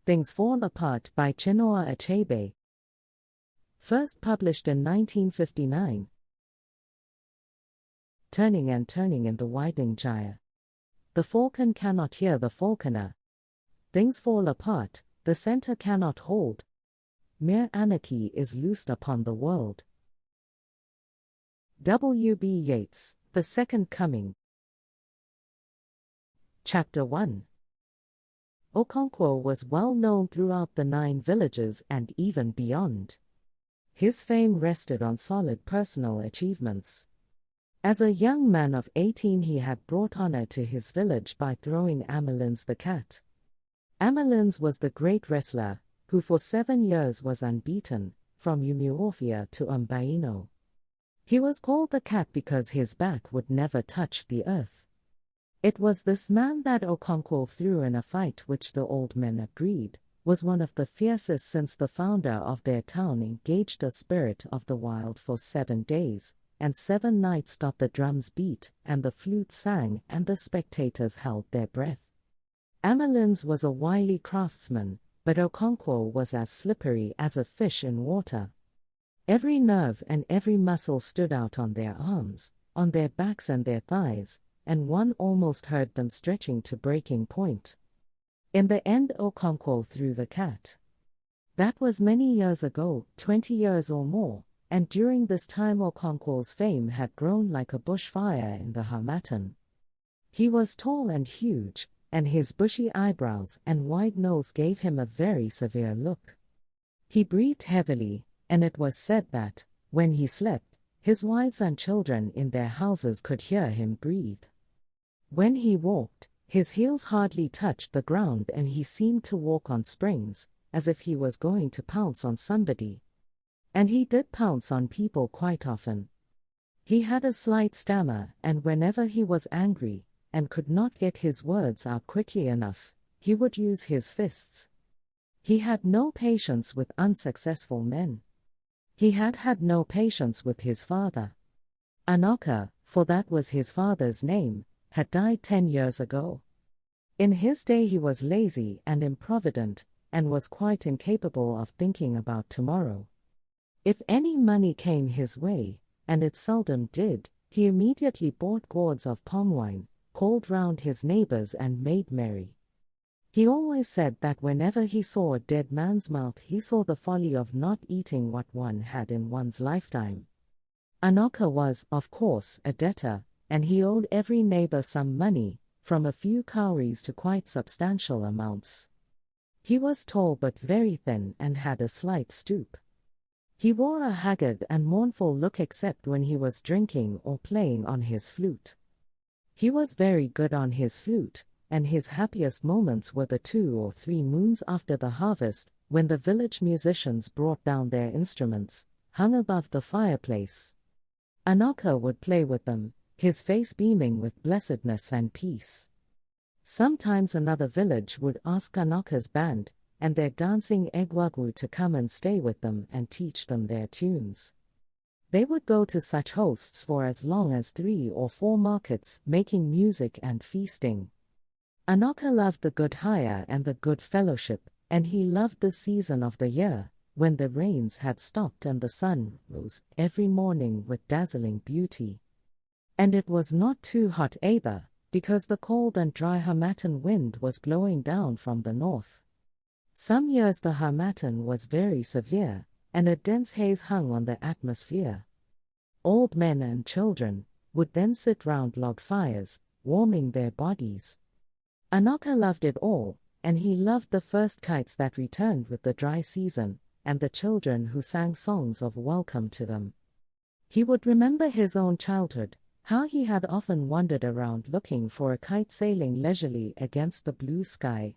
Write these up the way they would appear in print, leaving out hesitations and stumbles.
Things Fall Apart by Chinua Achebe. First published in 1959. Turning and turning in the widening gyre. The falcon cannot hear the falconer. Things fall apart, the center cannot hold. Mere anarchy is loosed upon the world. W.B. Yeats, The Second Coming. Chapter 1. Okonkwo was well known throughout the 9 villages and even beyond. His fame rested on solid personal achievements. As a young man of 18, he had brought honor to his village by throwing Amelins the cat. Amelins was the great wrestler, who for 7 years was unbeaten, from Umuofia to Umbaino. He was called the cat because his back would never touch the earth. It was this man that Okonkwo threw in a fight which the old men agreed was one of the fiercest since the founder of their town engaged a spirit of the wild for 7 days, and 7 nights did the drums beat, and the flute sang, and the spectators held their breath. Amelins was a wily craftsman, but Okonkwo was as slippery as a fish in water. Every nerve and every muscle stood out on their arms, on their backs and their thighs, and one almost heard them stretching to breaking point. In the end, Okonkwo threw the cat. That was many years ago, 20 years or more, and during this time Okonkwo's fame had grown like a bushfire in the Harmattan. He was tall and huge, and his bushy eyebrows and wide nose gave him a very severe look. He breathed heavily, and it was said that, when he slept, his wives and children in their houses could hear him breathe. When he walked, his heels hardly touched the ground and he seemed to walk on springs, as if he was going to pounce on somebody. And he did pounce on people quite often. He had a slight stammer, and whenever he was angry, and could not get his words out quickly enough, he would use his fists. He had no patience with unsuccessful men. He had no patience with his father. Anoka, for that was his father's name, had died 10 years ago. In his day he was lazy and improvident, and was quite incapable of thinking about tomorrow. If any money came his way, and it seldom did, he immediately bought gourds of palm wine, called round his neighbors and made merry. He always said that whenever he saw a dead man's mouth he saw the folly of not eating what one had in one's lifetime. Anoka was, of course, a debtor, and he owed every neighbor some money, from a few cowries to quite substantial amounts. He was tall but very thin and had a slight stoop. He wore a haggard and mournful look except when he was drinking or playing on his flute. He was very good on his flute, and his happiest moments were the 2 or 3 moons after the harvest, when the village musicians brought down their instruments, hung above the fireplace. Anoka would play with them, his face beaming with blessedness and peace. Sometimes another village would ask Anoka's band and their dancing Egwagwu to come and stay with them and teach them their tunes. They would go to such hosts for as long as 3 or 4 markets, making music and feasting. Anoka loved the good hire and the good fellowship, and he loved the season of the year, when the rains had stopped and the sun rose every morning with dazzling beauty. And it was not too hot either, because the cold and dry Harmattan wind was blowing down from the north. Some years the Harmattan was very severe, and a dense haze hung on the atmosphere. Old men and children would then sit round log fires, warming their bodies. Anoka loved it all, and he loved the first kites that returned with the dry season, and the children who sang songs of welcome to them. He would remember his own childhood, how he had often wandered around looking for a kite sailing leisurely against the blue sky.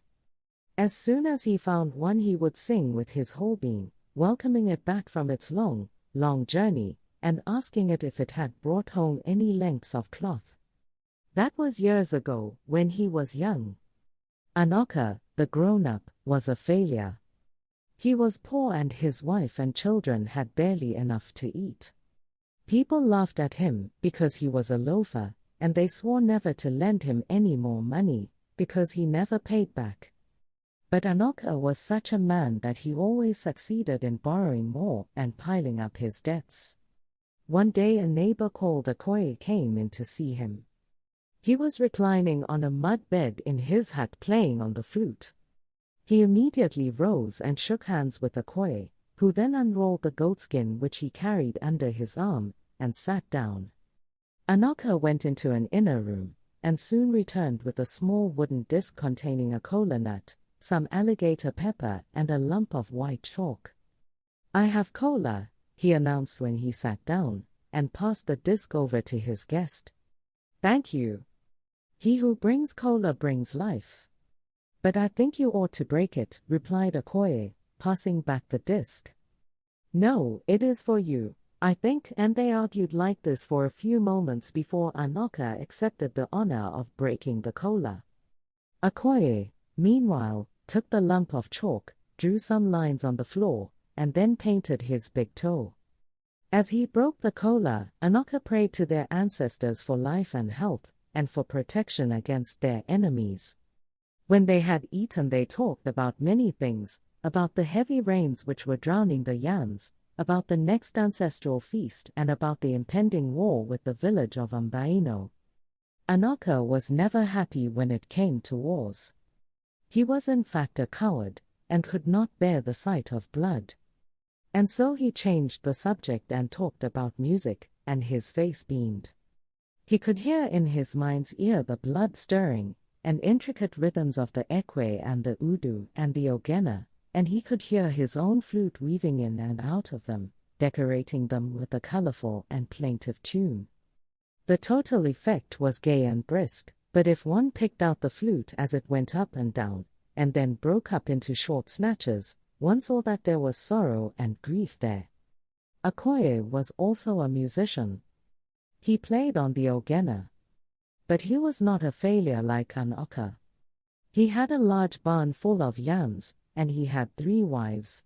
As soon as he found one he would sing with his whole being, welcoming it back from its long, long journey, and asking it if it had brought home any lengths of cloth. That was years ago, when he was young. Anoka, the grown-up, was a failure. He was poor and his wife and children had barely enough to eat. People laughed at him because he was a loafer, and they swore never to lend him any more money, because he never paid back. But Anoka was such a man that he always succeeded in borrowing more and piling up his debts. One day a neighbor called Okoye came in to see him. He was reclining on a mud bed in his hut playing on the flute. He immediately rose and shook hands with Okoye, who then unrolled the goatskin which he carried under his arm, and sat down. Anoka went into an inner room, and soon returned with a small wooden disc containing a kola nut, some alligator pepper, and a lump of white chalk. "I have kola," he announced when he sat down, and passed the disc over to his guest. "Thank you. He who brings kola brings life." "But I think you ought to break it," replied Okoye, passing back the disc. "No, it is for you, I think," and they argued like this for a few moments before Anoka accepted the honor of breaking the kola. Okoye, meanwhile, took the lump of chalk, drew some lines on the floor, and then painted his big toe. As he broke the kola, Anoka prayed to their ancestors for life and health, and for protection against their enemies. When they had eaten, they talked about many things, about the heavy rains which were drowning the yams, about the next ancestral feast, and about the impending war with the village of Mbaino. Anoka was never happy when it came to wars. He was in fact a coward, and could not bear the sight of blood. And so he changed the subject and talked about music, and his face beamed. He could hear in his mind's ear the blood stirring, and intricate rhythms of the ekwe and the udu and the ogena, and he could hear his own flute weaving in and out of them, decorating them with a colorful and plaintive tune. The total effect was gay and brisk, but if one picked out the flute as it went up and down, and then broke up into short snatches, one saw that there was sorrow and grief there. Okoye was also a musician. He played on the ogena. But he was not a failure like Anoka. He had a large barn full of yams, and he had 3 wives.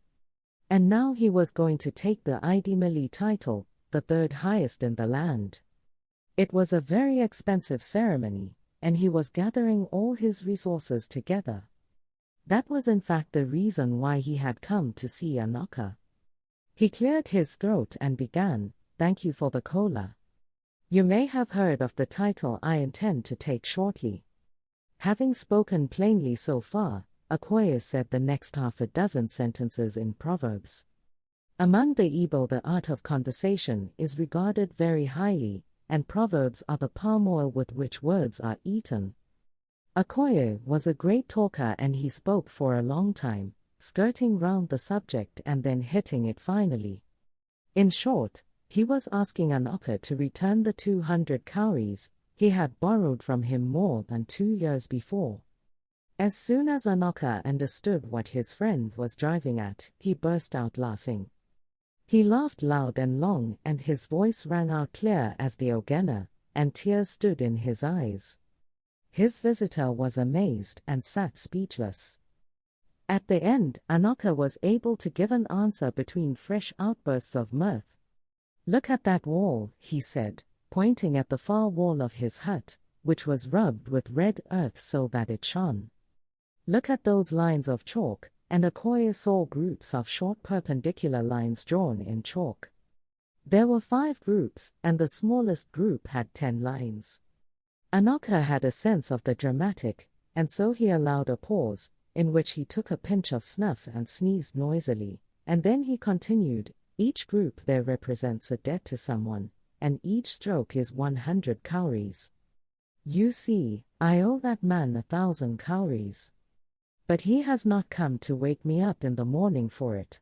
And now he was going to take the Idimili title, the 3rd highest in the land. It was a very expensive ceremony, and he was gathering all his resources together. That was in fact the reason why he had come to see Anoka. He cleared his throat and began, "Thank you for the kola. You may have heard of the title I intend to take shortly." Having spoken plainly so far, Okoye said the next 6 sentences in Proverbs. Among the Igbo, the art of conversation is regarded very highly, and proverbs are the palm oil with which words are eaten. Okoye was a great talker, and he spoke for a long time, skirting round the subject and then hitting it finally. In short, he was asking Anoka to return the 200 cowries he had borrowed from him more than 2 years before. As soon as Anoka understood what his friend was driving at, he burst out laughing. He laughed loud and long, and his voice rang out clear as the ogena, and tears stood in his eyes. His visitor was amazed and sat speechless. At the end, Anoka was able to give an answer between fresh outbursts of mirth. "Look at that wall," he said, pointing at the far wall of his hut, which was rubbed with red earth so that it shone. "Look at those lines of chalk," and Okoye saw groups of short perpendicular lines drawn in chalk. There were 5 groups, and the smallest group had 10 lines. Anoka had a sense of the dramatic, and so he allowed a pause, in which he took a pinch of snuff and sneezed noisily, and then he continued, "Each group there represents a debt to someone, and each stroke is 100 cowries. You see, I owe that man 1,000 cowries. But he has not come to wake me up in the morning for it.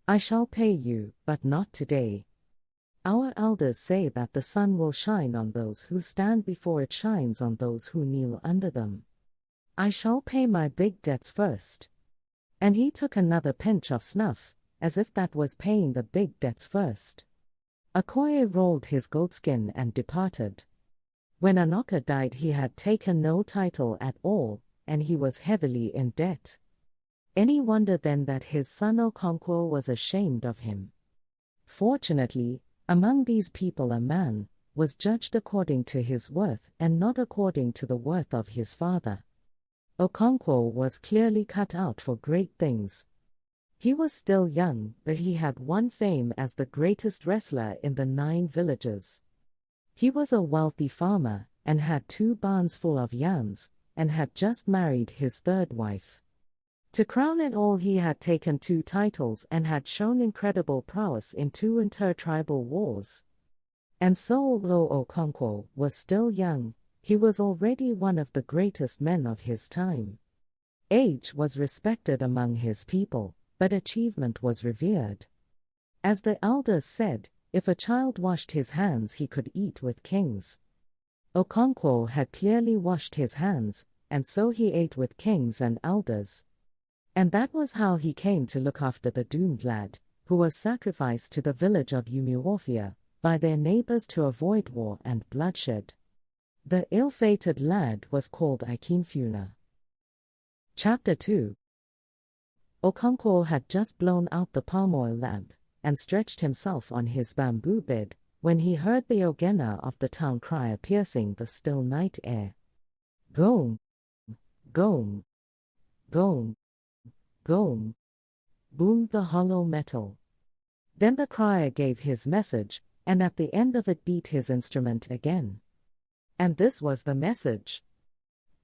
I shall pay you, but not today. Our elders say that the sun will shine on those who stand before it shines on those who kneel under them. I shall pay my big debts first." And he took another pinch of snuff, as if that was paying the big debts first. Okoye rolled his goatskin and departed. When Anoka died, he had taken no title at all, and he was heavily in debt. Any wonder then that his son Okonkwo was ashamed of him? Fortunately, among these people a man was judged according to his worth and not according to the worth of his father. Okonkwo was clearly cut out for great things. He was still young, but he had won fame as the greatest wrestler in the 9 villages. He was a wealthy farmer, and had 2 barns full of yams, and had just married his 3rd wife. To crown it all, he had taken 2 titles and had shown incredible prowess in 2 intertribal wars. And so although Okonkwo was still young, he was already one of the greatest men of his time. Age was respected among his people, but achievement was revered. As the elders said, if a child washed his hands, he could eat with kings. Okonkwo had clearly washed his hands, and so he ate with kings and elders. And that was how he came to look after the doomed lad, who was sacrificed to the village of Umuofia by their neighbors to avoid war and bloodshed. The ill-fated lad was called Ikemfuna. Chapter 2. Okonkwo had just blown out the palm oil lamp, and stretched himself on his bamboo bed, when he heard the ogena of the town crier piercing the still night air. Gom, gom, gom, gom, boomed the hollow metal. Then the crier gave his message, and at the end of it beat his instrument again. And this was the message.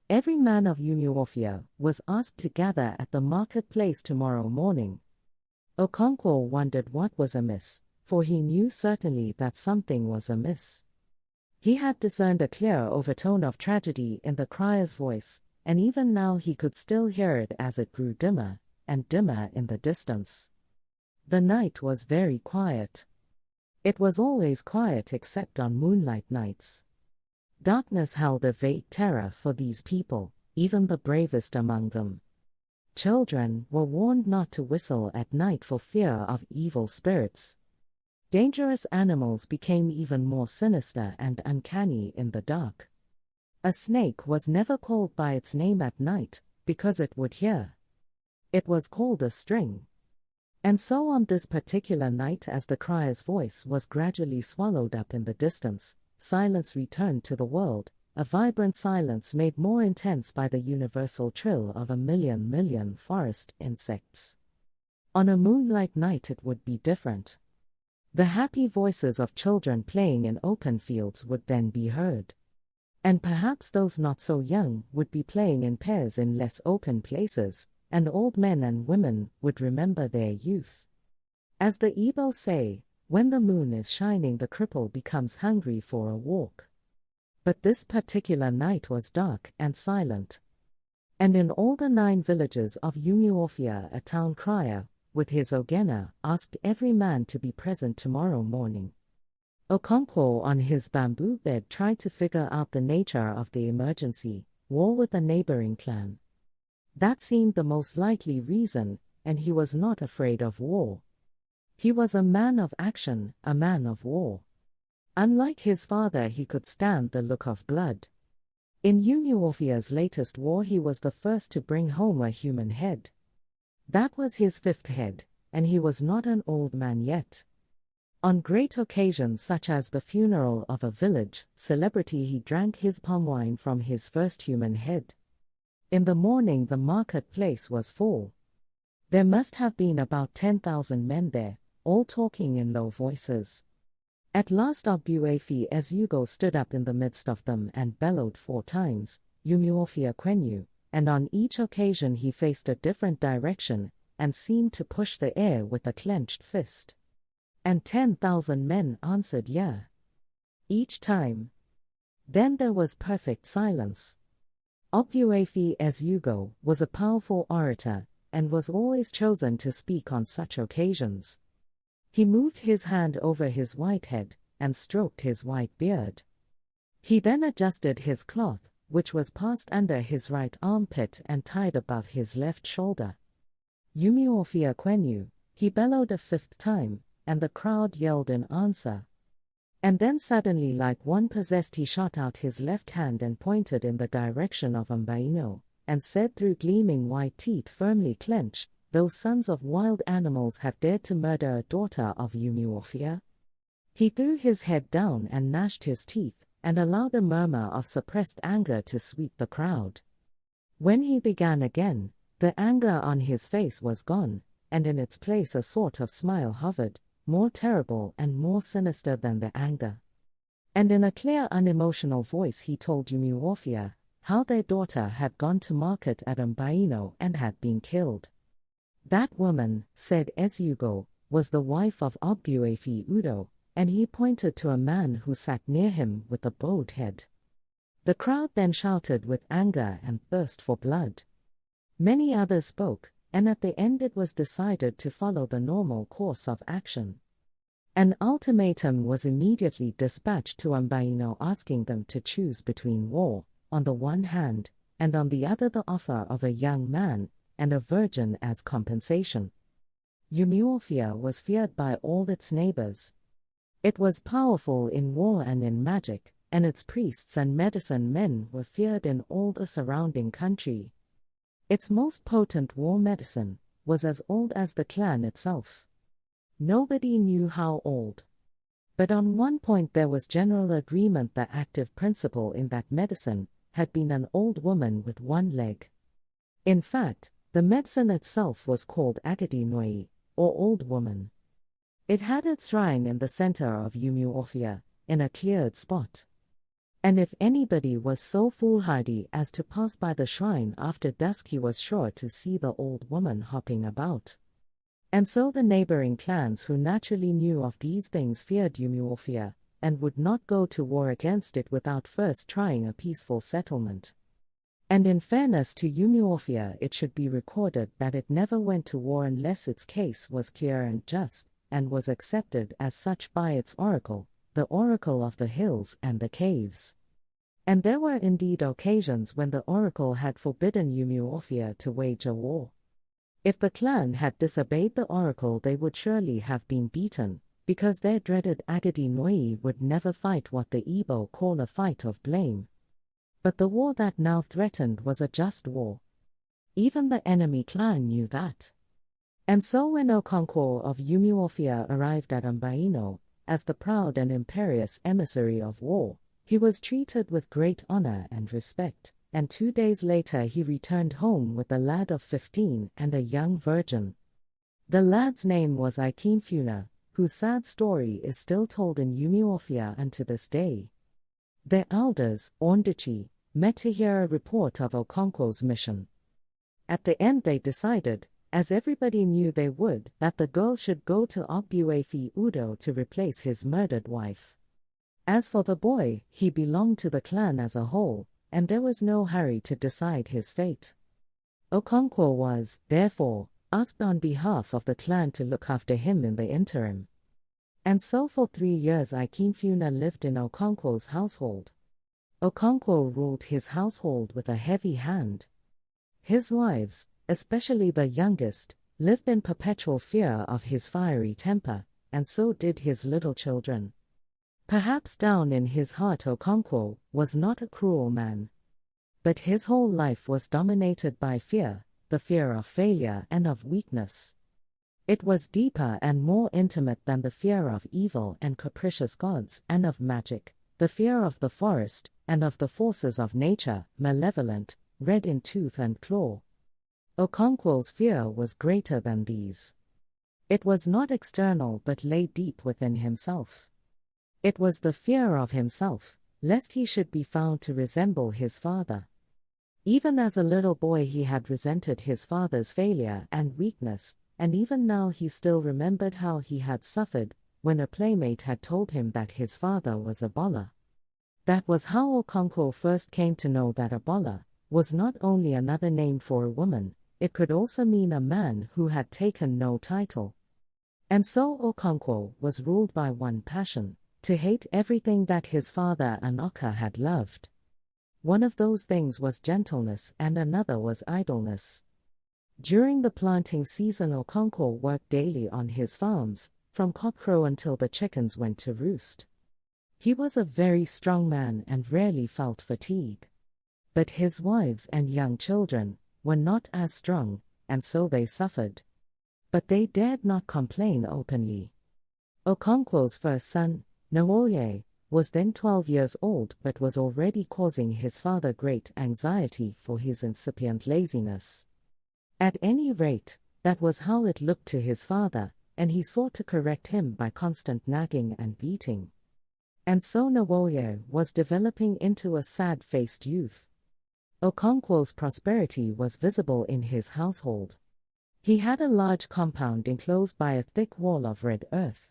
Every man of Umuofia was asked to gather at the marketplace tomorrow morning. Okonkwo wondered what was amiss, for he knew certainly that something was amiss. He had discerned a clear overtone of tragedy in the crier's voice, and even now he could still hear it as it grew dimmer and dimmer in the distance. The night was very quiet. It was always quiet except on moonlight nights. Darkness held a vague terror for these people, even the bravest among them. Children were warned not to whistle at night for fear of evil spirits. Dangerous animals became even more sinister and uncanny in the dark. A snake was never called by its name at night, because it would hear. It was called a string. And so on this particular night, as the crier's voice was gradually swallowed up in the distance, silence returned to the world, a vibrant silence made more intense by the universal trill of a million forest insects. On a moonlight night it would be different. The happy voices of children playing in open fields would then be heard. And perhaps those not so young would be playing in pairs in less open places, and old men and women would remember their youth. As the Igbo say, when the moon is shining, the cripple becomes hungry for a walk. But this particular night was dark and silent. And in all the 9 villages of Umuofia, a town crier, with his ogena, asked every man to be present tomorrow morning. Okonkwo on his bamboo bed tried to figure out the nature of the emergency, war with a neighboring clan. That seemed the most likely reason, and he was not afraid of war. He was a man of action, a man of war. Unlike his father, he could stand the look of blood. In Umuofia's latest war, he was the first to bring home a human head. That was his 5th head, and he was not an old man yet. On great occasions such as the funeral of a village celebrity, he drank his palm wine from his first human head. In the morning the marketplace was full. There must have been about 10,000 men there, all talking in low voices. At last Ogbuefi Ezugo stood up in the midst of them and bellowed 4 times, Umuofia Kwenyu, and on each occasion he faced a different direction, and seemed to push the air with a clenched fist. And 10,000 men answered yeah. Each time. Then there was perfect silence. Ogbuefi Ezugo was a powerful orator, and was always chosen to speak on such occasions. He moved his hand over his white head, and stroked his white beard. He then adjusted his cloth, which was passed under his right armpit and tied above his left shoulder. Umuofia Kwenyu, he bellowed a 5th time, and the crowd yelled in answer. And then suddenly, like one possessed, he shot out his left hand and pointed in the direction of Mbaino, and said through gleaming white teeth firmly clenched, "Those sons of wild animals have dared to murder a daughter of Umuofia?" He threw his head down and gnashed his teeth, and allowed a murmur of suppressed anger to sweep the crowd. When he began again, the anger on his face was gone, and in its place a sort of smile hovered, more terrible and more sinister than the anger. And in a clear, unemotional voice he told Umuofia how their daughter had gone to market at Mbaino and had been killed. That woman, said Ezugo, was the wife of Ogbuefi Udo, and he pointed to a man who sat near him with a bowed head. The crowd then shouted with anger and thirst for blood. Many others spoke, and at the end it was decided to follow the normal course of action. An ultimatum was immediately dispatched to Mbaino asking them to choose between war, on the one hand, and on the other the offer of a young man and a virgin as compensation. Umuofia was feared by all its neighbors. It was powerful in war and in magic, and its priests and medicine men were feared in all the surrounding country. Its most potent war medicine was as old as the clan itself. Nobody knew how old. But on one point there was general agreement: the active principle in that medicine had been an old woman with one leg. In fact, the medicine itself was called Agadi Noi, or Old Woman. It had its shrine in the center of Umuofia, in a cleared spot. And if anybody was so foolhardy as to pass by the shrine after dusk, he was sure to see the old woman hopping about. And so the neighboring clans, who naturally knew of these things, feared Umuofia, and would not go to war against it without first trying a peaceful settlement. And in fairness to Umuofia, it should be recorded that it never went to war unless its case was clear and just, and was accepted as such by its oracle, the oracle of the hills and the caves. And there were indeed occasions when the oracle had forbidden Umuofia to wage a war. If the clan had disobeyed the oracle, they would surely have been beaten, because their dreaded Agadi Noi would never fight what the Igbo call a fight of blame. But the war that now threatened was a just war. Even the enemy clan knew that. And so when Okonkwo of Umuofia arrived at Mbaino, as the proud and imperious emissary of war, he was treated with great honor and respect, and 2 days later he returned home with a lad of 15 and a young virgin. The lad's name was Ikemfuna, whose sad story is still told in Umuofia unto this day. Their elders, Ondichi, met to hear a report of Okonkwo's mission. At the end they decided, as everybody knew they would, that the girl should go to Ogbuefi Udo to replace his murdered wife. As for the boy, he belonged to the clan as a whole, and there was no hurry to decide his fate. Okonkwo was, therefore, asked on behalf of the clan to look after him in the interim. And so for 3 years Ikemfuna lived in Okonkwo's household. Okonkwo ruled his household with a heavy hand. His wives, especially the youngest, lived in perpetual fear of his fiery temper, and so did his little children. Perhaps down in his heart Okonkwo was not a cruel man. But his whole life was dominated by fear, the fear of failure and of weakness. It was deeper and more intimate than the fear of evil and capricious gods and of magic, the fear of the forest and of the forces of nature, malevolent, red in tooth and claw. Okonkwo's fear was greater than these. It was not external but lay deep within himself. It was the fear of himself, lest he should be found to resemble his father. Even as a little boy he had resented his father's failure and weakness, and even now he still remembered how he had suffered when a playmate had told him that his father was a bola. That was how Okonkwo first came to know that a bola was not only another name for a woman, it could also mean a man who had taken no title. And so Okonkwo was ruled by one passion: to hate everything that his father Anoka had loved. One of those things was gentleness and another was idleness. During the planting season Okonkwo worked daily on his farms, from cockcrow until the chickens went to roost. He was a very strong man and rarely felt fatigue. But his wives and young children were not as strong, and so they suffered. But they dared not complain openly. Okonkwo's first son, Nwoye, was then 12 years old but was already causing his father great anxiety for his incipient laziness. At any rate, that was how it looked to his father, and he sought to correct him by constant nagging and beating. And so Nwoye was developing into a sad-faced youth. Okonkwo's prosperity was visible in his household. He had a large compound enclosed by a thick wall of red earth.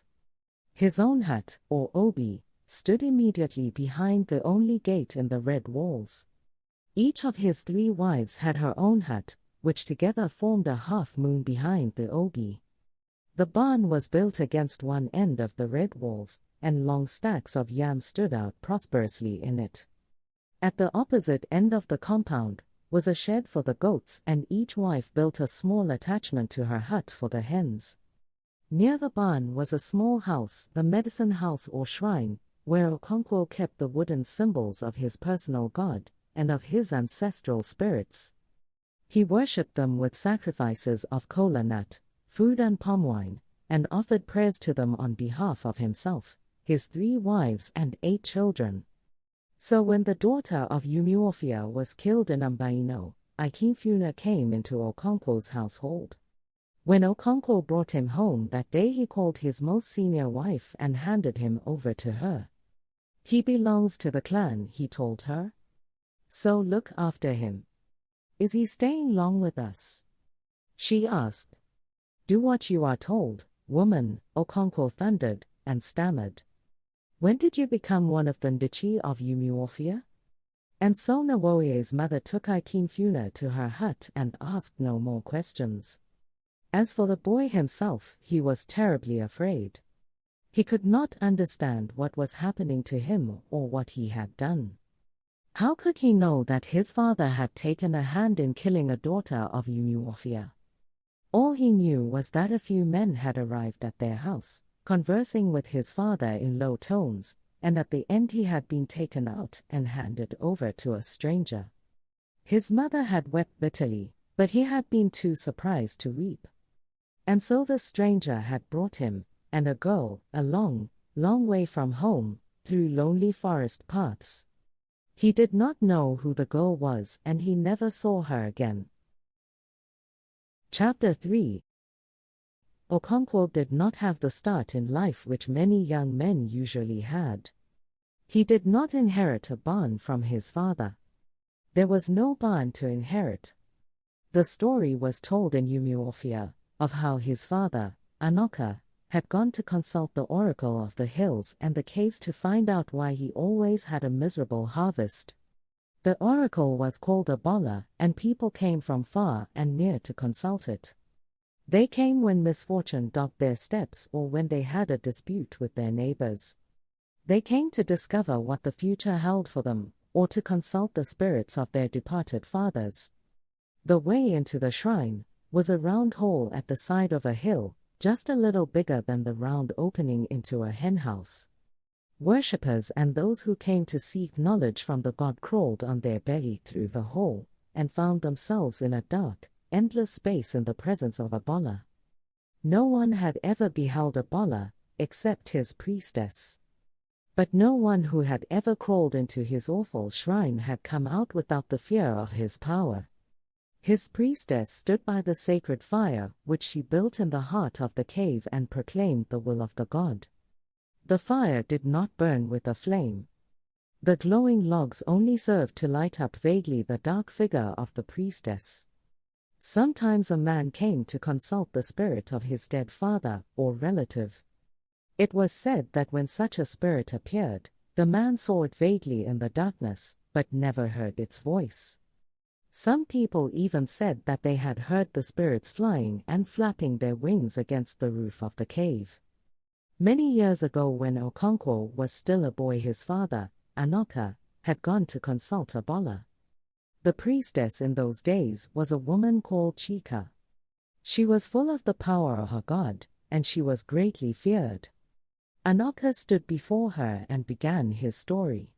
His own hut, or obi, stood immediately behind the only gate in the red walls. Each of his 3 wives had her own hut, which together formed a half-moon behind the obi. The barn was built against one end of the red walls, and long stacks of yam stood out prosperously in it. At the opposite end of the compound was a shed for the goats, and each wife built a small attachment to her hut for the hens. Near the barn was a small house, the medicine house or shrine, where Okonkwo kept the wooden symbols of his personal god and of his ancestral spirits. He worshipped them with sacrifices of kola nut, food and palm wine, and offered prayers to them on behalf of himself, his 3 wives and 8 children. So when the daughter of Umuofia was killed in Mbaino, Ikemefuna came into Okonkwo's household. When Okonkwo brought him home that day, he called his most senior wife and handed him over to her. He belongs to the clan, he told her. So look after him. Is he staying long with us? She asked. Do what you are told, woman, Okonkwo thundered, and stammered. When did you become one of the Ndichi of Umuofia? And so Nwoye's mother took Ikemefuna to her hut and asked no more questions. As for the boy himself, he was terribly afraid. He could not understand what was happening to him or what he had done. How could he know that his father had taken a hand in killing a daughter of Umuofia? All he knew was that a few men had arrived at their house, conversing with his father in low tones, and at the end he had been taken out and handed over to a stranger. His mother had wept bitterly, but he had been too surprised to weep. And so the stranger had brought him, and a girl, a long, long way from home, through lonely forest paths. He did not know who the girl was, and he never saw her again. Chapter 3. Okonkwo did not have the start in life which many young men usually had. He did not inherit a barn from his father. There was no barn to inherit. The story was told in Umuofia of how his father, Anoka, had gone to consult the oracle of the hills and the caves to find out why he always had a miserable harvest. The oracle was called a bola, and people came from far and near to consult it. They came when misfortune dogged their steps or when they had a dispute with their neighbors. They came to discover what the future held for them, or to consult the spirits of their departed fathers. The way into the shrine was a round hole at the side of a hill, just a little bigger than the round opening into a henhouse. Worshippers and those who came to seek knowledge from the god crawled on their belly through the hole, and found themselves in a dark, endless space in the presence of a bola. No one had ever beheld a bola, except his priestess. But no one who had ever crawled into his awful shrine had come out without the fear of his power. His priestess stood by the sacred fire which she built in the heart of the cave and proclaimed the will of the god. The fire did not burn with a flame. The glowing logs only served to light up vaguely the dark figure of the priestess. Sometimes a man came to consult the spirit of his dead father or relative. It was said that when such a spirit appeared, the man saw it vaguely in the darkness, but never heard its voice. Some people even said that they had heard the spirits flying and flapping their wings against the roof of the cave. Many years ago, when Okonkwo was still a boy, his father, Anoka, had gone to consult a bola. The priestess in those days was a woman called Chika. She was full of the power of her god, and she was greatly feared. Anoka stood before her and began his story.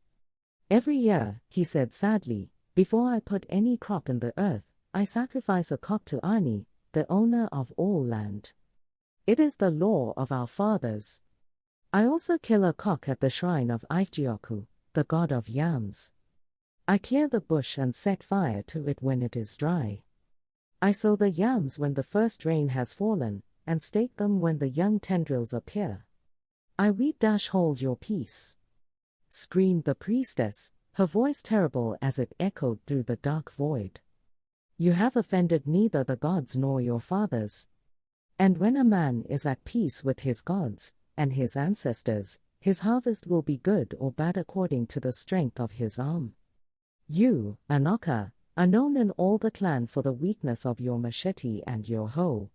Every year, he said sadly, before I put any crop in the earth, I sacrifice a cock to Ani, the owner of all land. It is the law of our fathers. I also kill a cock at the shrine of Ifjioku, the god of yams. I clear the bush and set fire to it when it is dry. I sow the yams when the first rain has fallen, and stake them when the young tendrils appear. I weep hold your peace, screamed the priestess, her voice terrible as it echoed through the dark void. You have offended neither the gods nor your fathers. And when a man is at peace with his gods and his ancestors, his harvest will be good or bad according to the strength of his arm. You, Anoka, are known in all the clan for the weakness of your machete and your hoe.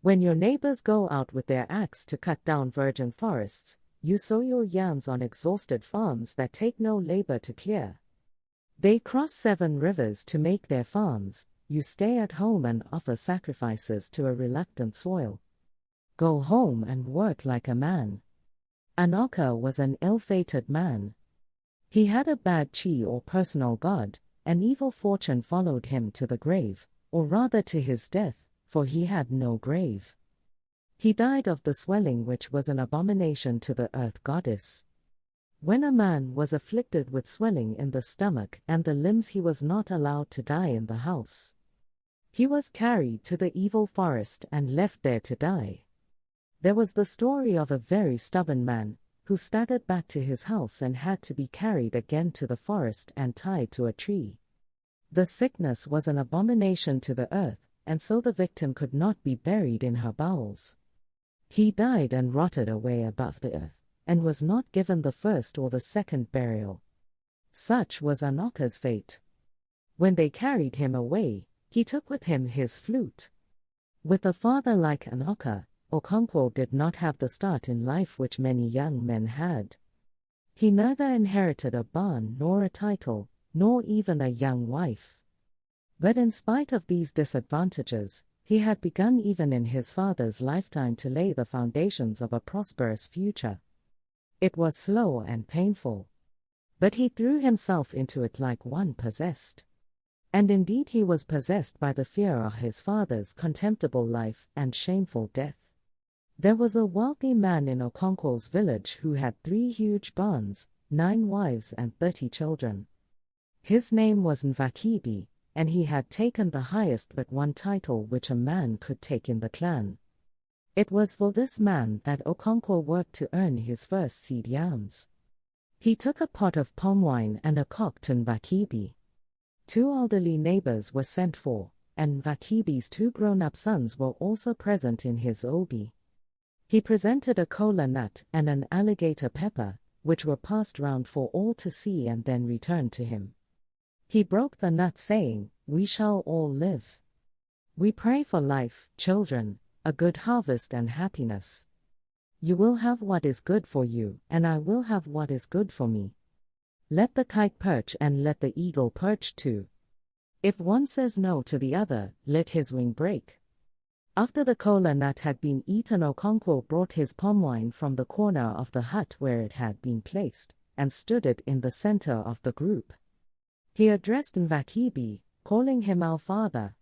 When your neighbors go out with their axe to cut down virgin forests, you sow your yams on exhausted farms that take no labor to clear. They cross 7 rivers to make their farms, you stay at home and offer sacrifices to a reluctant soil. Go home and work like a man. Anoka was an ill-fated man. He had a bad chi or personal god, and evil fortune followed him to the grave, or rather to his death, for he had no grave. He died of the swelling which was an abomination to the earth goddess. When a man was afflicted with swelling in the stomach and the limbs, he was not allowed to die in the house. He was carried to the evil forest and left there to die. There was the story of a very stubborn man, who staggered back to his house and had to be carried again to the forest and tied to a tree. The sickness was an abomination to the earth, and so the victim could not be buried in her bowels. He died and rotted away above the earth, and was not given the first or the second burial. Such was Anoka's fate. When they carried him away, he took with him his flute. With a father like Anoka, Okonkwo did not have the start in life which many young men had. He neither inherited a barn nor a title, nor even a young wife. But in spite of these disadvantages, he had begun even in his father's lifetime to lay the foundations of a prosperous future. It was slow and painful, but he threw himself into it like one possessed. And indeed he was possessed by the fear of his father's contemptible life and shameful death. There was a wealthy man in Okonkwo's village who had 3 huge barns, 9 wives and 30 children. His name was Nvakibi, and he had taken the highest but one title which a man could take in the clan. It was for this man that Okonkwo worked to earn his first seed yams. He took a pot of palm wine and a cock to Nvakibi. 2 elderly neighbors were sent for, and Nvakibi's 2 grown-up sons were also present in his obi. He presented a kola nut and an alligator pepper, which were passed round for all to see and then returned to him. He broke the nut saying, "We shall all live. We pray for life, children, a good harvest and happiness. You will have what is good for you, and I will have what is good for me. Let the kite perch and let the eagle perch too. If one says no to the other, let his wing break." After the kola nut had been eaten, Okonkwo brought his palm wine from the corner of the hut where it had been placed, and stood it in the center of the group. He addressed Nvakibi, calling him our father.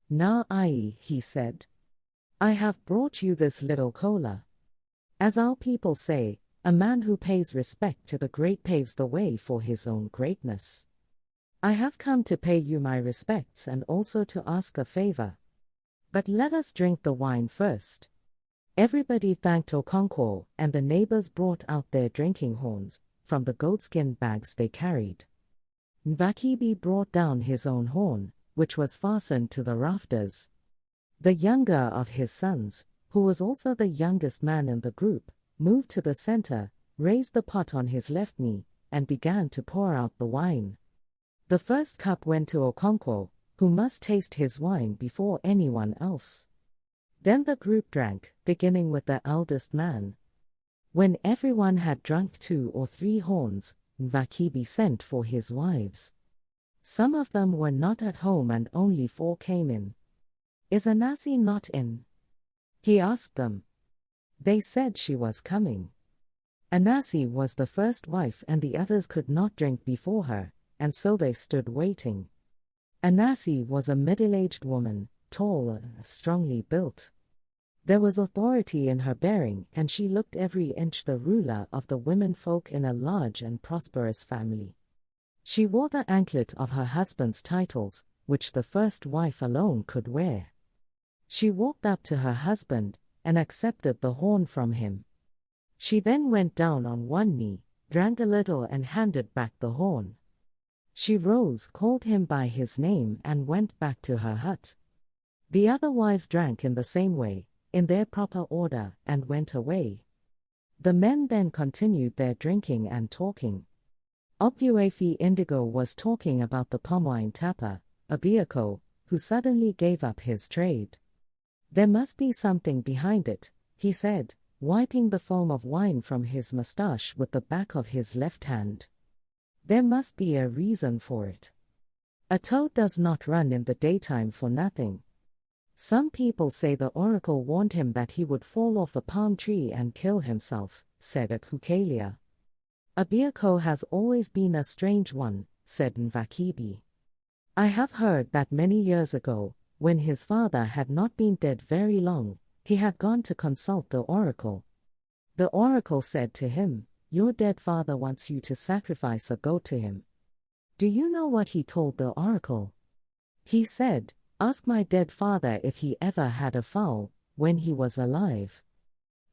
"Na ai," he said. "I have brought you this little kola. As our people say, a man who pays respect to the great paves the way for his own greatness. I have come to pay you my respects and also to ask a favor. But let us drink the wine first." Everybody thanked Okonkwo, and the neighbors brought out their drinking horns, from the goatskin bags they carried. Nvakibi brought down his own horn, which was fastened to the rafters. The younger of his sons, who was also the youngest man in the group, moved to the center, raised the pot on his left knee, and began to pour out the wine. The first cup went to Okonkwo, who must taste his wine before anyone else. Then the group drank, beginning with the eldest man. When everyone had drunk 2 or 3 horns, Nvakibi sent for his wives. Some of them were not at home and only 4 came in. "Is Anasi not in?" he asked them. They said she was coming. Anasi was the first wife and the others could not drink before her, and so they stood waiting. Anasi was a middle-aged woman, tall, strongly built. There was authority in her bearing, and she looked every inch the ruler of the womenfolk in a large and prosperous family. She wore the anklet of her husband's titles, which the first wife alone could wear. She walked up to her husband, and accepted the horn from him. She then went down on one knee, drank a little and handed back the horn. She rose, called him by his name, and went back to her hut. The other wives drank in the same way, in their proper order, and went away. The men then continued their drinking and talking. Opuefi Indigo was talking about the palm wine tapper, Abiako, who suddenly gave up his trade. There must be something behind it, he said, wiping the foam of wine from his mustache with the back of his left hand. There must be a reason for it. A toad does not run in the daytime for nothing. Some people say the oracle warned him that he would fall off a palm tree and kill himself, said Akukalia. Abiako has always been a strange one, said Nvakibi. I have heard that many years ago, when his father had not been dead very long, he had gone to consult the oracle. The oracle said to him, "Your dead father wants you to sacrifice a goat to him." Do you know what he told the oracle? He said, "Ask my dead father if he ever had a fowl, when he was alive."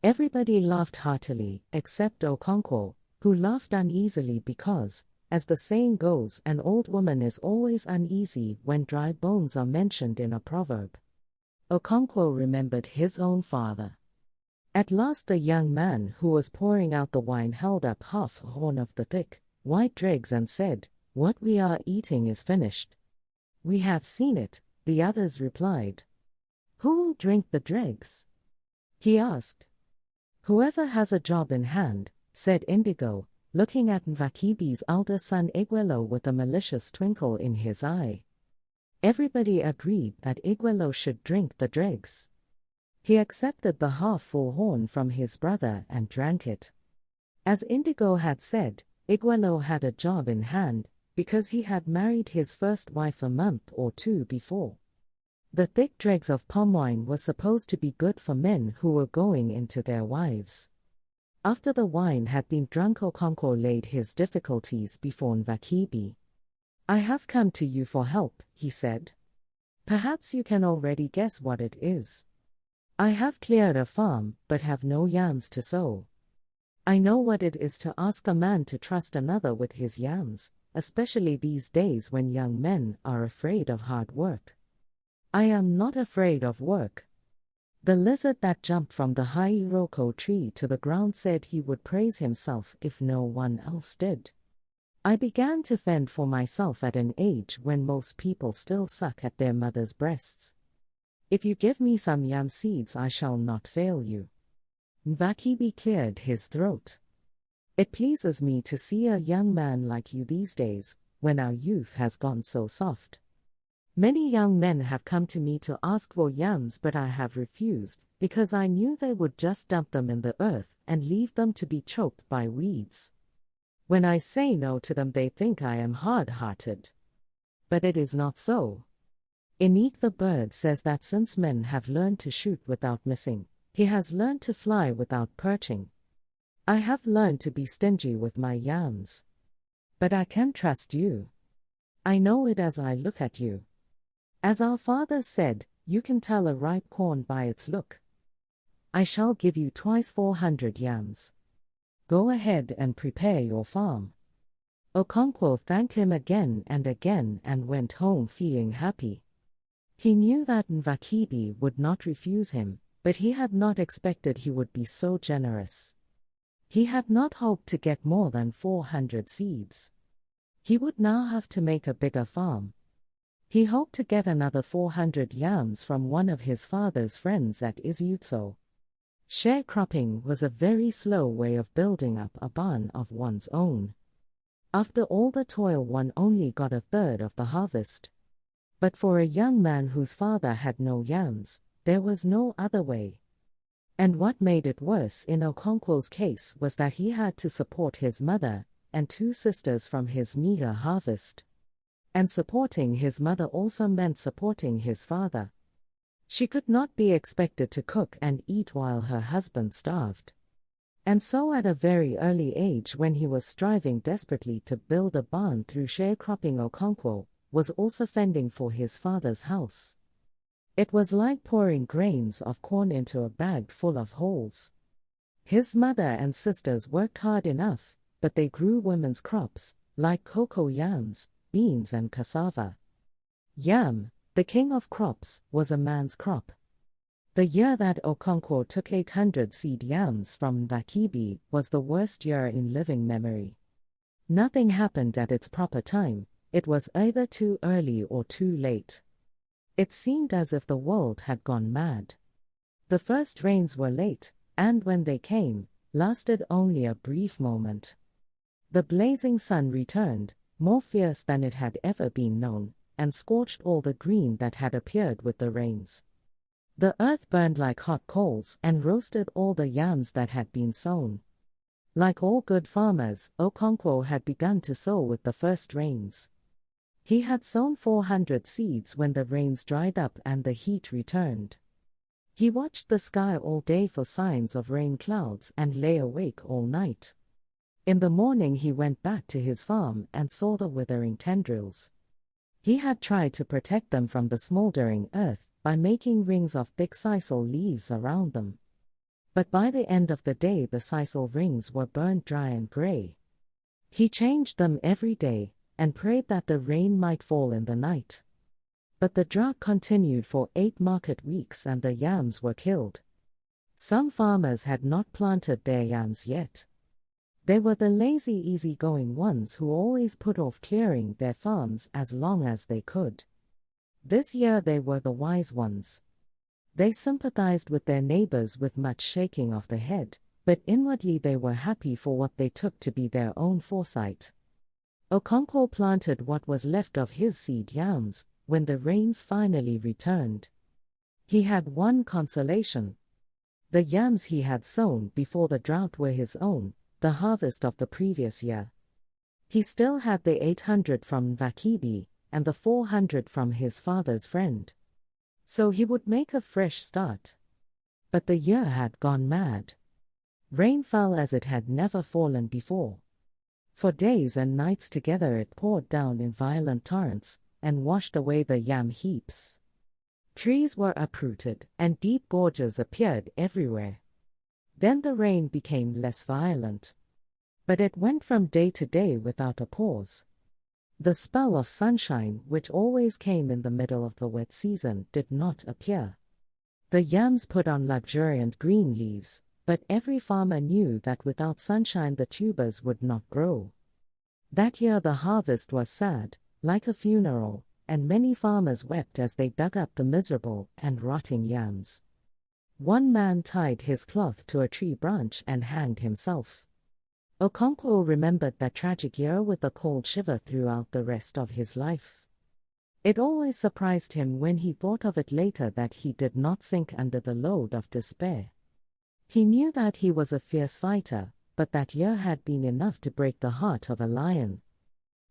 Everybody laughed heartily, except Okonkwo, who laughed uneasily because, as the saying goes, an old woman is always uneasy when dry bones are mentioned in a proverb. Okonkwo remembered his own father. At last the young man who was pouring out the wine held up half a horn of the thick, white dregs and said, "What we are eating is finished." "We have seen it," the others replied. "Who will drink the dregs?" he asked. "Whoever has a job in hand," said Indigo, looking at Nvakibi's elder son Igwelo with a malicious twinkle in his eye. Everybody agreed that Igwelo should drink the dregs. He accepted the half-full horn from his brother and drank it. As Indigo had said, Igwelo had a job in hand, because he had married his first wife a month or two before. The thick dregs of palm wine were supposed to be good for men who were going into their wives. After the wine had been drunk, Okonkwo laid his difficulties before Nvakibi. "I have come to you for help," he said. "Perhaps you can already guess what it is. I have cleared a farm, but have no yams to sow. I know what it is to ask a man to trust another with his yams, especially these days when young men are afraid of hard work. I am not afraid of work." The lizard that jumped from the high iroko tree to the ground said he would praise himself if no one else did. "I began to fend for myself at an age when most people still suck at their mother's breasts. If you give me some yam seeds, I shall not fail you." Nvakibi cleared his throat. "It pleases me to see a young man like you these days, when our youth has gone so soft. Many young men have come to me to ask for yams, but I have refused, because I knew they would just dump them in the earth and leave them to be choked by weeds. When I say no to them, they think I am hard-hearted. But it is not so. Inik the bird says that since men have learned to shoot without missing, he has learned to fly without perching. I have learned to be stingy with my yams. But I can trust you. I know it as I look at you. As our father said, you can tell a ripe corn by its look. I shall give you twice 400 yams. Go ahead and prepare your farm." Okonkwo thanked him again and went home feeling happy. He knew that Nvakibi would not refuse him, but he had not expected he would be so generous. He had not hoped to get more than 400 seeds. He would now have to make a bigger farm. He hoped to get another 400 yams from one of his father's friends at Iziutso. Sharecropping was a very slow way of building up a barn of one's own. After all the toil, one only got a third of the harvest. But for a young man whose father had no yams, there was no other way. And what made it worse in Okonkwo's case was that he had to support his mother and 2 sisters from his meager harvest. And supporting his mother also meant supporting his father. She could not be expected to cook and eat while her husband starved. And so at a very early age, when he was striving desperately to build a barn through sharecropping, Okonkwo was also fending for his father's house. It was like pouring grains of corn into a bag full of holes. His mother and sisters worked hard enough, but they grew women's crops, like cocoa yams, beans and cassava. Yam, the king of crops, was a man's crop. The year that Okonkwo took 800 seed yams from Achebe was the worst year in living memory. Nothing happened at its proper time. It was either too early or too late. It seemed as if the world had gone mad. The first rains were late, and when they came, lasted only a brief moment. The blazing sun returned, more fierce than it had ever been known, and scorched all the green that had appeared with the rains. The earth burned like hot coals and roasted all the yams that had been sown. Like all good farmers, Okonkwo had begun to sow with the first rains. He had sown 400 seeds when the rains dried up and the heat returned. He watched the sky all day for signs of rain clouds and lay awake all night. In the morning he went back to his farm and saw the withering tendrils. He had tried to protect them from the smoldering earth by making rings of thick sisal leaves around them. But by the end of the day the sisal rings were burned dry and gray. He changed them every day and prayed that the rain might fall in the night. But the drought continued for 8 market weeks and the yams were killed. Some farmers had not planted their yams yet. They were the lazy, easygoing ones who always put off clearing their farms as long as they could. This year they were the wise ones. They sympathized with their neighbors with much shaking of the head, but inwardly they were happy for what they took to be their own foresight. Okonkwo planted what was left of his seed yams when the rains finally returned. He had one consolation. The yams he had sown before the drought were his own, the harvest of the previous year. He still had the 800 from Achebe and the 400 from his father's friend. So he would make a fresh start. But the year had gone mad. Rain fell as it had never fallen before. For days and nights together it poured down in violent torrents and washed away the yam heaps. Trees were uprooted and deep gorges appeared everywhere. Then the rain became less violent. But it went from day to day without a pause. The spell of sunshine, which always came in the middle of the wet season, did not appear. The yams put on luxuriant green leaves, but every farmer knew that without sunshine the tubers would not grow. That year the harvest was sad, like a funeral, and many farmers wept as they dug up the miserable and rotting yams. One man tied his cloth to a tree branch and hanged himself. Okonkwo remembered that tragic year with a cold shiver throughout the rest of his life. It always surprised him when he thought of it later that he did not sink under the load of despair. He knew that he was a fierce fighter, but that year had been enough to break the heart of a lion.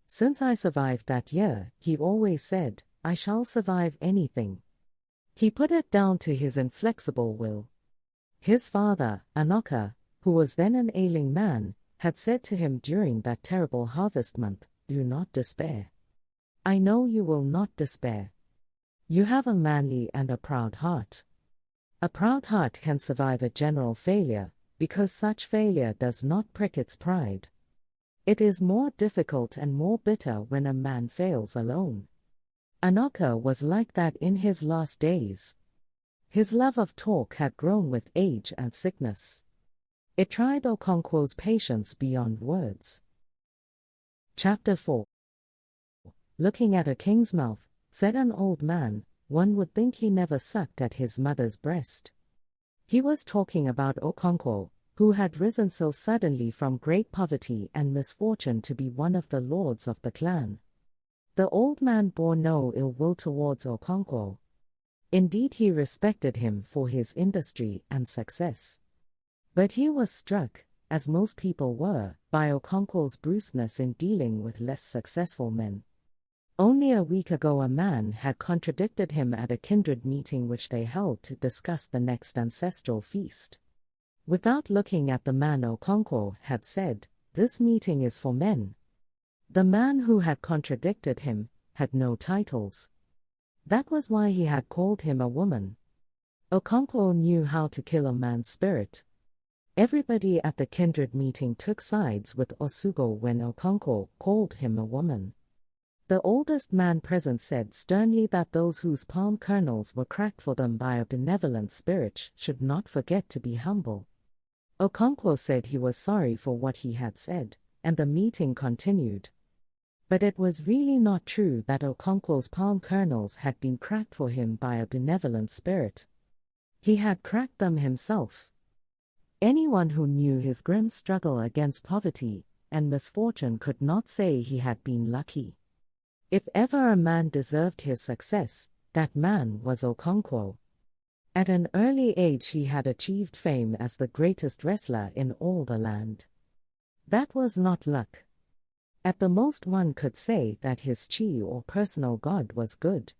Since I survived that year, he always said, I shall survive anything. He put it down to his inflexible will. His father, Anoka, who was then an ailing man, had said to him during that terrible harvest month, do not despair. I know you will not despair. You have a manly and a proud heart. A proud heart can survive a general failure, because such failure does not prick its pride. It is more difficult and more bitter when a man fails alone. Anoka was like that in his last days. His love of talk had grown with age and sickness. It tried Okonkwo's patience beyond words. Chapter 4. Looking at a king's mouth, said an old man, one would think he never sucked at his mother's breast. He was talking about Okonkwo, who had risen so suddenly from great poverty and misfortune to be one of the lords of the clan. The old man bore no ill will towards Okonkwo. Indeed, he respected him for his industry and success. But he was struck, as most people were, by Okonkwo's brusqueness in dealing with less successful men. Only a week ago a man had contradicted him at a kindred meeting which they held to discuss the next ancestral feast. Without looking at the man, Okonkwo had said, "This meeting is for men." The man who had contradicted him had no titles. That was why he had called him a woman. Okonkwo knew how to kill a man's spirit. Everybody at the kindred meeting took sides with Osugo when Okonkwo called him a woman. The oldest man present said sternly that those whose palm kernels were cracked for them by a benevolent spirit should not forget to be humble. Okonkwo said he was sorry for what he had said, and the meeting continued. But it was really not true that Okonkwo's palm kernels had been cracked for him by a benevolent spirit. He had cracked them himself. Anyone who knew his grim struggle against poverty and misfortune could not say he had been lucky. If ever a man deserved his success, that man was Okonkwo. At an early age he had achieved fame as the greatest wrestler in all the land. That was not luck. At the most one could say that his chi or personal god was good.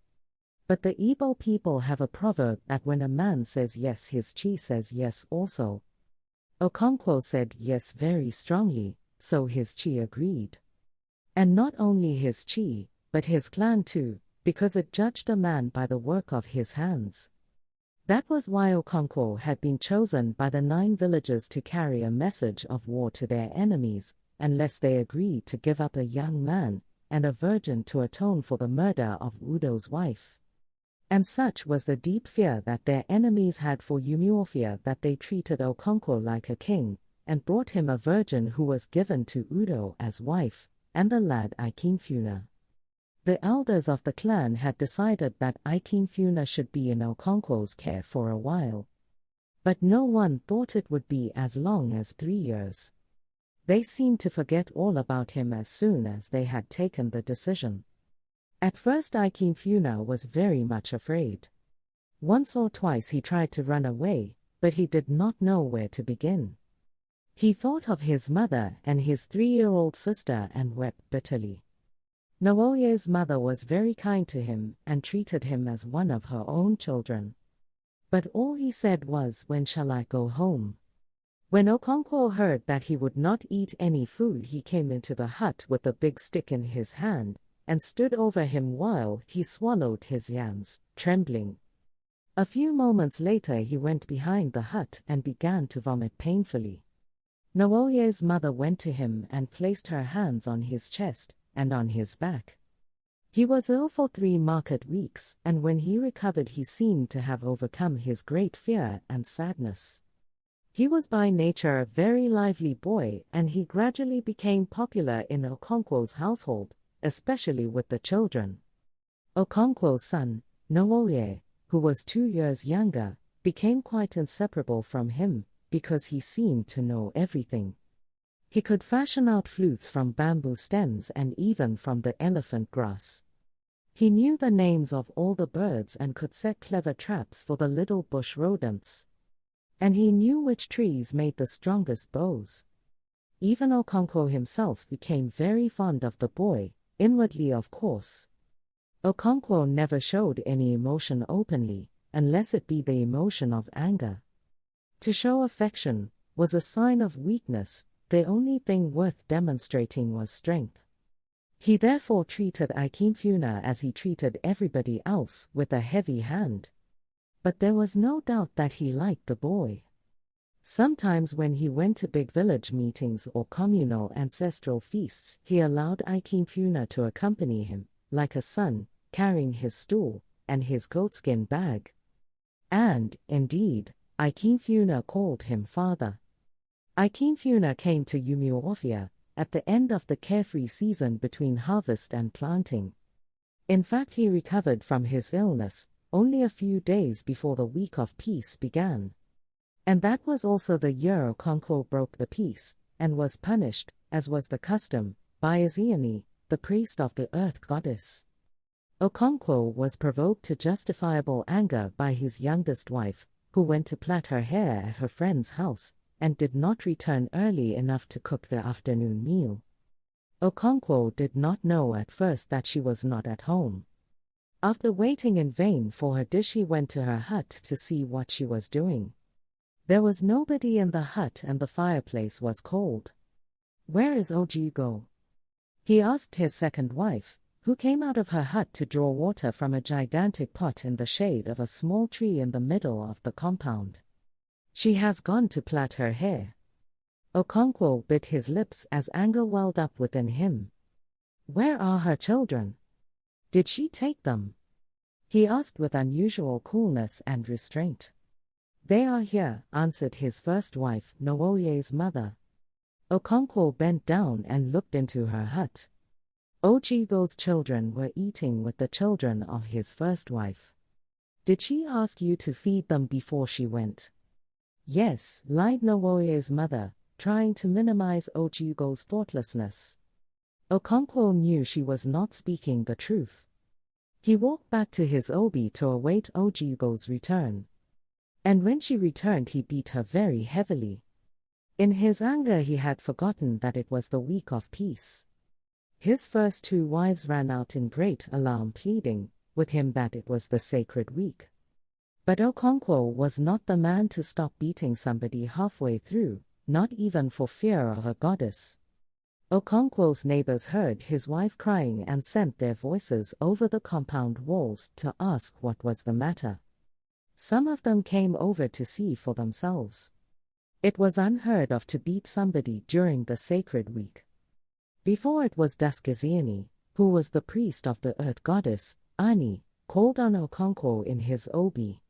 But the Igbo people have a proverb that when a man says yes, his chi says yes also. Okonkwo said yes very strongly, so his chi agreed. And not only his chi, but his clan too, because it judged a man by the work of his hands. That was why Okonkwo had been chosen by the 9 villagers to carry a message of war to their enemies, unless they agreed to give up a young man and a virgin to atone for the murder of Udo's wife. And such was the deep fear that their enemies had for Umuofia that they treated Okonkwo like a king, and brought him a virgin who was given to Udo as wife, and the lad Ikemfuna. The elders of the clan had decided that Ikemfuna should be in Okonkwo's care for a while. But no one thought it would be as long as 3 years. They seemed to forget all about him as soon as they had taken the decision. At first Ikemfuna was very much afraid. Once or twice he tried to run away, but he did not know where to begin. He thought of his mother and his 3-year-old sister and wept bitterly. Nwoye's mother was very kind to him and treated him as one of her own children. But all he said was, "When shall I go home?" When Okonkwo heard that he would not eat any food, he came into the hut with a big stick in his hand, and stood over him while he swallowed his yams, trembling. A few moments later he went behind the hut and began to vomit painfully. Nwoye's mother went to him and placed her hands on his chest and on his back. He was ill for 3 market weeks, and when he recovered he seemed to have overcome his great fear and sadness. He was by nature a very lively boy, and he gradually became popular in Okonkwo's household, especially with the children. Okonkwo's son, Nwoye, who was 2 years younger, became quite inseparable from him, because he seemed to know everything. He could fashion out flutes from bamboo stems and even from the elephant grass. He knew the names of all the birds and could set clever traps for the little bush rodents. And he knew which trees made the strongest bows. Even Okonkwo himself became very fond of the boy, inwardly of course. Okonkwo never showed any emotion openly, unless it be the emotion of anger. To show affection was a sign of weakness. The only thing worth demonstrating was strength. He therefore treated Ikemfuna as he treated everybody else, with a heavy hand. But there was no doubt that he liked the boy. Sometimes when he went to big village meetings or communal ancestral feasts, he allowed Ikemfuna to accompany him, like a son, carrying his stool and his goatskin bag. And, indeed, Ikemfuna called him father. Ikemfuna came to Umuofia at the end of the carefree season between harvest and planting. In fact, he recovered from his illness only a few days before the week of peace began. And that was also the year Okonkwo broke the peace, and was punished, as was the custom, by Ezeani, the priest of the earth goddess. Okonkwo was provoked to justifiable anger by his youngest wife, who went to plait her hair at her friend's house, and did not return early enough to cook the afternoon meal. Okonkwo did not know at first that she was not at home. After waiting in vain for her dish, he went to her hut to see what she was doing. There was nobody in the hut and the fireplace was cold. "Where is Ojigo?" he asked his second wife, who came out of her hut to draw water from a gigantic pot in the shade of a small tree in the middle of the compound. "She has gone to plait her hair." Okonkwo bit his lips as anger welled up within him. "Where are her children? Did she take them?" he asked with unusual coolness and restraint. "They are here," answered his first wife, Nwoye's mother. Okonkwo bent down and looked into her hut. Ojigo's children were eating with the children of his first wife. "Did she ask you to feed them before she went?" "Yes," lied Nwoye's mother, trying to minimize Ojigo's thoughtlessness. Okonkwo knew she was not speaking the truth. He walked back to his obi to await Ojigo's return. And when she returned, he beat her very heavily. In his anger, he had forgotten that it was the week of peace. His first two wives ran out in great alarm, pleading with him that it was the sacred week. But Okonkwo was not the man to stop beating somebody halfway through, not even for fear of a goddess. Okonkwo's neighbors heard his wife crying and sent their voices over the compound walls to ask what was the matter. Some of them came over to see for themselves. It was unheard of to beat somebody during the sacred week. Before it was Duskiziani, who was the priest of the earth goddess, Ani, called on Okonkwo in his obi.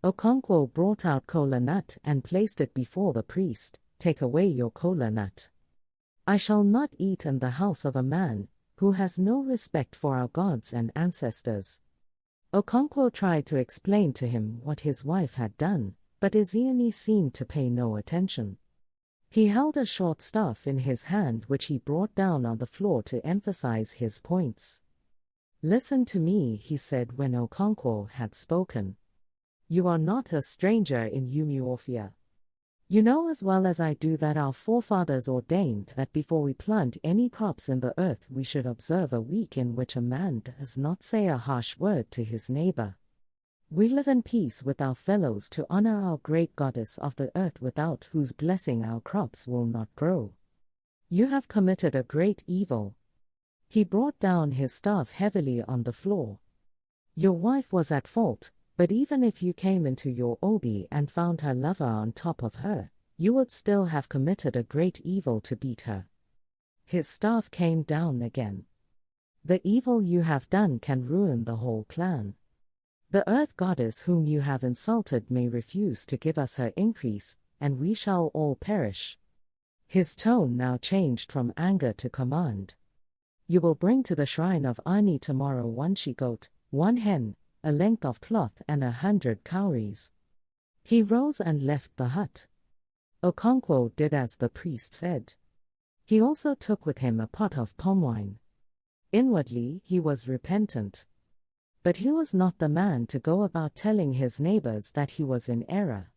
Okonkwo brought out kola nut and placed it before the priest. "Take away your kola nut. I shall not eat in the house of a man who has no respect for our gods and ancestors." Okonkwo tried to explain to him what his wife had done, but Iziani seemed to pay no attention. He held a short staff in his hand which he brought down on the floor to emphasize his points. "Listen to me," he said when Okonkwo had spoken. "You are not a stranger in Umuofia. You know as well as I do that our forefathers ordained that before we plant any crops in the earth we should observe a week in which a man does not say a harsh word to his neighbor. We live in peace with our fellows to honor our great goddess of the earth without whose blessing our crops will not grow. You have committed a great evil." He brought down his staff heavily on the floor. "Your wife was at fault, but even if you came into your obi and found her lover on top of her, you would still have committed a great evil to beat her." His staff came down again. "The evil you have done can ruin the whole clan. The earth goddess whom you have insulted may refuse to give us her increase, and we shall all perish." His tone now changed from anger to command. "You will bring to the shrine of Ani tomorrow 1 she-goat, 1 hen, a length of cloth and 100 cowries." He rose and left the hut. Okonkwo did as the priest said. He also took with him a pot of palm wine. Inwardly he was repentant. But he was not the man to go about telling his neighbors that he was in error.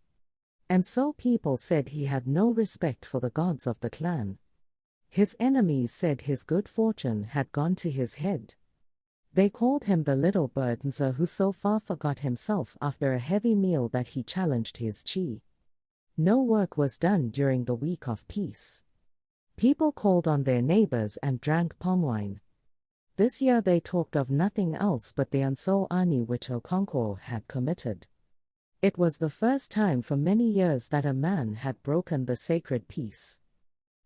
And so people said he had no respect for the gods of the clan. His enemies said his good fortune had gone to his head. They called him the little bird Nza who so far forgot himself after a heavy meal that he challenged his chi. No work was done during the week of peace. People called on their neighbors and drank palm wine. This year they talked of nothing else but the Unso Ani which Okonkwo had committed. It was the first time for many years that a man had broken the sacred peace.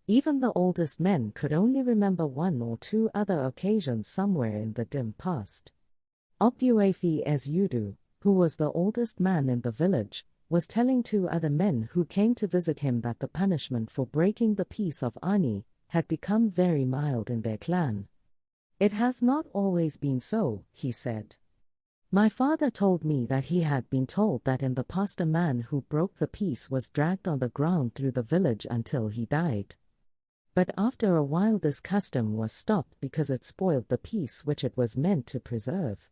Even the oldest men could only remember 1 or 2 other occasions somewhere in the dim past. Obuefi Ezudu, who was the oldest man in the village, was telling 2 other men who came to visit him that the punishment for breaking the peace of Ani had become very mild in their clan. "It has not always been so," he said. "My father told me that he had been told that in the past a man who broke the peace was dragged on the ground through the village until he died. But after a while this custom was stopped because it spoiled the peace which it was meant to preserve."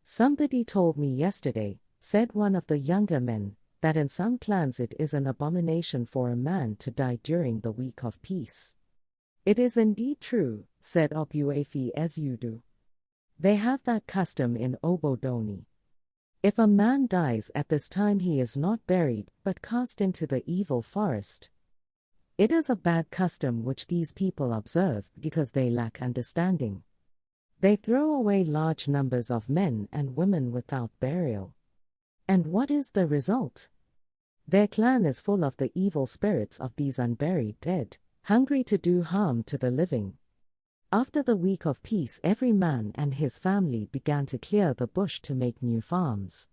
"Somebody told me yesterday," said one of the younger men, "that in some clans it is an abomination for a man to die during the week of peace." "It is indeed true," said Obuefi Ezudu. "They have that custom in Obodoni. If a man dies at this time, he is not buried, but cast into the evil forest. It is a bad custom which these people observe because they lack understanding. They throw away large numbers of men and women without burial. And what is the result? Their clan is full of the evil spirits of these unburied dead, hungry to do harm to the living." After the week of peace, every man and his family began to clear the bush to make new farms.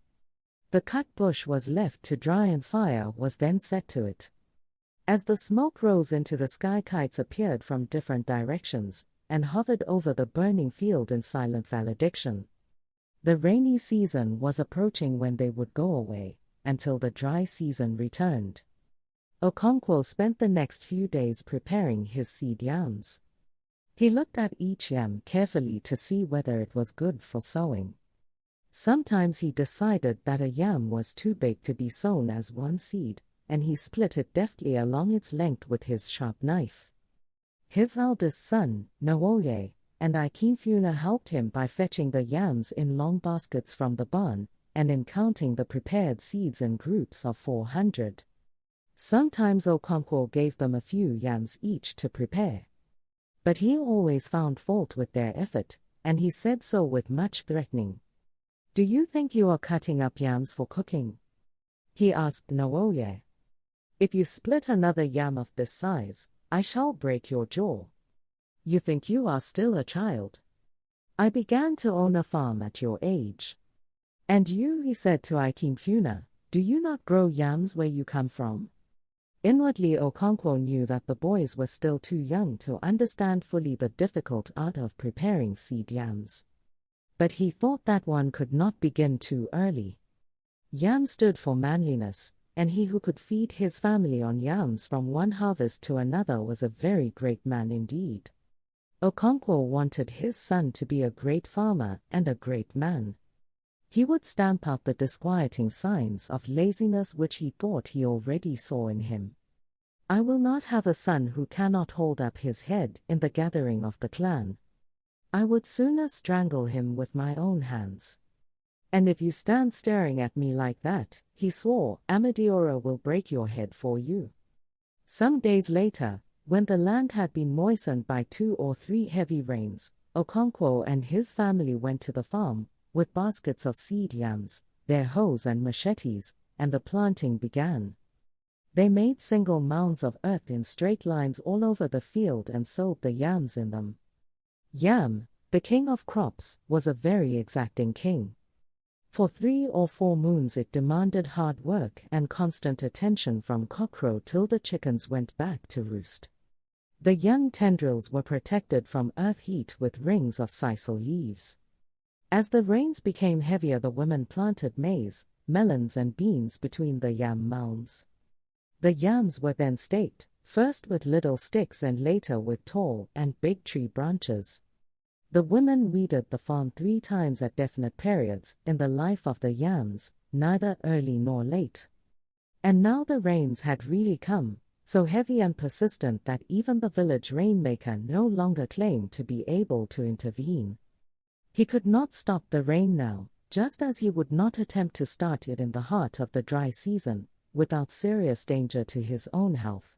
The cut bush was left to dry and fire was then set to it. As the smoke rose into the sky, kites appeared from different directions and hovered over the burning field in silent valediction. The rainy season was approaching when they would go away, until the dry season returned. Okonkwo spent the next few days preparing his seed yams. He looked at each yam carefully to see whether it was good for sowing. Sometimes he decided that a yam was too big to be sown as one seed, and he split it deftly along its length with his sharp knife. His eldest son, Nawoye, and Ikemfuna helped him by fetching the yams in long baskets from the barn, and in counting the prepared seeds in groups of 400. Sometimes Okonkwo gave them a few yams each to prepare. But he always found fault with their effort, and he said so with much threatening. "Do you think you are cutting up yams for cooking?" he asked Nawoye. "If you split another yam of this size, I shall break your jaw. You think you are still a child. I began to own a farm at your age. And you," he said to Ikemfuna, "do you not grow yams where you come from?" Inwardly, Okonkwo knew that the boys were still too young to understand fully the difficult art of preparing seed yams. But he thought that one could not begin too early. Yam stood for manliness, and he who could feed his family on yams from one harvest to another was a very great man indeed. Okonkwo wanted his son to be a great farmer and a great man. He would stamp out the disquieting signs of laziness which he thought he already saw in him. "I will not have a son who cannot hold up his head in the gathering of the clan. I would sooner strangle him with my own hands. And if you stand staring at me like that," he swore, "Amadiora will break your head for you." Some days later, when the land had been moistened by 2 or 3 heavy rains, Okonkwo and his family went to the farm, with baskets of seed yams, their hoes and machetes, and the planting began. They made single mounds of earth in straight lines all over the field and sowed the yams in them. Yam, the king of crops, was a very exacting king. For 3 or 4 moons it demanded hard work and constant attention from cockcrow till the chickens went back to roost. The young tendrils were protected from earth heat with rings of sisal leaves. As the rains became heavier, the women planted maize, melons and beans between the yam mounds. The yams were then staked, first with little sticks and later with tall and big tree branches. The women weeded the farm 3 times at definite periods in the life of the yams, neither early nor late. And now the rains had really come, so heavy and persistent that even the village rainmaker no longer claimed to be able to intervene. He could not stop the rain now, just as he would not attempt to start it in the heart of the dry season, without serious danger to his own health.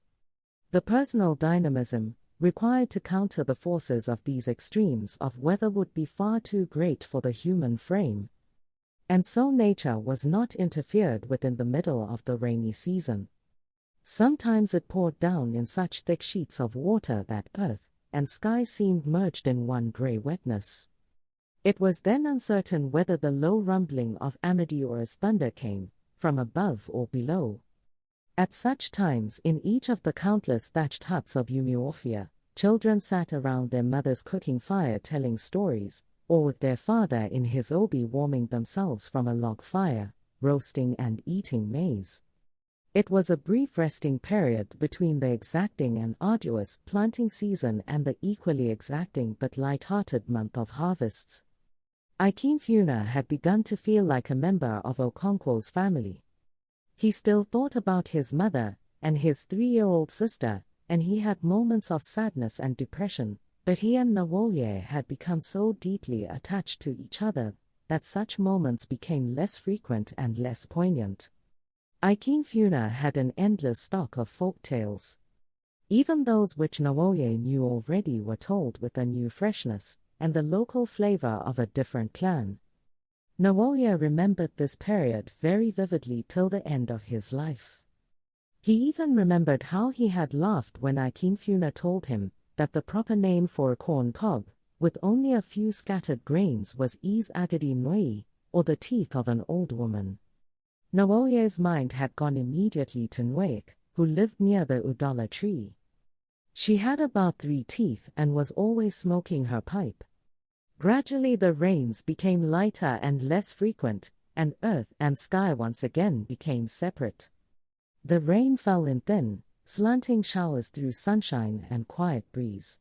The personal dynamism required to counter the forces of these extremes of weather would be far too great for the human frame. And so nature was not interfered with in the middle of the rainy season. Sometimes it poured down in such thick sheets of water that earth and sky seemed merged in one grey wetness. It was then uncertain whether the low rumbling of Amadiora's thunder came from above or below. At such times, in each of the countless thatched huts of Umuofia, children sat around their mother's cooking fire telling stories, or with their father in his obi warming themselves from a log fire, roasting and eating maize. It was a brief resting period between the exacting and arduous planting season and the equally exacting but light-hearted month of harvests. Ikemfuna had begun to feel like a member of Okonkwo's family. He still thought about his mother and his 3-year-old sister, and he had moments of sadness and depression, but he and Nwoye had become so deeply attached to each other that such moments became less frequent and less poignant. Ikemefuna had an endless stock of folk tales. Even those which Nwoye knew already were told with a new freshness and the local flavor of a different clan. Nwoye remembered this period very vividly till the end of his life. He even remembered how he had laughed when Ikemefuna told him that the proper name for a corn cob, with only a few scattered grains, was Is Agadi Nwei, or the teeth of an old woman. Nwoye's mind had gone immediately to Nweke, who lived near the Udala tree. She had about 3 teeth and was always smoking her pipe. Gradually the rains became lighter and less frequent, and earth and sky once again became separate. The rain fell in thin, slanting showers through sunshine and quiet breeze.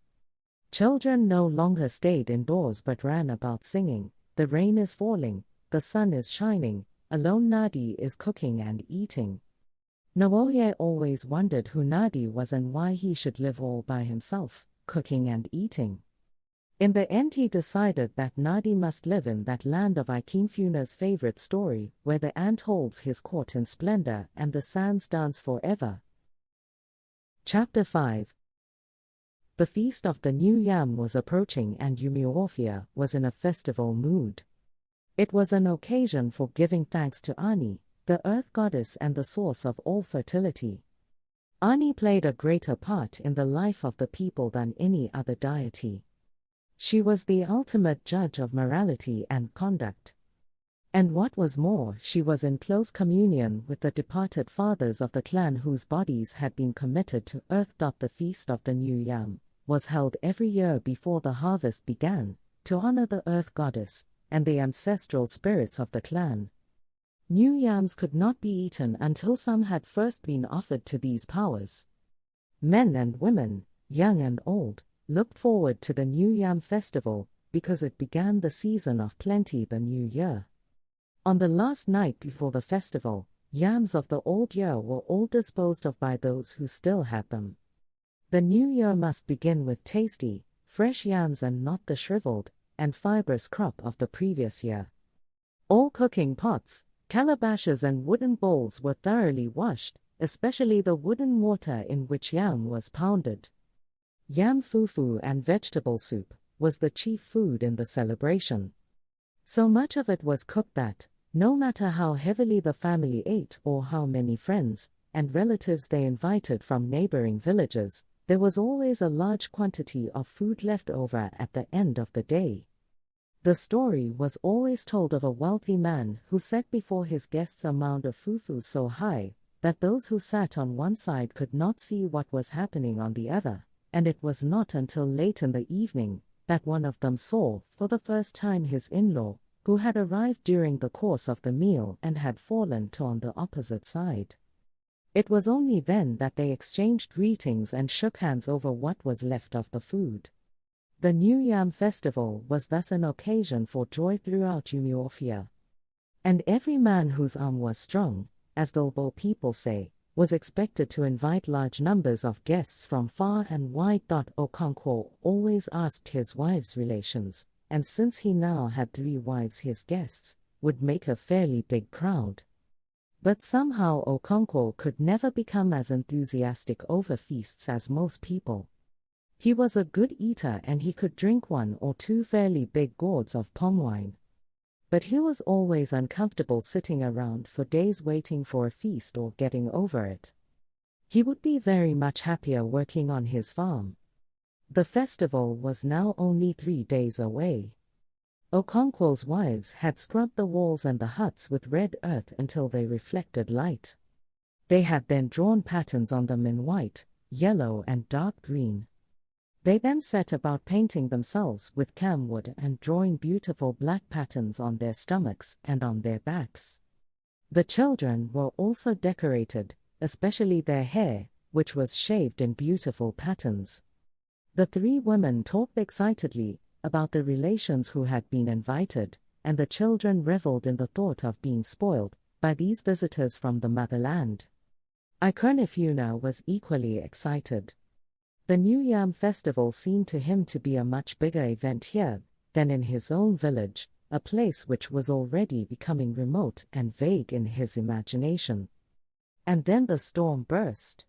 Children no longer stayed indoors but ran about singing, "The rain is falling, the sun is shining, alone Nadi is cooking and eating." Nwoye always wondered who Nadi was and why he should live all by himself, cooking and eating. In the end he decided that Nadi must live in that land of Ikemfuna's favorite story, where the ant holds his court in splendor and the sands dance forever. Chapter 5. The Feast of the New Yam was approaching and Umuofia was in a festival mood. It was an occasion for giving thanks to Ani, the earth goddess and the source of all fertility. Ani played a greater part in the life of the people than any other deity. She was the ultimate judge of morality and conduct. And what was more, she was in close communion with the departed fathers of the clan whose bodies had been committed to earth. The Feast of the New Yam was held every year before the harvest began, to honor the earth goddess and the ancestral spirits of the clan. New yams could not be eaten until some had first been offered to these powers. Men and women, young and old, looked forward to the New Yam festival because it began the season of plenty, the new year. On the last night before the festival, yams of the old year were all disposed of by those who still had them. The new year must begin with tasty, fresh yams and not the shriveled and fibrous crop of the previous year. All cooking pots, calabashes and wooden bowls were thoroughly washed, especially the wooden mortar in which yam was pounded. Yam fufu and vegetable soup was the chief food in the celebration. So much of it was cooked that, no matter how heavily the family ate or how many friends and relatives they invited from neighboring villages, there was always a large quantity of food left over at the end of the day. The story was always told of a wealthy man who set before his guests a mound of fufu so high that those who sat on one side could not see what was happening on the other, and it was not until late in the evening that one of them saw for the first time his in-law, who had arrived during the course of the meal and had fallen to on the opposite side. It was only then that they exchanged greetings and shook hands over what was left of the food. The New Yam festival was thus an occasion for joy throughout Umuofia. And every man whose arm was strong, as the Igbo people say, was expected to invite large numbers of guests from far and wide. Okonkwo always asked his wives' relations, and since he now had 3 wives, his guests would make a fairly big crowd. But somehow Okonkwo could never become as enthusiastic over feasts as most people. He was a good eater and he could drink 1 or 2 fairly big gourds of palm wine. But he was always uncomfortable sitting around for days waiting for a feast or getting over it. He would be very much happier working on his farm. The festival was now only 3 days away. Okonkwo's wives had scrubbed the walls and the huts with red earth until they reflected light. They had then drawn patterns on them in white, yellow and dark green. They then set about painting themselves with camwood and drawing beautiful black patterns on their stomachs and on their backs. The children were also decorated, especially their hair, which was shaved in beautiful patterns. The 3 women talked excitedly about the relations who had been invited, and the children reveled in the thought of being spoiled by these visitors from the motherland. Ikemefuna was equally excited. The New Yam Festival seemed to him to be a much bigger event here than in his own village, a place which was already becoming remote and vague in his imagination. And then the storm burst.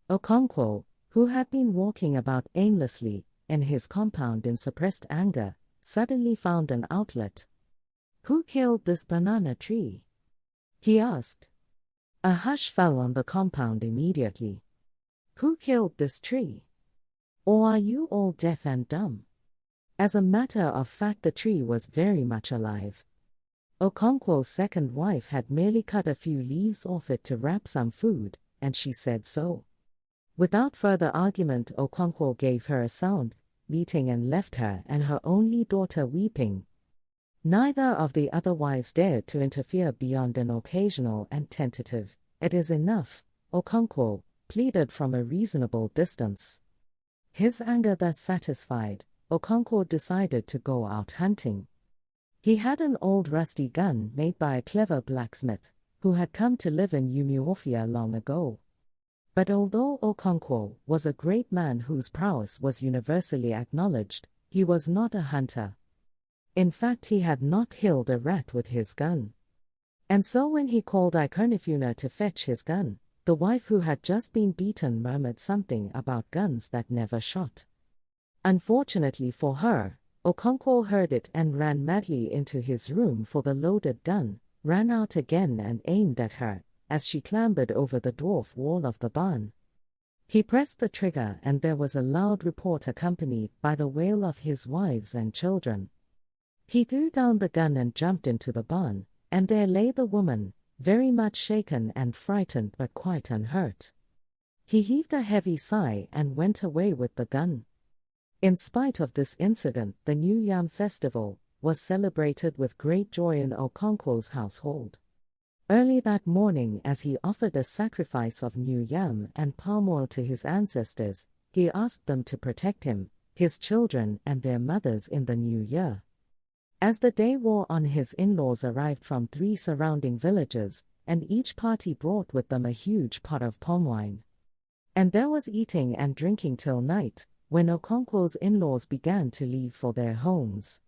Okonkwo, who had been walking about aimlessly in his compound in suppressed anger, suddenly found an outlet. "Who killed this banana tree?" he asked. A hush fell on the compound immediately. "Who killed this tree? Or are you all deaf and dumb?" As a matter of fact, the tree was very much alive. Okonkwo's second wife had merely cut a few leaves off it to wrap some food, and she said so. Without further argument, Okonkwo gave her a sound beating and left her and her only daughter weeping. Neither of the other wives dared to interfere beyond an occasional and tentative, "It is enough," Okonkwo pleaded from a reasonable distance. His anger thus satisfied, Okonkwo decided to go out hunting. He had an old rusty gun made by a clever blacksmith, who had come to live in Umuofia long ago. But although Okonkwo was a great man whose prowess was universally acknowledged, he was not a hunter. In fact, he had not killed a rat with his gun. And so when he called Ikonifuna to fetch his gun, the wife who had just been beaten murmured something about guns that never shot. Unfortunately for her, Okonkwo heard it and ran madly into his room for the loaded gun, ran out again and aimed at her as she clambered over the dwarf wall of the barn. He pressed the trigger and there was a loud report accompanied by the wail of his wives and children. He threw down the gun and jumped into the barn, and there lay the woman, very much shaken and frightened but quite unhurt. He heaved a heavy sigh and went away with the gun. In spite of this incident, the New Yam Festival was celebrated with great joy in Okonkwo's household. Early that morning, as he offered a sacrifice of new yam and palm oil to his ancestors, he asked them to protect him, his children and their mothers in the new year. As the day wore on, his in-laws arrived from 3 surrounding villages, and each party brought with them a huge pot of palm wine. And there was eating and drinking till night, when Okonkwo's in-laws began to leave for their homes.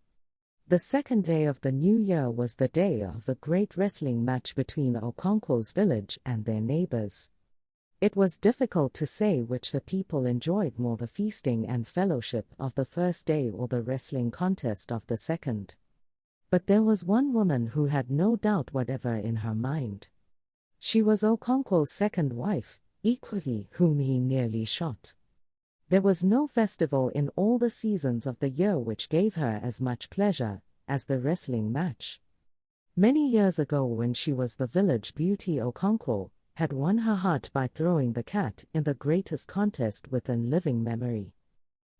The second day of the new year was the day of the great wrestling match between Okonkwo's village and their neighbors. It was difficult to say which the people enjoyed more, the feasting and fellowship of the first day or the wrestling contest of the second. But there was one woman who had no doubt whatever in her mind. She was Okonkwo's second wife, Ikwivi, whom he nearly shot. There was no festival in all the seasons of the year which gave her as much pleasure as the wrestling match. Many years ago, when she was the village beauty, Okonkwo had won her heart by throwing the cat in the greatest contest within living memory.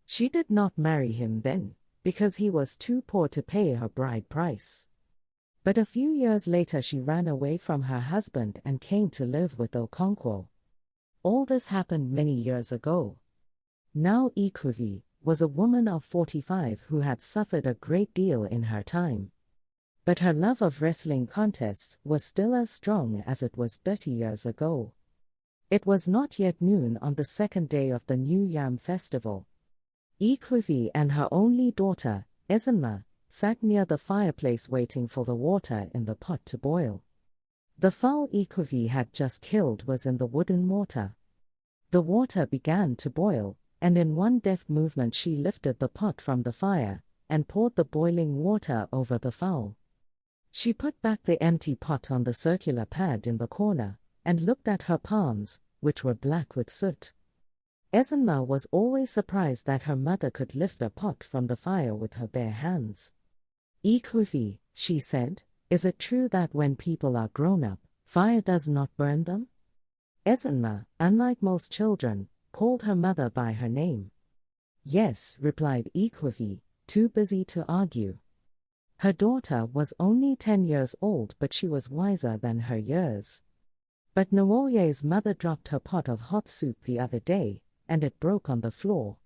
She did not marry him then, because he was too poor to pay her bride price. But a few years later she ran away from her husband and came to live with Okonkwo. All this happened many years ago. Now Ikwivi was a woman of 45 who had suffered a great deal in her time. But her love of wrestling contests was still as strong as it was 30 years ago. It was not yet noon on the second day of the New Yam Festival. Ikwivi and her only daughter, Ezenma, sat near the fireplace waiting for the water in the pot to boil. The fowl Ikwivi had just killed was in the wooden mortar. The water began to boil, and in one deft movement she lifted the pot from the fire and poured the boiling water over the fowl. She put back the empty pot on the circular pad in the corner and looked at her palms, which were black with soot. Ezenma was always surprised that her mother could lift a pot from the fire with her bare hands. "Ikwivi," she said, "is it true that when people are grown up, fire does not burn them?" Ezenma, unlike most children, called her mother by her name. "Yes," replied Ikwivi, too busy to argue. Her daughter was only 10 years old, but she was wiser than her years. But Nwoye's mother dropped her pot of hot soup the other day, and it broke on the floor.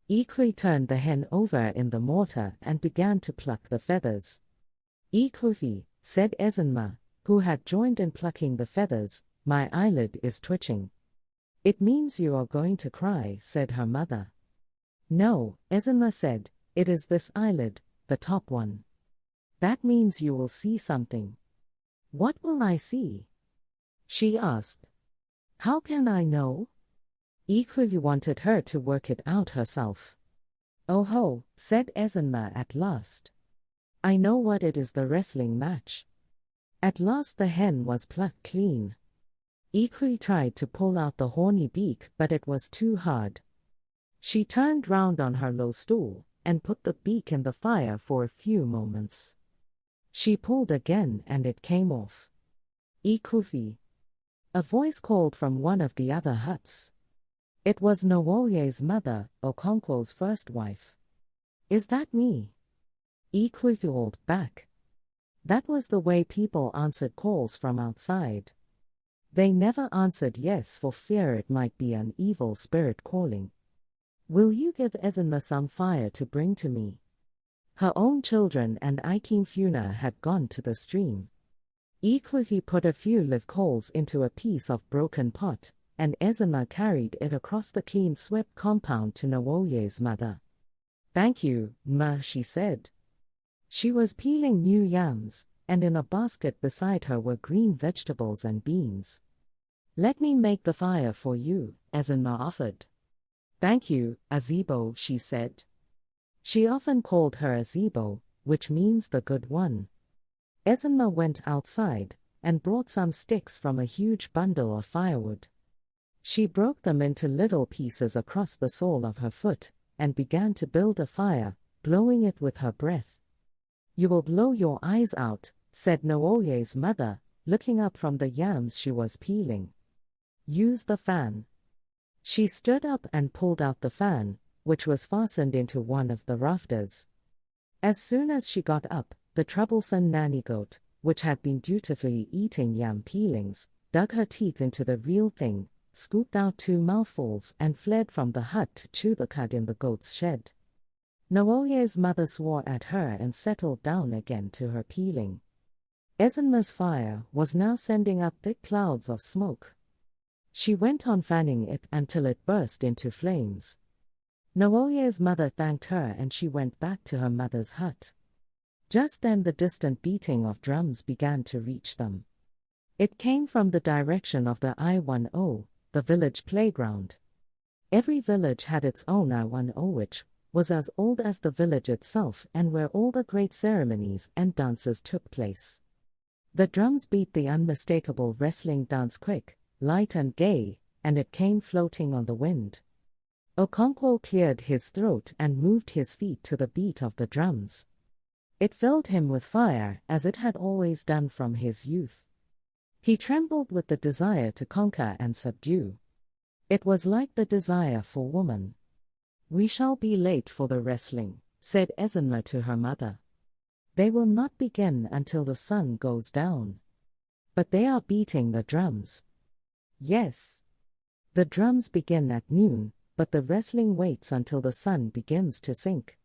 Ikwi turned the hen over in the mortar and began to pluck the feathers. "Ikwivi," said Ezenma, who had joined in plucking the feathers, "my eyelid is twitching." It means you are going to cry, said her mother. No, Ezinma said, it is this eyelid, the top one. That means you will see something. What will I see? She asked. How can I know? Ikwivi wanted her to work it out herself. Oh ho, said Ezinma at last. I know what it is, the wrestling match. At last the hen was plucked clean. Ikwi tried to pull out the horny beak, but it was too hard. She turned round on her low stool, and put the beak in the fire for a few moments. She pulled again and it came off. Ikwivi. A voice called from one of the other huts. It was Nwoye's mother, Okonkwo's first wife. Is that me? Ikwivi called back. That was the way people answered calls from outside. They never answered yes for fear it might be an evil spirit calling. Will you give Ezinma some fire to bring to me? Her own children and Ikemfuna had gone to the stream. Ikwivi put a few live coals into a piece of broken pot, and Ezinma carried it across the clean-swept compound to Nwoye's mother. Thank you, Ma, she said. She was peeling new yams, and in a basket beside her were green vegetables and beans. Let me make the fire for you, Ezinma offered. Thank you, Azebo, she said. She often called her Azebo, which means the good one. Ezinma went outside, and brought some sticks from a huge bundle of firewood. She broke them into little pieces across the sole of her foot, and began to build a fire, blowing it with her breath. You will blow your eyes out, said Nwoye's mother, looking up from the yams she was peeling. Use the fan. She stood up and pulled out the fan, which was fastened into one of the rafters. As soon as she got up, the troublesome nanny goat, which had been dutifully eating yam peelings, dug her teeth into the real thing, scooped out 2 mouthfuls and fled from the hut to chew the cud in the goat's shed. Nwoye's mother swore at her and settled down again to her peeling. Ezinma's fire was now sending up thick clouds of smoke. She went on fanning it until it burst into flames. Nwoye's mother thanked her and she went back to her mother's hut. Just then the distant beating of drums began to reach them. It came from the direction of the I-10, the village playground. Every village had its own I-10, which was as old as the village itself and where all the great ceremonies and dances took place. The drums beat the unmistakable wrestling dance quick, light and gay, and it came floating on the wind. Okonkwo cleared his throat and moved his feet to the beat of the drums. It filled him with fire as it had always done from his youth. He trembled with the desire to conquer and subdue. It was like the desire for woman. We shall be late for the wrestling, said Ezinma to her mother. They will not begin until the sun goes down. But they are beating the drums. Yes. The drums begin at noon, but the wrestling waits until the sun begins to sink.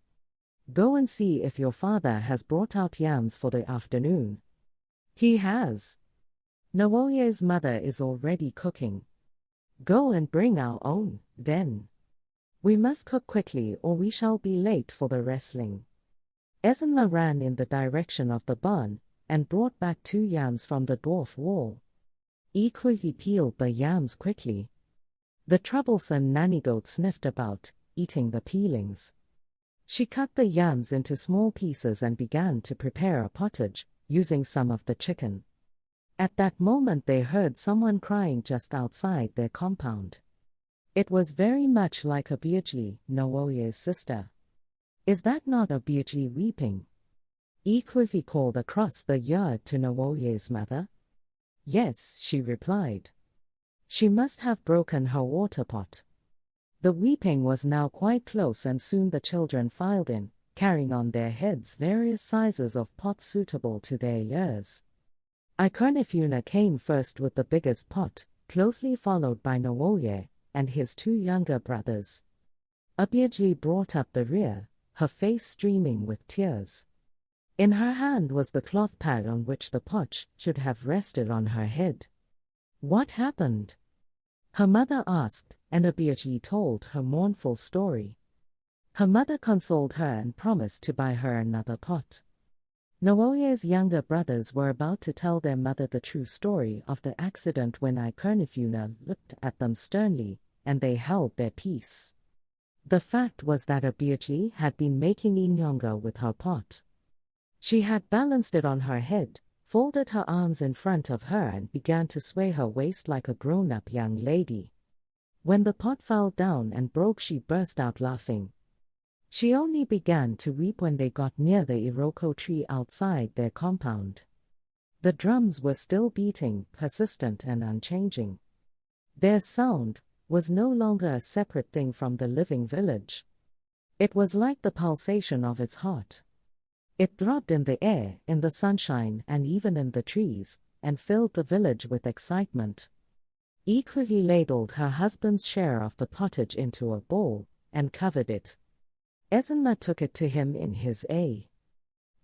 Go and see if your father has brought out yams for the afternoon. He has. Nwoye's mother is already cooking. Go and bring our own, then. We must cook quickly or we shall be late for the wrestling. Ezinma ran in the direction of the barn, and brought back 2 yams from the dwarf wall. Ikwivi peeled the yams quickly. The troublesome nanny goat sniffed about, eating the peelings. She cut the yams into small pieces and began to prepare a pottage, using some of the chicken. At that moment they heard someone crying just outside their compound. It was very much like Obiajli, Nwoye's sister. Is that not Obiajli weeping? Ikwivi called across the yard to Nwoye's mother. Yes, she replied. She must have broken her water pot. The weeping was now quite close and soon the children filed in, carrying on their heads various sizes of pots suitable to their years. Ikernifuna came first with the biggest pot, closely followed by Nwoye and his 2 younger brothers. Obiajli brought up the rear, her face streaming with tears. In her hand was the cloth pad on which the pot should have rested on her head. What happened? Her mother asked, and Abiachi told her mournful story. Her mother consoled her and promised to buy her another pot. Nwoye's younger brothers were about to tell their mother the true story of the accident when Ikernifunna looked at them sternly, and they held their peace. The fact was that Abiachi had been making inyonga with her pot. She had balanced it on her head, folded her arms in front of her and began to sway her waist like a grown-up young lady. When the pot fell down and broke, she burst out laughing. She only began to weep when they got near the iroko tree outside their compound. The drums were still beating, persistent and unchanging. Their sound was no longer a separate thing from the living village. It was like the pulsation of its heart. It throbbed in the air, in the sunshine, and even in the trees, and filled the village with excitement. Ikwivi ladled her husband's share of the pottage into a bowl, and covered it. Ezinma took it to him in his A.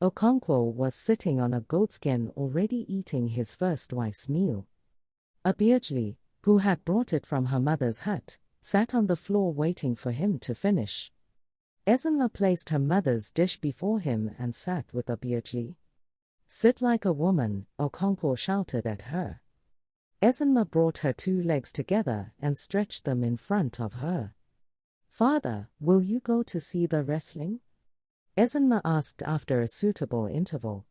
Okonkwo was sitting on a goatskin already eating his first wife's meal. Abiachi, who had brought it from her mother's hut, sat on the floor waiting for him to finish. Ezinma placed her mother's dish before him and sat with Abiachi. "Sit like a woman," Okonkwo shouted at her. Ezinma brought her two legs together and stretched them in front of her. "Father, will you go to see the wrestling?" Ezinma asked after a suitable interval.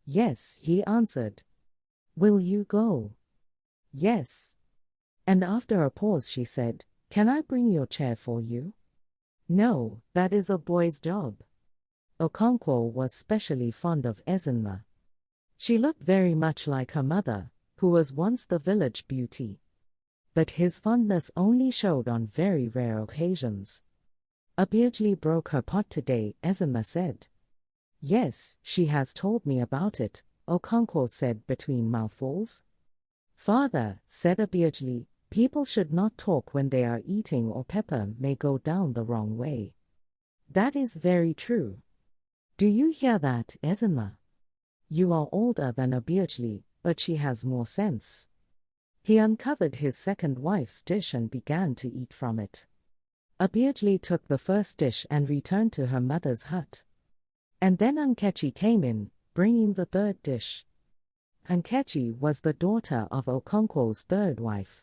"Yes," he answered. "Will you go?" "Yes." And after a pause she said, "Can I bring your chair for you?" "No, that is a boy's job." Okonkwo was specially fond of Ezinma. She looked very much like her mother, who was once the village beauty. But his fondness only showed on very rare occasions. "Abiachi broke her pot today," Ezinma said. "Yes, she has told me about it," Okonkwo said between mouthfuls. "Father," said Abiachi, "people should not talk when they are eating or pepper may go down the wrong way." "That is very true. Do you hear that, Ezinma? You are older than Abiachi, but she has more sense." He uncovered his second wife's dish and began to eat from it. Abiachi took the first dish and returned to her mother's hut. And then Nkechi came in, bringing the third dish. Nkechi was the daughter of Okonkwo's third wife.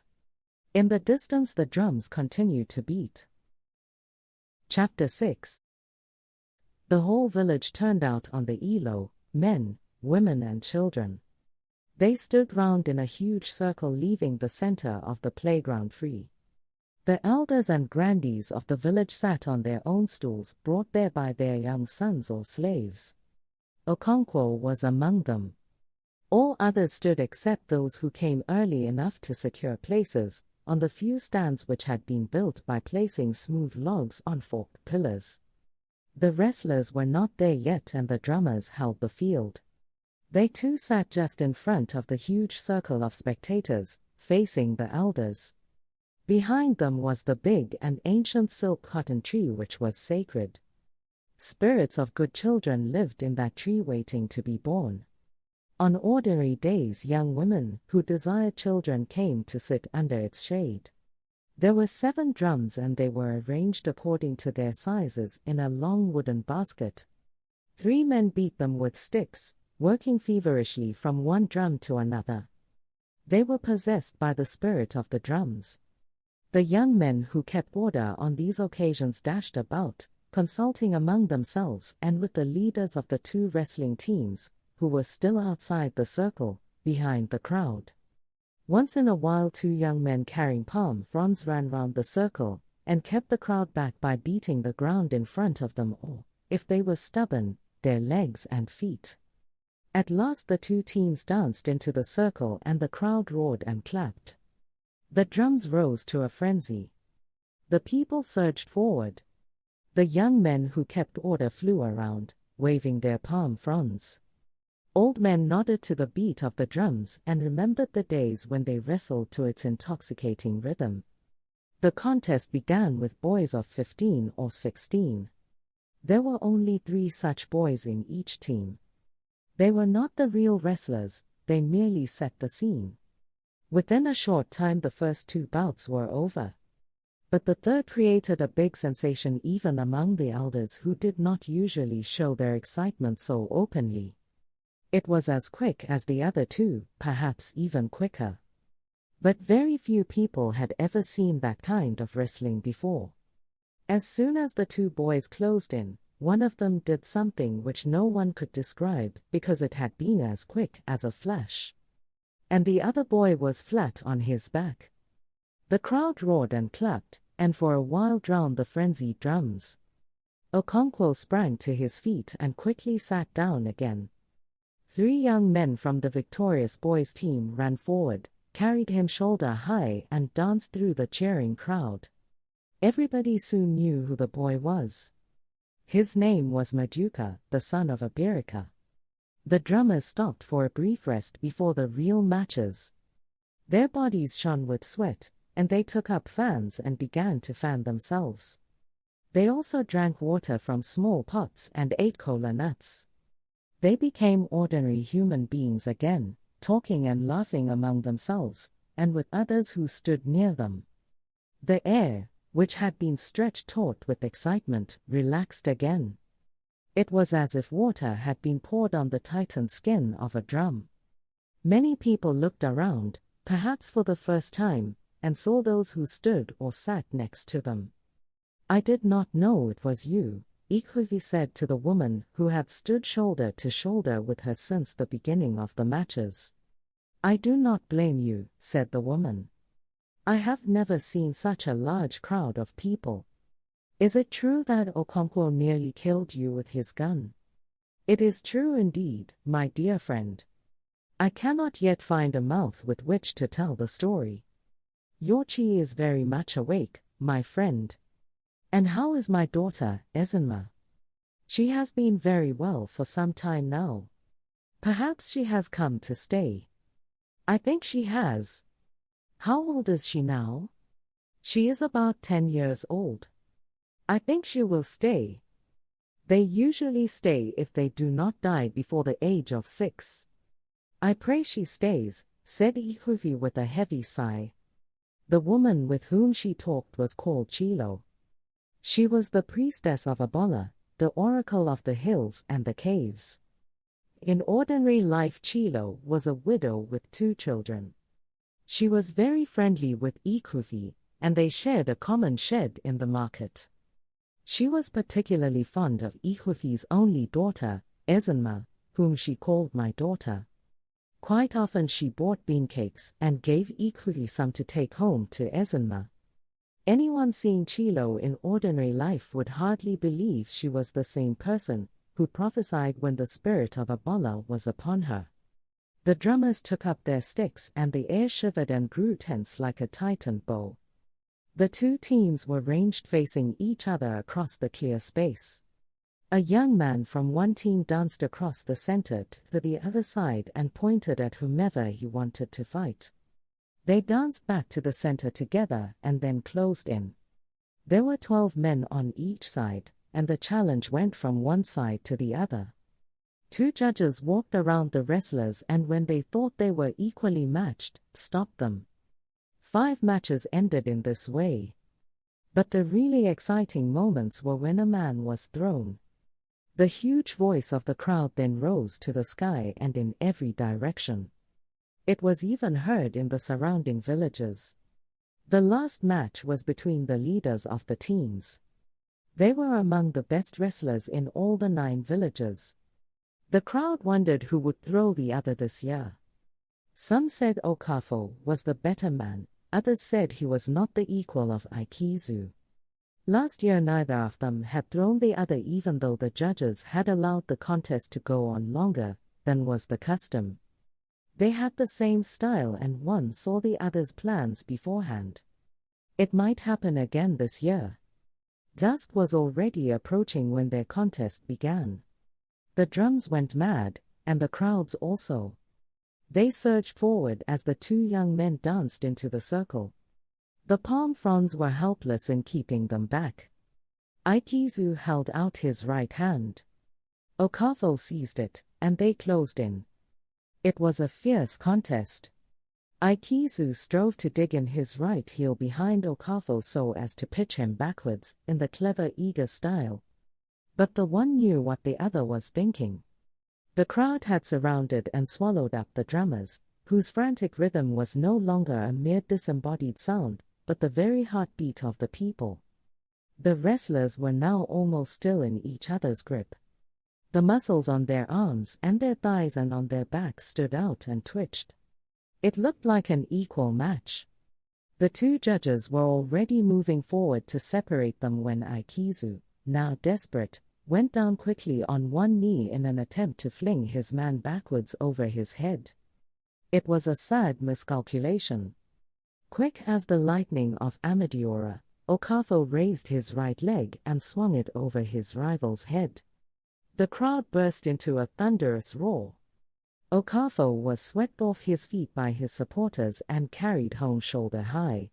In the distance the drums continued to beat. Chapter 6. The whole village turned out on the Ilo, men, women and children. They stood round in a huge circle, leaving the center of the playground free. The elders and grandees of the village sat on their own stools, brought there by their young sons or slaves. Okonkwo was among them. All others stood except those who came early enough to secure places, on the few stands which had been built by placing smooth logs on forked pillars. The wrestlers were not there yet and the drummers held the field. They too sat just in front of the huge circle of spectators, facing the elders. Behind them was the big and ancient silk cotton tree which was sacred. Spirits of good children lived in that tree waiting to be born. On ordinary days young women who desired children came to sit under its shade. There were 7 drums and they were arranged according to their sizes in a long wooden basket. 3 men beat them with sticks, working feverishly from one drum to another. They were possessed by the spirit of the drums. The young men who kept order on these occasions dashed about, consulting among themselves and with the leaders of the 2 wrestling teams, who were still outside the circle, behind the crowd. Once in a while 2 young men carrying palm fronds ran round the circle, and kept the crowd back by beating the ground in front of them or, if they were stubborn, their legs and feet. At last the 2 teams danced into the circle and the crowd roared and clapped. The drums rose to a frenzy. The people surged forward. The young men who kept order flew around, waving their palm fronds. Old men nodded to the beat of the drums and remembered the days when they wrestled to its intoxicating rhythm. The contest began with boys of 15 or 16. There were only 3 such boys in each team. They were not the real wrestlers, they merely set the scene. Within a short time the first two bouts were over. But the third created a big sensation even among the elders who did not usually show their excitement so openly. It was as quick as the other two, perhaps even quicker. But very few people had ever seen that kind of wrestling before. As soon as the two boys closed in, one of them did something which no one could describe because it had been as quick as a flash. And the other boy was flat on his back. The crowd roared and clapped, and for a while drowned the frenzied drums. Okonkwo sprang to his feet and quickly sat down again. 3 young men from the victorious boys' team ran forward, carried him shoulder high and danced through the cheering crowd. Everybody soon knew who the boy was. His name was Maduka, the son of Abirika. The drummers stopped for a brief rest before the real matches. Their bodies shone with sweat, and they took up fans and began to fan themselves. They also drank water from small pots and ate kola nuts. They became ordinary human beings again, talking and laughing among themselves, and with others who stood near them. The air, which had been stretched taut with excitement, relaxed again. It was as if water had been poured on the tightened skin of a drum. Many people looked around, perhaps for the first time, and saw those who stood or sat next to them. "I did not know it was you," Ikwivi said to the woman who had stood shoulder to shoulder with her since the beginning of the matches. "I do not blame you," said the woman. "I have never seen such a large crowd of people. Is it true that Okonkwo nearly killed you with his gun?" "It is true indeed, my dear friend. I cannot yet find a mouth with which to tell the story. Your chi is very much awake, my friend. And how is my daughter, Ezinma?" "She has been very well for some time now. Perhaps she has come to stay." "I think she has." "How old is she now?" "She is about 10 years old." "I think she will stay. They usually stay if they do not die before the age of 6. "I pray she stays," said Ikwivi with a heavy sigh. The woman with whom she talked was called Chilo. She was the priestess of Ebola, the oracle of the hills and the caves. In ordinary life Chilo was a widow with 2 children. She was very friendly with Ikwivi, and they shared a common shed in the market. She was particularly fond of Ikwivi's only daughter, Ezinma, whom she called my daughter. Quite often she bought bean cakes and gave Ikwivi some to take home to Ezinma. Anyone seeing Chilo in ordinary life would hardly believe she was the same person who prophesied when the spirit of Ebola was upon her. The drummers took up their sticks and the air shivered and grew tense like a tightened bow. The 2 teams were ranged facing each other across the clear space. A young man from one team danced across the center to the other side and pointed at whomever he wanted to fight. They danced back to the center together and then closed in. There were 12 men on each side, and the challenge went from one side to the other. 2 judges walked around the wrestlers and when they thought they were equally matched, stopped them. 5 matches ended in this way. But the really exciting moments were when a man was thrown. The huge voice of the crowd then rose to the sky and in every direction. It was even heard in the surrounding villages. The last match was between the leaders of the teams. They were among the best wrestlers in all the 9 villages. The crowd wondered who would throw the other this year. Some said Okafo was the better man, others said he was not the equal of Aikizu. Last year neither of them had thrown the other even though the judges had allowed the contest to go on longer than was the custom. They had the same style and one saw the other's plans beforehand. It might happen again this year. Dusk was already approaching when their contest began. The drums went mad, and the crowds also. They surged forward as the 2 young men danced into the circle. The palm fronds were helpless in keeping them back. Aikizu held out his right hand. Okafo seized it, and they closed in. It was a fierce contest. Aikizu strove to dig in his right heel behind Okafo so as to pitch him backwards, in the clever eager style. But the one knew what the other was thinking. The crowd had surrounded and swallowed up the drummers, whose frantic rhythm was no longer a mere disembodied sound, but the very heartbeat of the people. The wrestlers were now almost still in each other's grip. The muscles on their arms and their thighs and on their backs stood out and twitched. It looked like an equal match. The two judges were already moving forward to separate them when Aikizu, now desperate, went down quickly on one knee in an attempt to fling his man backwards over his head. It was a sad miscalculation. Quick as the lightning of Amadioura, Okafo raised his right leg and swung it over his rival's head. The crowd burst into a thunderous roar. Okafo was swept off his feet by his supporters and carried home shoulder high.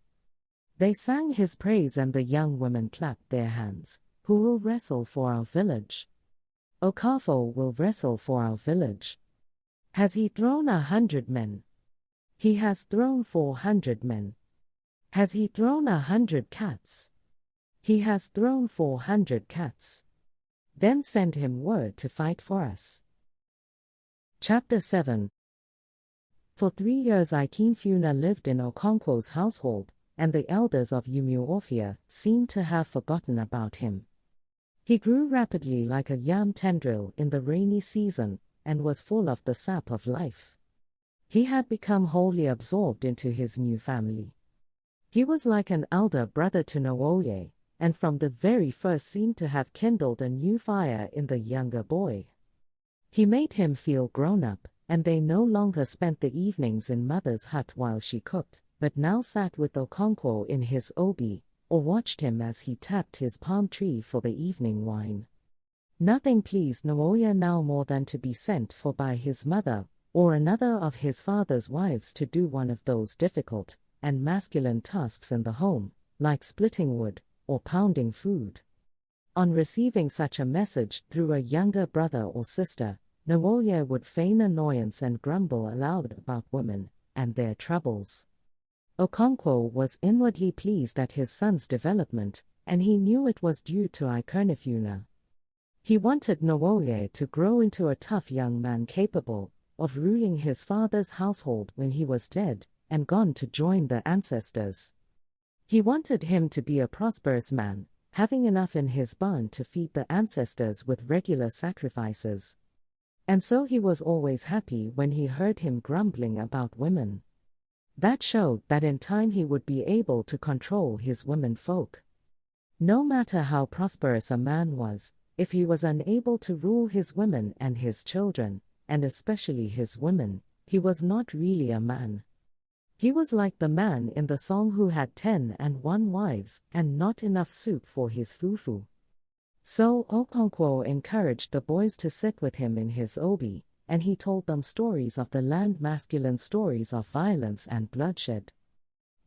They sang his praise and the young women clapped their hands. Who will wrestle for our village? Okafo will wrestle for our village. Has he thrown 100 men? He has thrown 400 men. Has he thrown 100 cats? He has thrown 400 cats. Then send him word to fight for us. Chapter 7. For 3 years Ikemefuna lived in Okonkwo's household, and the elders of Umuofia seemed to have forgotten about him. He grew rapidly like a yam tendril in the rainy season, and was full of the sap of life. He had become wholly absorbed into his new family. He was like an elder brother to Nooye, and from the very first seemed to have kindled a new fire in the younger boy. He made him feel grown up, and they no longer spent the evenings in mother's hut while she cooked, but now sat with Okonkwo in his obi, or watched him as he tapped his palm tree for the evening wine. Nothing pleased Nooye now more than to be sent for by his mother, or another of his father's wives to do one of those difficult and masculine tasks in the home, like splitting wood or pounding food. On receiving such a message through a younger brother or sister, Nooye would feign annoyance and grumble aloud about women and their troubles. Okonkwo was inwardly pleased at his son's development, and he knew it was due to Ikemefuna. He wanted Nooye to grow into a tough young man capable of ruling his father's household when he was dead and gone to join the ancestors. He wanted him to be a prosperous man, having enough in his barn to feed the ancestors with regular sacrifices. And so he was always happy when he heard him grumbling about women. That showed that in time he would be able to control his women folk. No matter how prosperous a man was, if he was unable to rule his women and his children, and especially his women, he was not really a man. He was like the man in the song who had 10 wives and not enough soup for his fufu. So Okonkwo encouraged the boys to sit with him in his obi, and he told them stories of the land, masculine stories of violence and bloodshed.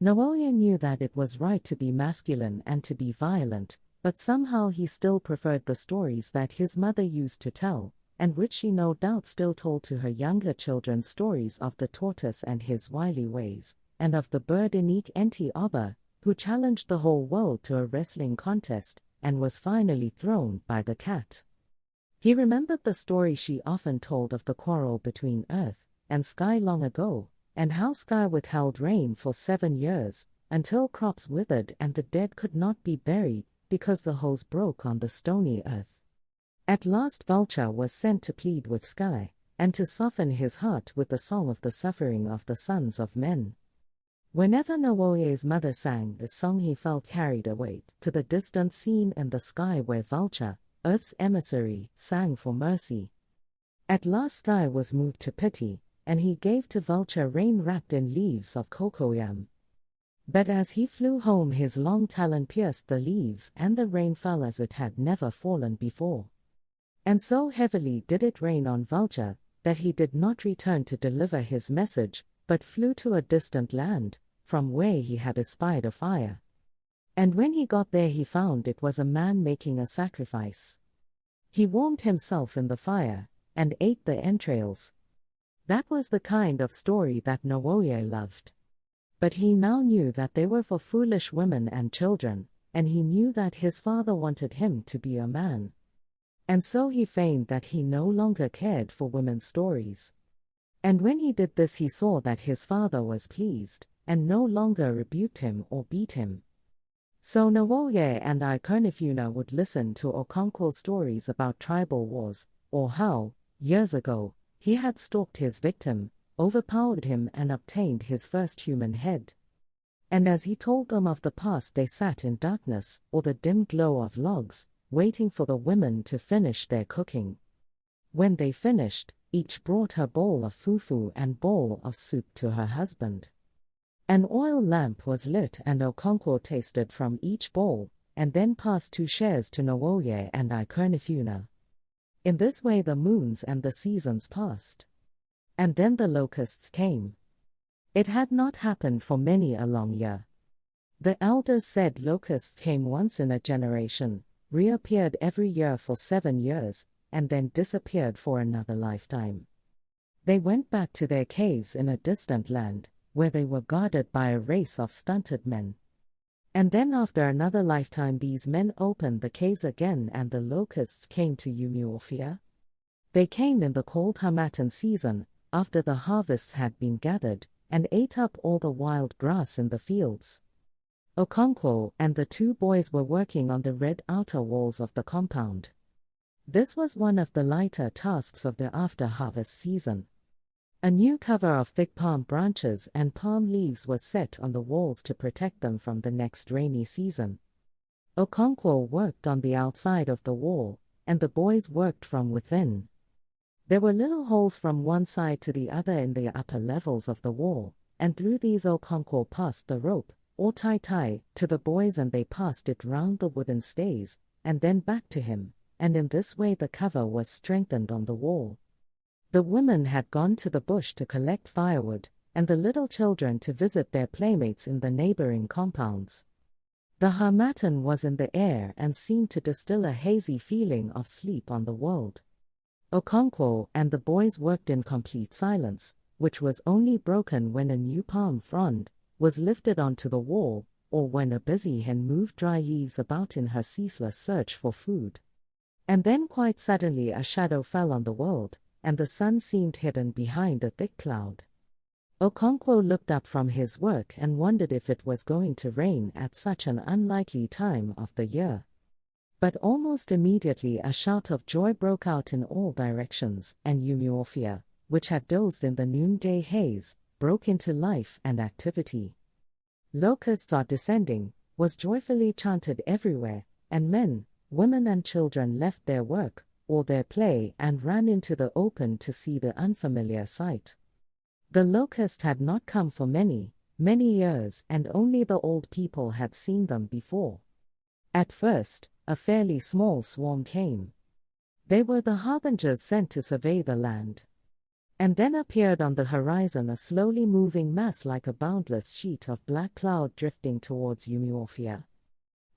Nooye knew that it was right to be masculine and to be violent, but somehow he still preferred the stories that his mother used to tell, and which she no doubt still told to her younger children, stories of the tortoise and his wily ways, and of the bird Inik Enti Oba, who challenged the whole world to a wrestling contest, and was finally thrown by the cat. He remembered the story she often told of the quarrel between earth and sky long ago, and how sky withheld rain for 7 years, until crops withered and the dead could not be buried, because the hose broke on the stony earth. At last Vulture was sent to plead with Sky, and to soften his heart with the song of the suffering of the sons of men. Whenever Nooye's mother sang this song, he felt carried away to the distant scene in the sky where Vulture, Earth's emissary, sang for mercy. At last Sky was moved to pity, and he gave to Vulture rain wrapped in leaves of cocoyam. But as he flew home, his long talon pierced the leaves, and the rain fell as it had never fallen before. And so heavily did it rain on Vulture, that he did not return to deliver his message, but flew to a distant land, from where he had espied a fire. And when he got there, he found it was a man making a sacrifice. He warmed himself in the fire, and ate the entrails. That was the kind of story that Nwoye loved. But he now knew that they were for foolish women and children, and he knew that his father wanted him to be a man. And so he feigned that he no longer cared for women's stories. And when he did this, he saw that his father was pleased, and no longer rebuked him or beat him. So Nwoye and Ikonifuna would listen to Okonkwo's stories about tribal wars, or how, years ago, he had stalked his victim, overpowered him and obtained his first human head. And as he told them of the past, they sat in darkness, or the dim glow of logs, waiting for the women to finish their cooking. When they finished, each brought her bowl of fufu and bowl of soup to her husband. An oil lamp was lit and Okonkwo tasted from each bowl, and then passed 2 shares to Nwoye and Ikonifuna. In this way the moons and the seasons passed. And then the locusts came. It had not happened for many a long year. The elders said locusts came once in a generation, reappeared every year for 7 years, and then disappeared for another lifetime. They went back to their caves in a distant land, where they were guarded by a race of stunted men. And then after another lifetime these men opened the caves again and the locusts came to Umuofia. They came in the cold Harmattan season, after the harvests had been gathered, and ate up all the wild grass in the fields. Okonkwo and the 2 boys were working on the red outer walls of the compound. This was one of the lighter tasks of the after-harvest season. A new cover of thick palm branches and palm leaves was set on the walls to protect them from the next rainy season. Okonkwo worked on the outside of the wall, and the boys worked from within. There were little holes from one side to the other in the upper levels of the wall, and through these Okonkwo passed the rope, or tai-tai, to the boys and they passed it round the wooden stays, and then back to him, and in this way the cover was strengthened on the wall. The women had gone to the bush to collect firewood, and the little children to visit their playmates in the neighboring compounds. The Harmattan was in the air and seemed to distill a hazy feeling of sleep on the world. Okonkwo and the boys worked in complete silence, which was only broken when a new palm frond was lifted onto the wall, or when a busy hen moved dry leaves about in her ceaseless search for food. And then quite suddenly a shadow fell on the world, and the sun seemed hidden behind a thick cloud. Okonkwo looked up from his work and wondered if it was going to rain at such an unlikely time of the year. But almost immediately a shout of joy broke out in all directions, and Umuofia, which had dozed in the noonday haze, broke into life and activity. "Locusts are descending," was joyfully chanted everywhere, and men, women and children left their work, or their play, and ran into the open to see the unfamiliar sight. The locust had not come for many, many years, and only the old people had seen them before. At first, a fairly small swarm came. They were the harbingers sent to survey the land. And then appeared on the horizon a slowly moving mass like a boundless sheet of black cloud drifting towards Umuofia.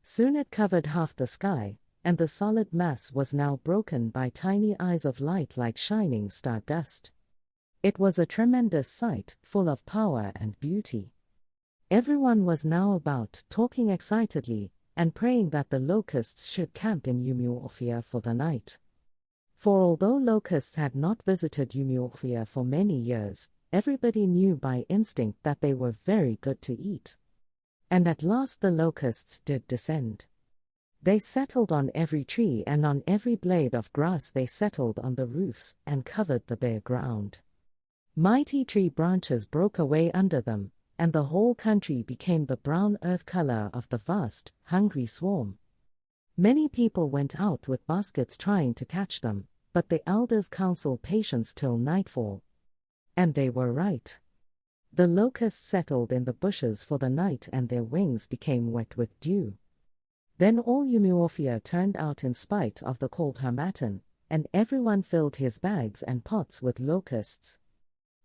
Soon it covered half the sky, and the solid mass was now broken by tiny eyes of light like shining stardust. It was a tremendous sight, full of power and beauty. Everyone was now about, talking excitedly, and praying that the locusts should camp in Umuofia for the night. For although locusts had not visited Umuofia for many years, everybody knew by instinct that they were very good to eat. And at last the locusts did descend. They settled on every tree, and on every blade of grass they settled on the roofs and covered the bare ground. Mighty tree branches broke away under them, and the whole country became the brown earth color of the vast, hungry swarm. Many people went out with baskets trying to catch them, but the elders counseled patience till nightfall. And they were right. The locusts settled in the bushes for the night and their wings became wet with dew. Then all Umuofia turned out in spite of the cold Harmattan, and everyone filled his bags and pots with locusts.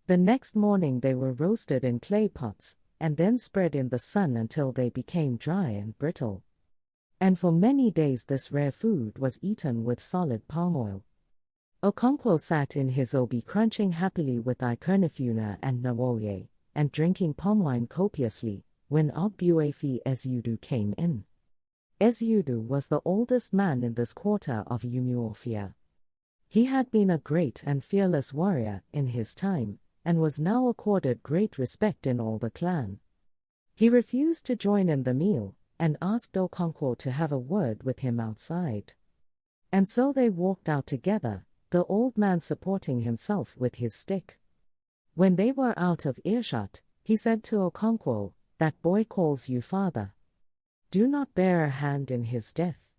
The next morning they were roasted in clay pots, and then spread in the sun until they became dry and brittle. And for many days this rare food was eaten with solid palm oil. Okonkwo sat in his obi crunching happily with Ikonifuna and Nwoye, and drinking palm wine copiously, when Ogbuefi Ezudu came in. Ezudu was the oldest man in this quarter of Umuofia. He had been a great and fearless warrior in his time, and was now accorded great respect in all the clan. He refused to join in the meal, and asked Okonkwo to have a word with him outside. And so they walked out together, the old man supporting himself with his stick. When they were out of earshot, he said to Okonkwo, "That boy calls you father. Do not bear a hand in his death."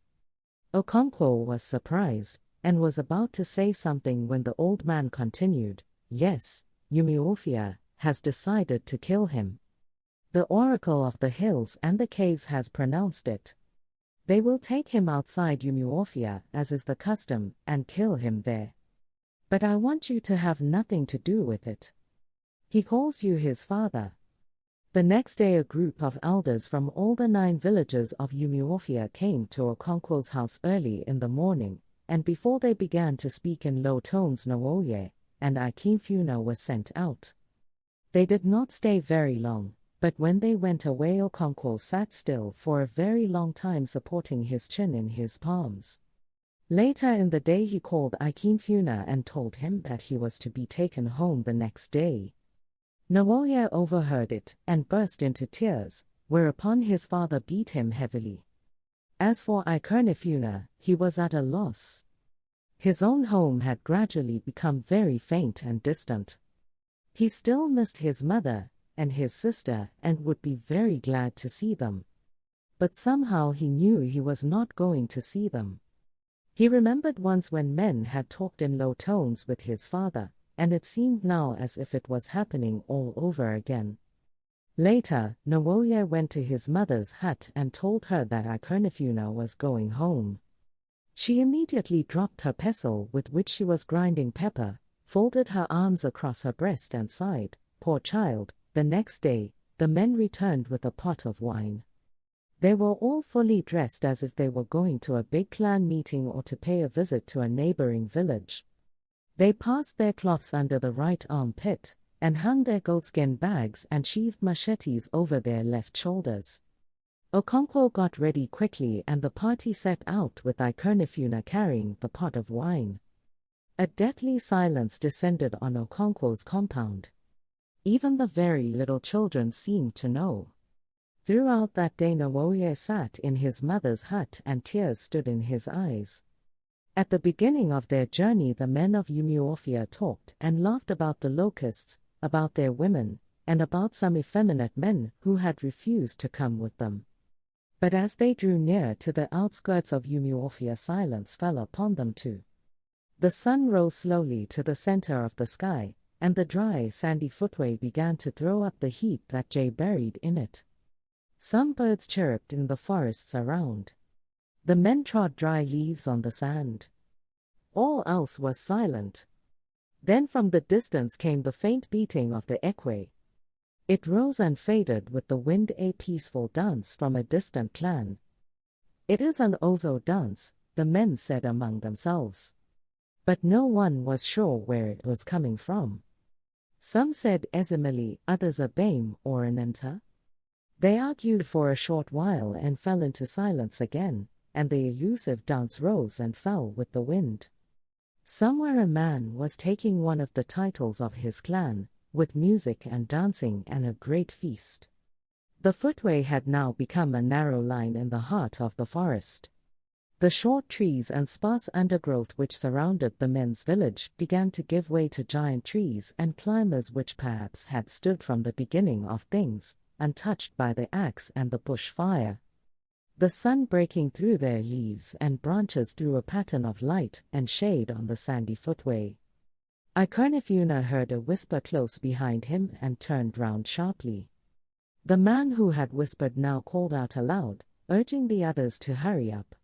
Okonkwo was surprised, and was about to say something when the old man continued, "Yes, Umuofia has decided to kill him. The Oracle of the Hills and the Caves has pronounced it. They will take him outside Umuofia, as is the custom, and kill him there. But I want you to have nothing to do with it. He calls you his father." The next day a group of elders from all the 9 villages of Umuofia came to Okonkwo's house early in the morning, and before they began to speak in low tones Nwoye and Akinfuna was sent out. They did not stay very long, but when they went away Okonkwo sat still for a very long time supporting his chin in his palms. Later in the day he called Akinfuna and told him that he was to be taken home the next day. Nwoye overheard it and burst into tears, whereupon his father beat him heavily. As for Ikonifuna, he was at a loss. His own home had gradually become very faint and distant. He still missed his mother and his sister and would be very glad to see them. But somehow he knew he was not going to see them. He remembered once when men had talked in low tones with his father, and it seemed now as if it was happening all over again. Later, Nwoye went to his mother's hut and told her that Ikonifuna was going home. She immediately dropped her pestle with which she was grinding pepper, folded her arms across her breast and sighed, "Poor child." The next day, the men returned with a pot of wine. They were all fully dressed as if they were going to a big clan meeting or to pay a visit to a neighboring village. They passed their cloths under the right armpit, and hung their goatskin bags and sheathed machetes over their left shoulders. Okonkwo got ready quickly and the party set out with Ikonifuna carrying the pot of wine. A deathly silence descended on Okonkwo's compound. Even the very little children seemed to know. Throughout that day Nwoye sat in his mother's hut and tears stood in his eyes. At the beginning of their journey the men of Umuofia talked and laughed about the locusts, about their women, and about some effeminate men who had refused to come with them. But as they drew near to the outskirts of Umuofia silence fell upon them too. The sun rose slowly to the center of the sky, and the dry, sandy footway began to throw up the heat that Jay buried in it. Some birds chirruped in the forests around. The men trod dry leaves on the sand. All else was silent. Then from the distance came the faint beating of the ekwe. It rose and faded with the wind, a peaceful dance from a distant clan. "It is an Ozo dance," the men said among themselves. But no one was sure where it was coming from. Some said Ezimili, others a Bame or an Enta. They argued for a short while and fell into silence again, and the elusive dance rose and fell with the wind. Somewhere a man was taking one of the titles of his clan, with music and dancing and a great feast. The footway had now become a narrow line in the heart of the forest. The short trees and sparse undergrowth which surrounded the men's village began to give way to giant trees and climbers which perhaps had stood from the beginning of things, untouched by the axe and the bush fire. The sun breaking through their leaves and branches threw a pattern of light and shade on the sandy footway. Ikonifuna heard a whisper close behind him and turned round sharply. The man who had whispered now called out aloud, urging the others to hurry up.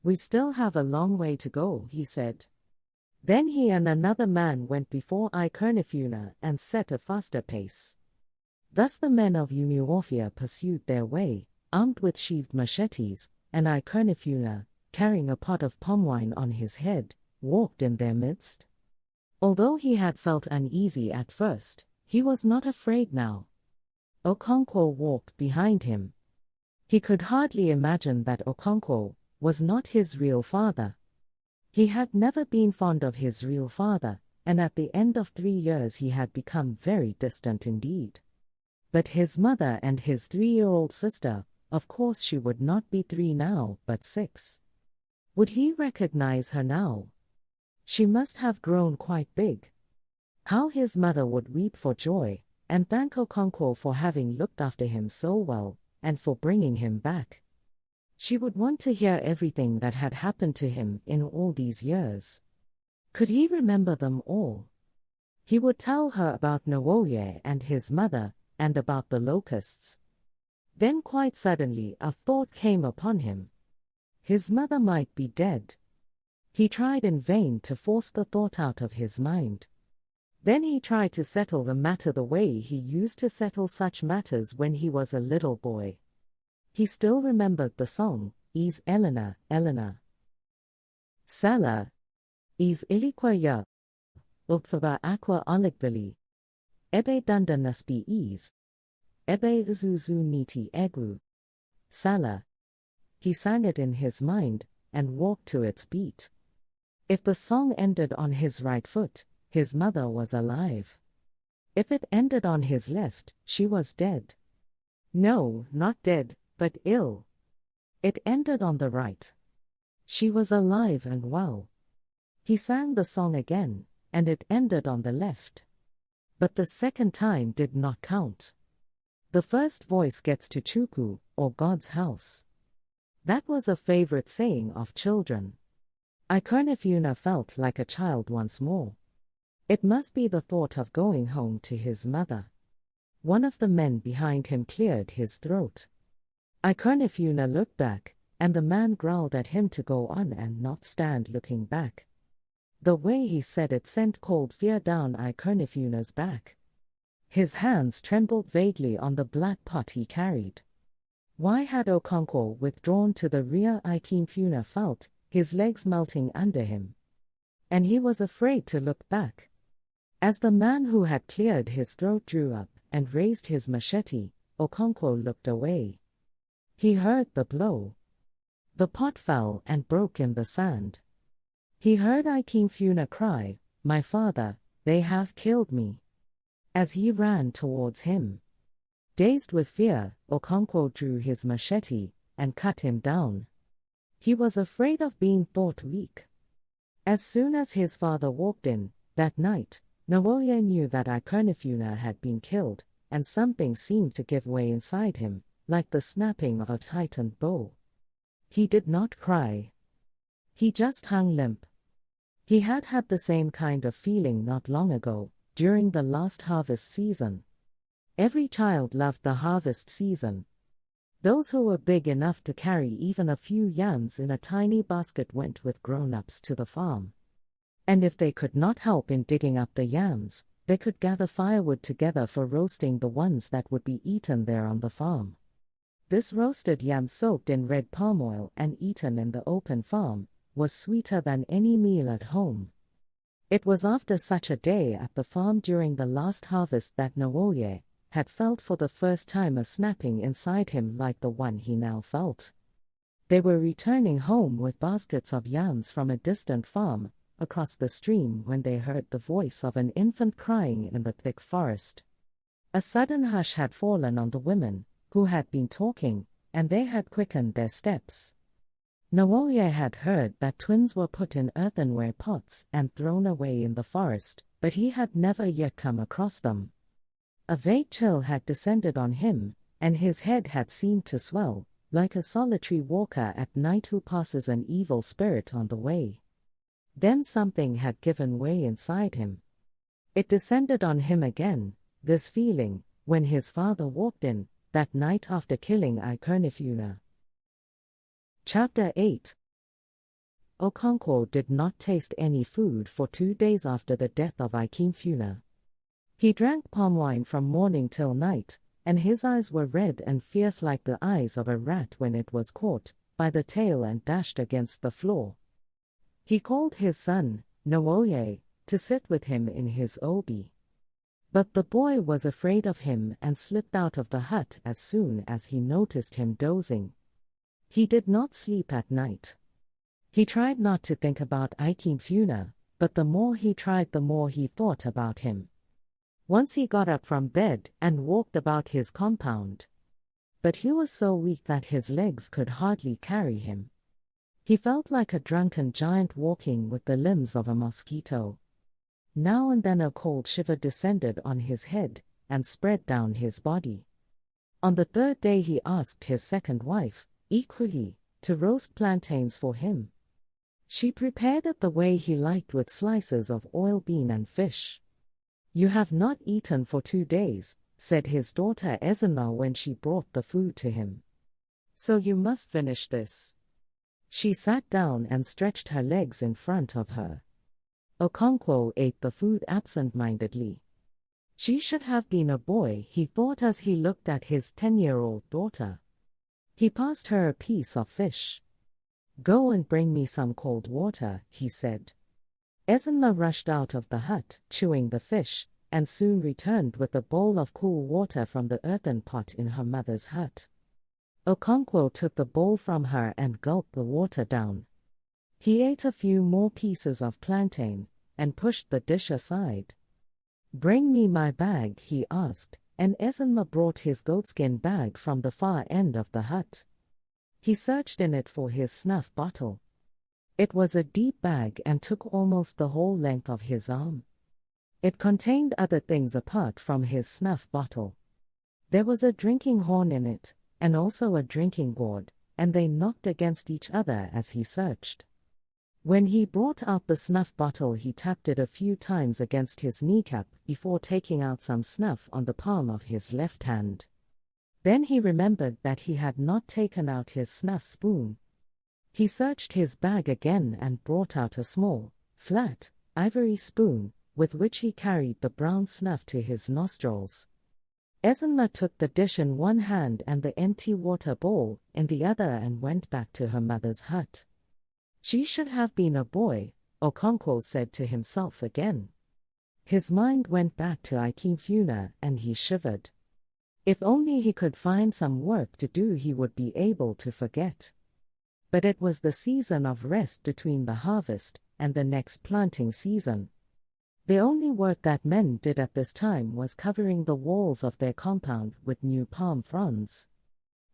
"We still have a long way to go," he said. Then he and another man went before Ikonifuna and set a faster pace. Thus the men of Umuofia pursued their way, armed with sheathed machetes, and Ikonifuna, carrying a pot of palm wine on his head, walked in their midst. Although he had felt uneasy at first, he was not afraid now. Okonkwo walked behind him. He could hardly imagine that Okonkwo was not his real father. He had never been fond of his real father, and at the end of 3 years he had become very distant indeed. But his mother and his 3-year-old sister, of course she would not be 3 now, but 6. Would he recognize her now? She must have grown quite big. How his mother would weep for joy, and thank Okonkwo for having looked after him so well, and for bringing him back. She would want to hear everything that had happened to him in all these years. Could he remember them all? He would tell her about Nwoye and his mother, and about the locusts. Then quite suddenly a thought came upon him. His mother might be dead. He tried in vain to force the thought out of his mind. Then he tried to settle the matter the way he used to settle such matters when he was a little boy. He still remembered the song, Is Elena, Elena. Sala. Is Ilikwa Ukfaba Aqua Oligbili. Ebe Dunda Naspi Is. Ebe Uzuzu Niti Egu. Sala. He sang it in his mind, and walked to its beat. If the song ended on his right foot, his mother was alive. If it ended on his left, she was dead. No, not dead, but ill. It ended on the right. She was alive and well. He sang the song again, and it ended on the left. But the second time did not count. The first voice gets to Chuku, or God's house. That was a favorite saying of children. Ikernifuna felt like a child once more. It must be the thought of going home to his mother. One of the men behind him cleared his throat. Ikernifuna looked back, and the man growled at him to go on and not stand looking back. The way he said it sent cold fear down Ikernifuna's back. His hands trembled vaguely on the black pot he carried. Why had Okonkwo withdrawn to the rear? Ikemfuna felt his legs melting under him. And he was afraid to look back. As the man who had cleared his throat drew up and raised his machete, Okonkwo looked away. He heard the blow. The pot fell and broke in the sand. He heard Ikemfuna cry, "My father, they have killed me," as he ran towards him. Dazed with fear, Okonkwo drew his machete and cut him down. He was afraid of being thought weak. As soon as his father walked in, that night, Nwoye knew that Ikernifuna had been killed, and something seemed to give way inside him, like the snapping of a tightened bow. He did not cry. He just hung limp. He had had the same kind of feeling not long ago, during the last harvest season. Every child loved the harvest season. Those who were big enough to carry even a few yams in a tiny basket went with grown-ups to the farm. And if they could not help in digging up the yams, they could gather firewood together for roasting the ones that would be eaten there on the farm. This roasted yam soaked in red palm oil and eaten in the open farm was sweeter than any meal at home. It was after such a day at the farm during the last harvest that Nwoye had felt for the first time a snapping inside him like the one he now felt. They were returning home with baskets of yams from a distant farm across the stream when they heard the voice of an infant crying in the thick forest. A sudden hush had fallen on the women, who had been talking, and they had quickened their steps. Nwoye had heard that twins were put in earthenware pots and thrown away in the forest, but he had never yet come across them. A vague chill had descended on him, and his head had seemed to swell, like a solitary walker at night who passes an evil spirit on the way. Then something had given way inside him. It descended on him again, this feeling, when his father walked in, that night after killing Ikernifuna. Chapter 8. Okonkwo did not taste any food for 2 days after the death of Ikemfuna. He drank palm wine from morning till night, and his eyes were red and fierce like the eyes of a rat when it was caught by the tail and dashed against the floor. He called his son, Nwoye, to sit with him in his obi. But the boy was afraid of him and slipped out of the hut as soon as he noticed him dozing. He did not sleep at night. He tried not to think about Ikemfuna, but the more he tried the more he thought about him. Once he got up from bed and walked about his compound. But he was so weak that his legs could hardly carry him. He felt like a drunken giant walking with the limbs of a mosquito. Now and then a cold shiver descended on his head and spread down his body. On the third day he asked his second wife, Ikuhi, to roast plantains for him. She prepared it the way he liked with slices of oil bean and fish. "You have not eaten for 2 days," said his daughter Ezinma when she brought the food to him. "So you must finish this." She sat down and stretched her legs in front of her. Okonkwo ate the food absent-mindedly. She should have been a boy, he thought as he looked at his 10-year-old daughter. He passed her a piece of fish. "Go and bring me some cold water," he said. Ezinma rushed out of the hut, chewing the fish, and soon returned with a bowl of cool water from the earthen pot in her mother's hut. Okonkwo took the bowl from her and gulped the water down. He ate a few more pieces of plantain, and pushed the dish aside. "Bring me my bag," he asked, and Ezinma brought his goatskin bag from the far end of the hut. He searched in it for his snuff bottle. It was a deep bag and took almost the whole length of his arm. It contained other things apart from his snuff bottle. There was a drinking horn in it, and also a drinking gourd, and they knocked against each other as he searched. When he brought out the snuff bottle, he tapped it a few times against his kneecap before taking out some snuff on the palm of his left hand. Then he remembered that he had not taken out his snuff spoon. He searched his bag again and brought out a small, flat, ivory spoon, with which he carried the brown snuff to his nostrils. Ezinma took the dish in one hand and the empty water bowl in the other and went back to her mother's hut. She should have been a boy, Okonkwo said to himself again. His mind went back to Ikemfuna and he shivered. If only he could find some work to do, he would be able to forget. But it was the season of rest between the harvest and the next planting season. The only work that men did at this time was covering the walls of their compound with new palm fronds.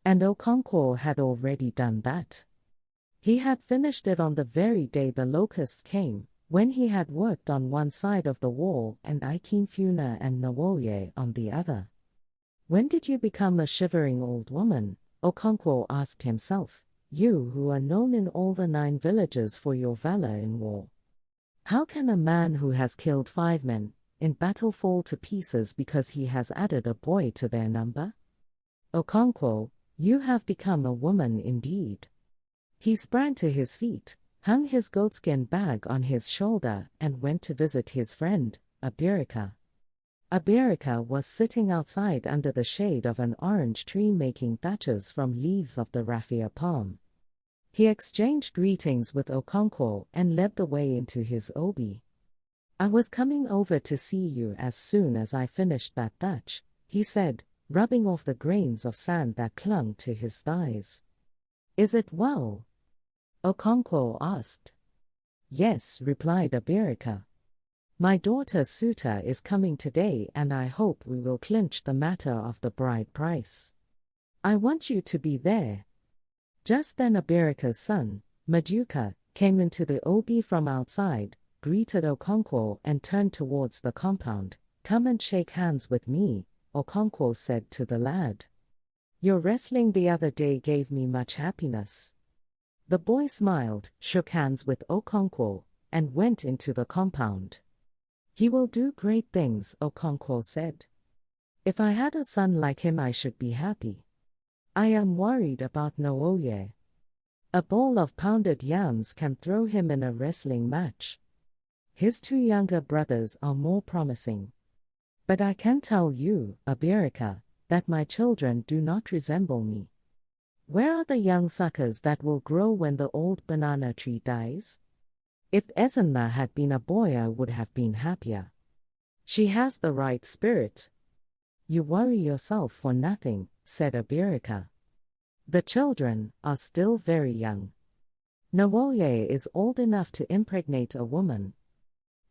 And Okonkwo had already done that. He had finished it on the very day the locusts came, when he had worked on one side of the wall and Ikemfuna and Nwoye on the other. "When did you become a shivering old woman?" Okonkwo asked himself, "you who are known in all the 9 villages for your valor in war. How can a man who has killed 5 men in battle fall to pieces because he has added a boy to their number? Okonkwo, you have become a woman indeed." He sprang to his feet, hung his goatskin bag on his shoulder, and went to visit his friend, Abirika. Abirika was sitting outside under the shade of an orange tree making thatches from leaves of the raffia palm. He exchanged greetings with Okonkwo and led the way into his obi. "I was coming over to see you as soon as I finished that thatch," he said, rubbing off the grains of sand that clung to his thighs. "Is it well?" Okonkwo asked. "Yes," replied Abirika. "My daughter's suitor is coming today and I hope we will clinch the matter of the bride price. I want you to be there." Just then Abirika's son, Maduka, came into the obi from outside, greeted Okonkwo and turned towards the compound. "Come and shake hands with me," Okonkwo said to the lad. "Your wrestling the other day gave me much happiness." The boy smiled, shook hands with Okonkwo, and went into the compound. "He will do great things," Okonkwo said. "If I had a son like him I should be happy. I am worried about Nwoye. A bowl of pounded yams can throw him in a wrestling match. His 2 younger brothers are more promising. But I can tell you, Abirika, that my children do not resemble me. Where are the young suckers that will grow when the old banana tree dies?" If Ezenma had been a boy, I would have been happier. She has the right spirit. You worry yourself for nothing, said Abirika. The children are still very young. Nwoye is old enough to impregnate a woman.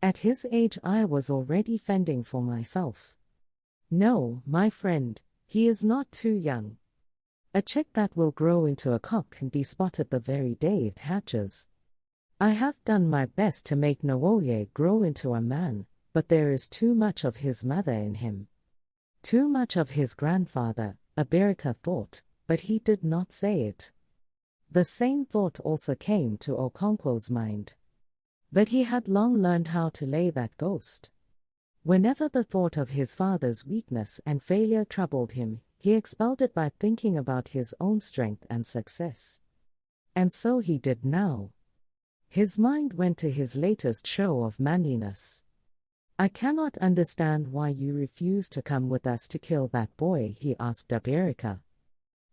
At his age I was already fending for myself. No, my friend, he is not too young. A chick that will grow into a cock can be spotted the very day it hatches. I have done my best to make Nwoye grow into a man, but there is too much of his mother in him. Too much of his grandfather, Abirika thought, but he did not say it. The same thought also came to Okonkwo's mind. But he had long learned how to lay that ghost. Whenever the thought of his father's weakness and failure troubled him, he expelled it by thinking about his own strength and success. And so he did now. His mind went to his latest show of manliness. I cannot understand why you refuse to come with us to kill that boy, he asked Abirika.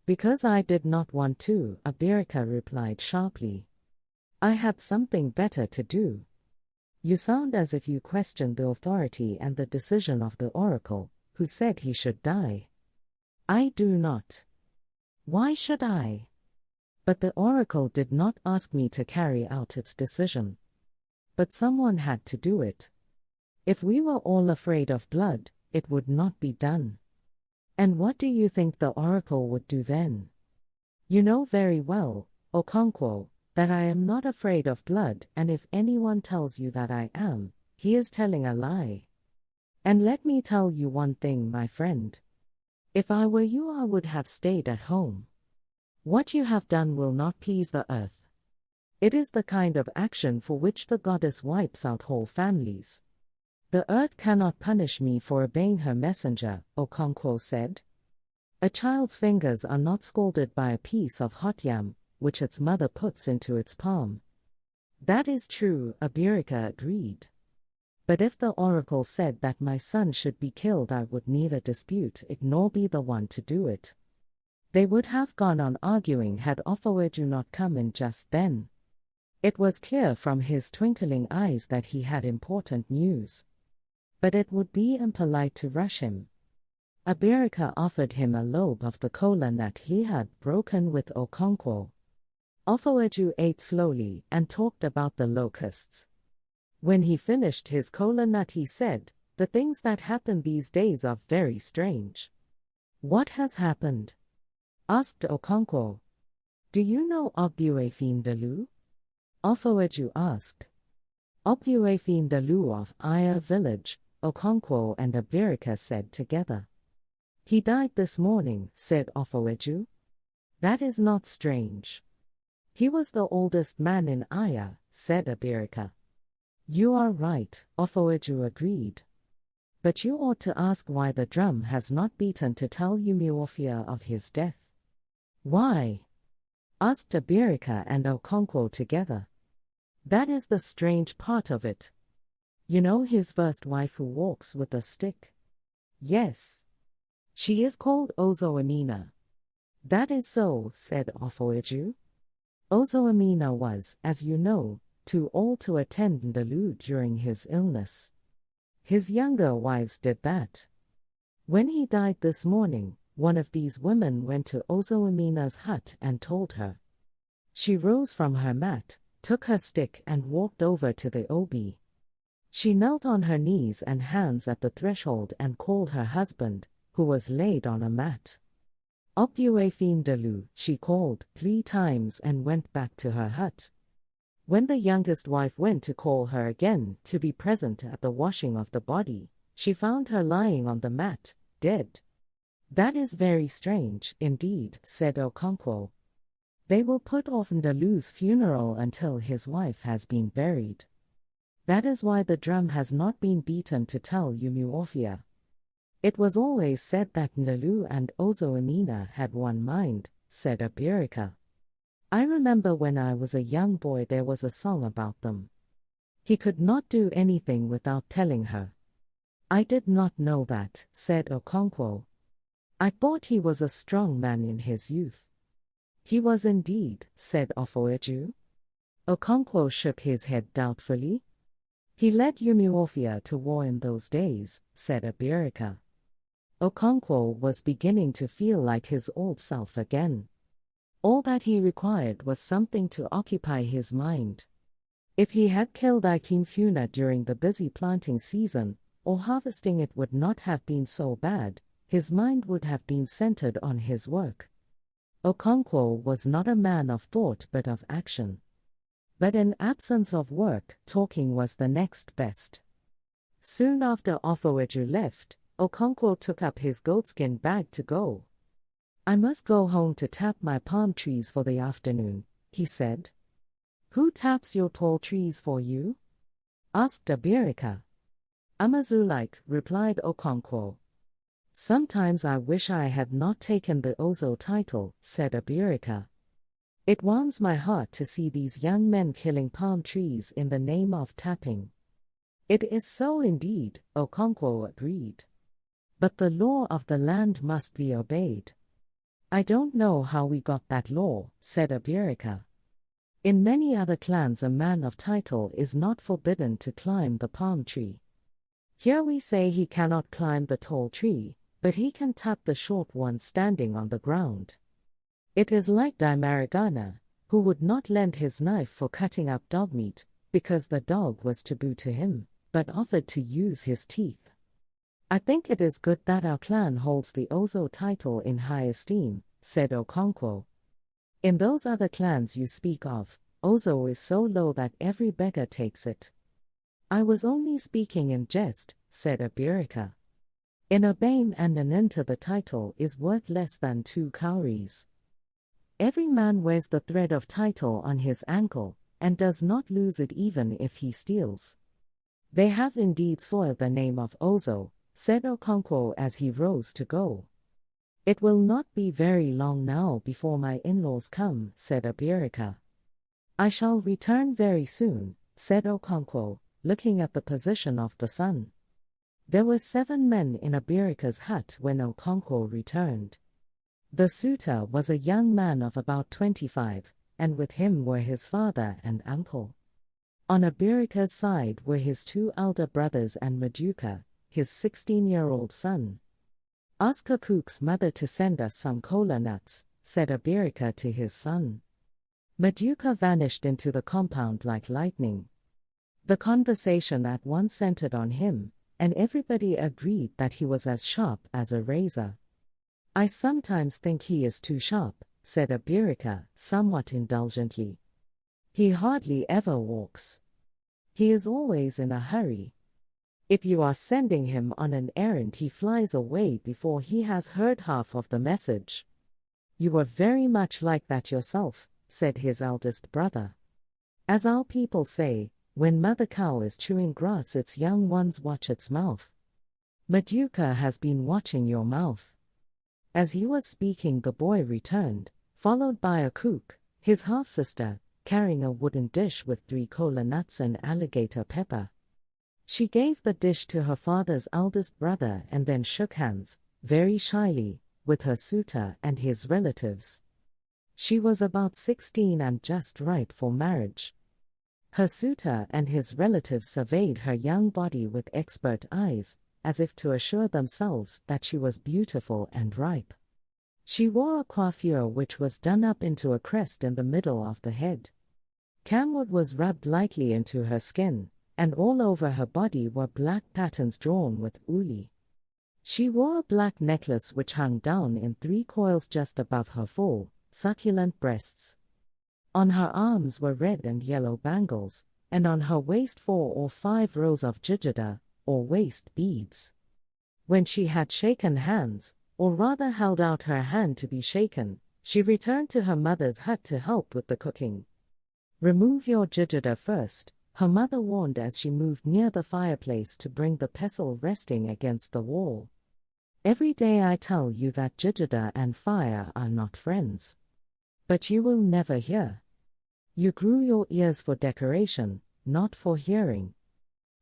Because I did not want to, Abirika replied sharply. I had something better to do. You sound as if you question the authority and the decision of the oracle, who said he should die. I do not. Why should I? But the oracle did not ask me to carry out its decision. But someone had to do it. If we were all afraid of blood, it would not be done. And what do you think the oracle would do then? You know very well, Okonkwo, that I am not afraid of blood, and if anyone tells you that I am, he is telling a lie. And let me tell you one thing, my friend. If I were you, I would have stayed at home. What you have done will not please the earth. It is the kind of action for which the goddess wipes out whole families. The earth cannot punish me for obeying her messenger, Okonkwo said. A child's fingers are not scalded by a piece of hot yam, which its mother puts into its palm. That is true, Abirika agreed. But if the oracle said that my son should be killed, I would neither dispute it nor be the one to do it. They would have gone on arguing had Ofowedu not come in just then. It was clear from his twinkling eyes that he had important news. But it would be impolite to rush him. Abirika offered him a lobe of the kola nut he had broken with Okonkwo. Ofowedu ate slowly and talked about the locusts. When he finished his kola nut, he said, "The things that happen these days are very strange." "What has happened?" asked Okonkwo. "Do you know Obuefin-Dalu?" Ofowedu asked. Obuefin-Dalu of Aya village, Okonkwo and Abirika said together. "He died this morning," said Ofowedu. "That is not strange." "He was the oldest man in Aya," said Abirika. "You are right," Ofowedu agreed. "But you ought to ask why the drum has not beaten to tell Umuofia of his death." "Why?" asked Abirika and Okonkwo together. "That is the strange part of it. You know his first wife who walks with a stick?" "Yes. She is called Ozoemena." "That is so," said Ofowedu. Ozoemena was, as you know, too old to attend Ndalu during his illness. His younger wives did that. When he died this morning, one of these women went to Ozoemena's hut and told her. She rose from her mat, took her stick and walked over to the Obi. She knelt on her knees and hands at the threshold and called her husband, who was laid on a mat. Obuefin-Dalu, she called 3 times and went back to her hut. When the youngest wife went to call her again to be present at the washing of the body, she found her lying on the mat, dead. "That is very strange, indeed," said Okonkwo. "They will put off Ndalu's funeral until his wife has been buried. That is why the drum has not been beaten to tell Umuofia. It was always said that Ndalu and Ozoemena had one mind," said Abirika. "I remember when I was a young boy there was a song about them. He could not do anything without telling her." "I did not know that," said Okonkwo. "I thought he was a strong man in his youth." "He was indeed," said Ofowedu. Okonkwo shook his head doubtfully. He led Umuofia to war in those days, said Abirika. Okonkwo was beginning to feel like his old self again. All that he required was something to occupy his mind. If he had killed Ikemfuna during the busy planting season, or harvesting, it would not have been so bad. His mind would have been centered on his work. Okonkwo was not a man of thought but of action. But in absence of work, talking was the next best. Soon after Ofoeju left, Okonkwo took up his goatskin bag to go. "I must go home to tap my palm trees for the afternoon," he said. "Who taps your tall trees for you?" asked Abirika. "Amazulike," replied Okonkwo. "Sometimes I wish I had not taken the Ozo title," said Abirika. "It warms my heart to see these young men killing palm trees in the name of tapping." "It is so indeed," Okonkwo agreed. "But the law of the land must be obeyed." "I don't know how we got that law," said Abirika. "In many other clans a man of title is not forbidden to climb the palm tree. Here we say he cannot climb the tall tree, but he can tap the short one standing on the ground. It is like Dimarigana, who would not lend his knife for cutting up dog meat, because the dog was taboo to him, but offered to use his teeth. I think it is good that our clan holds the Ozo title in high esteem," said Okonkwo. "In those other clans you speak of, Ozo is so low that every beggar takes it." "I was only speaking in jest," said Abirika. "In a Bame and an Inter the title is worth less than 2 cowries. Every man wears the thread of title on his ankle, and does not lose it even if he steals." "They have indeed soiled the name of Ozo," said Okonkwo as he rose to go. "It will not be very long now before my in-laws come," said Abirika. "I shall return very soon," said Okonkwo, looking at the position of the sun. There were 7 men in Abirika's hut when Okonkwo returned. The suitor was a young man of about 25, and with him were his father and uncle. On Abirika's side were his 2 elder brothers and Maduka, his 16-year-old son. "Ask Akuk's mother to send us some kola nuts," said Abirika to his son. Maduka vanished into the compound like lightning. The conversation at once centered on him, and everybody agreed that he was as sharp as a razor. "I sometimes think he is too sharp," said Abirika, somewhat indulgently. "He hardly ever walks. He is always in a hurry. If you are sending him on an errand, he flies away before he has heard half of the message." "You were very much like that yourself," said his eldest brother. "As our people say, when mother cow is chewing grass, its young ones watch its mouth. Maduka has been watching your mouth." As he was speaking, the boy returned, followed by Akuk, his half-sister, carrying a wooden dish with 3 kola nuts and alligator pepper. She gave the dish to her father's eldest brother and then shook hands, very shyly, with her suitor and his relatives. She was about 16 and just ripe for marriage. Her suitor and his relatives surveyed her young body with expert eyes, as if to assure themselves that she was beautiful and ripe. She wore a coiffure which was done up into a crest in the middle of the head. Camwood was rubbed lightly into her skin, and all over her body were black patterns drawn with uli. She wore a black necklace which hung down in 3 coils just above her full, succulent breasts. On her arms were red and yellow bangles, and on her waist 4 or 5 rows of jijida, or waist beads. When she had shaken hands, or rather held out her hand to be shaken, she returned to her mother's hut to help with the cooking. "Remove your jijida first," her mother warned as she moved near the fireplace to bring the pestle resting against the wall. "Every day I tell you that jijida and fire are not friends. But you will never hear. You grew your ears for decoration, not for hearing.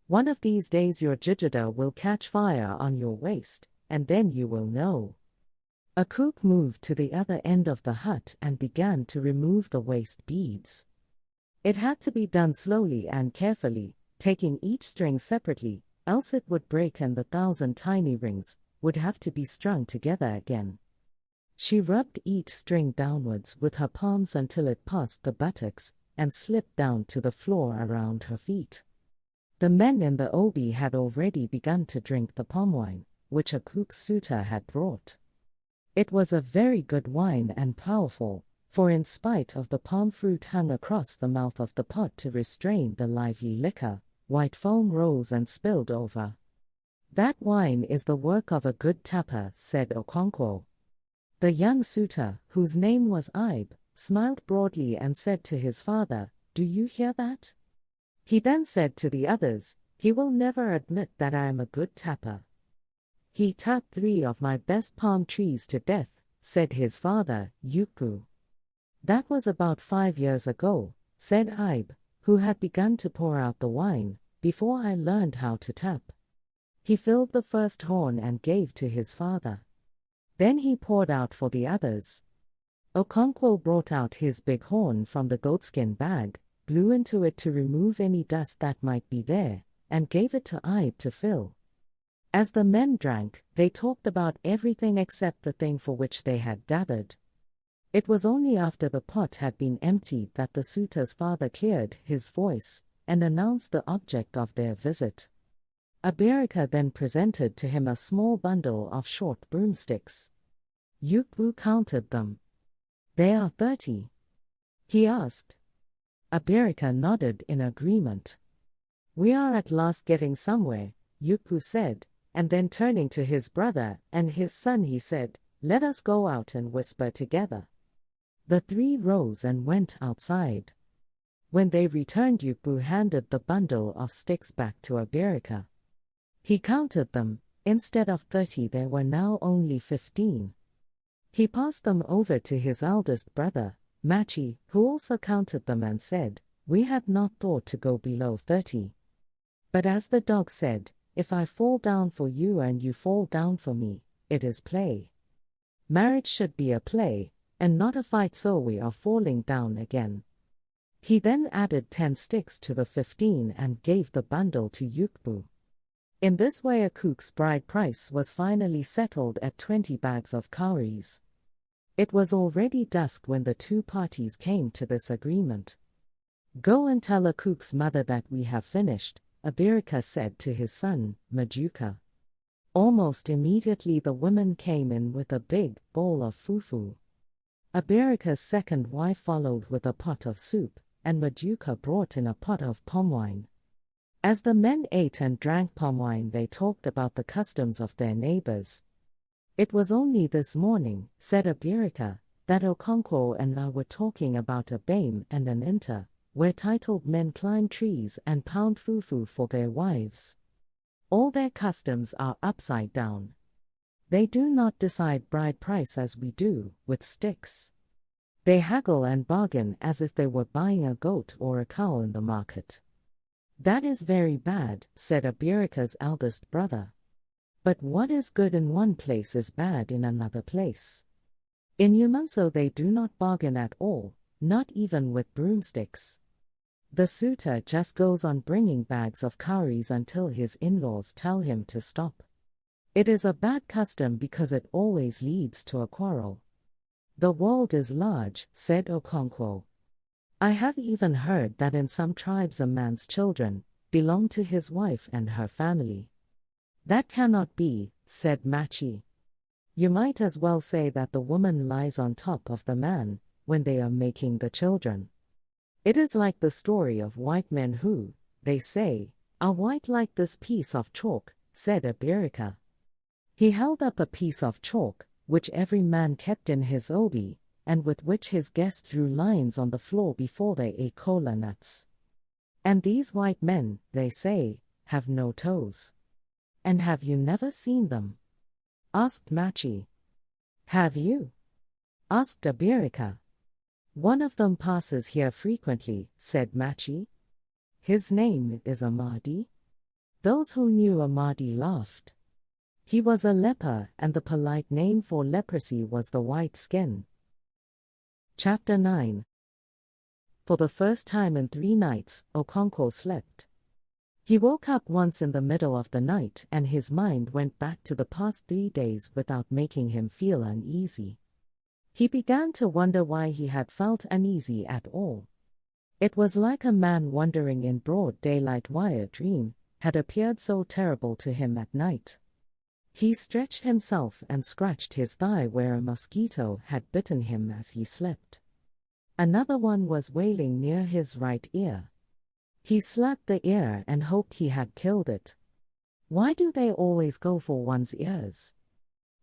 One of these days your jijida will catch fire on your waist, and then you will know." Akuk moved to the other end of the hut and began to remove the waist beads. It had to be done slowly and carefully, taking each string separately, else it would break and the 1,000 tiny rings would have to be strung together again. She rubbed each string downwards with her palms until it passed the buttocks and slipped down to the floor around her feet. The men in the obi had already begun to drink the palm wine, which a cook's suitor had brought. It was a very good wine and powerful, for in spite of the palm fruit hung across the mouth of the pot to restrain the lively liquor, white foam rose and spilled over. "That wine is the work of a good tapper," said Okonkwo. The young suitor, whose name was Ibe, smiled broadly and said to his father, "Do you hear that?" He then said to the others, "He will never admit that I am a good tapper." "He tapped 3 of my best palm trees to death," said his father, Yuku. "That was about 5 years ago," said Ibe, who had begun to pour out the wine, "before I learned how to tap." He filled the first horn and gave to his father. Then he poured out for the others. Okonkwo brought out his big horn from the goatskin bag, blew into it to remove any dust that might be there, and gave it to Ibe to fill. As the men drank, they talked about everything except the thing for which they had gathered. It was only after the pot had been emptied that the suitor's father cleared his voice and announced the object of their visit. Abirika then presented to him a small bundle of short broomsticks. Yuku counted them. "There are 30. He asked. Abirika nodded in agreement. "We are at last getting somewhere," Yuku said, and then turning to his brother and his son he said, "Let us go out and whisper together." The 3 rose and went outside. When they returned, Yuku handed the bundle of sticks back to Abirika. He counted them. Instead of 30 there were now only 15. He passed them over to his eldest brother, Machi, who also counted them and said, "We had not thought to go below 30. But as the dog said, if I fall down for you and you fall down for me, it is play. Marriage should be a play, and not a fight, so we are falling down again." He then added 10 sticks to the 15 and gave the bundle to Yuku. In this way a cook's bride price was finally settled at 20 bags of cowries. It was already dusk when the 2 parties came to this agreement. "Go and tell a cook's mother that we have finished," Abirika said to his son, Majuka. Almost immediately the woman came in with a big bowl of fufu. Abirika's second wife followed with a pot of soup, and Majuka brought in a pot of palm wine. As the men ate and drank palm wine, they talked about the customs of their neighbors. "It was only this morning," said Abirika, "that Okonkwo and I were talking about a bame and an inter, where titled men climb trees and pound fufu for their wives. All their customs are upside down. They do not decide bride price as we do, with sticks. They haggle and bargain as if they were buying a goat or a cow in the market." "That is very bad," said Abirika's eldest brother. "But what is good in one place is bad in another place. In Yumanso they do not bargain at all, not even with broomsticks. The suitor just goes on bringing bags of cowries until his in-laws tell him to stop. It is a bad custom because it always leads to a quarrel." "The world is large," said Okonkwo. "I have even heard that in some tribes a man's children belong to his wife and her family." "That cannot be," said Machi. "You might as well say that the woman lies on top of the man when they are making the children. It is like the story of white men who, they say, are white like this piece of chalk," said Abirika. He held up a piece of chalk, which every man kept in his obi, and with which his guests drew lines on the floor before they ate cola nuts. "And these white men, they say, have no toes." "And have you never seen them?" asked Machi. "Have you?" asked Abirika. "One of them passes here frequently," said Machi. "His name is Amadi." Those who knew Amadi laughed. He was a leper, and the polite name for leprosy was the white skin. Chapter 9. For the first time in 3 nights, Okonkwo slept. He woke up once in the middle of the night and his mind went back to the past 3 days without making him feel uneasy. He began to wonder why he had felt uneasy at all. It was like a man wandering in broad daylight why a dream had appeared so terrible to him at night. He stretched himself and scratched his thigh where a mosquito had bitten him as he slept. Another one was wailing near his right ear. He slapped the ear and hoped he had killed it. Why do they always go for one's ears?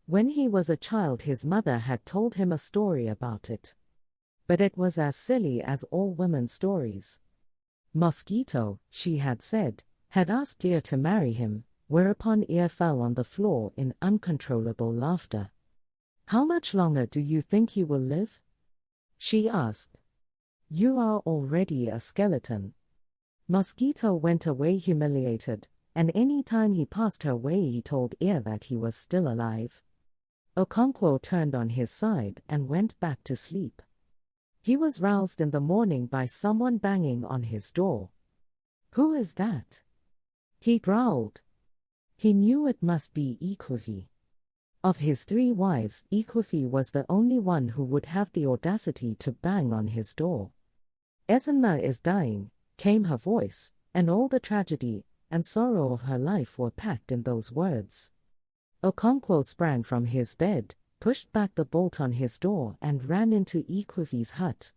When he was a child, his mother had told him a story about it. But it was as silly as all women's stories. Mosquito, she had said, had asked Ear to marry him, whereupon Ear fell on the floor in uncontrollable laughter. "How much longer do you think you will live?" she asked. "You are already a skeleton." Mosquito went away humiliated, and any time he passed her way he told Ear that he was still alive. Okonkwo turned on his side and went back to sleep. He was roused in the morning by someone banging on his door. "Who is that?" he growled. He knew it must be Ikwefi. Of his 3 wives, Ikwefi was the only one who would have the audacity to bang on his door. "Ezinma is dying," came her voice, and all the tragedy and sorrow of her life were packed in those words. Okonkwo sprang from his bed, pushed back the bolt on his door and ran into Ikwefi's hut.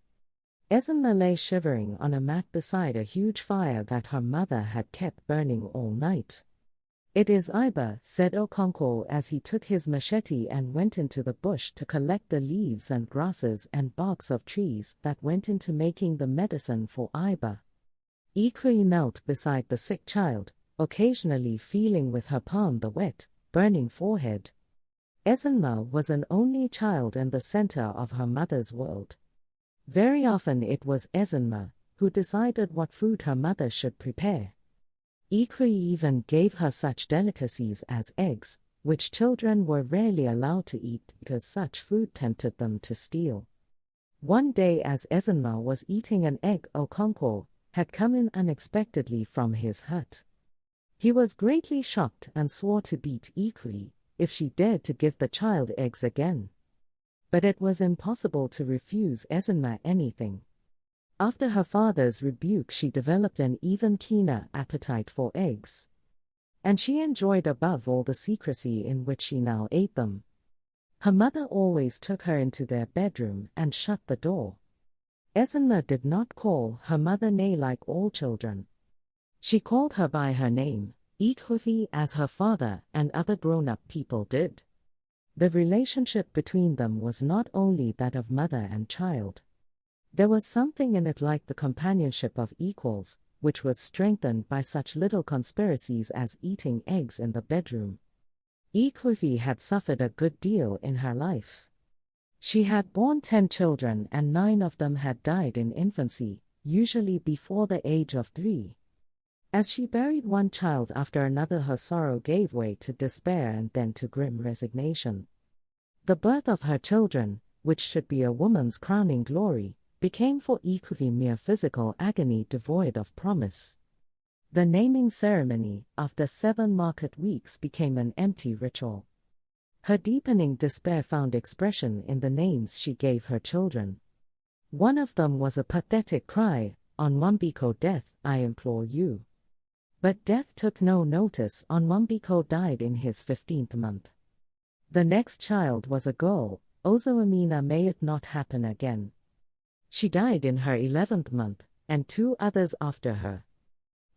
Ezinma lay shivering on a mat beside a huge fire that her mother had kept burning all night. "It is Iba," said Okonkwo as he took his machete and went into the bush to collect the leaves and grasses and barks of trees that went into making the medicine for Iba. Ikwe knelt beside the sick child, occasionally feeling with her palm the wet, burning forehead. Ezinma was an only child and the center of her mother's world. Very often it was Ezinma who decided what food her mother should prepare. Ikwe even gave her such delicacies as eggs, which children were rarely allowed to eat because such food tempted them to steal. One day as Ezinma was eating an egg, Okonkwo had come in unexpectedly from his hut. He was greatly shocked and swore to beat Ikwe if she dared to give the child eggs again. But it was impossible to refuse Ezinma anything. After her father's rebuke, she developed an even keener appetite for eggs. And she enjoyed above all the secrecy in which she now ate them. Her mother always took her into their bedroom and shut the door. Ezinma did not call her mother Nay like all children. She called her by her name, Ikwefi, as her father and other grown-up people did. The relationship between them was not only that of mother and child. There was something in it like the companionship of equals, which was strengthened by such little conspiracies as eating eggs in the bedroom. Ikwefi had suffered a good deal in her life. She had borne 10 children and 9 of them had died in infancy, usually before the age of 3. As she buried one child after another, her sorrow gave way to despair and then to grim resignation. The birth of her children, which should be a woman's crowning glory, became for Ikwefi mere physical agony devoid of promise. The naming ceremony, after 7 market weeks, became an empty ritual. Her deepening despair found expression in the names she gave her children. One of them was a pathetic cry, "On Mwambiko, death, I implore you." But death took no notice. Mwambiko died in his 15th month. The next child was a girl, Ozoamina, may it not happen again. She died in her 11th month, and 2 others after her.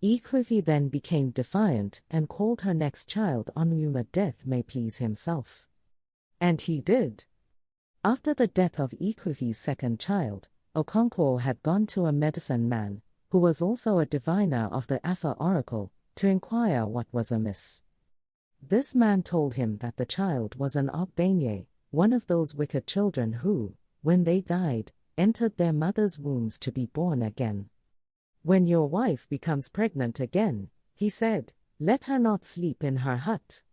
Ikwefi then became defiant and called her next child Onwuma, death may please himself. And he did. After the death of Ikwefi's second child, Okonkwo had gone to a medicine man, who was also a diviner of the Afa oracle, to inquire what was amiss. This man told him that the child was an Ogbenye, one of those wicked children who, when they died, entered their mother's wombs to be born again. "When your wife becomes pregnant again," he said, "let her not sleep in her hut.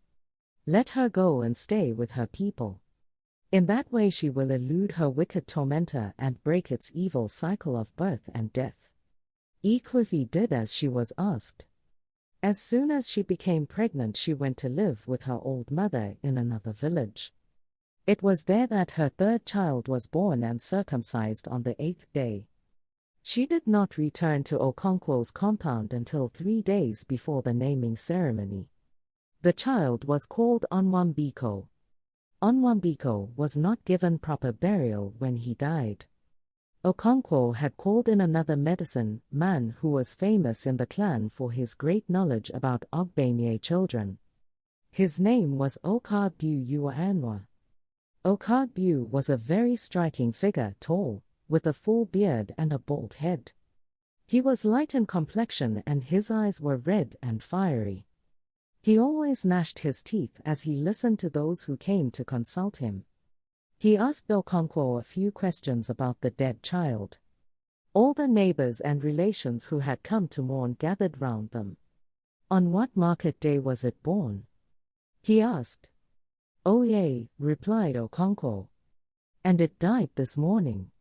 Let her go and stay with her people. In that way she will elude her wicked tormentor and break its evil cycle of birth and death. Ikwifi did as she was asked. As soon as she became pregnant, she went to live with her old mother in another village. It was there that her third child was born and circumcised on the 8th day. She did not return to Okonkwo's compound until 3 days before the naming ceremony. The child was called Onwambiko. Onwambiko was not given proper burial when he died. Okonkwo had called in another medicine man who was famous in the clan for his great knowledge about Ogbanye children. His name was Okabu Uanwa. Okabu was a very striking figure, tall, with a full beard and a bald head. He was light in complexion and his eyes were red and fiery. He always gnashed his teeth as he listened to those who came to consult him. He asked Okonkwo a few questions about the dead child. All the neighbors and relations who had come to mourn gathered round them. On what market day was it born? He asked. Oh yea, replied Okonkwo. And it died this morning.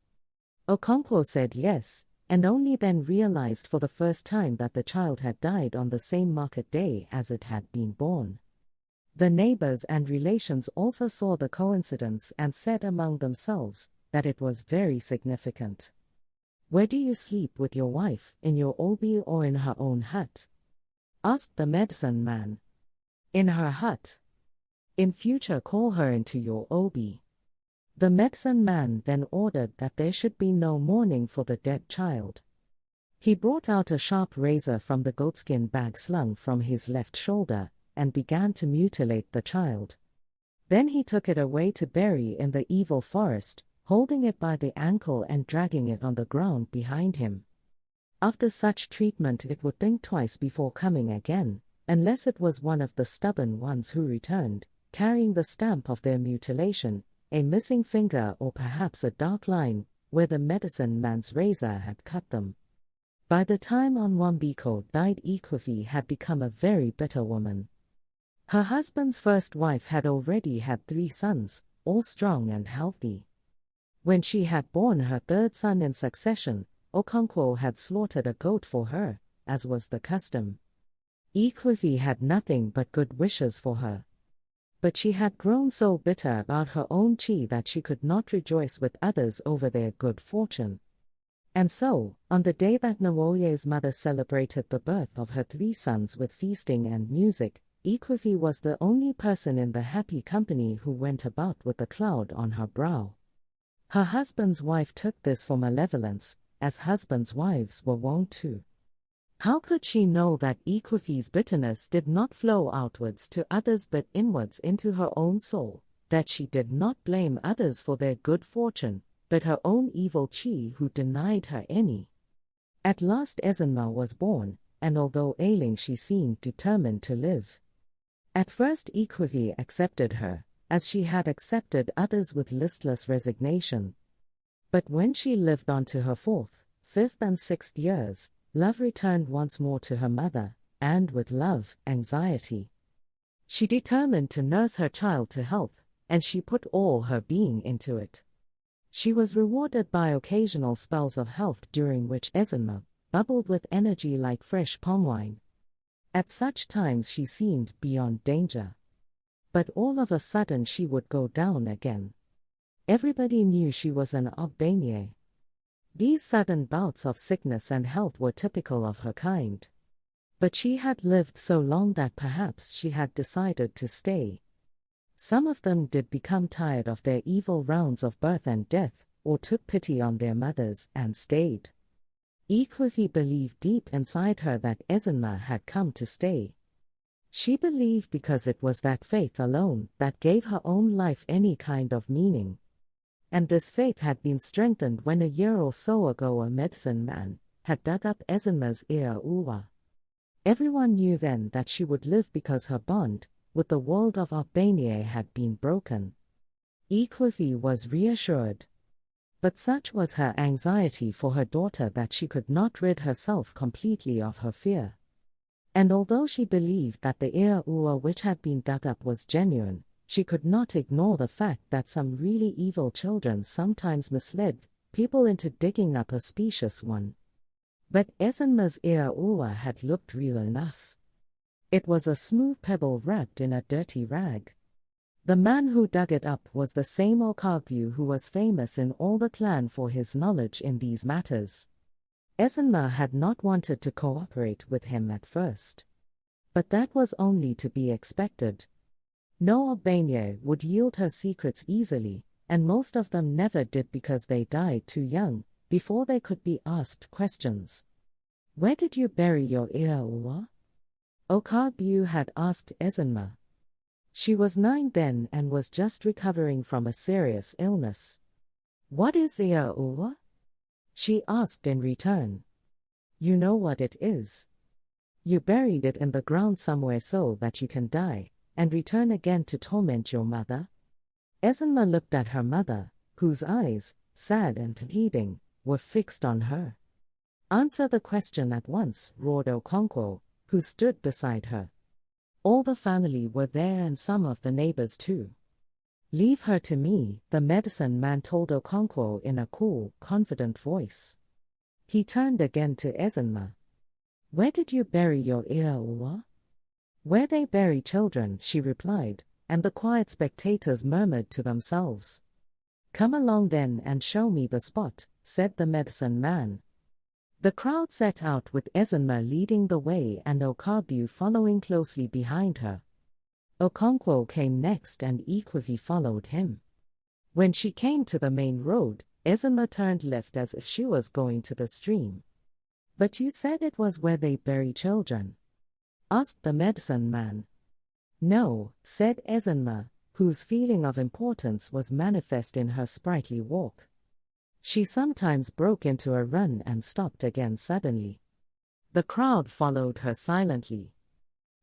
Okonkwo said yes, and only then realized for the first time that the child had died on the same market day as it had been born. The neighbors and relations also saw the coincidence and said among themselves that it was very significant. Where do you sleep with your wife, in your obi or in her own hut? Asked the medicine man. In her hut. In future call her into your obi. The medicine man then ordered that there should be no mourning for the dead child. He brought out a sharp razor from the goatskin bag slung from his left shoulder, and began to mutilate the child. Then he took it away to bury in the evil forest, holding it by the ankle and dragging it on the ground behind him. After such treatment it would think twice before coming again, unless it was one of the stubborn ones who returned, carrying the stamp of their mutilation, a missing finger or perhaps a dark line, where the medicine man's razor had cut them. By the time Onwambiko died, Ikwifi had become a very bitter woman. Her husband's first wife had already had 3 sons, all strong and healthy. When she had borne her third son in succession, Okonkwo had slaughtered a goat for her, as was the custom. Ikwifi had nothing but good wishes for her. But she had grown so bitter about her own chi that she could not rejoice with others over their good fortune. And so, on the day that Nwoye's mother celebrated the birth of her 3 sons with feasting and music, Ikwifi was the only person in the happy company who went about with a cloud on her brow. Her husband's wife took this for malevolence, as husbands' wives were wont to. How could she know that Ikwifi's bitterness did not flow outwards to others but inwards into her own soul, that she did not blame others for their good fortune, but her own evil chi who denied her any? At last Ezinma was born, and although ailing she seemed determined to live. At first Ikwifi accepted her, as she had accepted others with listless resignation. But when she lived on to her 4th, 5th and 6th years, love returned once more to her mother, and with love, anxiety. She determined to nurse her child to health, and she put all her being into it. She was rewarded by occasional spells of health during which Ezinma bubbled with energy like fresh palm wine. At such times she seemed beyond danger. But all of a sudden she would go down again. Everybody knew she was an Ogbanye. These sudden bouts of sickness and health were typical of her kind. But she had lived so long that perhaps she had decided to stay. Some of them did become tired of their evil rounds of birth and death, or took pity on their mothers and stayed. Ikwifi believed deep inside her that Ezinma had come to stay. She believed because it was that faith alone that gave her own life any kind of meaning. And this faith had been strengthened when a year or so ago a medicine man had dug up Ezinma's ear uwa. Everyone knew then that she would live because her bond with the world of Ogbanye had been broken. Ikwifi was reassured. But such was her anxiety for her daughter that she could not rid herself completely of her fear. And although she believed that the ear uwa which had been dug up was genuine, She could not ignore the fact that some really evil children sometimes misled people into digging up a specious one. But Ezinma's Ea-Uwa had looked real enough. It was a smooth pebble wrapped in a dirty rag. The man who dug it up was the same Okagbu who was famous in all the clan for his knowledge in these matters. Ezinma had not wanted to cooperate with him at first. But that was only to be expected. No Ogbonye would yield her secrets easily, and most of them never did because they died too young, before they could be asked questions. "Where did you bury your Ea-Uwa?" Okagbu had asked Ezinma. She was 9 then and was just recovering from a serious illness. "What is Ea-Uwa?" she asked in return. "You know what it is. You buried it in the ground somewhere so that you can die, and return again to torment your mother." Ezinma looked at her mother, whose eyes, sad and pleading, were fixed on her. "Answer the question at once," roared Okonkwo, who stood beside her. All the family were there and some of the neighbors too. "Leave her to me," the medicine man told Okonkwo in a cool, confident voice. He turned again to Ezinma. "Where did you bury your Ea-Uwa?" "Where they bury children," she replied, and the quiet spectators murmured to themselves. "Come along then and show me the spot," said the medicine man. The crowd set out with Ezinma leading the way and Okagbu following closely behind her. Okonkwo came next and Ikwefi followed him. When she came to the main road, Ezinma turned left as if she was going to the stream. "But you said it was where they bury children?" asked the medicine man. "No," said Ezinma, whose feeling of importance was manifest in her sprightly walk. She sometimes broke into a run and stopped again suddenly. The crowd followed her silently.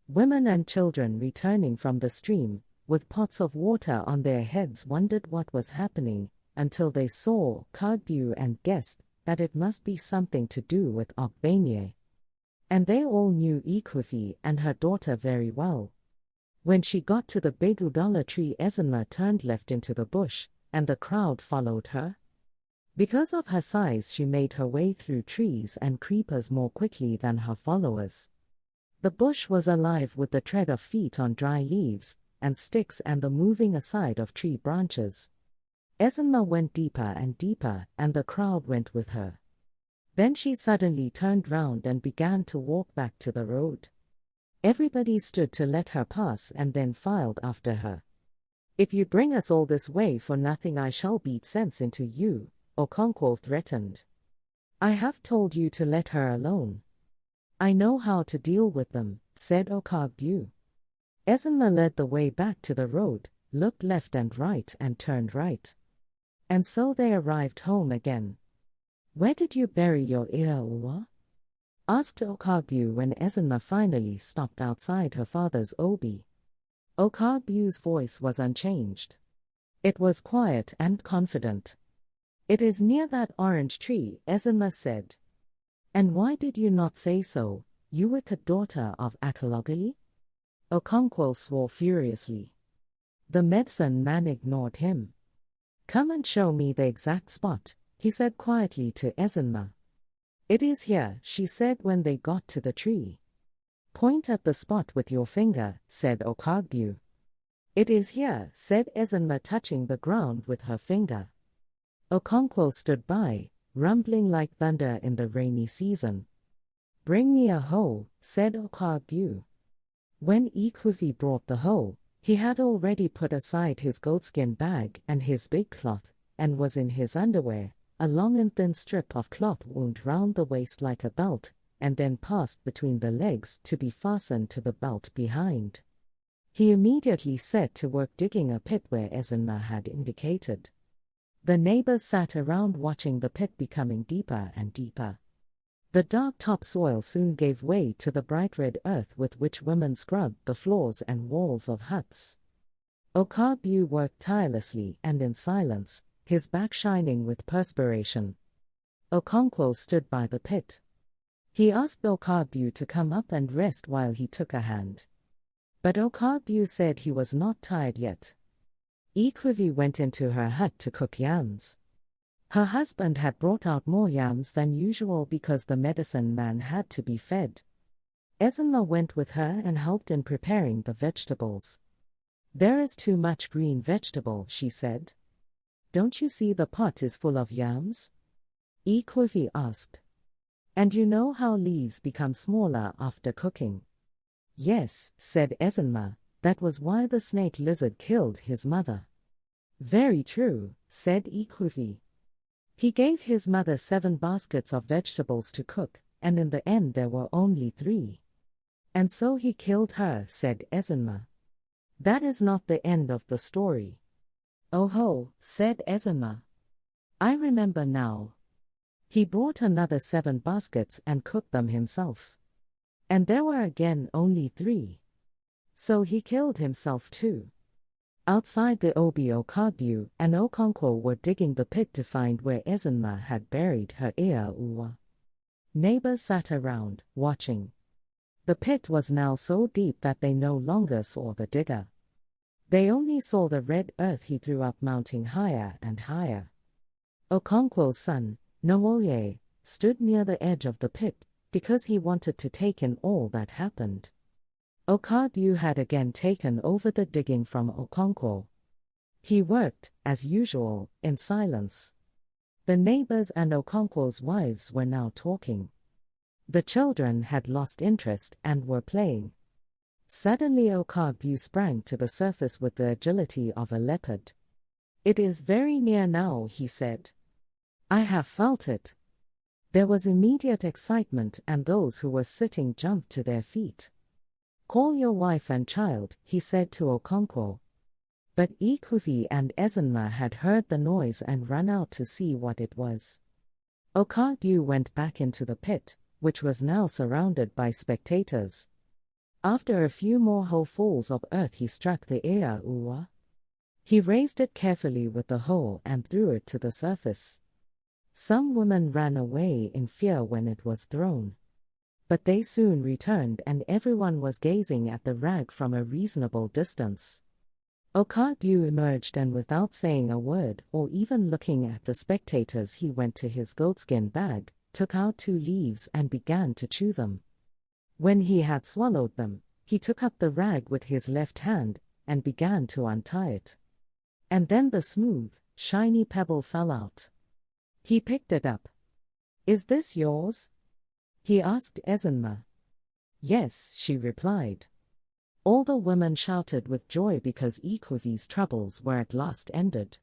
Women and children returning from the stream, with pots of water on their heads, wondered what was happening, until they saw Kagbu and guessed that it must be something to do with Ogbonye. And they all knew Ikwefi and her daughter very well. When she got to the big Udola tree, Ezinma turned left into the bush, and the crowd followed her. Because of her size, she made her way through trees and creepers more quickly than her followers. The bush was alive with the tread of feet on dry leaves and sticks and the moving aside of tree branches. Ezinma went deeper and deeper, and the crowd went with her. Then she suddenly turned round and began to walk back to the road. Everybody stood to let her pass and then filed after her. "If you bring us all this way for nothing, I shall beat sense into you," Okonkwo threatened. "I have told you to let her alone." "I know how to deal with them," said Okagbu. Ezinma led the way back to the road, looked left and right and turned right. And so they arrived home again. "Where did you bury your Ea-Uwa?" asked Okagbu when Ezinma finally stopped outside her father's obi. Okagbu's voice was unchanged. It was quiet and confident. "It is near that orange tree," Ezinma said. "And why did you not say so, you wicked daughter of Akalogili?" Okonkwo swore furiously. The medicine man ignored him. "Come and show me the exact spot," he said quietly to Ezinma. "It is here," she said when they got to the tree. "Point at the spot with your finger," said Okagbu. "It is here," said Ezinma, touching the ground with her finger. Okonkwo stood by, rumbling like thunder in the rainy season. "Bring me a hoe," said Okagbu. When Ikwefi brought the hoe, he had already put aside his goatskin bag and his big cloth, and was in his underwear, a long and thin strip of cloth wound round the waist like a belt, and then passed between the legs to be fastened to the belt behind. He immediately set to work digging a pit where Ezinma had indicated. The neighbors sat around watching the pit becoming deeper and deeper. The dark topsoil soon gave way to the bright red earth with which women scrubbed the floors and walls of huts. Okagbu worked tirelessly and in silence, his back shining with perspiration. Okonkwo stood by the pit. He asked Okagbu to come up and rest while he took a hand. But Okagbue said he was not tired yet. Ikwivi went into her hut to cook yams. Her husband had brought out more yams than usual because the medicine man had to be fed. Ezinma went with her and helped in preparing the vegetables. "There is too much green vegetable," she said. "Don't you see the pot is full of yams?" Ikwivi asked. "And you know how leaves become smaller after cooking?" "Yes," said Ezinma, "that was why the snake lizard killed his mother." "Very true," said Ikwivi. He gave his mother 7 baskets of vegetables to cook, and in the end there were only 3. "And so he killed her," said Ezinma. "That is not the end of the story." "Oh ho," said Ezinma. "I remember now. He brought another 7 baskets and cooked them himself. And there were again only 3. So he killed himself too." Outside the Obi, Okagbue and Okonkwo were digging the pit to find where Ezinma had buried her Uwa. Neighbors sat around, watching. The pit was now so deep that they no longer saw the digger. They only saw the red earth he threw up mounting higher and higher. Okonkwo's son, Nwoye, stood near the edge of the pit, because he wanted to take in all that happened. Okagbue had again taken over the digging from Okonkwo. He worked, as usual, in silence. The neighbors and Okonkwo's wives were now talking. The children had lost interest and were playing. Suddenly Okagbue sprang to the surface with the agility of a leopard. "It is very near now," he said. "I have felt it." There was immediate excitement and those who were sitting jumped to their feet. "Call your wife and child," he said to Okonkwo. But Ikwivi and Ezinma had heard the noise and run out to see what it was. Okagbue went back into the pit, which was now surrounded by spectators. After a few more holefuls of earth he struck the Uwa. He raised it carefully with the hoe and threw it to the surface. Some women ran away in fear when it was thrown. But they soon returned and everyone was gazing at the rag from a reasonable distance. Okagbue emerged and without saying a word or even looking at the spectators he went to his goatskin bag, took out 2 leaves and began to chew them. When he had swallowed them, he took up the rag with his left hand and began to untie it. And then the smooth, shiny pebble fell out. He picked it up. "Is this yours?" he asked Ezinma. "Yes," she replied. All the women shouted with joy because Ikwivi's troubles were at last ended.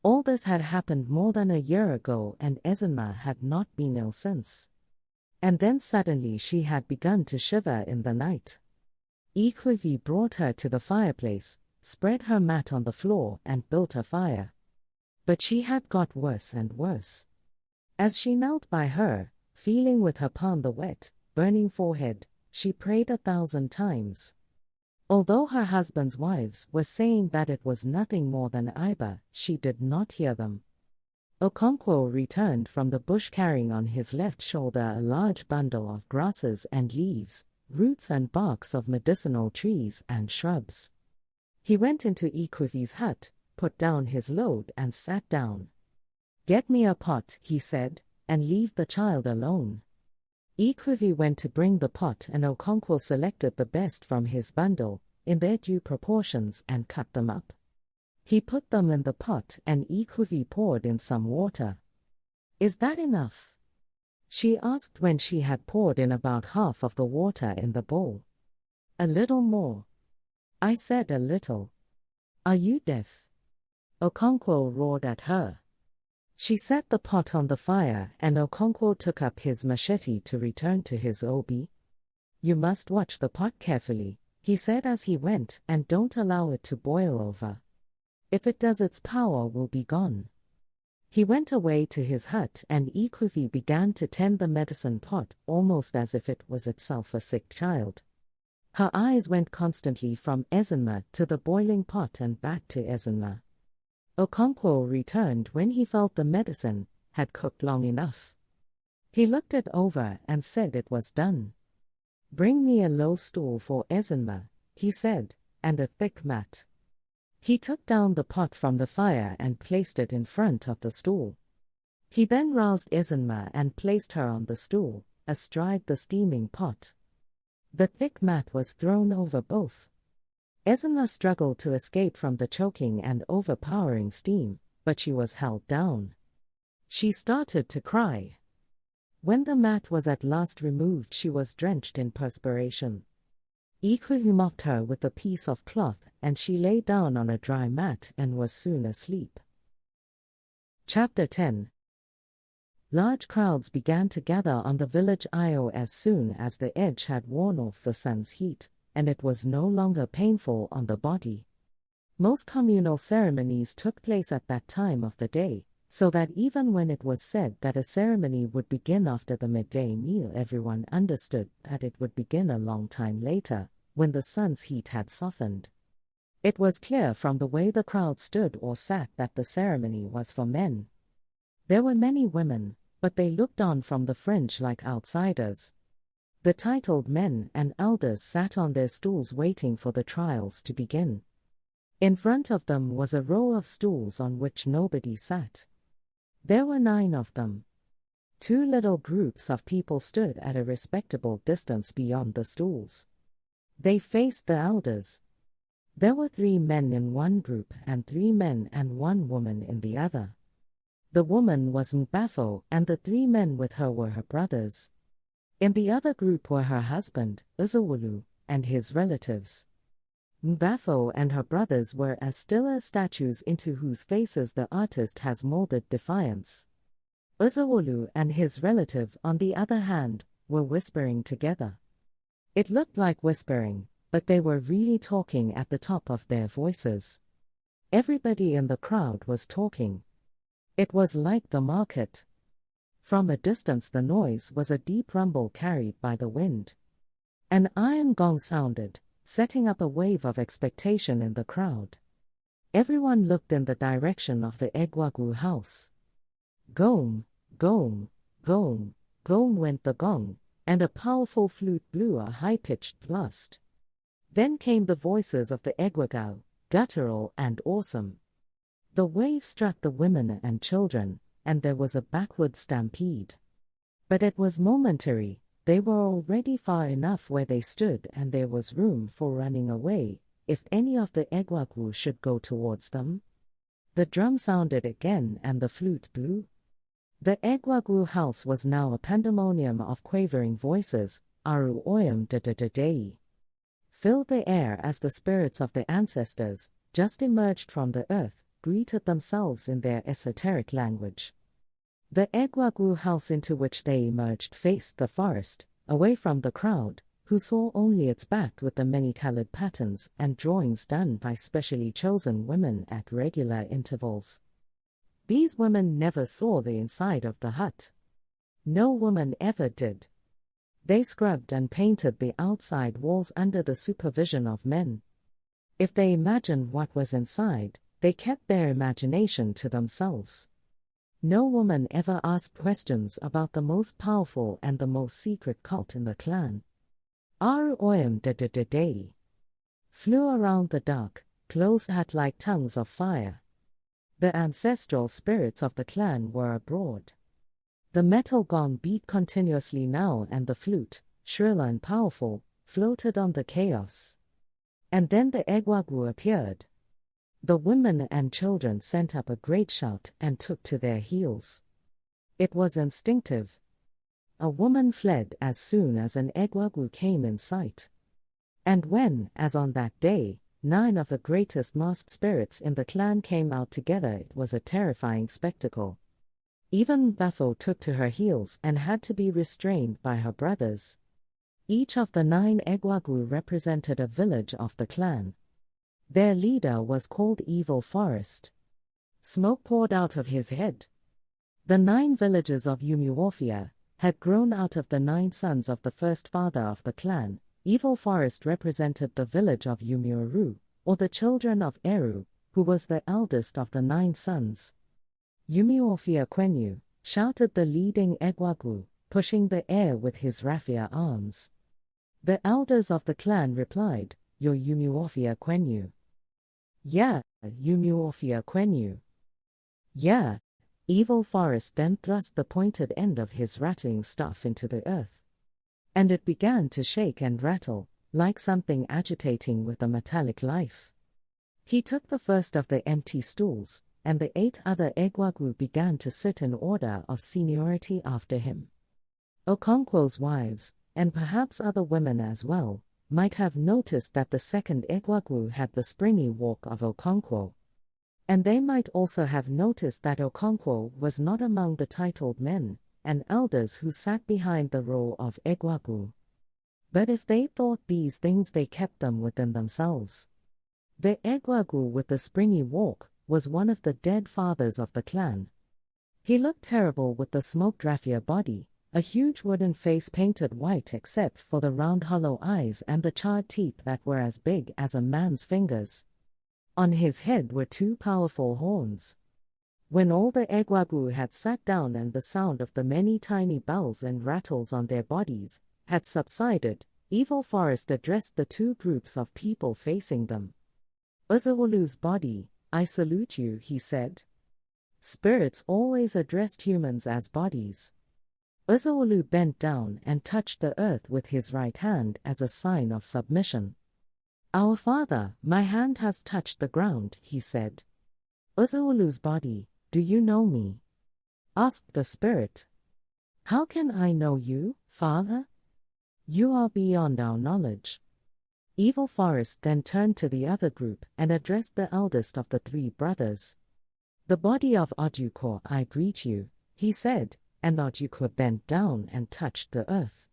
All this had happened more than a year ago and Ezinma had not been ill since. And then suddenly she had begun to shiver in the night. Ikwivi brought her to the fireplace, spread her mat on the floor and built a fire. But she had got worse and worse. As she knelt by her, feeling with her palm the wet, burning forehead, she prayed 1,000 times. Although her husband's wives were saying that it was nothing more than Iba, she did not hear them. Okonkwo returned from the bush carrying on his left shoulder a large bundle of grasses and leaves, roots and barks of medicinal trees and shrubs. He went into Ikwivi's hut, put down his load and sat down. "Get me a pot," he said, "and leave the child alone." Ikwivi went to bring the pot and Okonkwo selected the best from his bundle, in their due proportions and cut them up. He put them in the pot and Ikwivi poured in some water. "Is that enough?" she asked when she had poured in about half of the water in the bowl. "A little more." I said, "A little." "Are you deaf?" Okonkwo roared at her. She set the pot on the fire and Okonkwo took up his machete to return to his obi. "You must watch the pot carefully," he said as he went, "and don't allow it to boil over. If it does, its power will be gone." He went away to his hut and Ikwivi began to tend the medicine pot almost as if it was itself a sick child. Her eyes went constantly from Ezinma to the boiling pot and back to Ezinma. Okonkwo returned when he felt the medicine had cooked long enough. He looked it over and said it was done. "Bring me a low stool for Ezinma," he said, and a thick mat. He took down the pot from the fire and placed it in front of the stool. He then roused Ezinma and placed her on the stool, astride the steaming pot. The thick mat was thrown over both. Ezinma struggled to escape from the choking and overpowering steam, but she was held down. She started to cry. When the mat was at last removed, she was drenched in perspiration. Ikwehu mopped her with a piece of cloth, and she lay down on a dry mat and was soon asleep. Chapter 10. Large crowds began to gather on the village Io as soon as the edge had worn off the sun's heat, and it was no longer painful on the body. Most communal ceremonies took place at that time of the day, so that even when it was said that a ceremony would begin after the midday meal, everyone understood that it would begin a long time later, when the sun's heat had softened. It was clear from the way the crowd stood or sat that the ceremony was for men. There were many women, but they looked on from the fringe like outsiders. The titled men and elders sat on their stools waiting for the trials to begin. In front of them was a row of stools on which nobody sat. There were 9 of them. 2 little groups of people stood at a respectable distance beyond the stools. They faced the elders. There were 3 men in one group and 3 men and 1 woman in the other. The woman was Mbafo, and the 3 men with her were her brothers. In the other group were her husband, Uzawulu, and his relatives. Mbafo and her brothers were as still as statues into whose faces the artist has molded defiance. Uzawulu and his relative, on the other hand, were whispering together. It looked like whispering, but they were really talking at the top of their voices. Everybody in the crowd was talking. It was like the market. From a distance the noise was a deep rumble carried by the wind. An iron gong sounded, setting up a wave of expectation in the crowd. Everyone looked in the direction of the Egwagu house. Gong, gong, gong, gong went the gong, and a powerful flute blew a high-pitched blast. Then came the voices of the Egwagau, guttural and awesome. The wave struck the women and children, and there was a backward stampede. But it was momentary. They were already far enough where they stood, and there was room for running away, if any of the Egwagu should go towards them. The drum sounded again, and the flute blew. The Egwagu house was now a pandemonium of quavering voices, Aru Oyam Dadadadei. Filled the air as the spirits of the ancestors, just emerged from the earth, greeted themselves in their esoteric language. The Egwagu house into which they emerged faced the forest, away from the crowd, who saw only its back with the many-colored patterns and drawings done by specially chosen women at regular intervals. These women never saw the inside of the hut. No woman ever did. They scrubbed and painted the outside walls under the supervision of men. If they imagined what was inside, they kept their imagination to themselves. No woman ever asked questions about the most powerful and the most secret cult in the clan. Aru Oyam Dadadadei flew around the dark, closed hut-like tongues of fire. The ancestral spirits of the clan were abroad. The metal gong beat continuously now, and the flute, shrill and powerful, floated on the chaos. And then the Egwagu appeared. The women and children sent up a great shout and took to their heels. It was instinctive. A woman fled as soon as an Egwagu came in sight. And when, as on that day, 9 of the greatest masked spirits in the clan came out together, it was a terrifying spectacle. Even Bafo took to her heels and had to be restrained by her brothers. Each of the 9 Egwagu represented a village of the clan. Their leader was called Evil Forest. Smoke poured out of his head. The 9 villages of Umuofia had grown out of the 9 sons of the first father of the clan. Evil Forest represented the village of Umuoru, or the children of Eru, who was the eldest of the 9 sons. Umuofia Kwenu, shouted the leading Egwagu, pushing the air with his raffia arms. The elders of the clan replied, your Umuofia Quenu. Yeah, Umuofia Quenu. Yeah. Evil Forest then thrust the pointed end of his rattling staff into the earth. And it began to shake and rattle, like something agitating with a metallic life. He took the first of the empty stools, and the 8 other Egwagwu began to sit in order of seniority after him. Okonkwo's wives, and perhaps other women as well, might have noticed that the second Egwagwu had the springy walk of Okonkwo. And they might also have noticed that Okonkwo was not among the titled men and elders who sat behind the row of Egwagwu. But if they thought these things, they kept them within themselves. The Egwagwu with the springy walk was one of the dead fathers of the clan. He looked terrible with the smoked raffia body, a huge wooden face painted white except for the round hollow eyes and the charred teeth that were as big as a man's fingers. On his head were 2 powerful horns. When all the Egwagwu had sat down and the sound of the many tiny bells and rattles on their bodies had subsided, Evil Forest addressed the 2 groups of people facing them. Uzawulu's body, I salute you, he said. Spirits always addressed humans as bodies. Uzawulu bent down and touched the earth with his right hand as a sign of submission. Our father, my hand has touched the ground, he said. Uzawulu's body, do you know me? Asked the spirit. How can I know you, father? You are beyond our knowledge. Evil Forest then turned to the other group and addressed the eldest of the 3 brothers. The body of Ojuko, I greet you, he said, and Ojuko bent down and touched the earth.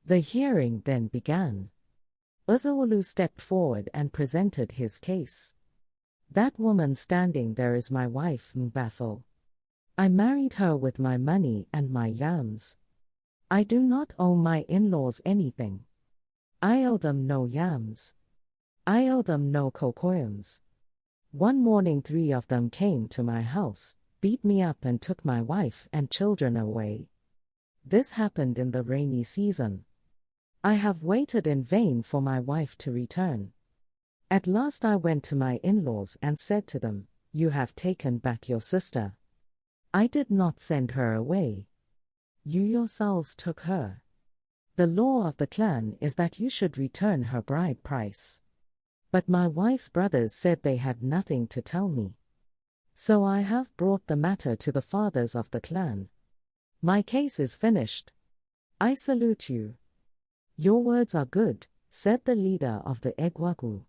The hearing then began. Uzawulu stepped forward and presented his case. That woman standing there is my wife, Mbafo. I married her with my money and my yams. I do not owe my in-laws anything. I owe them no yams. I owe them no cocoyams. One morning 3 of them came to my house, beat me up and took my wife and children away. This happened in the rainy season. I have waited in vain for my wife to return. At last I went to my in-laws and said to them, you have taken back your sister. I did not send her away. You yourselves took her. The law of the clan is that you should return her bride price. But my wife's brothers said they had nothing to tell me. So I have brought the matter to the fathers of the clan. My case is finished. I salute you. Your words are good, said the leader of the Egwagwu.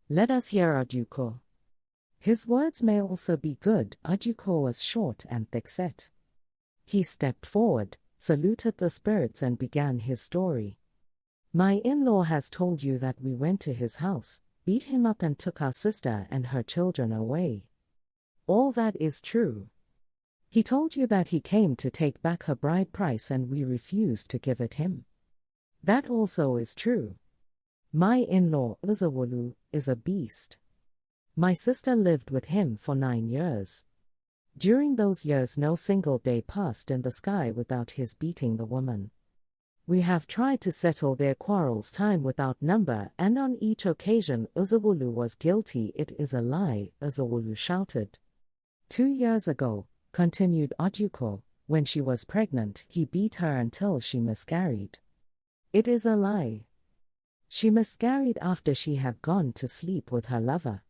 Let us hear Ojuko. His words may also be good. Ojuko was short and thick-set. He stepped forward, saluted the spirits and began his story. My in-law has told you that we went to his house, beat him up and took our sister and her children away. All that is true. He told you that he came to take back her bride price and we refused to give it him. That also is true. My in-law, Uzawulu, is a beast. My sister lived with him for 9 years. During those years no single day passed in the sky without his beating the woman. We have tried to settle their quarrels time without number, and on each occasion Uzawulu was guilty. It is a lie, Uzawulu shouted. 2 years ago, continued Ojuko, when she was pregnant, he beat her until she miscarried. It is a lie. She miscarried after she had gone to sleep with her lover.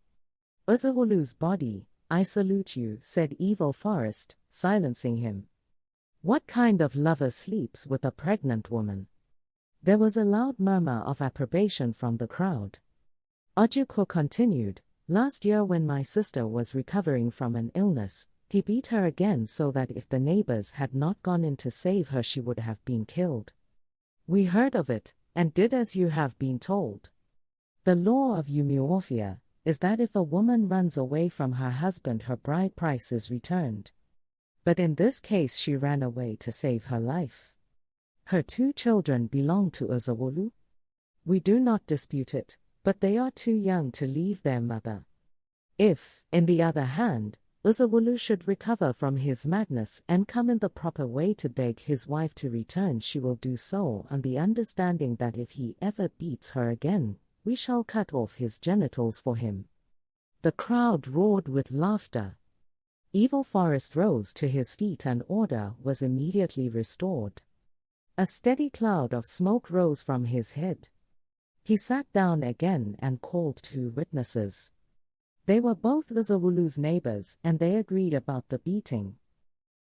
Uzawulu's body, I salute you, said Evil Forest, silencing him. What kind of lover sleeps with a pregnant woman? There was a loud murmur of approbation from the crowd. Ojuko continued, last year when my sister was recovering from an illness, he beat her again so that if the neighbors had not gone in to save her she would have been killed. We heard of it, and did as you have been told. The law of Umuofia is that if a woman runs away from her husband her bride price is returned. But in this case she ran away to save her life. Her 2 children belong to Uzawulu. We do not dispute it, but they are too young to leave their mother. If, in the other hand, Uzawulu should recover from his madness and come in the proper way to beg his wife to return, she will do so on the understanding that if he ever beats her again, we shall cut off his genitals for him." The crowd roared with laughter. Evil Forest rose to his feet and order was immediately restored. A steady cloud of smoke rose from his head. He sat down again and called 2 witnesses. They were both Uzawulu's neighbors and they agreed about the beating.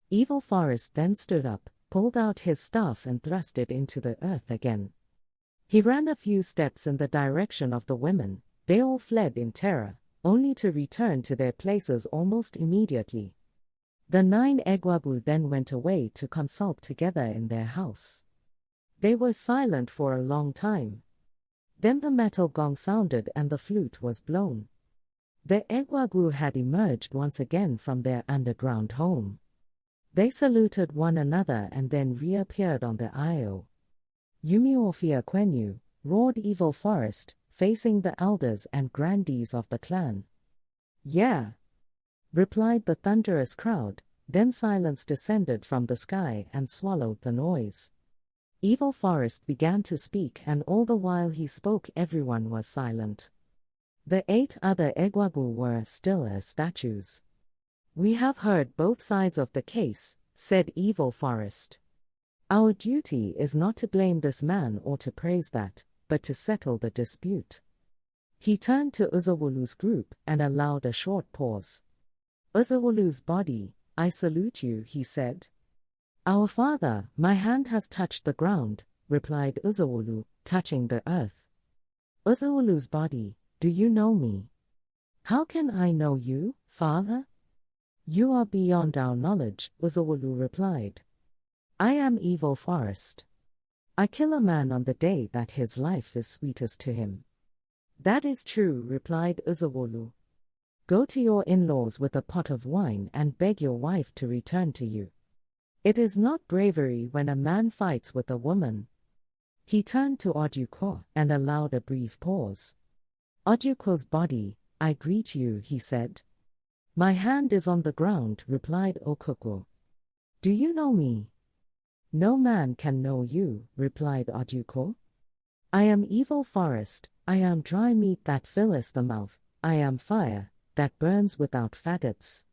Evil Forest then stood up, pulled out his staff and thrust it into the earth again. He ran a few steps in the direction of the women. They all fled in terror, only to return to their places almost immediately. The 9 Egwagu then went away to consult together in their house. They were silent for a long time. Then the metal gong sounded and the flute was blown. The Egwagu had emerged once again from their underground home. They saluted one another and then reappeared on the Io. Yumiofia Kwenu, roared Evil Forest, facing the elders and grandees of the clan. "Yeah," replied the thunderous crowd. Then silence descended from the sky and swallowed the noise. Evil Forest began to speak and all the while he spoke everyone was silent. The 8 other Egwagu were still as statues. "We have heard both sides of the case," said Evil Forest. "Our duty is not to blame this man or to praise that, but to settle the dispute." He turned to Uzawulu's group and allowed a short pause. "Uzawulu's body, I salute you," he said. "Our father, my hand has touched the ground," replied Uzawulu, touching the earth. "Uzawulu's body, do you know me?" "How can I know you, father?" "You are beyond our knowledge," Uzawulu replied. "I am Evil Forest. I kill a man on the day that his life is sweetest to him." "That is true," replied Uzawulu. "Go to your in-laws with a pot of wine and beg your wife to return to you. It is not bravery when a man fights with a woman." He turned to Ojuko and allowed a brief pause. "Ojuko's body, I greet you," he said. "My hand is on the ground," replied Okuko. "Do you know me?" "No man can know you," replied Ojuko. "I am Evil Forest, I am dry meat that filleth the mouth, I am fire that burns without faggots.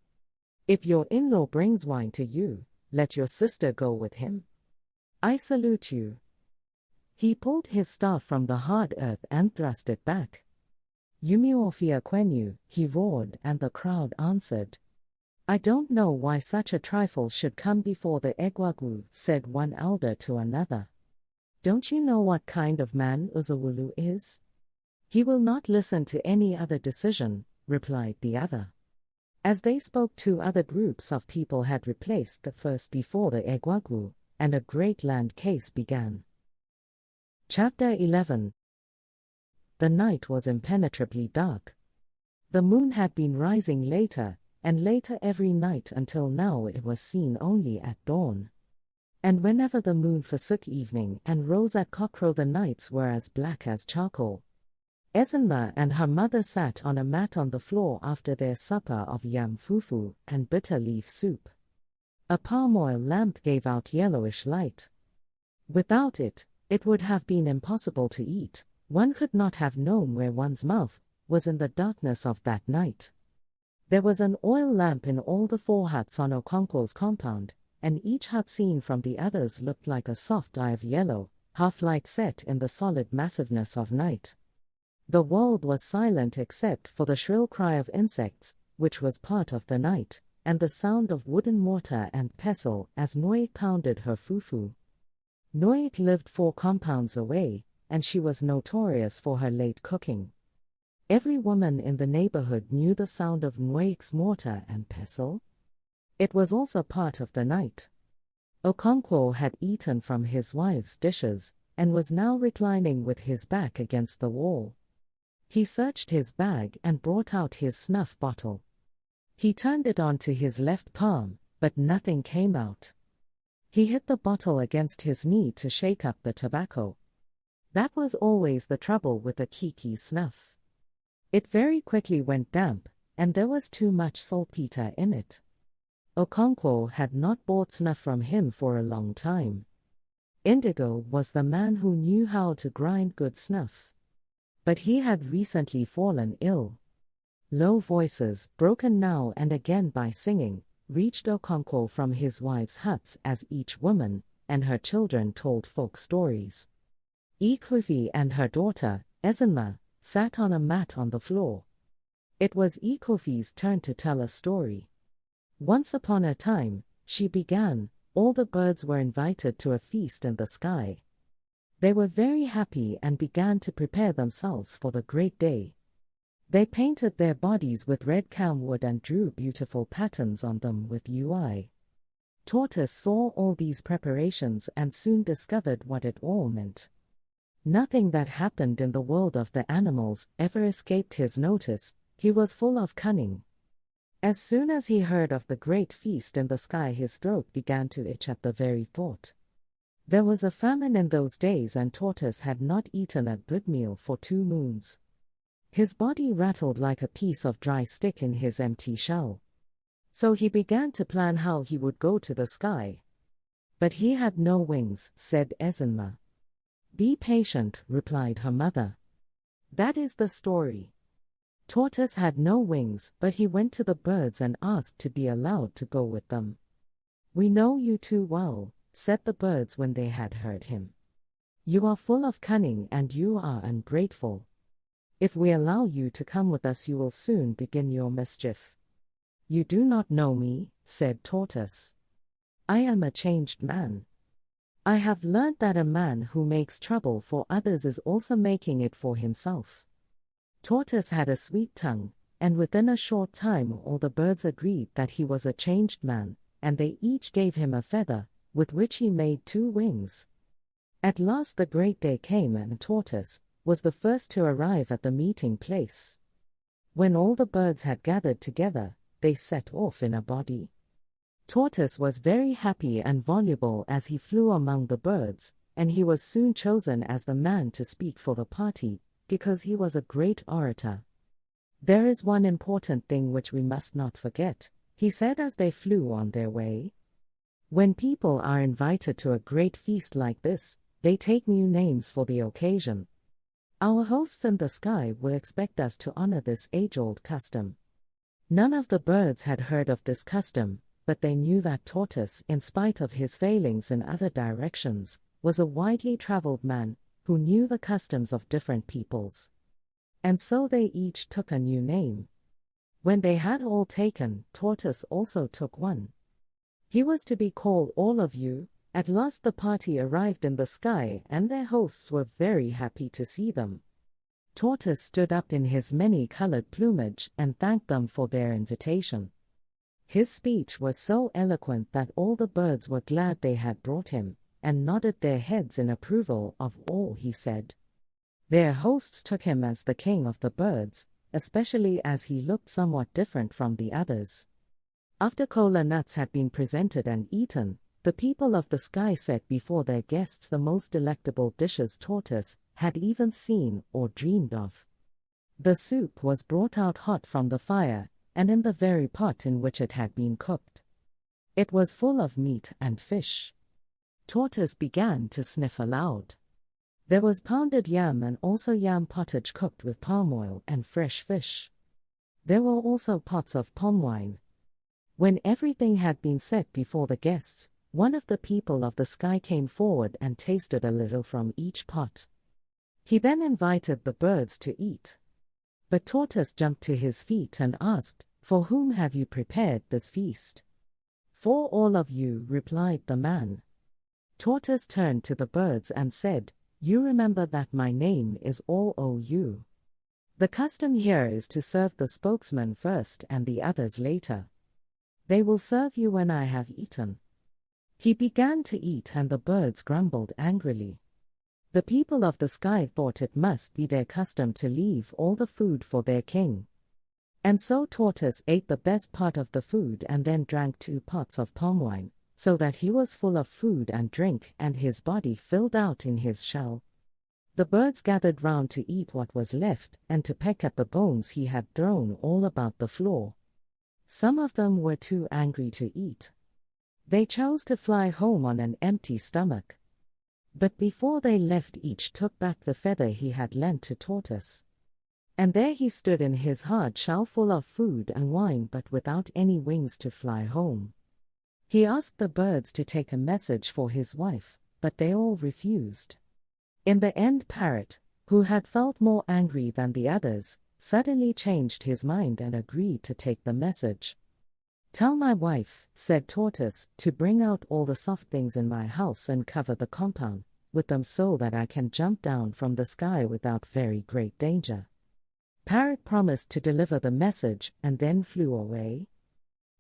If your in-law brings wine to you, let your sister go with him. I salute you." He pulled his staff from the hard earth and thrust it back. "Yumiofia Kwenu," he roared and the crowd answered. "I don't know why such a trifle should come before the Egwagu," said one elder to another. "Don't you know what kind of man Uzawulu is? He will not listen to any other decision," replied the other. As they spoke, 2 other groups of people had replaced the first before the Egwagu, and a great land case began. Chapter 11. The night was impenetrably dark. The moon had been rising later, and later every night until now it was seen only at dawn. And whenever the moon forsook evening and rose at cockcrow, the nights were as black as charcoal. Ezenma and her mother sat on a mat on the floor after their supper of yam fufu and bitter leaf soup. A palm oil lamp gave out yellowish light. Without it, it would have been impossible to eat. One could not have known where one's mouth was in the darkness of that night. There was an oil lamp in all the 4 huts on Okonkwo's compound, and each hut seen from the others looked like a soft eye of yellow, half-light set in the solid massiveness of night. The world was silent except for the shrill cry of insects, which was part of the night, and the sound of wooden mortar and pestle as Noik pounded her fufu. Noik lived 4 compounds away, and she was notorious for her late cooking. Every woman in the neighborhood knew the sound of Noik's mortar and pestle. It was also part of the night. Okonkwo had eaten from his wife's dishes, and was now reclining with his back against the wall. He searched his bag and brought out his snuff bottle. He turned it onto his left palm, but nothing came out. He hit the bottle against his knee to shake up the tobacco. That was always the trouble with the Kiki snuff. It very quickly went damp, and there was too much saltpeter in it. Okonkwo had not bought snuff from him for a long time. Indigo was the man who knew how to grind good snuff. But he had recently fallen ill. Low voices, broken now and again by singing, reached Okonkwo from his wives' huts as each woman and her children told folk stories. Ikufi and her daughter, Ezinma, sat on a mat on the floor. It was Ikufi's turn to tell a story. Once upon a time, she began, all the birds were invited to a feast in the sky. They were very happy and began to prepare themselves for the great day. They painted their bodies with red camwood and drew beautiful patterns on them with UI. Tortoise saw all these preparations and soon discovered what it all meant. Nothing that happened in the world of the animals ever escaped his notice. He was full of cunning. As soon as he heard of the great feast in the sky, his throat began to itch at the very thought. There was a famine in those days, and Tortoise had not eaten a good meal for 2 moons. His body rattled like a piece of dry stick in his empty shell. So he began to plan how he would go to the sky. But he had no wings, said Ezinma. Be patient, replied her mother. That is the story. Tortoise had no wings, but he went to the birds and asked to be allowed to go with them. We know you too well, said the birds when they had heard him. You are full of cunning and you are ungrateful. If we allow you to come with us, you will soon begin your mischief. You do not know me, said Tortoise. I am a changed man. I have learned that a man who makes trouble for others is also making it for himself. Tortoise had a sweet tongue, and within a short time all the birds agreed that he was a changed man, and they each gave him a feather, with which he made 2 wings. At last the great day came, and Tortoise was the first to arrive at the meeting place. When all the birds had gathered together, they set off in a body. Tortoise was very happy and voluble as he flew among the birds, and he was soon chosen as the man to speak for the party, because he was a great orator. There is one important thing which we must not forget, he said as they flew on their way. When people are invited to a great feast like this, they take new names for the occasion. Our hosts in the sky will expect us to honor this age-old custom. None of the birds had heard of this custom, but they knew that Tortoise, in spite of his failings in other directions, was a widely traveled man who knew the customs of different peoples. And so they each took a new name. When they had all taken, Tortoise also took one. He was to be called All of You. At last the party arrived in the sky, and their hosts were very happy to see them. Tortoise stood up in his many-colored plumage and thanked them for their invitation. His speech was so eloquent that all the birds were glad they had brought him, and nodded their heads in approval of all he said. Their hosts took him as the king of the birds, especially as he looked somewhat different from the others. After kola nuts had been presented and eaten, the people of the sky set before their guests the most delectable dishes Tortoise had even seen or dreamed of. The soup was brought out hot from the fire, and in the very pot in which it had been cooked. It was full of meat and fish. Tortoise began to sniff aloud. There was pounded yam and also yam pottage cooked with palm oil and fresh fish. There were also pots of palm wine. When everything had been set before the guests, one of the people of the sky came forward and tasted a little from each pot. He then invited the birds to eat. But Tortoise jumped to his feet and asked, "For whom have you prepared this feast?" "For all of you," replied the man. Tortoise turned to the birds and said, "You remember that my name is All O You. The custom here is to serve the spokesman first and the others later. They will serve you when I have eaten." He began to eat and the birds grumbled angrily. The people of the sky thought it must be their custom to leave all the food for their king. And so Tortoise ate the best part of the food and then drank 2 pots of palm wine, so that he was full of food and drink and his body filled out in his shell. The birds gathered round to eat what was left and to peck at the bones he had thrown all about the floor. Some of them were too angry to eat. They chose to fly home on an empty stomach. But before they left, each took back the feather he had lent to Tortoise. And there he stood in his hard shell full of food and wine, but without any wings to fly home. He asked the birds to take a message for his wife, but they all refused. In the end, Parrot, who had felt more angry than the others, suddenly changed his mind and agreed to take the message. "Tell my wife," said Tortoise, "to bring out all the soft things in my house and cover the compound with them so that I can jump down from the sky without very great danger." Parrot promised to deliver the message and then flew away.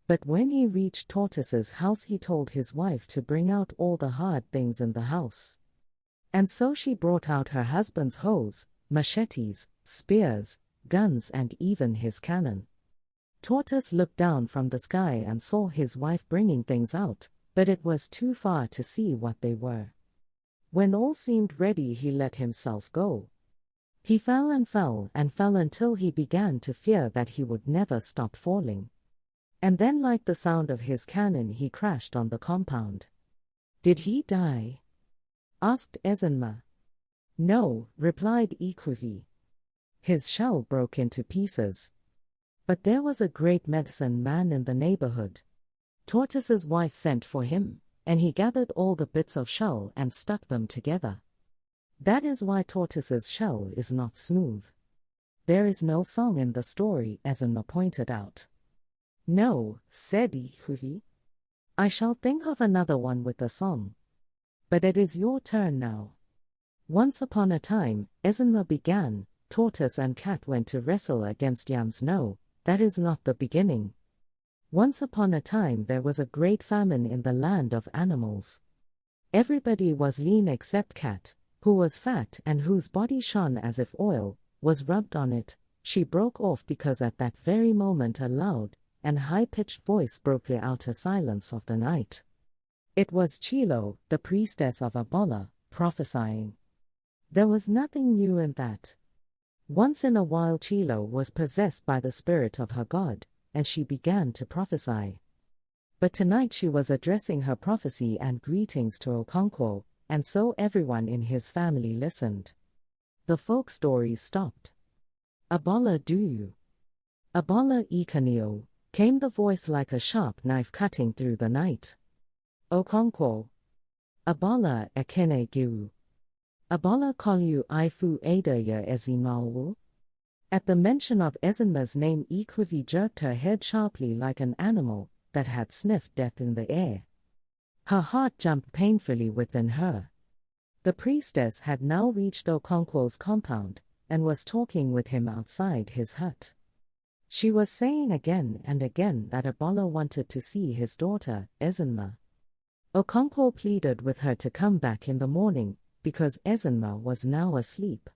But when he reached Tortoise's house, he told his wife to bring out all the hard things in the house. And so she brought out her husband's hoes, machetes, spears, guns, and even his cannon. Tortoise looked down from the sky and saw his wife bringing things out, but it was too far to see what they were. When all seemed ready, he let himself go. He fell and fell and fell until he began to fear that he would never stop falling. And then, like the sound of his cannon, he crashed on the compound. "Did he die?" asked Ezenma. "No," replied Ikwivi. "His shell broke into pieces. But there was a great medicine man in the neighborhood. Tortoise's wife sent for him, and he gathered all the bits of shell and stuck them together. That is why Tortoise's shell is not smooth. There is no song in the story, Ezenma pointed out. "No," said Ikwivi. "I shall think of another one with a song. But it is your turn now." "Once upon a time," Ezenma began, "Tortoise and Cat went to wrestle against Yams. No, that is not the beginning. Once upon a time there was a great famine in the land of animals. Everybody was lean except Cat, who was fat and whose body shone as if oil was rubbed on it." She broke off because at that very moment a loud and high-pitched voice broke the outer silence of the night. It was Chilo, the priestess of Abola, prophesying. There was nothing new in that. Once in a while Chilo was possessed by the spirit of her god, and she began to prophesy. But tonight she was addressing her prophecy and greetings to Okonkwo, and so everyone in his family listened. The folk stories stopped. "Abola do you? Abola ikanio," came the voice like a sharp knife cutting through the night. "Okonkwo. Abola ekene giu. Abola kolyu ifu adaya ezimawu." At the mention of Ezenma's name, Ikwivi jerked her head sharply like an animal that had sniffed death in the air. Her heart jumped painfully within her. The priestess had now reached Okonkwo's compound and was talking with him outside his hut. She was saying again and again that Abola wanted to see his daughter, Ezenma. Okonkwo pleaded with her to come back in the morning, because Ezenma was now asleep.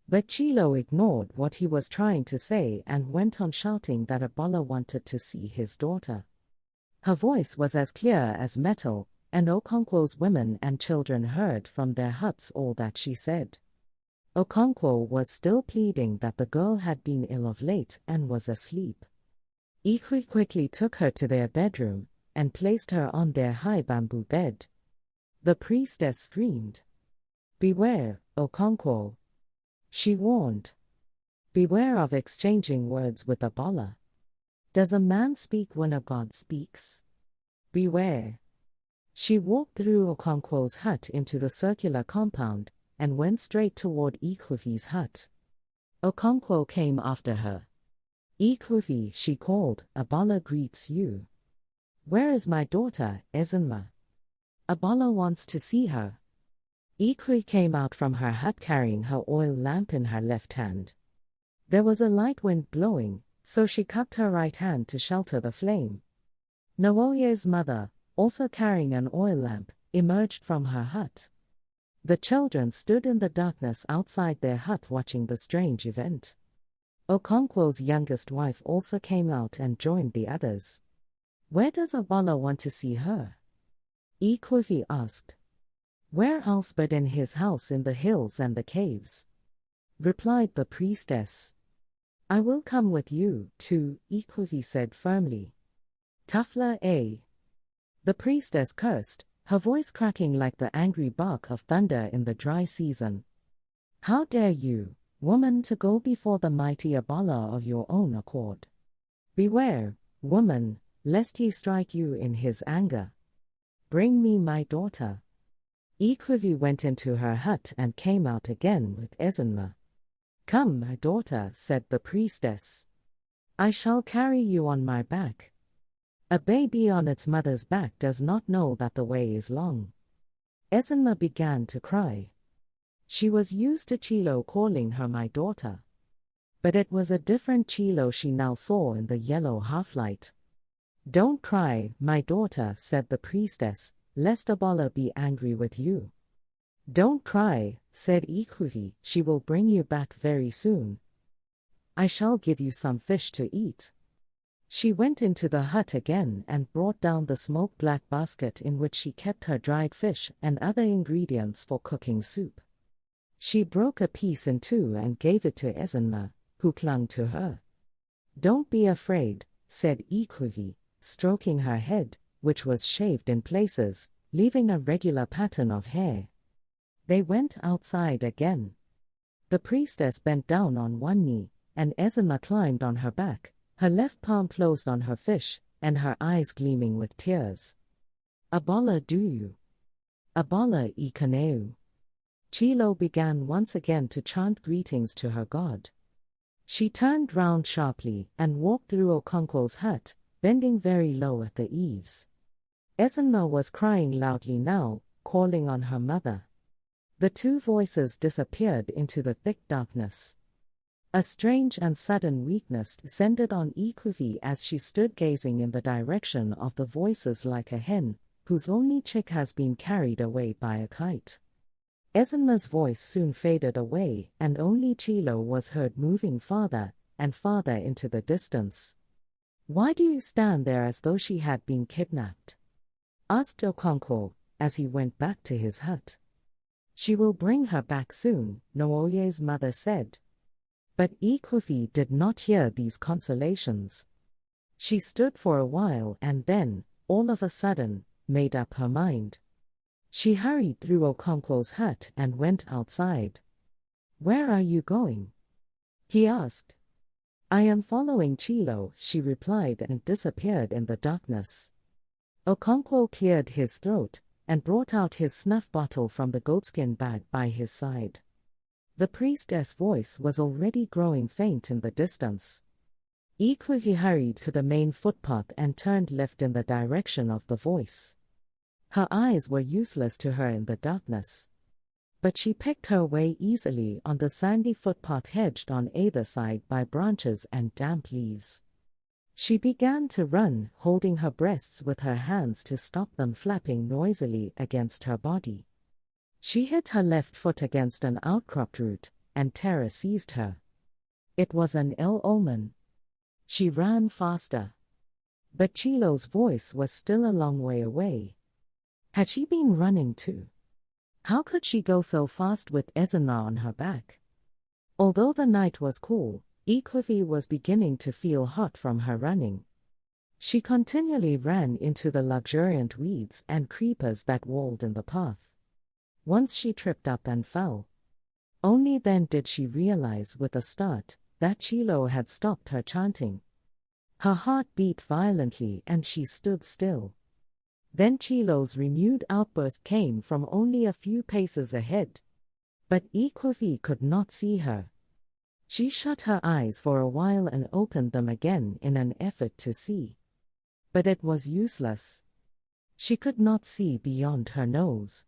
But Chilo ignored what he was trying to say and went on shouting that Abola wanted to see his daughter. Her voice was as clear as metal, and Okonkwo's women and children heard from their huts all that she said. Okonkwo was still pleading that the girl had been ill of late and was asleep. Ikwi quickly took her to their bedroom and placed her on their high bamboo bed. The priestess screamed. "Beware, Okonkwo," she warned. "Beware of exchanging words with Abola. Does a man speak when a god speaks? Beware." She walked through Okonkwo's hut into the circular compound and went straight toward Ikwivi's hut. Okonkwo came after her. "Ikwivi," she called, "Abola greets you." "Where is my daughter, Ezenma?" "Abola wants to see her." Ikwi came out from her hut carrying her oil lamp in her left hand. There was a light wind blowing, so she cupped her right hand to shelter the flame. Nwoye's mother, also carrying an oil lamp, emerged from her hut. The children stood in the darkness outside their hut watching the strange event. Okonkwo's youngest wife also came out and joined the others. "Where does Abola want to see her?" Ikwivi asked. "Where else but in his house in the hills and the caves?" replied the priestess. "I will come with you, too," Ikwivi said firmly. "Tafla a." The priestess cursed, her voice cracking like the angry bark of thunder in the dry season. "How dare you, woman, to go before the mighty Abala of your own accord? Beware, woman, lest he strike you in his anger. Bring me my daughter." Ikwivi went into her hut and came out again with Ezinma. "Come, my daughter," said the priestess. "I shall carry you on my back." A baby on its mother's back does not know that the way is long. Ezinma began to cry. She was used to Chilo calling her my daughter. But it was a different Chilo she now saw in the yellow half-light. "Don't cry, my daughter," said the priestess, "lest Abala be angry with you." "Don't cry," said Ikwivi, "she will bring you back very soon. I shall give you some fish to eat." She went into the hut again and brought down the smoke-black basket in which she kept her dried fish and other ingredients for cooking soup. She broke a piece in two and gave it to Ezinma, who clung to her. "Don't be afraid," said Ikwivi, stroking her head, which was shaved in places, leaving a regular pattern of hair. They went outside again. The priestess bent down on one knee, and Ezinma climbed on her back, her left palm closed on her fish, and her eyes gleaming with tears. "Abala do you? Abala ikaneu." Chilo began once again to chant greetings to her god. She turned round sharply and walked through Okonkwo's hut, bending very low at the eaves. Ezinma was crying loudly now, calling on her mother. The two voices disappeared into the thick darkness. A strange and sudden weakness descended on Ikwivi as she stood gazing in the direction of the voices like a hen, whose only chick has been carried away by a kite. Ezinma's voice soon faded away, and only Chilo was heard moving farther and farther into the distance. "Why do you stand there as though she had been kidnapped?" asked Okonkwo, as he went back to his hut. "She will bring her back soon," Nooye's mother said. But Ikwivi did not hear these consolations. She stood for a while and then, all of a sudden, made up her mind. She hurried through Okonkwo's hut and went outside. "Where are you going?" he asked. "I am following Chilo," she replied, and disappeared in the darkness. Okonkwo cleared his throat and brought out his snuff bottle from the goatskin bag by his side. The priestess' voice was already growing faint in the distance. Ikwivi hurried to the main footpath and turned left in the direction of the voice. Her eyes were useless to her in the darkness. But she picked her way easily on the sandy footpath hedged on either side by branches and damp leaves. She began to run, holding her breasts with her hands to stop them flapping noisily against her body. She hit her left foot against an outcropped root, and terror seized her. It was an ill omen. She ran faster. But Chilo's voice was still a long way away. Had she been running too? How could she go so fast with Ezinma on her back? Although the night was cool, Ikwivi was beginning to feel hot from her running. She continually ran into the luxuriant weeds and creepers that walled in the path. Once she tripped up and fell. Only then did she realize with a start that Chilo had stopped her chanting. Her heart beat violently and she stood still. Then Chilo's renewed outburst came from only a few paces ahead. But Ikwivi could not see her. She shut her eyes for a while and opened them again in an effort to see. But it was useless. She could not see beyond her nose.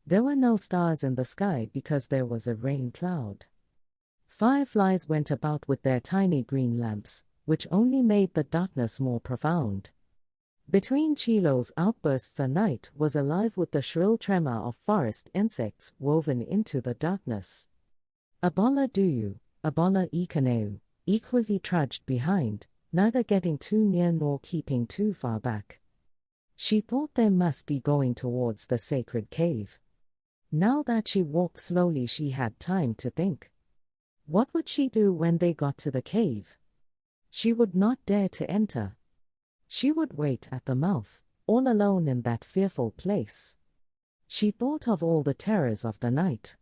There were no stars in the sky because there was a rain cloud. Fireflies went about with their tiny green lamps, which only made the darkness more profound. Between Chilo's outbursts the night was alive with the shrill tremor of forest insects woven into the darkness. "Abala do you, Abala ikaneu," Ikwivi trudged behind, neither getting too near nor keeping too far back. She thought they must be going towards the sacred cave. Now that she walked slowly she had time to think. What would she do when they got to the cave? She would not dare to enter. She would wait at the mouth, all alone in that fearful place. She thought of all the terrors of the night.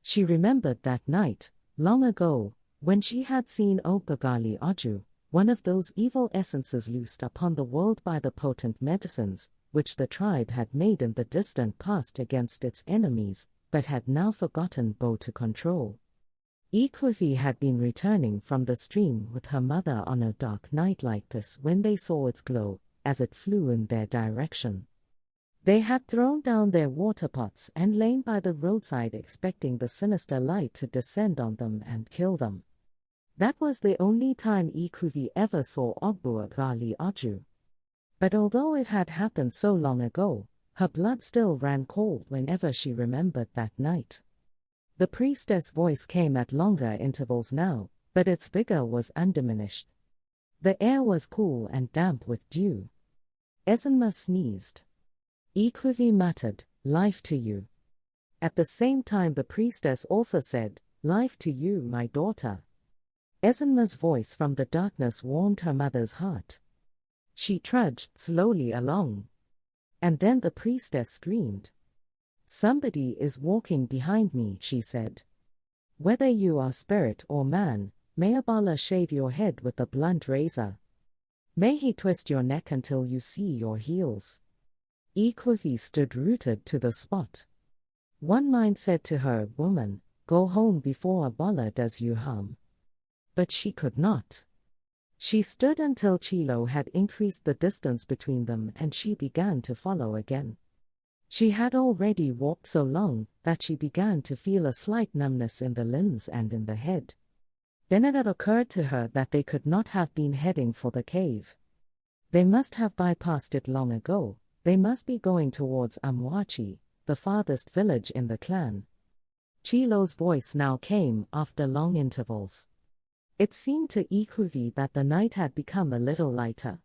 She remembered that night, long ago, when she had seen Obagali Oju, one of those evil essences loosed upon the world by the potent medicines, which the tribe had made in the distant past against its enemies, but had now forgotten Bo to control. Ikwifi had been returning from the stream with her mother on a dark night like this when they saw its glow, as it flew in their direction. They had thrown down their water pots and lain by the roadside expecting the sinister light to descend on them and kill them. That was the only time Ikwifi ever saw Obuagali Oju. But although it had happened so long ago, her blood still ran cold whenever she remembered that night. The priestess' voice came at longer intervals now, but its vigor was undiminished. The air was cool and damp with dew. Ezenma sneezed. Ikwifi muttered, "Life to you." At the same time the priestess also said, "Life to you, my daughter." Ezenma's voice from the darkness warmed her mother's heart. She trudged slowly along. And then the priestess screamed. "Somebody is walking behind me," she said. "Whether you are spirit or man, may Abala shave your head with a blunt razor. May he twist your neck until you see your heels." Ikwifi stood rooted to the spot. One mind said to her, "Woman, go home before Abala does you harm." But she could not. She stood until Chilo had increased the distance between them and she began to follow again. She had already walked so long that she began to feel a slight numbness in the limbs and in the head. Then it had occurred to her that they could not have been heading for the cave. They must have bypassed it long ago. They must be going towards Amwachi, the farthest village in the clan. Chilo's voice now came after long intervals. It seemed to Ikwifi that the night had become a little lighter.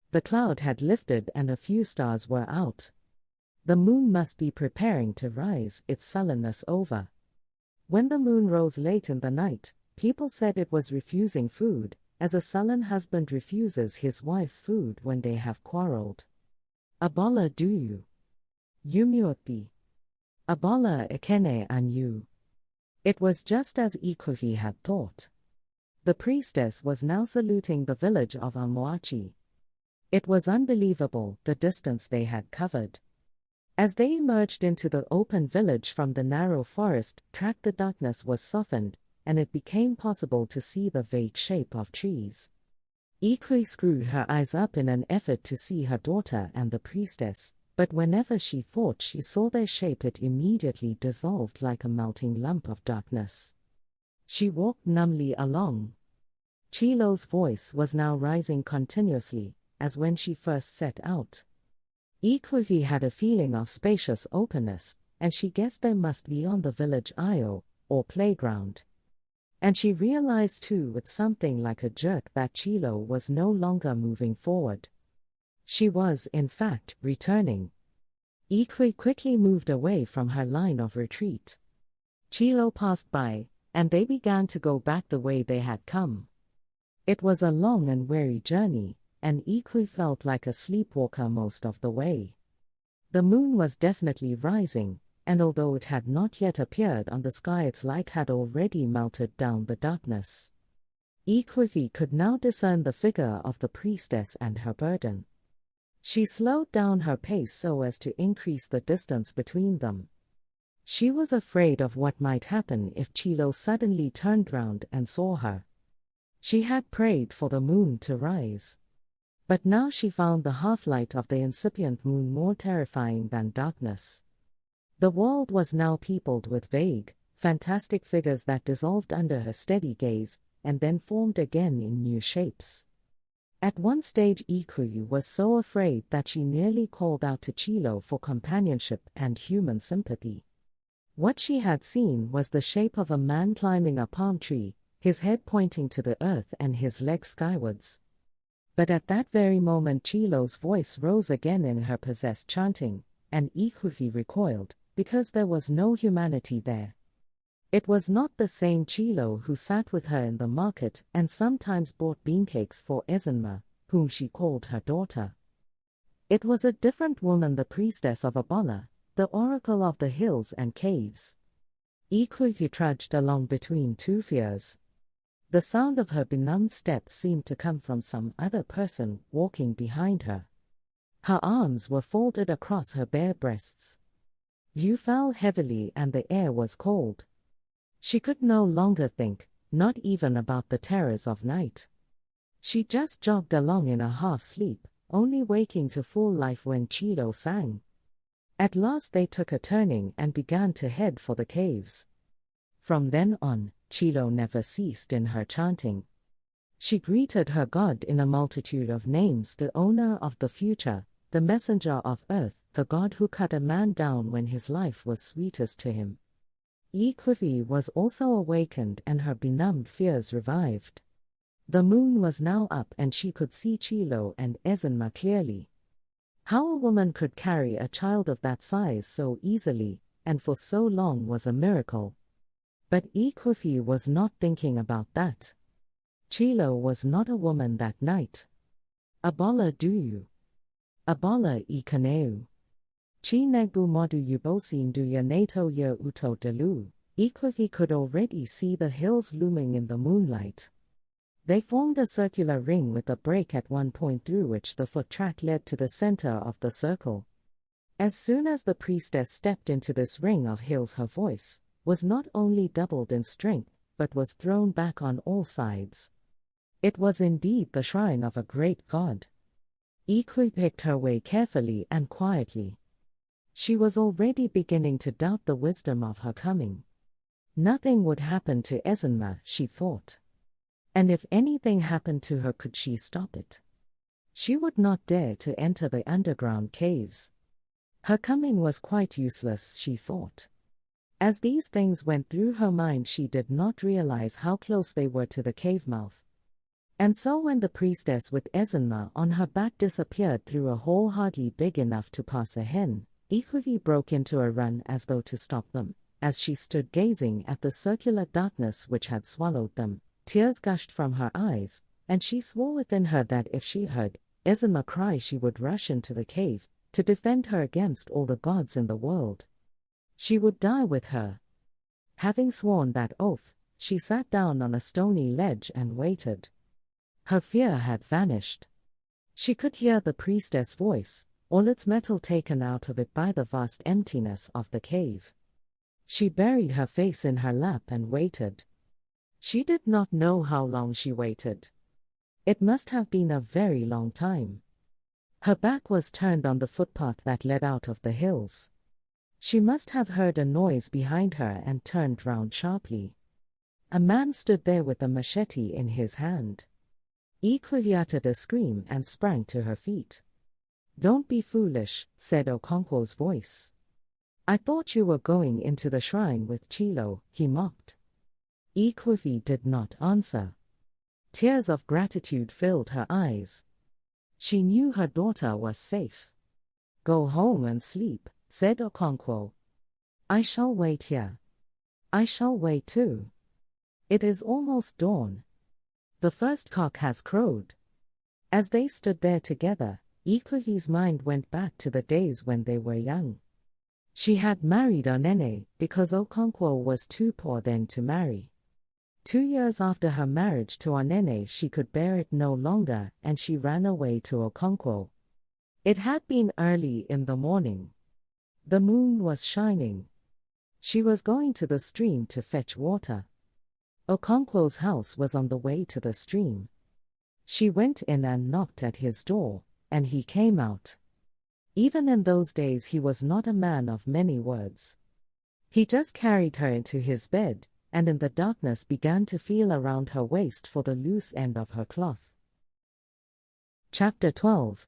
The cloud had lifted and a few stars were out. The moon must be preparing to rise, its sullenness over. When the moon rose late in the night, people said it was refusing food, as a sullen husband refuses his wife's food when they have quarreled. "Abala do you? Yumuotbi. Abala ekene an you." It was just as Ikwifi had thought. The priestess was now saluting the village of Amwachi. It was unbelievable, the distance they had covered. As they emerged into the open village from the narrow forest track, the darkness was softened, and it became possible to see the vague shape of trees. Ikwi screwed her eyes up in an effort to see her daughter and the priestess, but whenever she thought she saw their shape it immediately dissolved like a melting lump of darkness. She walked numbly along. Chilo's voice was now rising continuously, as when she first set out. Ikwifi had a feeling of spacious openness, and she guessed they must be on the village aisle, or playground. And she realized too with something like a jerk that Chilo was no longer moving forward. She was, in fact, returning. Ikwi quickly moved away from her line of retreat. Chilo passed by, and they began to go back the way they had come. It was a long and weary journey, and Ikwi felt like a sleepwalker most of the way. The moon was definitely rising, and although it had not yet appeared on the sky, its light had already melted down the darkness. Ikwifi could now discern the figure of the priestess and her burden. She slowed down her pace so as to increase the distance between them. She was afraid of what might happen if Chilo suddenly turned round and saw her. She had prayed for the moon to rise. But now she found the half-light of the incipient moon more terrifying than darkness. The world was now peopled with vague, fantastic figures that dissolved under her steady gaze, and then formed again in new shapes. At one stage Ikwi was so afraid that she nearly called out to Chilo for companionship and human sympathy. What she had seen was the shape of a man climbing a palm tree, his head pointing to the earth and his legs skywards. But at that very moment Chilo's voice rose again in her possessed chanting, and Ikwi recoiled, because there was no humanity there. It was not the same Chilo who sat with her in the market and sometimes bought beancakes for Ezenma, whom she called her daughter. It was a different woman, the priestess of Abola, the oracle of the hills and caves. Ikwifi trudged along between two fears. The sound of her benumbed steps seemed to come from some other person walking behind her. Her arms were folded across her bare breasts. Dew fell heavily and the air was cold. She could no longer think, not even about the terrors of night. She just jogged along in a half-sleep, only waking to full life when Chilo sang. At last they took a turning and began to head for the caves. From then on, Chilo never ceased in her chanting. She greeted her God in a multitude of names: the owner of the future, the messenger of earth, the God who cut a man down when his life was sweetest to him. Ikwifi was also awakened and her benumbed fears revived. The moon was now up and she could see Chilo and Ezinma clearly. How a woman could carry a child of that size so easily, and for so long, was a miracle. But Ikwifi was not thinking about that. Chilo was not a woman that night. Abola duyu. Abola ikaneu. Chinegu modu yubosin duya nato ya uto delu. Ikwifi could already see the hills looming in the moonlight. They formed a circular ring with a break at one point through which the foot track led to the center of the circle. As soon as the priestess stepped into this ring of hills, her voice was not only doubled in strength, but was thrown back on all sides. It was indeed the shrine of a great god. Ikwifi picked her way carefully and quietly. She was already beginning to doubt the wisdom of her coming. Nothing would happen to Ezinma, she thought. And if anything happened to her, could she stop it? She would not dare to enter the underground caves. Her coming was quite useless, she thought. As these things went through her mind, she did not realize how close they were to the cave mouth. And so when the priestess with Ezinma on her back disappeared through a hole hardly big enough to pass a hen, Ikwifi broke into a run as though to stop them. As she stood gazing at the circular darkness which had swallowed them, tears gushed from her eyes, and she swore within her that if she heard Ezinma cry, she would rush into the cave to defend her against all the gods in the world. She would die with her. Having sworn that oath, she sat down on a stony ledge and waited. Her fear had vanished. She could hear the priestess' voice, all its metal taken out of it by the vast emptiness of the cave. She buried her face in her lap and waited. She did not know how long she waited. It must have been a very long time. Her back was turned on the footpath that led out of the hills. She must have heard a noise behind her and turned round sharply. A man stood there with a machete in his hand. Ikwifi uttered a scream and sprang to her feet. "Don't be foolish," said Okonkwo's voice. "I thought you were going into the shrine with Chilo," he mocked. Ikwifi did not answer. Tears of gratitude filled her eyes. She knew her daughter was safe. "Go home and sleep," said Okonkwo. "I shall wait here." "I shall wait too. It is almost dawn. The first cock has crowed." As they stood there together, Ikwifi's mind went back to the days when they were young. She had married Onene because Okonkwo was too poor then to marry. 2 years after her marriage to Onene, she could bear it no longer and she ran away to Okonkwo. It had been early in the morning. The moon was shining. She was going to the stream to fetch water. Okonkwo's house was on the way to the stream. She went in and knocked at his door, and he came out. Even in those days he was not a man of many words. He just carried her into his bed, and in the darkness began to feel around her waist for the loose end of her cloth. Chapter 12.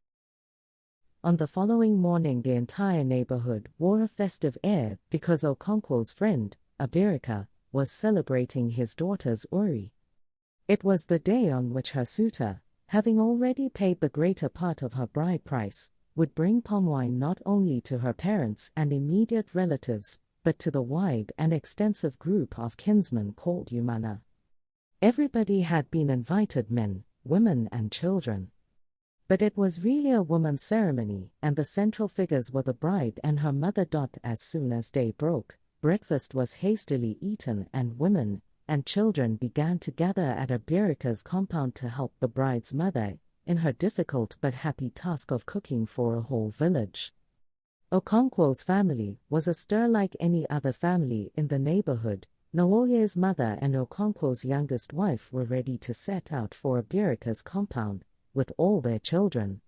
On the following morning the entire neighborhood wore a festive air because Okonkwo's friend, Abirika, was celebrating his daughter's Uri. It was the day on which her suitor, having already paid the greater part of her bride price, would bring palm wine not only to her parents and immediate relatives, but to the wide and extensive group of kinsmen called Umana. Everybody had been invited, men, women and children. But it was really a woman's ceremony, and the central figures were the bride and her mother. As soon as day broke, breakfast was hastily eaten and women and children began to gather at Abirika's compound to help the bride's mother in her difficult but happy task of cooking for a whole village. Okonkwo's family was astir like any other family in the neighborhood. Nwoye's mother and Okonkwo's youngest wife were ready to set out for Abirika's compound with all their children.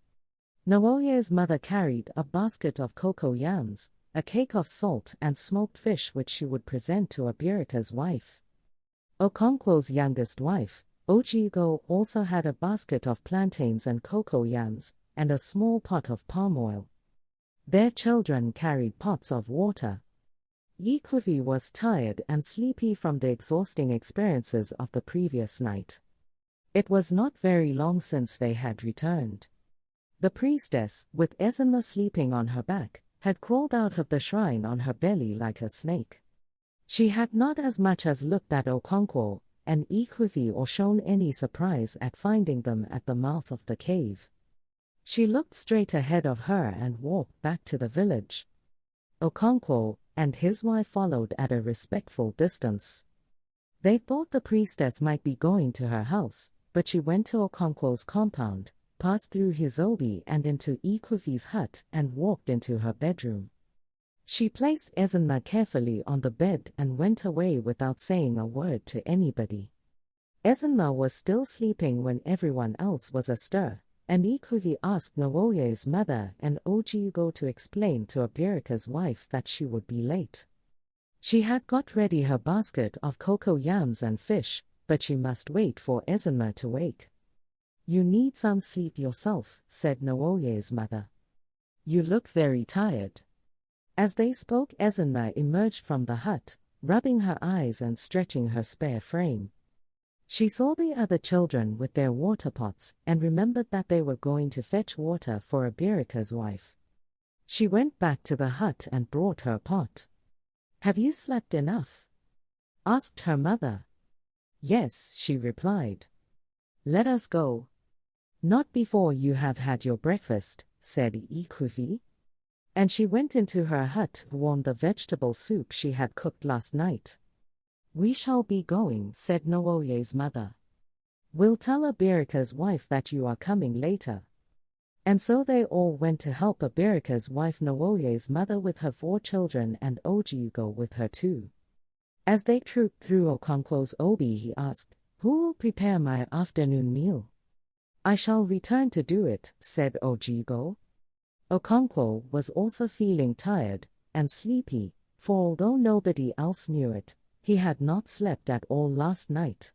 Nwoye's mother carried a basket of cocoa yams, a cake of salt and smoked fish which she would present to Abirika's wife. Okonkwo's youngest wife, Ojigo, also had a basket of plantains and cocoa yams, and a small pot of palm oil. Their children carried pots of water. Ikwivi was tired and sleepy from the exhausting experiences of the previous night. It was not very long since they had returned. The priestess, with Ezinma sleeping on her back, had crawled out of the shrine on her belly like a snake. She had not as much as looked at Okonkwo and Ikwivi or shown any surprise at finding them at the mouth of the cave. She looked straight ahead of her and walked back to the village. Okonkwo and his wife followed at a respectful distance. They thought the priestess might be going to her house, but she went to Okonkwo's compound, passed through his obi and into Ikwivi's hut and walked into her bedroom. She placed Ezinma carefully on the bed and went away without saying a word to anybody. Ezinma was still sleeping when everyone else was astir, and Ikwivi asked Nwoye's mother and Ojigo to explain to Abirika's wife that she would be late. She had got ready her basket of cocoa yams and fish, but she must wait for Ezinma to wake. "You need some sleep yourself," said Nwoye's mother. "You look very tired." As they spoke, Ezinma emerged from the hut, rubbing her eyes and stretching her spare frame. She saw the other children with their water pots and remembered that they were going to fetch water for Abirika's wife. She went back to the hut and brought her pot. "Have you slept enough?" asked her mother. "Yes," she replied. "Let us go." "Not before you have had your breakfast," said Ikwivi. And she went into her hut to warm the vegetable soup she had cooked last night. "We shall be going," said Nwoye's mother. "We'll tell Abirika's wife that you are coming later." And so they all went to help Abirika's wife, Nwoye's mother with her 4 children and Ojigo with her 2. As they trooped through Okonkwo's obi, he asked, "Who will prepare my afternoon meal?" "I shall return to do it," said Ojigo. Okonkwo was also feeling tired and sleepy, for although nobody else knew it, he had not slept at all last night.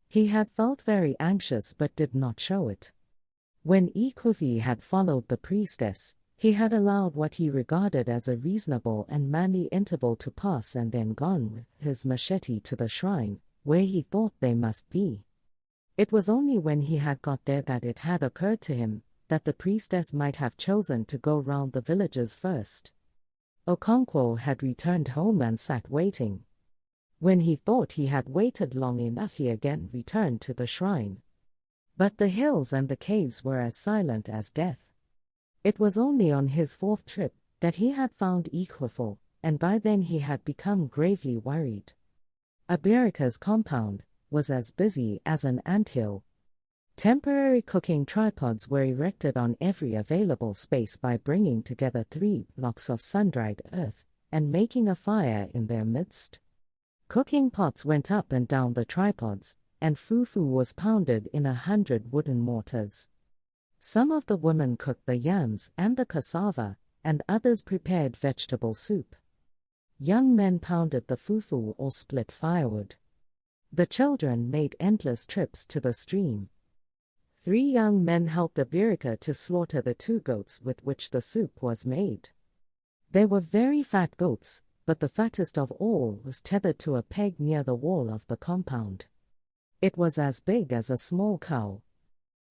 He had felt very anxious but did not show it. When Ikwivi had followed the priestess, he had allowed what he regarded as a reasonable and manly interval to pass and then gone with his machete to the shrine, where he thought they must be. It was only when he had got there that it had occurred to him that the priestess might have chosen to go round the villages first. Okonkwo had returned home and sat waiting. When he thought he had waited long enough, he again returned to the shrine. But the hills and the caves were as silent as death. It was only on his 4th trip that he had found Ikwivi, and by then he had become gravely worried. Abirika's compound was as busy as an anthill. Temporary cooking tripods were erected on every available space by bringing together 3 blocks of sun-dried earth and making a fire in their midst. Cooking pots went up and down the tripods, and fufu was pounded in 100 wooden mortars. Some of the women cooked the yams and the cassava, and others prepared vegetable soup. Young men pounded the fufu or split firewood. The children made endless trips to the stream. 3 young men helped Abirika to slaughter the 2 goats with which the soup was made. They were very fat goats, but the fattest of all was tethered to a peg near the wall of the compound. It was as big as a small cow.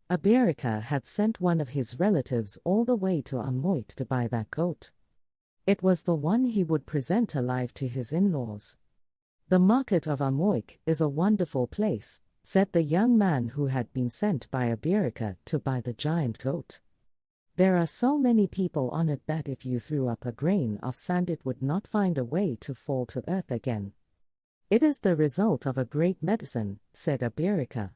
Abirika had sent one of his relatives all the way to Amoik to buy that goat. It was the one he would present alive to his in-laws. The market of Amoik is a wonderful place, said the young man who had been sent by Abirika to buy the giant goat. There are so many people on it that if you threw up a grain of sand it would not find a way to fall to earth again. It is the result of a great medicine, said Abirika.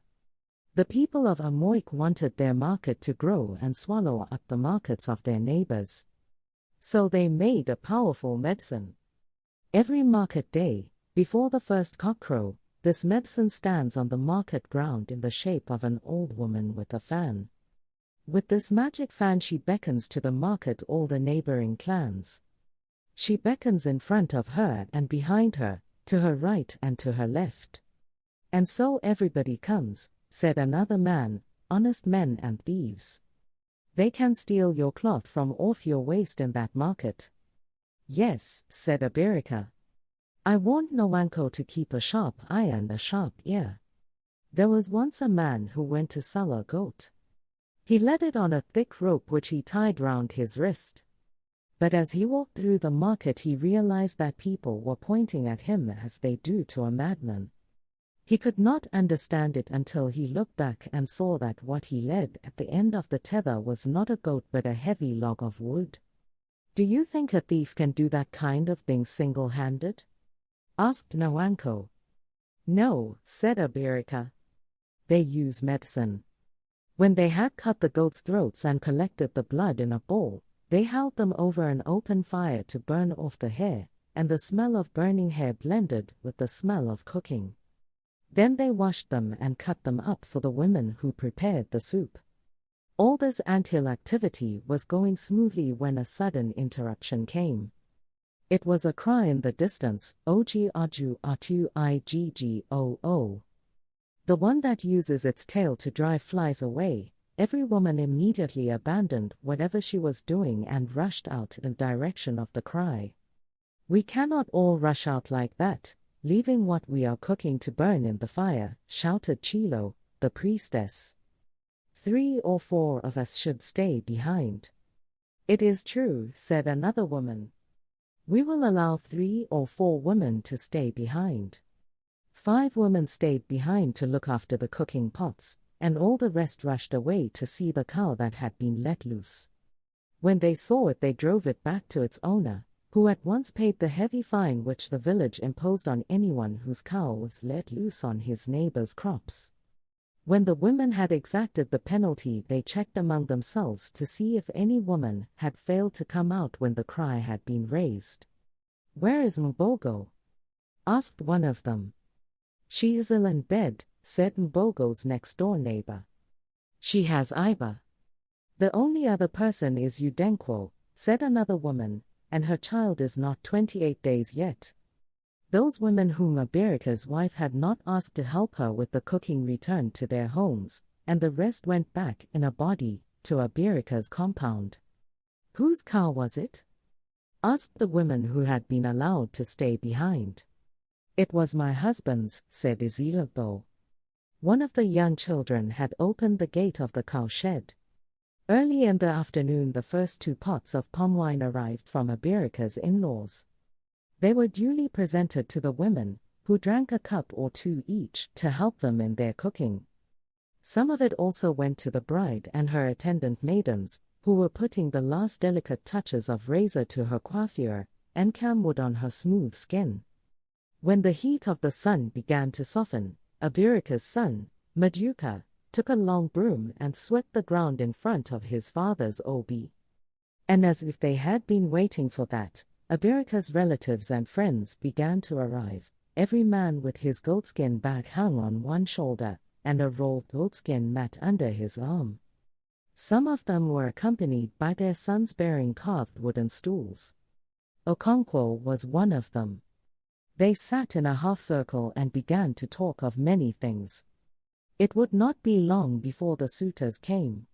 The people of Amoik wanted their market to grow and swallow up the markets of their neighbors. So they made a powerful medicine. Every market day, before the first cockcrow, this medicine stands on the market ground in the shape of an old woman with a fan. With this magic fan she beckons to the market all the neighboring clans. She beckons in front of her and behind her, to her right and to her left. And so everybody comes, said another man, honest men and thieves. They can steal your cloth from off your waist in that market. Yes, said Abirika. I warned Nwanko to keep a sharp eye and a sharp ear. There was once a man who went to sell a goat. He led it on a thick rope which he tied round his wrist. But as he walked through the market he realized that people were pointing at him as they do to a madman. He could not understand it until he looked back and saw that what he led at the end of the tether was not a goat but a heavy log of wood. Do you think a thief can do that kind of thing single-handed? Asked Nwanko. No, said Abirika. They use medicine. When they had cut the goats' throats and collected the blood in a bowl, they held them over an open fire to burn off the hair, and the smell of burning hair blended with the smell of cooking. Then they washed them and cut them up for the women who prepared the soup. All this anthill activity was going smoothly when a sudden interruption came. It was a cry in the distance, Oji Aju Atu Iggoo. The one that uses its tail to drive flies away. Every woman immediately abandoned whatever she was doing and rushed out in the direction of the cry. We cannot all rush out like that, leaving what we are cooking to burn in the fire, shouted Chilo, the priestess. 3 or 4 of us should stay behind. It is true, said another woman. We will allow 3 or 4 women to stay behind. 5 women stayed behind to look after the cooking pots, and all the rest rushed away to see the cow that had been let loose. When they saw it they drove it back to its owner, who at once paid the heavy fine which the village imposed on anyone whose cow was let loose on his neighbor's crops. When the women had exacted the penalty they checked among themselves to see if any woman had failed to come out when the cry had been raised. Where is Mbogo? Asked one of them. She is ill in bed, said Mbogo's next-door neighbor. She has Iba. The only other person is Udenkwo, said another woman, and her child is not 28 days yet. Those women whom Abirika's wife had not asked to help her with the cooking returned to their homes, and the rest went back in a body to Abirika's compound. Whose cow was it? Asked the women who had been allowed to stay behind. It was my husband's, said Izilabo. One of the young children had opened the gate of the cow shed. Early in the afternoon the first 2 pots of palm wine arrived from Abirika's in-laws. They were duly presented to the women, who drank a cup or 2 each to help them in their cooking. Some of it also went to the bride and her attendant maidens, who were putting the last delicate touches of razor to her coiffure and camwood on her smooth skin. When the heat of the sun began to soften, Abirika's son, Maduka, took a long broom and swept the ground in front of his father's obi. And as if they had been waiting for that, Abirika's relatives and friends began to arrive, every man with his goatskin bag hung on one shoulder, and a rolled goatskin mat under his arm. Some of them were accompanied by their sons bearing carved wooden stools. Okonkwo was one of them. They sat in a half-circle and began to talk of many things. It would not be long before the suitors came.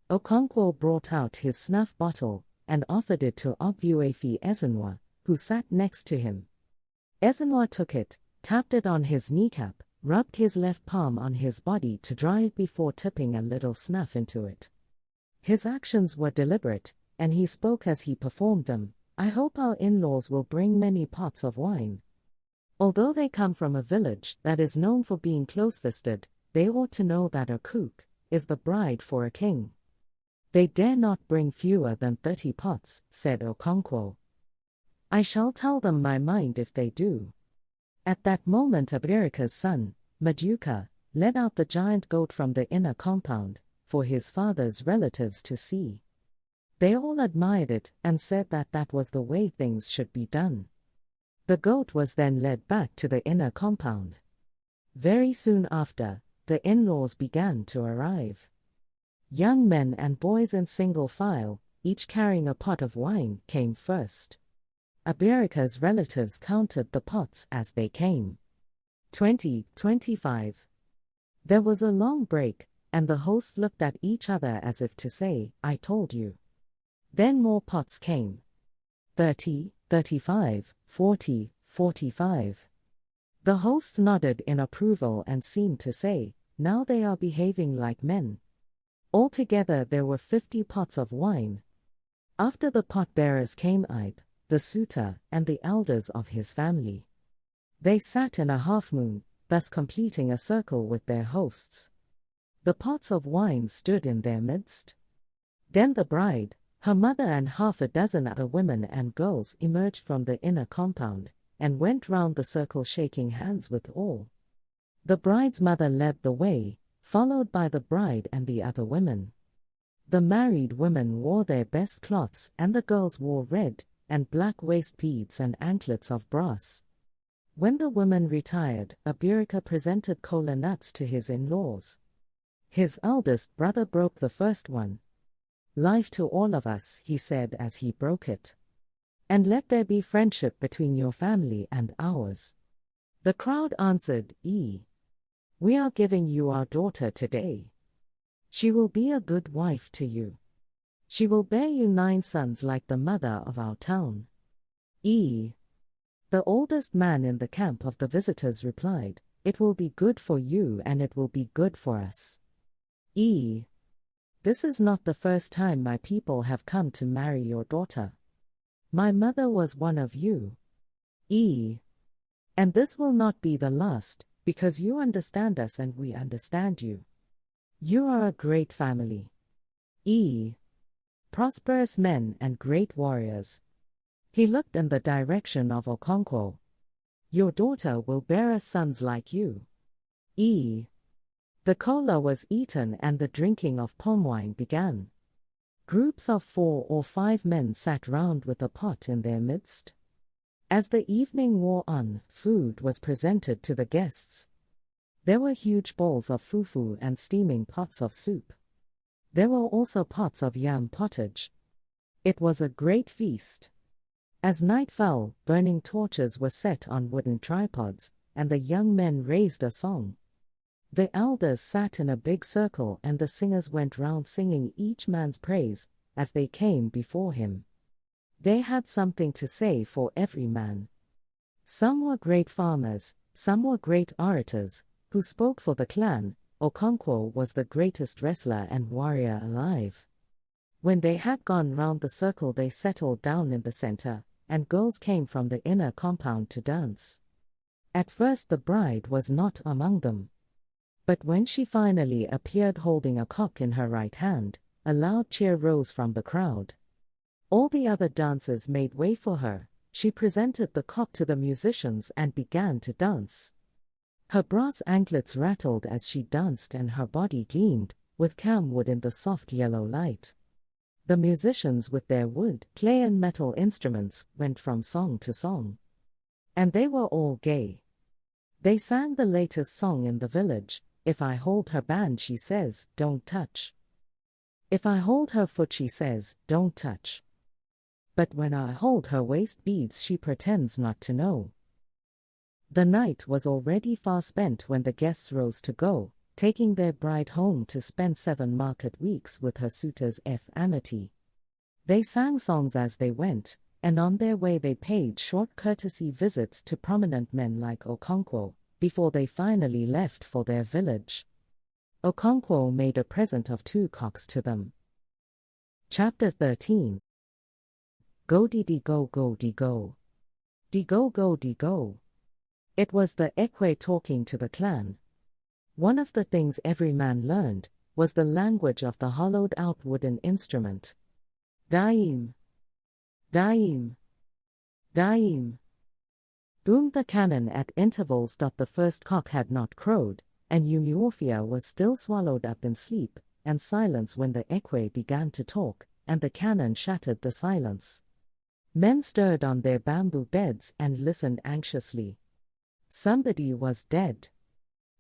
Okonkwo brought out his snuff bottle and offered it to Obuefi Ezenwa, who sat next to him. Ezenwa took it, tapped it on his kneecap, rubbed his left palm on his body to dry it before tipping a little snuff into it. His actions were deliberate, and he spoke as he performed them. I hope our in-laws will bring many pots of wine. Although they come from a village that is known for being close-fisted, they ought to know that a cook is the bride for a king. They dare not bring fewer than 30 pots, said Okonkwo. I shall tell them my mind if they do. At that moment Abirika's son, Maduka, led out the giant goat from the inner compound, for his father's relatives to see. They all admired it and said that that was the way things should be done. The goat was then led back to the inner compound. Very soon after, the in-laws began to arrive. Young men and boys in single file, each carrying a pot of wine, came first. Abirika's relatives counted the pots as they came. 20, 25. There was a long break, and the hosts looked at each other as if to say, I told you. Then more pots came. 30, 35, 40, 45. The hosts nodded in approval and seemed to say, now they are behaving like men. Altogether there were 50 pots of wine. After the pot-bearers came Ibe, the suitor, and the elders of his family. They sat in a half-moon, thus completing a circle with their hosts. The pots of wine stood in their midst. Then the bride, her mother and half a dozen other women and girls emerged from the inner compound, and went round the circle shaking hands with all. The bride's mother led the way, followed by the bride and the other women. The married women wore their best cloths and the girls wore red and black waist beads and anklets of brass. When the women retired, Abirika presented kola nuts to his in-laws. His eldest brother broke the first one. Life to all of us, he said as he broke it. And let there be friendship between your family and ours. The crowd answered, We are giving you our daughter today. She will be a good wife to you. She will bear you 9 sons like the mother of our town. The oldest man in the camp of the visitors replied, It will be good for you and it will be good for us. This is not the first time my people have come to marry your daughter. My mother was one of you. And this will not be the last, because you understand us and we understand you. You are a great family. Prosperous men and great warriors. He looked in the direction of Okonkwo. Your daughter will bear us sons like you. The kola was eaten and the drinking of palm wine began. Groups of 4 or 5 men sat round with a pot in their midst. As the evening wore on, food was presented to the guests. There were huge bowls of fufu and steaming pots of soup. There were also pots of yam pottage. It was a great feast. As night fell, burning torches were set on wooden tripods, and the young men raised a song. The elders sat in a big circle and the singers went round singing each man's praise, as they came before him. They had something to say for every man. Some were great farmers, some were great orators, who spoke for the clan. Okonkwo was the greatest wrestler and warrior alive. When they had gone round the circle they settled down in the center, and girls came from the inner compound to dance. At first the bride was not among them. But when she finally appeared holding a cock in her right hand, a loud cheer rose from the crowd. All the other dancers made way for her. She presented the cock to the musicians and began to dance. Her brass anklets rattled as she danced and her body gleamed, with camwood in the soft yellow light. The musicians with their wood, clay and metal instruments went from song to song. And they were all gay. They sang the latest song in the village. If I hold her band, she says, don't touch. If I hold her foot, she says, don't touch. But when I hold her waist beads, she pretends not to know. The night was already far spent when the guests rose to go, taking their bride home to spend 7 market weeks with her suitors F. Amity. They sang songs as they went, and on their way they paid short courtesy visits to prominent men like Okonkwo, before they finally left for their village. Okonkwo made a present of 2 cocks to them. Chapter 13. Go dee dee go go dee go. Dee go go dee go. It was the Ekwe talking to the clan. One of the things every man learned was the language of the hollowed-out wooden instrument. Daim. Daim. Daim. Boomed the cannon at intervals. The first cock had not crowed, and Umuofia was still swallowed up in sleep and silence when the Ekwe began to talk, and the cannon shattered the silence. Men stirred on their bamboo beds and listened anxiously. Somebody was dead.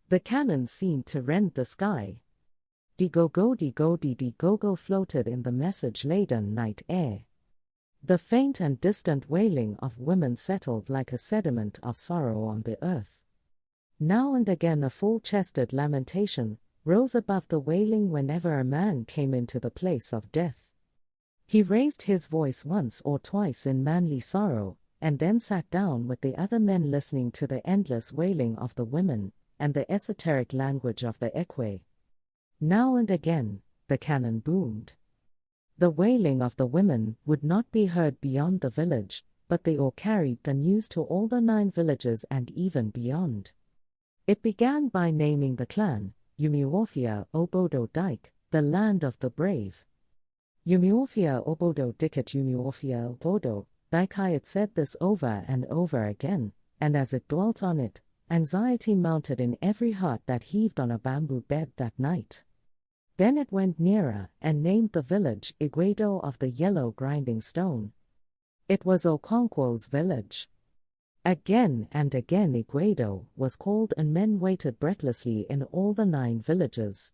The cannon seemed to rend the sky. Di-go-go floated in the message-laden night air. The faint and distant wailing of women settled like a sediment of sorrow on the earth. Now and again a full-chested lamentation rose above the wailing whenever a man came into the place of death. He raised his voice once or twice in manly sorrow, and then sat down with the other men listening to the endless wailing of the women and the esoteric language of the Ekwe. Now and again, the cannon boomed. The wailing of the women would not be heard beyond the village, but they all carried the news to all the 9 villages and even beyond. It began by naming the clan, Umuofia Obodo Dike, the land of the brave. Umuofia Obodo Diket Umuofia Obodo Dike. It said this over and over again, and as it dwelt on it, anxiety mounted in every heart that heaved on a bamboo bed that night. Then it went nearer and named the village Igwedo of the yellow grinding stone. It was Okonkwo's village. Again and again Igwedo was called, and men waited breathlessly in all the 9 villages.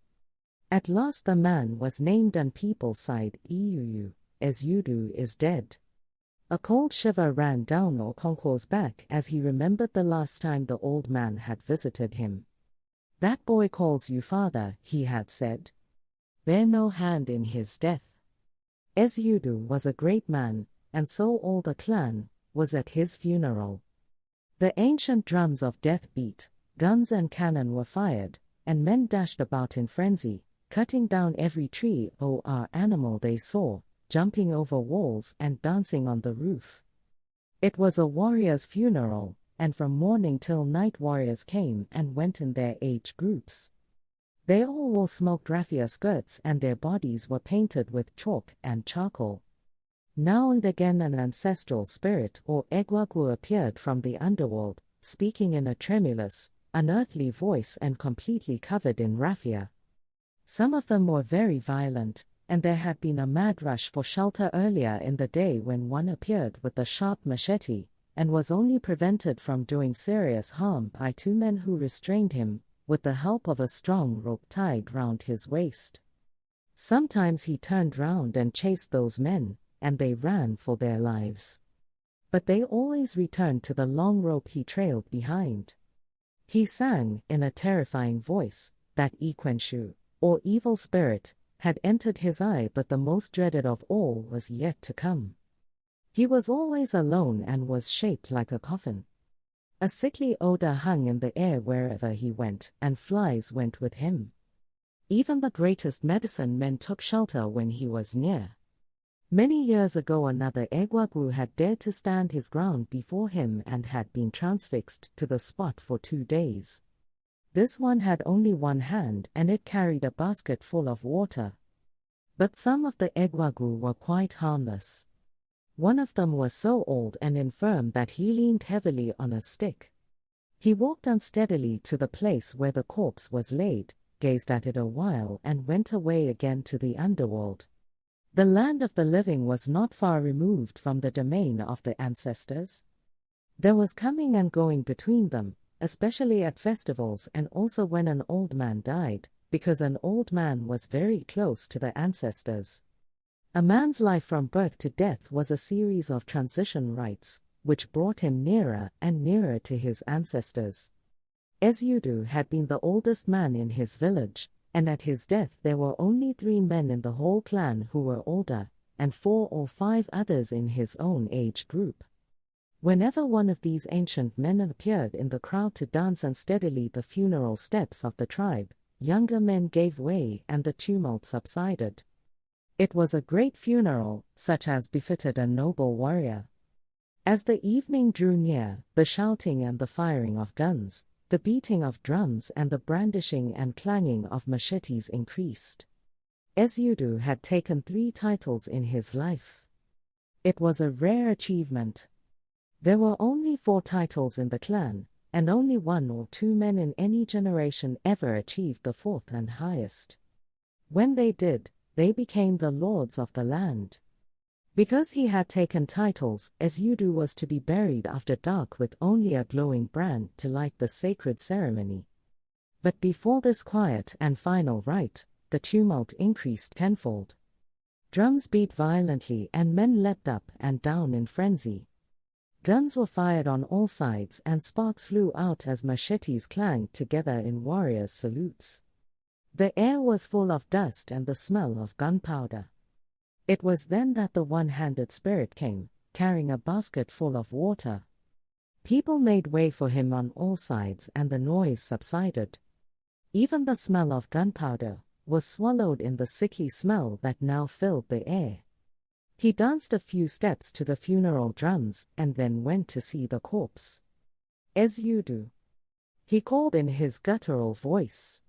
At last the man was named and people sighed, Iuyu, Ezudu is dead. A cold shiver ran down Okonkwo's back as he remembered the last time the old man had visited him. That boy calls you father, he had said. Bear no hand in his death. Ezudu was a great man, and so all the clan was at his funeral. The ancient drums of death beat, guns and cannon were fired, and men dashed about in frenzy, cutting down every tree or animal they saw, jumping over walls and dancing on the roof. It was a warrior's funeral, and from morning till night warriors came and went in their age groups. They all wore smoked raffia skirts and their bodies were painted with chalk and charcoal. Now and again an ancestral spirit or Egwagu appeared from the underworld, speaking in a tremulous, unearthly voice and completely covered in raffia. Some of them were very violent, and there had been a mad rush for shelter earlier in the day when one appeared with a sharp machete, and was only prevented from doing serious harm by 2 men who restrained him, with the help of a strong rope tied round his waist. Sometimes he turned round and chased those men, and they ran for their lives. But they always returned to the long rope he trailed behind. He sang, in a terrifying voice, that Ikwenshu, or evil spirit, had entered his eye, but the most dreaded of all was yet to come. He was always alone and was shaped like a coffin. A sickly odor hung in the air wherever he went, and flies went with him. Even the greatest medicine men took shelter when he was near. Many years ago another Egwagu had dared to stand his ground before him and had been transfixed to the spot for 2 days. This one had only one hand and it carried a basket full of water. But some of the Egwagu were quite harmless. One of them was so old and infirm that he leaned heavily on a stick. He walked unsteadily to the place where the corpse was laid, gazed at it a while and went away again to the underworld. The land of the living was not far removed from the domain of the ancestors. There was coming and going between them, especially at festivals and also when an old man died, because an old man was very close to the ancestors. A man's life from birth to death was a series of transition rites, which brought him nearer and nearer to his ancestors. Ezudu had been the oldest man in his village, and at his death there were only 3 men in the whole clan who were older, and 4 or 5 others in his own age group. Whenever one of these ancient men appeared in the crowd to dance unsteadily the funeral steps of the tribe, younger men gave way and the tumult subsided. It was a great funeral, such as befitted a noble warrior. As the evening drew near, the shouting and the firing of guns, the beating of drums and the brandishing and clanging of machetes increased. Ezeudu had taken 3 titles in his life. It was a rare achievement. There were only 4 titles in the clan, and only 1 or 2 men in any generation ever achieved the 4th and highest. When they did, they became the lords of the land. Because he had taken titles, Ezeudu was to be buried after dark with only a glowing brand to light the sacred ceremony. But before this quiet and final rite, the tumult increased tenfold. Drums beat violently and men leapt up and down in frenzy. Guns were fired on all sides and sparks flew out as machetes clanged together in warriors' salutes. The air was full of dust and the smell of gunpowder. It was then that the one-handed spirit came, carrying a basket full of water. People made way for him on all sides and the noise subsided. Even the smell of gunpowder was swallowed in the sickly smell that now filled the air. He danced a few steps to the funeral drums and then went to see the corpse. Ezeudu, he called in his guttural voice.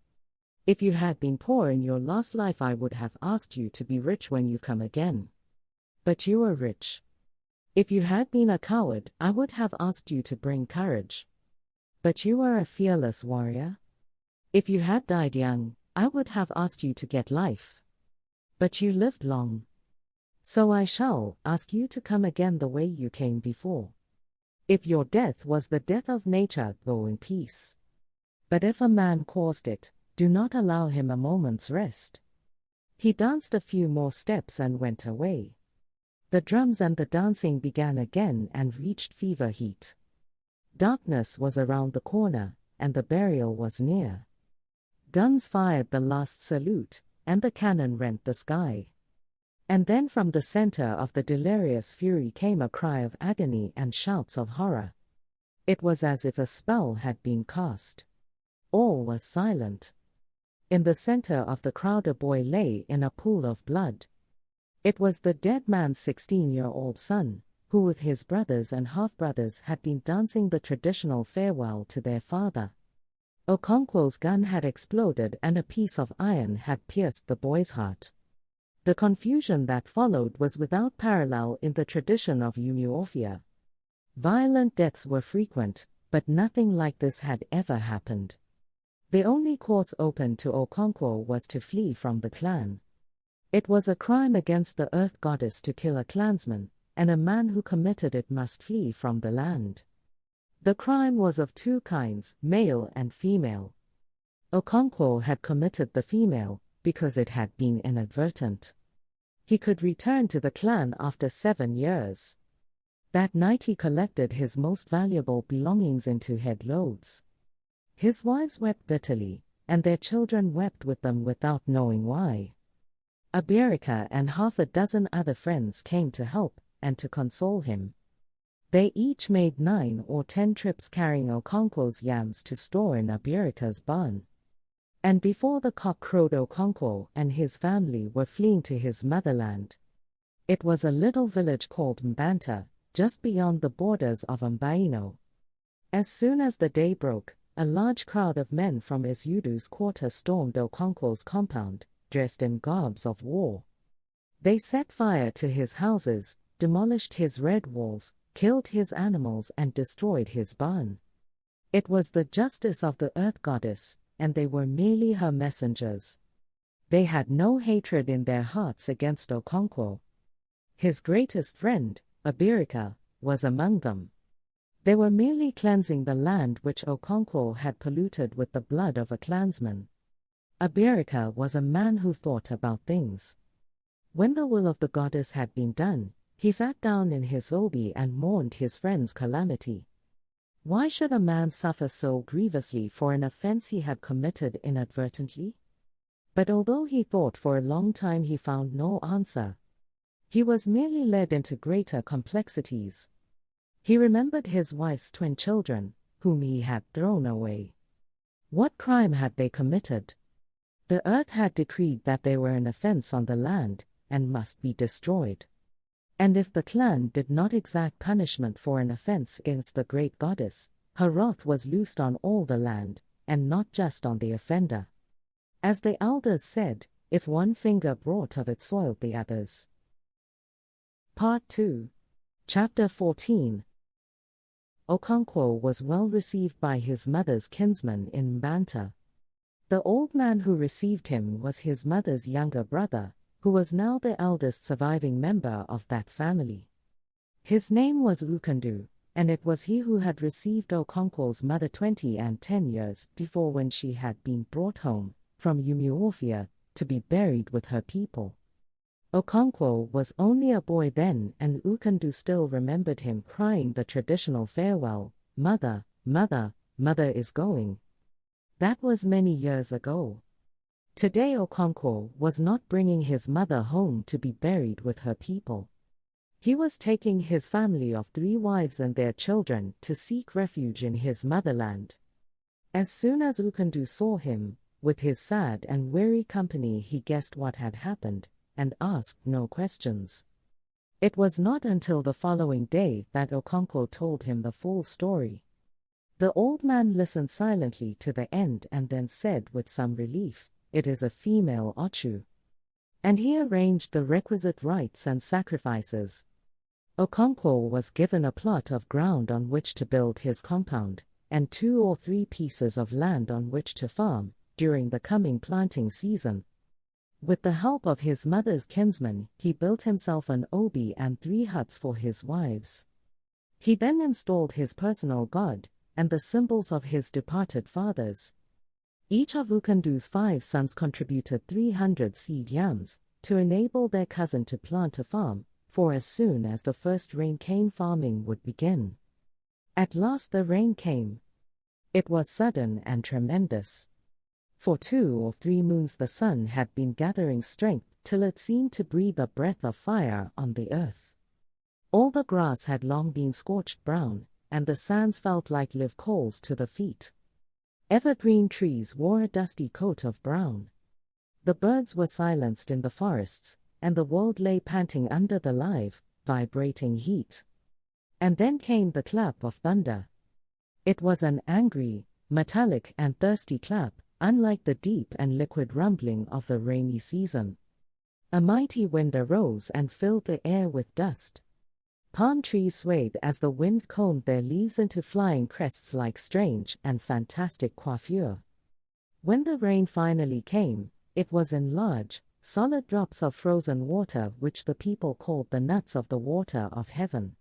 If you had been poor in your last life, I would have asked you to be rich when you come again. But you were rich. If you had been a coward, I would have asked you to bring courage. But you were a fearless warrior. If you had died young, I would have asked you to get life. But you lived long. So I shall ask you to come again the way you came before. If your death was the death of nature, go in peace. But if a man caused it, do not allow him a moment's rest. He danced a few more steps and went away. The drums and the dancing began again and reached fever heat. Darkness was around the corner, and the burial was near. Guns fired the last salute, and the cannon rent the sky. And then from the center of the delirious fury came a cry of agony and shouts of horror. It was as if a spell had been cast. All was silent. In the center of the crowd a boy lay in a pool of blood. It was the dead man's 16-year-old son, who with his brothers and half-brothers had been dancing the traditional farewell to their father. Okonkwo's gun had exploded and a piece of iron had pierced the boy's heart. The confusion that followed was without parallel in the tradition of Umuofia. Violent deaths were frequent, but nothing like this had ever happened. The only course open to Okonkwo was to flee from the clan. It was a crime against the earth goddess to kill a clansman, and a man who committed it must flee from the land. The crime was of 2 kinds, male and female. Okonkwo had committed the female, because it had been inadvertent. He could return to the clan after 7 years. That night he collected his most valuable belongings into headloads. His wives wept bitterly, and their children wept with them without knowing why. Abirika and half a dozen other friends came to help and to console him. They each made 9 or 10 trips carrying Okonkwo's yams to store in Abirika's barn. And before the cock crowed, Okonkwo and his family were fleeing to his motherland. It was a little village called Mbanta, just beyond the borders of Mbaino. As soon as the day broke, a large crowd of men from Ezeudu's quarter stormed Okonkwo's compound, dressed in garbs of war. They set fire to his houses, demolished his red walls, killed his animals and destroyed his barn. It was the justice of the earth goddess, and they were merely her messengers. They had no hatred in their hearts against Okonkwo. His greatest friend, Abirika, was among them. They were merely cleansing the land which Okonkwo had polluted with the blood of a clansman. Abirika was a man who thought about things. When the will of the goddess had been done, he sat down in his obi and mourned his friend's calamity. Why should a man suffer so grievously for an offense he had committed inadvertently? But although he thought for a long time, he found no answer. He was merely led into greater complexities. He remembered his wife's twin children, whom he had thrown away. What crime had they committed? The earth had decreed that they were an offense on the land, and must be destroyed. And if the clan did not exact punishment for an offense against the great goddess, her wrath was loosed on all the land, and not just on the offender. As the elders said, if one finger brought of it soiled the others. Part 2. Chapter 14. Okonkwo was well received by his mother's kinsmen in Mbanta. The old man who received him was his mother's younger brother, who was now the eldest surviving member of that family. His name was Ukandu, and it was he who had received Okonkwo's mother 10 years before, when she had been brought home from Umuofia to be buried with her people. Okonkwo was only a boy then, and Ukandu still remembered him crying the traditional farewell, "Mother, mother, mother is going." That was many years ago. Today Okonkwo was not bringing his mother home to be buried with her people. He was taking his family of 3 wives and their children to seek refuge in his motherland. As soon as Ukandu saw him, with his sad and weary company, he guessed what had happened, and asked no questions. It was not until the following day that Okonkwo told him the full story. The old man listened silently to the end and then said with some relief, "It is a female Ochu." And he arranged the requisite rites and sacrifices. Okonkwo was given a plot of ground on which to build his compound, and 2 or 3 pieces of land on which to farm during the coming planting season. With the help of his mother's kinsmen, he built himself an obi and 3 huts for his wives. He then installed his personal god, and the symbols of his departed fathers. Each of Ukandu's 5 sons contributed 300 seed yams, to enable their cousin to plant a farm, for as soon as the first rain came, farming would begin. At last the rain came. It was sudden and tremendous. For 2 or 3 moons the sun had been gathering strength till it seemed to breathe a breath of fire on the earth. All the grass had long been scorched brown, and the sands felt like live coals to the feet. Evergreen trees wore a dusty coat of brown. The birds were silenced in the forests, and the world lay panting under the live, vibrating heat. And then came the clap of thunder. It was an angry, metallic and thirsty clap, unlike the deep and liquid rumbling of the rainy season. A mighty wind arose and filled the air with dust. Palm trees swayed as the wind combed their leaves into flying crests like strange and fantastic coiffure. When the rain finally came, it was in large, solid drops of frozen water which the people called the nuts of the water of heaven.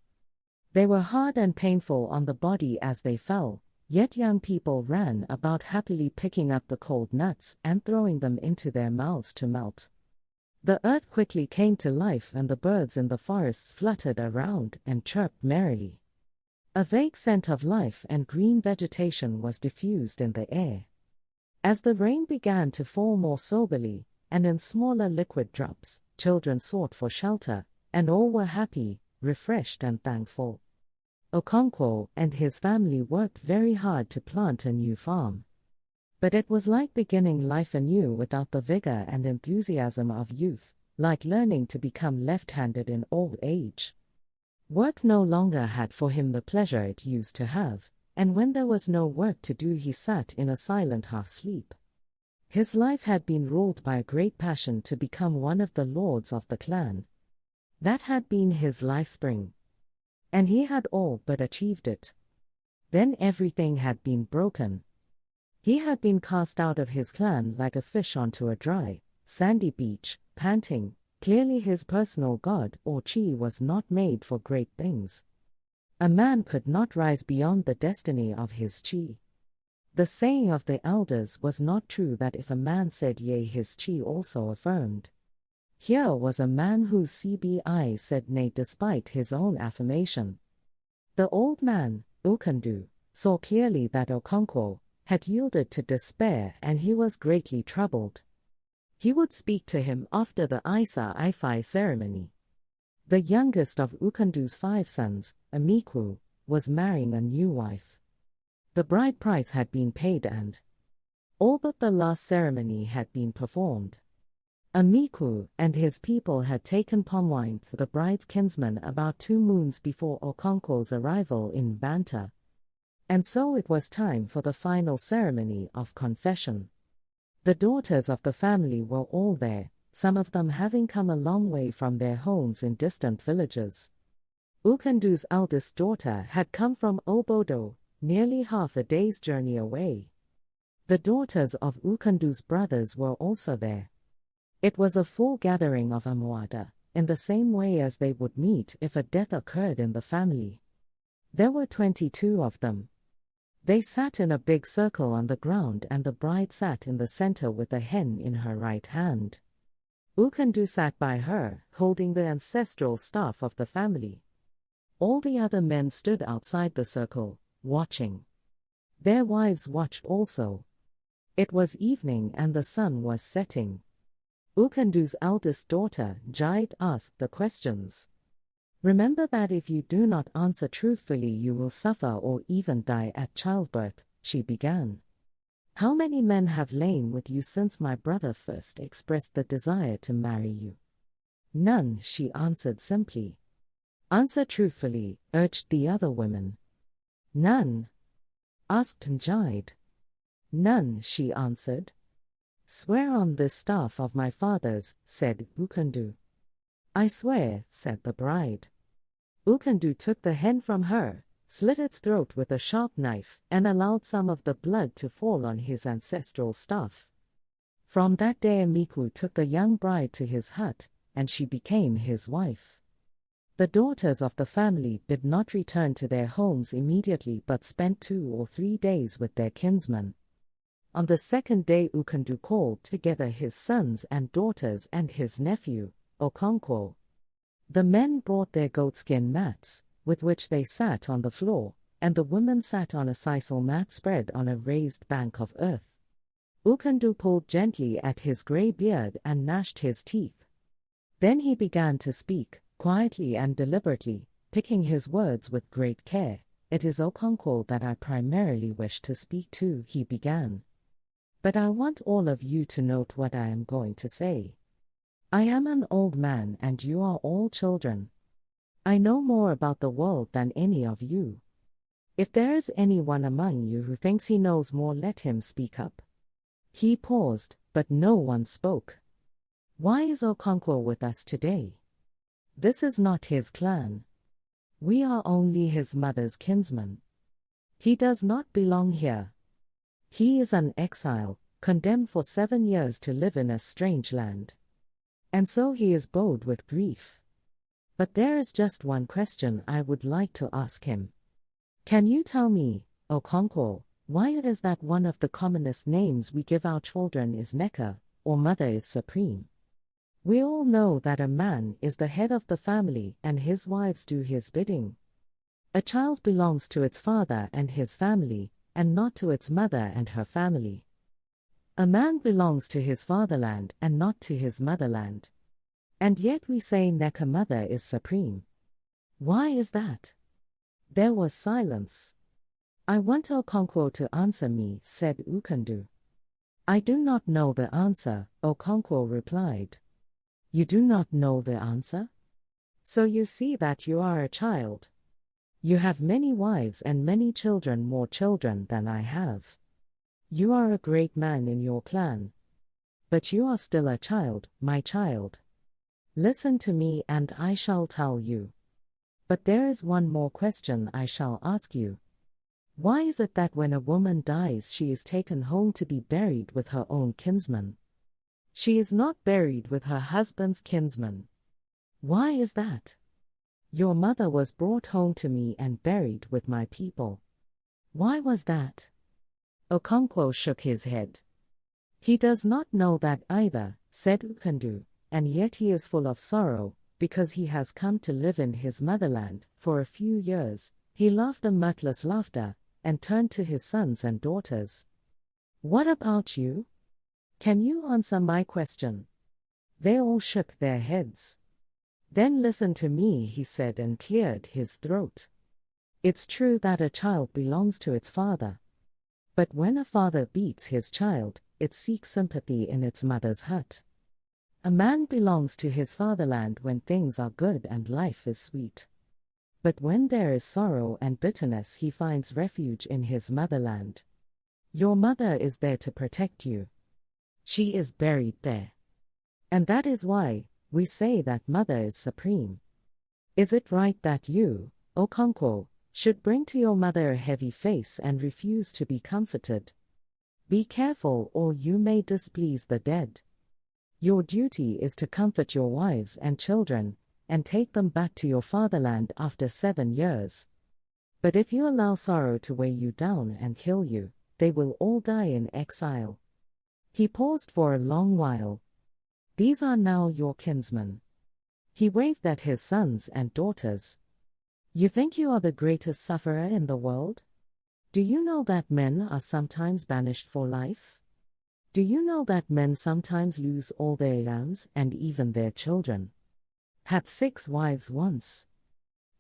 They were hard and painful on the body as they fell, yet young people ran about happily picking up the cold nuts and throwing them into their mouths to melt. The earth quickly came to life and the birds in the forests fluttered around and chirped merrily. A vague scent of life and green vegetation was diffused in the air. As the rain began to fall more soberly, and in smaller liquid drops, children sought for shelter, and all were happy, refreshed and thankful. Okonkwo and his family worked very hard to plant a new farm. But it was like beginning life anew without the vigor and enthusiasm of youth, like learning to become left-handed in old age. Work no longer had for him the pleasure it used to have, and when there was no work to do he sat in a silent half-sleep. His life had been ruled by a great passion to become one of the lords of the clan. That had been his lifespring. And he had all but achieved it. Then everything had been broken. He had been cast out of his clan like a fish onto a dry, sandy beach, panting. Clearly his personal god or chi was not made for great things. A man could not rise beyond the destiny of his chi. The saying of the elders was not true that if a man said yea his chi also affirmed. Here was a man whose CBI said nay despite his own affirmation. The old man, Ukandu, saw clearly that Okonkwo had yielded to despair and he was greatly troubled. He would speak to him after the Isa Ifai ceremony. The youngest of Ukandu's 5 sons, Amikwu, was marrying a new wife. The bride price had been paid and all but the last ceremony had been performed. Amiku and his people had taken palm wine for the bride's kinsman about 2 moons before Okonkwo's arrival in Banta. And so it was time for the final ceremony of confession. The daughters of the family were all there, some of them having come a long way from their homes in distant villages. Ukandu's eldest daughter had come from Obodo, nearly half a day's journey away. The daughters of Ukandu's brothers were also there. It was a full gathering of Amuada, in the same way as they would meet if a death occurred in the family. There were 22 of them. They sat in a big circle on the ground, and the bride sat in the center with a hen in her right hand. Ukandu sat by her, holding the ancestral staff of the family. All the other men stood outside the circle, watching. Their wives watched also. It was evening and the sun was setting. Ukandu's eldest daughter, Jide, asked the questions. "Remember that if you do not answer truthfully you will suffer or even die at childbirth," she began. "How many men have lain with you since my brother first expressed the desire to marry you?" "None," she answered simply. "Answer truthfully," urged the other women. "None?" asked Jide. "None," she answered. "Swear on this staff of my father's," said Ukandu. "I swear," said the bride. Ukandu took the hen from her, slit its throat with a sharp knife, and allowed some of the blood to fall on his ancestral staff. From that day Amiku took the young bride to his hut, and she became his wife. The daughters of the family did not return to their homes immediately but spent 2 or 3 days with their kinsman. On the second day Ukandu called together his sons and daughters and his nephew, Okonkwo. The men brought their goatskin mats, with which they sat on the floor, and the women sat on a sisal mat spread on a raised bank of earth. Ukandu pulled gently at his grey beard and gnashed his teeth. Then he began to speak, quietly and deliberately, picking his words with great care. "It is Okonkwo that I primarily wish to speak to," he began. "But I want all of you to note what I am going to say. I am an old man and you are all children. I know more about the world than any of you. If there is anyone among you who thinks he knows more, let him speak up." He paused, but no one spoke. "Why is Okonkwo with us today? This is not his clan. We are only his mother's kinsmen. He does not belong here. He is an exile, condemned for 7 years to live in a strange land. And so he is bowed with grief. But there is just one question I would like to ask him. Can you tell me, Okonkwo, why it is that one of the commonest names we give our children is Neka, or Mother is Supreme? We all know that a man is the head of the family and his wives do his bidding. A child belongs to its father and his family, and not to its mother and her family. A man belongs to his fatherland and not to his motherland. And yet we say Neka Mother is supreme. Why is that?" There was silence. "I want Okonkwo to answer me," said Ukandu. "I do not know the answer," Okonkwo replied. "You do not know the answer? So you see that you are a child. You have many wives and many children, more children than I have. You are a great man in your clan. But you are still a child, my child. Listen to me and I shall tell you. But there is one more question I shall ask you. Why is it that when a woman dies she is taken home to be buried with her own kinsman? She is not buried with her husband's kinsman. Why is that? Your mother was brought home to me and buried with my people. Why was that?" Okonkwo shook his head. "He does not know that either," said Ukandu, "and yet he is full of sorrow, because he has come to live in his motherland for a few years." He laughed a mirthless laughter, and turned to his sons and daughters. "What about you? Can you answer my question?" They all shook their heads. "Then listen to me," he said and cleared his throat. "It's true that a child belongs to its father. But when a father beats his child, it seeks sympathy in its mother's hut. A man belongs to his fatherland when things are good and life is sweet. But when there is sorrow and bitterness, he finds refuge in his motherland. Your mother is there to protect you. She is buried there. And that is why we say that mother is supreme. Is it right that you, Okonkwo, should bring to your mother a heavy face and refuse to be comforted? Be careful, or you may displease the dead. Your duty is to comfort your wives and children, and take them back to your fatherland after 7 years. But if you allow sorrow to weigh you down and kill you, they will all die in exile. He paused for a long while. These are now your kinsmen. He waved at his sons and daughters. You think you are the greatest sufferer in the world? Do you know that men are sometimes banished for life? Do you know that men sometimes lose all their lands and even their children? Had 6 wives once.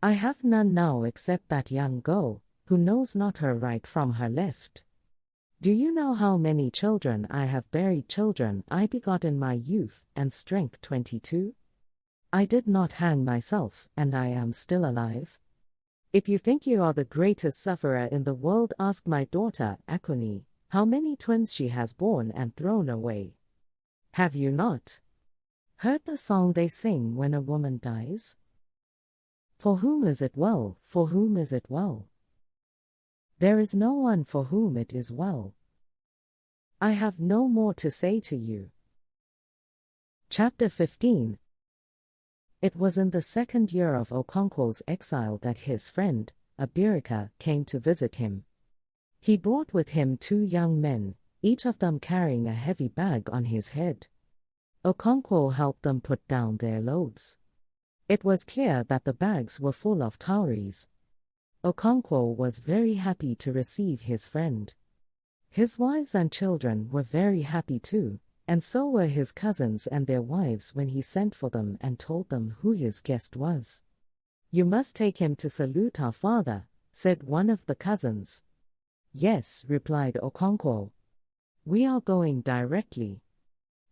I have none now except that young girl, who knows not her right from her left. Do you know how many children I have buried, children I begot in my youth and strength 22? I did not hang myself, and I am still alive. If you think you are the greatest sufferer in the world, ask my daughter, Akuni, how many twins she has borne and thrown away. Have you not heard the song they sing when a woman dies? For whom is it well? For whom is it well? There is no one for whom it is well. I have no more to say to you. Chapter 15. It was in the 2nd year of Okonkwo's exile that his friend, Abirika, came to visit him. He brought with him 2 young men, each of them carrying a heavy bag on his head. Okonkwo helped them put down their loads. It was clear that the bags were full of cowries. Okonkwo was very happy to receive his friend. His wives and children were very happy too, and so were his cousins and their wives when he sent for them and told them who his guest was. You must take him to salute our father, said one of the cousins. Yes, replied Okonkwo. We are going directly.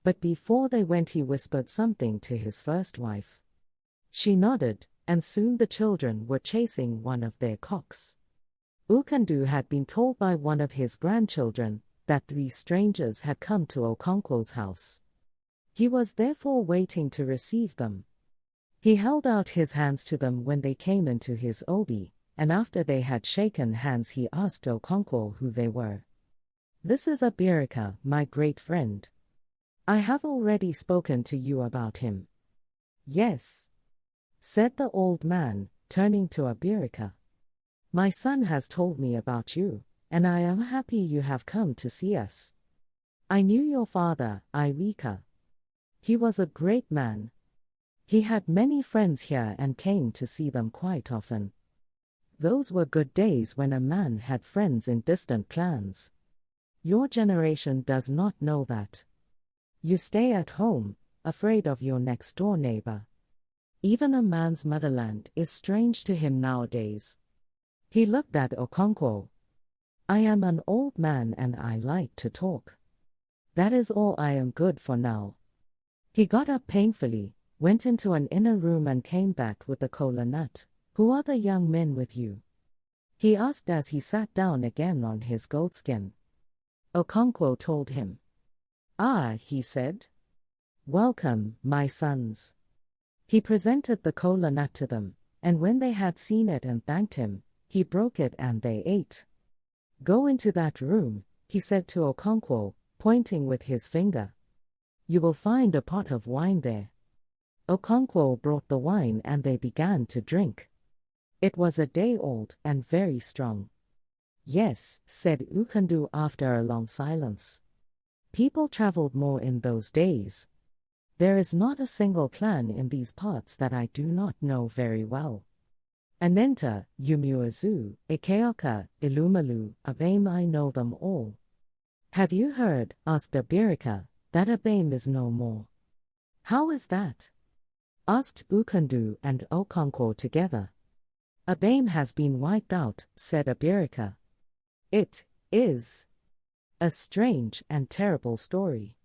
But before they went, he whispered something to his first wife. She nodded, and soon the children were chasing one of their cocks. Ukandu had been told by one of his grandchildren that 3 strangers had come to Okonkwo's house. He was therefore waiting to receive them. He held out his hands to them when they came into his obi, and after they had shaken hands he asked Okonkwo who they were. This is Abirika, my great friend. I have already spoken to you about him. Yes, said the old man, turning to Abirika. My son has told me about you, and I am happy you have come to see us. I knew your father, Iwika. He was a great man. He had many friends here and came to see them quite often. Those were good days when a man had friends in distant clans. Your generation does not know that. You stay at home, afraid of your next-door neighbor. Even a man's motherland is strange to him nowadays. He looked at Okonkwo. I am an old man and I like to talk. That is all I am good for now. He got up painfully, went into an inner room and came back with the kola nut. Who are the young men with you? He asked as he sat down again on his goatskin. Okonkwo told him. Ah, he said. Welcome, my sons. He presented the kola nut to them, and when they had seen it and thanked him, he broke it and they ate. Go into that room, he said to Okonkwo, pointing with his finger. You will find a pot of wine there. Okonkwo brought the wine and they began to drink. It was a day old and very strong. Yes, said Ukandu after a long silence. People traveled more in those days. There is not a single clan in these parts that I do not know very well. Anenta, Umuazu, Ikeoka, Ilumalu, Abame, I know them all. Have you heard, asked Abirika, that Abame is no more? How is that? Asked Ukandu and Okonkwo together. Abame has been wiped out, said Abirika. It is a strange and terrible story.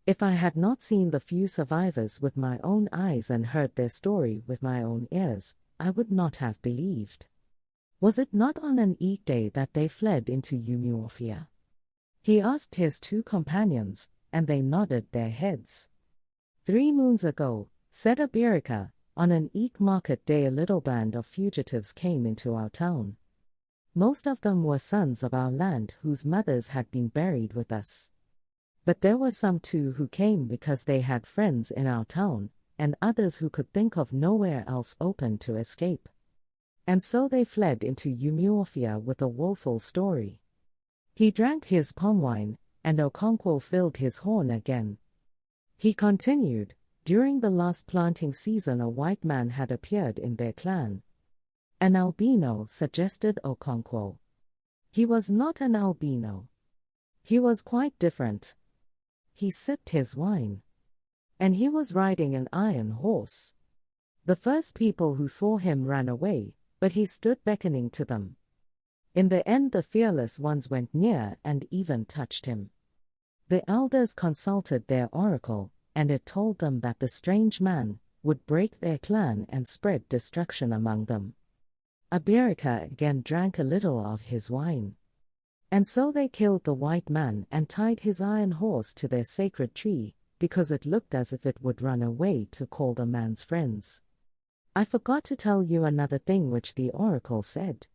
If I had not seen the few survivors with my own eyes and heard their story with my own ears, I would not have believed. Was it not on an Eid day that they fled into Umuofia? He asked his two companions, and they nodded their heads. 3 moons ago, said Abirika, on an Eid market day a little band of fugitives came into our town. Most of them were sons of our land whose mothers had been buried with us. But there were some too who came because they had friends in our town, and others who could think of nowhere else open to escape. And so they fled into Umuofia with a woeful story. He drank his palm wine, and Okonkwo filled his horn again. He continued, during the last planting season a white man had appeared in their clan. An albino, suggested Okonkwo. He was not an albino. He was quite different. He sipped his wine. And he was riding an iron horse. The first people who saw him ran away, but he stood beckoning to them. In the end the fearless ones went near and even touched him. The elders consulted their oracle, and it told them that the strange man would break their clan and spread destruction among them. Abirika again drank a little of his wine. And so they killed the white man and tied his iron horse to their sacred tree, because it looked as if it would run away to call the man's friends. I forgot to tell you another thing which the oracle said.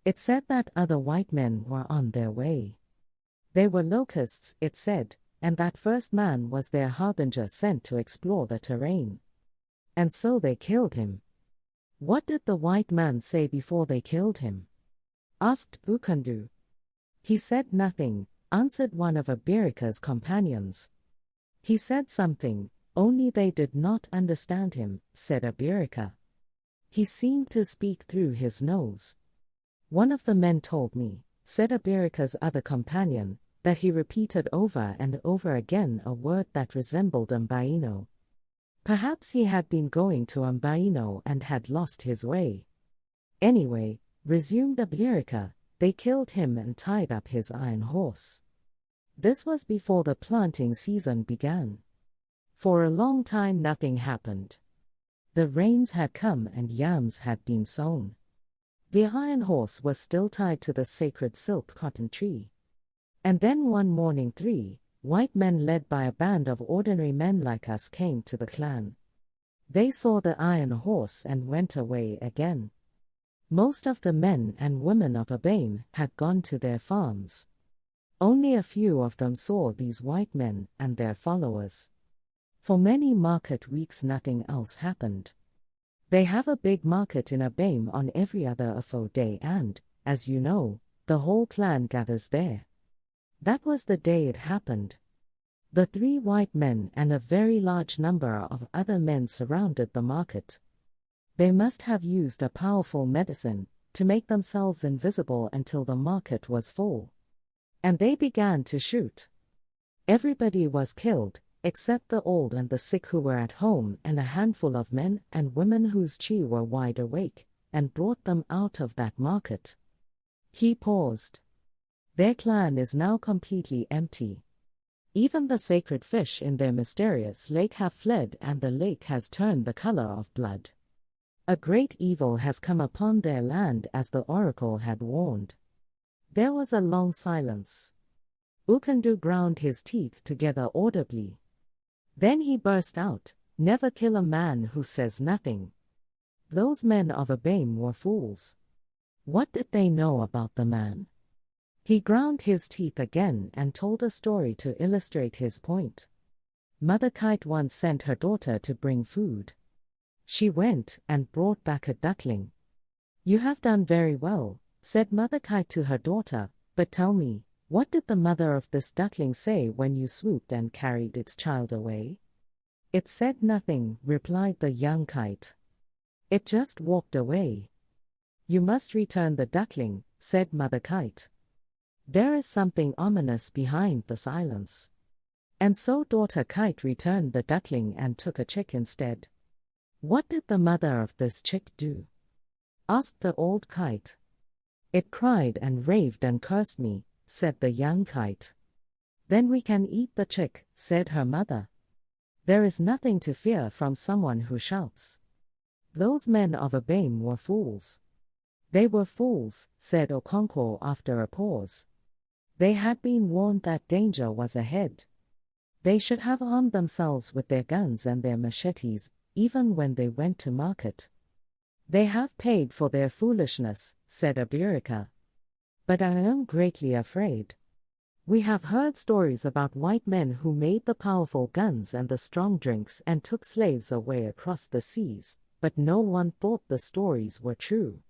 It said that other white men were on their way. They were locusts, it said, and that first man was their harbinger sent to explore the terrain. And so they killed him. What did the white man say before they killed him? Asked Ukundu. He said nothing, answered one of Abirika's companions. He said something, only they did not understand him, said Abirika. He seemed to speak through his nose. One of the men told me, said Abirika's other companion, that he repeated over and over again a word that resembled Mbaino. Perhaps he had been going to Mbaino and had lost his way. Anyway, resumed Abirika, they killed him and tied up his iron horse. This was before the planting season began. For a long time nothing happened. The rains had come and yams had been sown. The iron horse was still tied to the sacred silk cotton tree. And then one morning 3 white men led by a band of ordinary men like us came to the clan. They saw the iron horse and went away again. Most of the men and women of Abame had gone to their farms. Only a few of them saw these white men and their followers. For many market weeks nothing else happened. They have a big market in Abame on every other Afo day and, as you know, the whole clan gathers there. That was the day it happened. The 3 white men and a very large number of other men surrounded the market. They must have used a powerful medicine to make themselves invisible until the market was full. And they began to shoot. Everybody was killed, except the old and the sick who were at home and a handful of men and women whose chi were wide awake, and brought them out of that market. He paused. Their clan is now completely empty. Even the sacred fish in their mysterious lake have fled and the lake has turned the color of blood. A great evil has come upon their land as the oracle had warned. There was a long silence. Ukundu ground his teeth together audibly. Then he burst out, "Never kill a man who says nothing." Those men of Abame were fools. What did they know about the man? He ground his teeth again and told a story to illustrate his point. Mother Kite once sent her daughter to bring food. She went and brought back a duckling. "You have done very well," said Mother Kite to her daughter, "but tell me, what did the mother of this duckling say when you swooped and carried its child away?" "It said nothing," replied the young kite. "It just walked away." "You must return the duckling," said Mother Kite. There is something ominous behind the silence. And so Daughter Kite returned the duckling and took a chick instead. "What did the mother of this chick do?" asked the old kite. "It cried and raved and cursed me," said the young kite. Then we can eat the chick, said her mother. There is nothing to fear from someone who shouts. Those men of Abame were fools. They were fools, said Okonkwo after a pause. They had been warned that danger was ahead. They should have armed themselves with their guns and their machetes, even when they went to market. They have paid for their foolishness, said Abirika. But I am greatly afraid. We have heard stories about white men who made the powerful guns and the strong drinks and took slaves away across the seas, but no one thought the stories were true.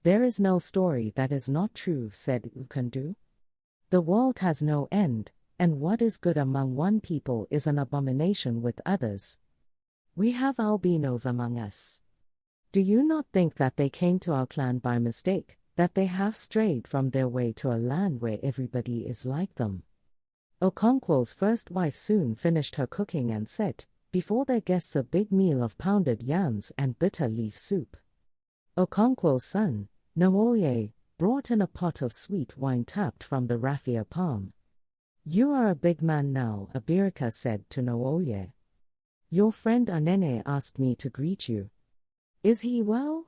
There is no story that is not true, said Ukandu. The world has no end, and what is good among one people is an abomination with others. We have albinos among us. Do you not think that they came to our clan by mistake, that they have strayed from their way to a land where everybody is like them? Okonkwo's first wife soon finished her cooking and set before their guests a big meal of pounded yams and bitter leaf soup. Okonkwo's son, Nwoye, brought in a pot of sweet wine tapped from the raffia palm. You are a big man now, Abirika said to Nwoye. Your friend Anene asked me to greet you. Is he well?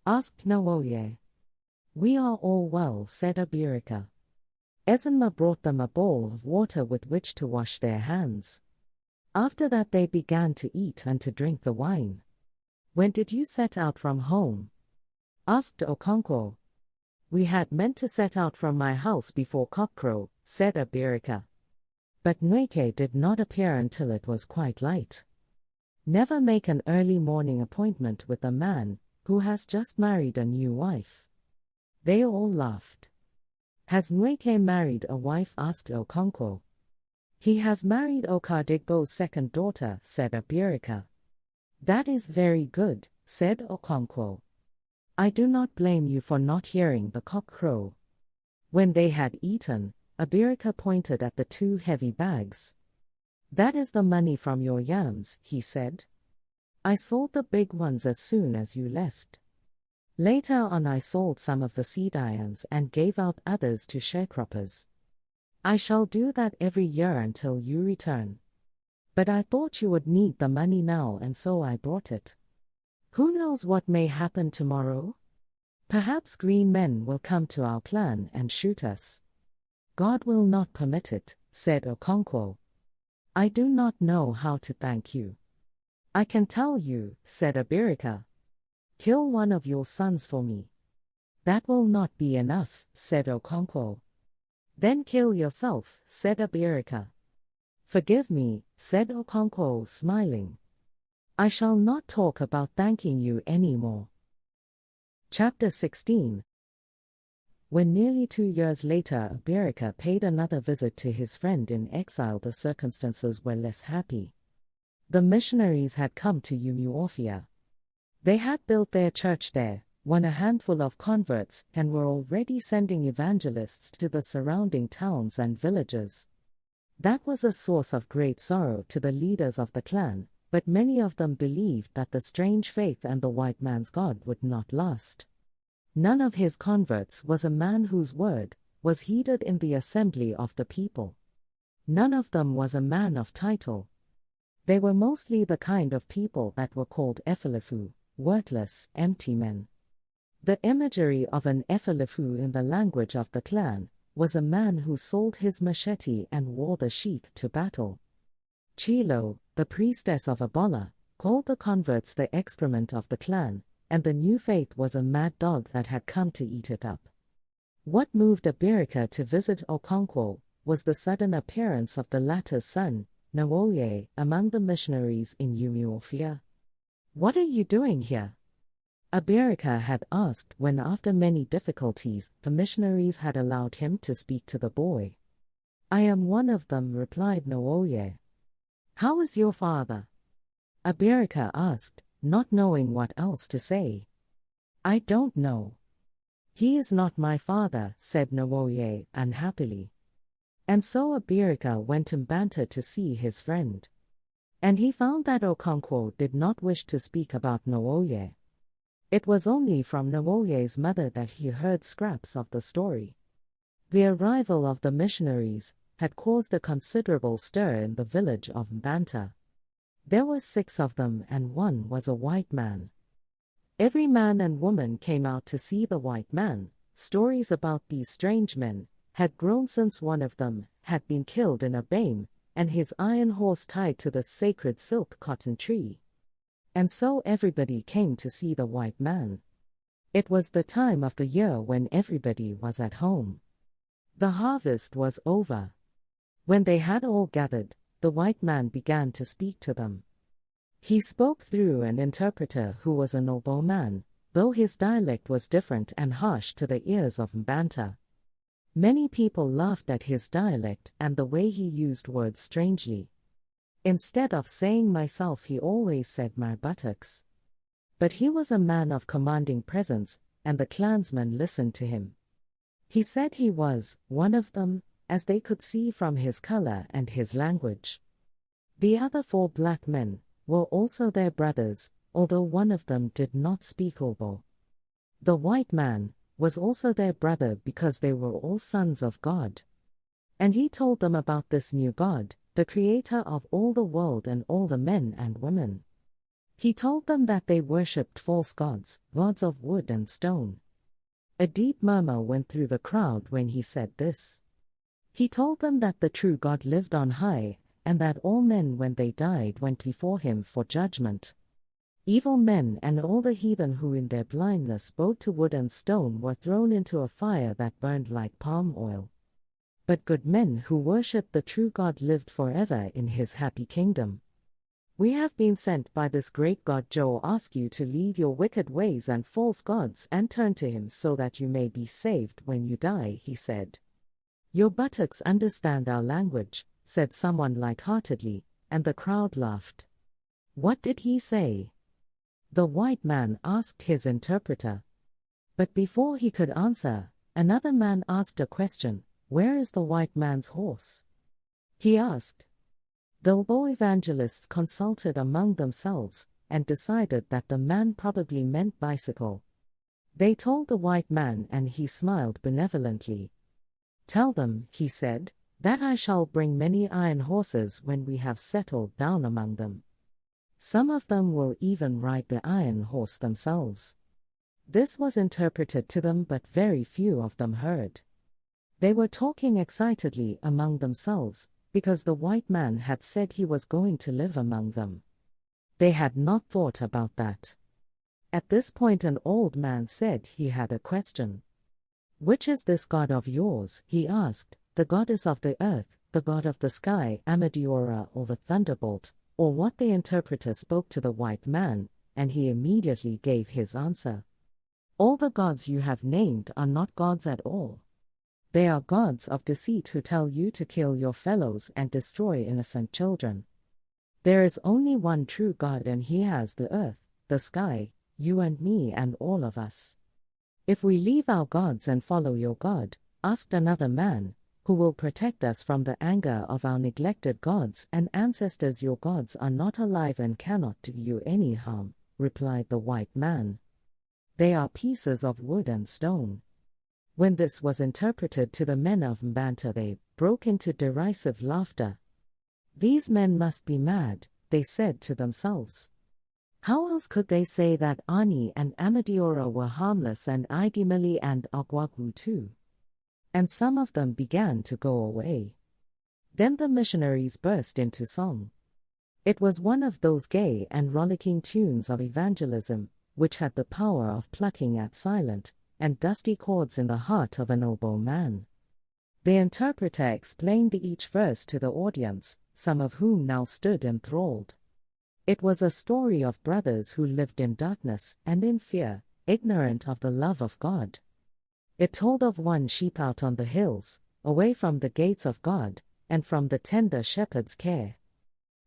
Asked Nwoye. We are all well, said Abirika. Ezenma brought them a bowl of water with which to wash their hands. After that they began to eat and to drink the wine. When did you set out from home? Asked Okonkwo. We had meant to set out from my house before cockcrow, said Abirika. But Nweke did not appear until it was quite light. Never make an early morning appointment with a man who has just married a new wife. They all laughed. Has Nweke married a wife? Asked Okonkwo. He has married Okadigbo's second daughter, said Abirika. That is very good, said Okonkwo. I do not blame you for not hearing the cock crow. When they had eaten, Abirika pointed at the 2 heavy bags. That is the money from your yams, he said. I sold the big ones as soon as you left. Later on I sold some of the seed irons and gave out others to sharecroppers. I shall do that every year until you return. But I thought you would need the money now and so I brought it. Who knows what may happen tomorrow? Perhaps green men will come to our clan and shoot us. God will not permit it, said Okonkwo. I do not know how to thank you. I can tell you, said Abirika. Kill one of your sons for me. That will not be enough, said Okonkwo. Then kill yourself, said Abirika. Forgive me, said Okonkwo, smiling. I shall not talk about thanking you any more. Chapter 16. When nearly 2 years later Abirika paid another visit to his friend in exile, the circumstances were less happy. The missionaries had come to Umuofia. They had built their church there, won a handful of converts, and were already sending evangelists to the surrounding towns and villages. That was a source of great sorrow to the leaders of the clan, but many of them believed that the strange faith and the white man's God would not last. None of his converts was a man whose word was heeded in the assembly of the people. None of them was a man of title. They were mostly the kind of people that were called efelefu, worthless, empty men. The imagery of an efelefu in the language of the clan was a man who sold his machete and wore the sheath to battle. Chilo, the priestess of Ebola, called the converts the excrement of the clan, and the new faith was a mad dog that had come to eat it up. What moved Abirika to visit Okonkwo was the sudden appearance of the latter's son, Nwoye, among the missionaries in Umuofia. What are you doing here? Abirika had asked when, after many difficulties, the missionaries had allowed him to speak to the boy. I am one of them, replied Nwoye. How is your father? Abirika asked, not knowing what else to say. I don't know. He is not my father, said Nwoye unhappily. And so Abirika went in Banter to see his friend. And he found that Okonkwo did not wish to speak about Nwoye. It was only from Nwoye's mother that he heard scraps of the story. The arrival of the missionaries, had caused a considerable stir in the village of Mbanta. There were 6 of them, and one was a white man. Every man and woman came out to see the white man. Stories about these strange men had grown since one of them had been killed in a bame, and his iron horse tied to the sacred silk cotton tree. And so everybody came to see the white man. It was the time of the year when everybody was at home. The harvest was over. When they had all gathered, the white man began to speak to them. He spoke through an interpreter who was a noble man, though his dialect was different and harsh to the ears of Mbanta. Many people laughed at his dialect and the way he used words strangely. Instead of saying myself, he always said my buttocks. But he was a man of commanding presence, and the clansmen listened to him. He said he was one of them, as they could see from his color and his language. The other 4 black men were also their brothers, although one of them did not speak Igbo. The white man was also their brother because they were all sons of God. And he told them about this new God, the creator of all the world and all the men and women. He told them that they worshipped false gods, gods of wood and stone. A deep murmur went through the crowd when he said this. He told them that the true God lived on high, and that all men when they died went before him for judgment. Evil men and all the heathen who in their blindness bowed to wood and stone were thrown into a fire that burned like palm oil. But good men who worshipped the true God lived forever in his happy kingdom. We have been sent by this great God to ask you to leave your wicked ways and false gods and turn to him so that you may be saved when you die, he said. Your buttocks understand our language, said someone light-heartedly, and the crowd laughed. What did he say? The white man asked his interpreter. But before he could answer, another man asked a question. Where is the white man's horse? He asked. The Igbo evangelists consulted among themselves and decided that the man probably meant bicycle. They told the white man, and he smiled benevolently. Tell them, he said, that I shall bring many iron horses when we have settled down among them. Some of them will even ride the iron horse themselves. This was interpreted to them, but very few of them heard. They were talking excitedly among themselves, because the white man had said he was going to live among them. They had not thought about that. At this point an old man said he had a question. Which is this God of yours? He asked. The goddess of the earth, the god of the sky, Amadiora, or the thunderbolt, or what? The interpreter spoke to the white man, and he immediately gave his answer. All the gods you have named are not gods at all. They are gods of deceit who tell you to kill your fellows and destroy innocent children. There is only one true God, and he has the earth, the sky, you and me and all of us. If we leave our gods and follow your God, asked another man, who will protect us from the anger of our neglected gods and ancestors? Your gods are not alive and cannot do you any harm, replied the white man. They are pieces of wood and stone. When this was interpreted to the men of Mbanta, they broke into derisive laughter. These men must be mad, they said to themselves. How else could they say that Ani and Amadiora were harmless and Idimili and Agwagu too? And some of them began to go away. Then the missionaries burst into song. It was one of those gay and rollicking tunes of evangelism, which had the power of plucking at silent and dusty chords in the heart of an Igbo man. The interpreter explained each verse to the audience, some of whom now stood enthralled. It was a story of brothers who lived in darkness and in fear, ignorant of the love of God. It told of one sheep out on the hills, away from the gates of God, and from the tender shepherd's care.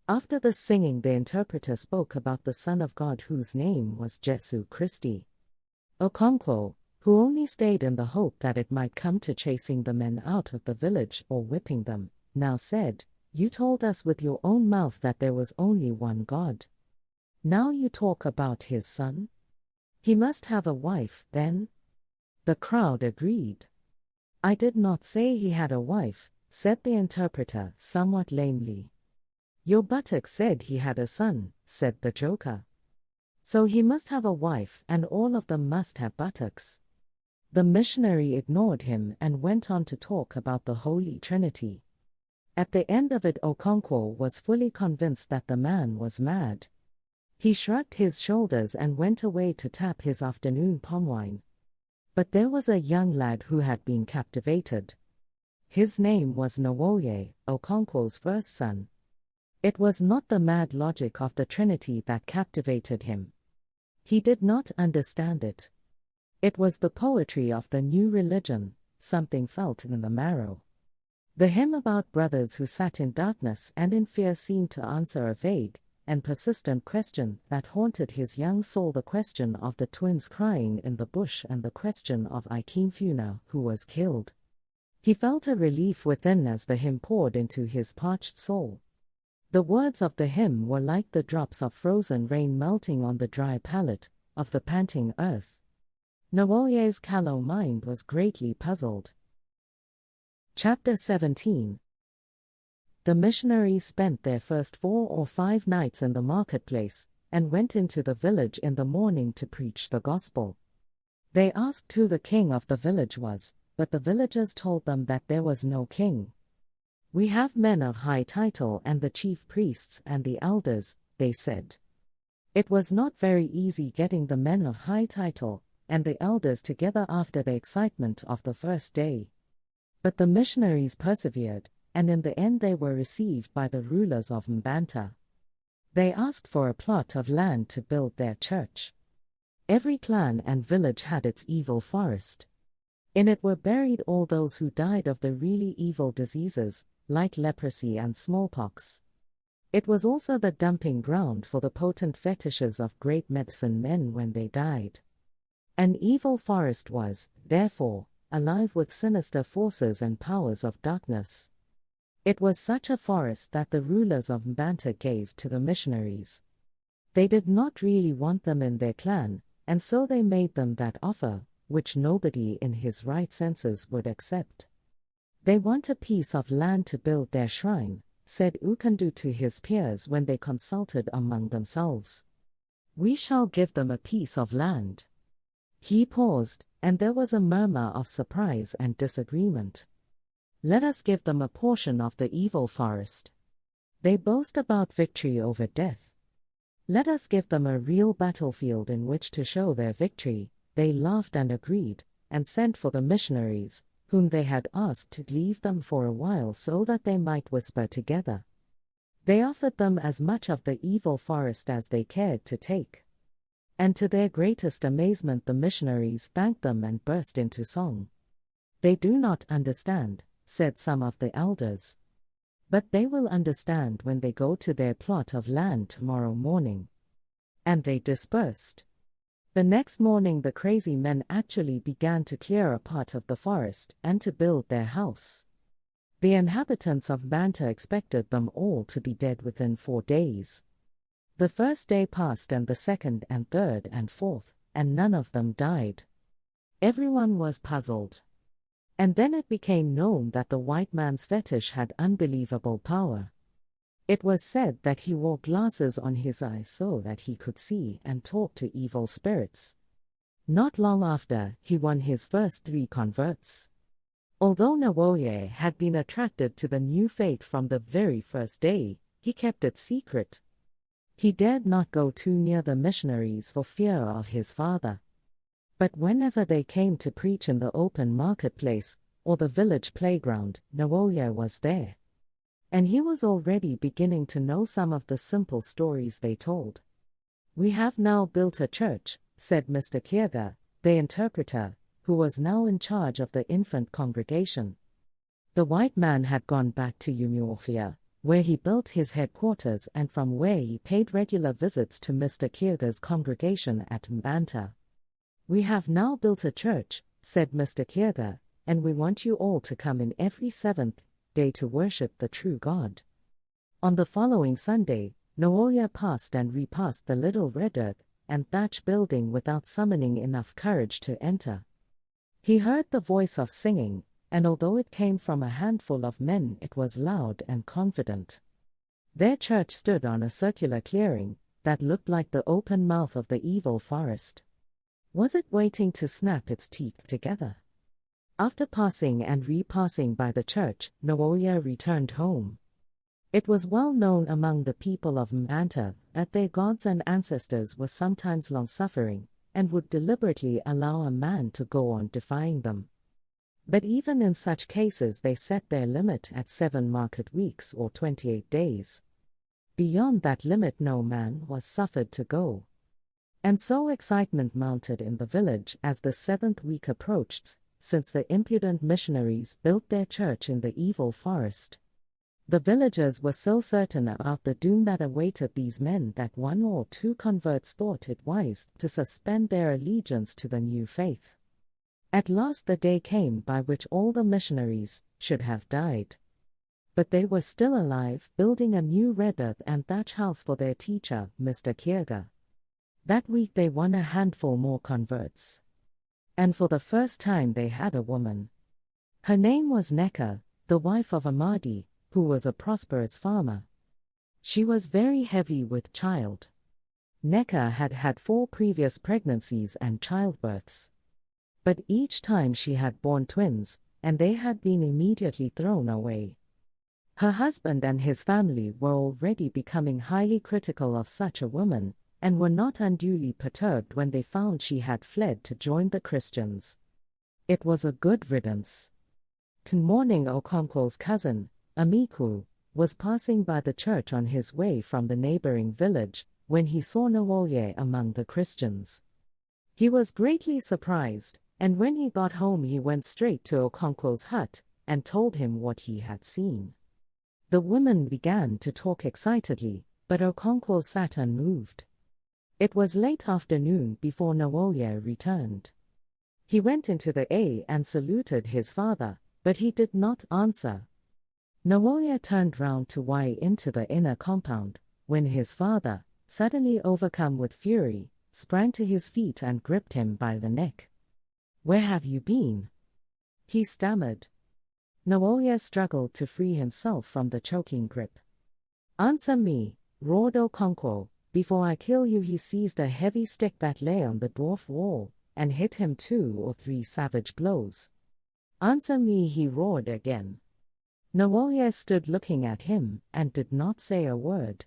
After the singing, the interpreter spoke about the Son of God, whose name was Jesu Christi. Okonkwo, who only stayed in the hope that it might come to chasing the men out of the village or whipping them, now said, "You told us with your own mouth that there was only one God. Now you talk about his son? He must have a wife, then?" The crowd agreed. "I did not say he had a wife, said the interpreter, somewhat lamely. Your buttock said he had a son, said the joker. So he must have a wife, and all of them must have buttocks. The missionary ignored him and went on to talk about the Holy Trinity. At the end of it, Okonkwo was fully convinced that the man was mad. He shrugged his shoulders and went away to tap his afternoon palm wine. But there was a young lad who had been captivated. His name was Nwoye, Okonkwo's first son. It was not the mad logic of the Trinity that captivated him. He did not understand it. It was the poetry of the new religion, something felt in the marrow. The hymn about brothers who sat in darkness and in fear seemed to answer a vague and persistent question that haunted his young soul, the question of the twins crying in the bush and the question of Ikemefuna, who was killed. He felt a relief within as the hymn poured into his parched soul. The words of the hymn were like the drops of frozen rain melting on the dry palate of the panting earth. Nwoye's callow mind was greatly puzzled. Chapter 17. The missionaries spent their first 4 or 5 nights in the marketplace, and went into the village in the morning to preach the gospel. They asked who the king of the village was, but the villagers told them that there was no king. We have men of high title and the chief priests and the elders, they said. It was not very easy getting the men of high title and the elders together after the excitement of the first day. But the missionaries persevered, and in the end they were received by the rulers of Mbanta. They asked for a plot of land to build their church. Every clan and village had its evil forest. In it were buried all those who died of the really evil diseases, like leprosy and smallpox. It was also the dumping ground for the potent fetishes of great medicine men when they died. An evil forest was, therefore, alive with sinister forces and powers of darkness. It was such a forest that the rulers of Mbanta gave to the missionaries. They did not really want them in their clan, and so they made them that offer, which nobody in his right senses would accept. They want a piece of land to build their shrine, said Ukandu to his peers when they consulted among themselves. We shall give them a piece of land. He paused, and there was a murmur of surprise and disagreement. Let us give them a portion of the evil forest. They boast about victory over death. Let us give them a real battlefield in which to show their victory. They laughed and agreed, and sent for the missionaries, whom they had asked to leave them for a while so that they might whisper together. They offered them as much of the evil forest as they cared to take. And to their greatest amazement the missionaries thanked them and burst into song. They do not understand, said some of the elders. But they will understand when they go to their plot of land tomorrow morning. And they dispersed. The next morning the crazy men actually began to clear a part of the forest and to build their house. The inhabitants of Mbanta expected them all to be dead within 4 days. The first day passed and the second and third and fourth, and none of them died. Everyone was puzzled. And then it became known that the white man's fetish had unbelievable power. It was said that he wore glasses on his eyes so that he could see and talk to evil spirits. Not long after, he won his first 3 converts. Although Nwoye had been attracted to the new faith from the very first day, he kept it secret. He dared not go too near the missionaries for fear of his father. But whenever they came to preach in the open marketplace, or the village playground, Nwoye was there. And he was already beginning to know some of the simple stories they told. We have now built a church, said Mr. Kiega, the interpreter, who was now in charge of the infant congregation. The white man had gone back to Umuofia, where he built his headquarters and from where he paid regular visits to Mr. Kiega's congregation at Mbanta. We have now built a church, said Mr. Kiega, and we want you all to come in every 7th day to worship the true God. On the following Sunday, Nwoye passed and repassed the little red earth and thatch building without summoning enough courage to enter. He heard the voice of singing, and although it came from a handful of men, it was loud and confident. Their church stood on a circular clearing that looked like the open mouth of the evil forest. Was it waiting to snap its teeth together? After passing and repassing by the church, Nwoye returned home. It was well known among the people of Manta that their gods and ancestors were sometimes long-suffering, and would deliberately allow a man to go on defying them. But even in such cases they set their limit at 7 market weeks or 28 days. Beyond that limit no man was suffered to go. And so excitement mounted in the village as the 7th week approached, since the impudent missionaries built their church in the evil forest. The villagers were so certain about the doom that awaited these men that 1 or 2 converts thought it wise to suspend their allegiance to the new faith. At last the day came by which all the missionaries should have died. But they were still alive, building a new red earth and thatch house for their teacher, Mr. Kierga. That week they won a handful more converts. And for the first time they had a woman. Her name was Neka, the wife of Amadi, who was a prosperous farmer. She was very heavy with child. Neka had had 4 previous pregnancies and childbirths. But each time she had borne twins, and they had been immediately thrown away. Her husband and his family were already becoming highly critical of such a woman, and were not unduly perturbed when they found she had fled to join the Christians. It was a good riddance. One morning Okonkwo's cousin, Amiku, was passing by the church on his way from the neighboring village, when he saw Nwoye among the Christians. He was greatly surprised, and when he got home he went straight to Okonkwo's hut, and told him what he had seen. The women began to talk excitedly, but Okonkwo sat unmoved. It was late afternoon before Nwoye returned. He went into the A and saluted his father, but he did not answer. Nwoye turned round to Y into the inner compound, when his father, suddenly overcome with fury, sprang to his feet and gripped him by the neck. "Where have you been?" he stammered. Nwoye struggled to free himself from the choking grip. "Answer me," roared Okonkwo. "Before I kill you." He seized a heavy stick that lay on the dwarf wall, and hit him 2 or 3 savage blows. "Answer me," he roared again. Nwoye stood looking at him, and did not say a word.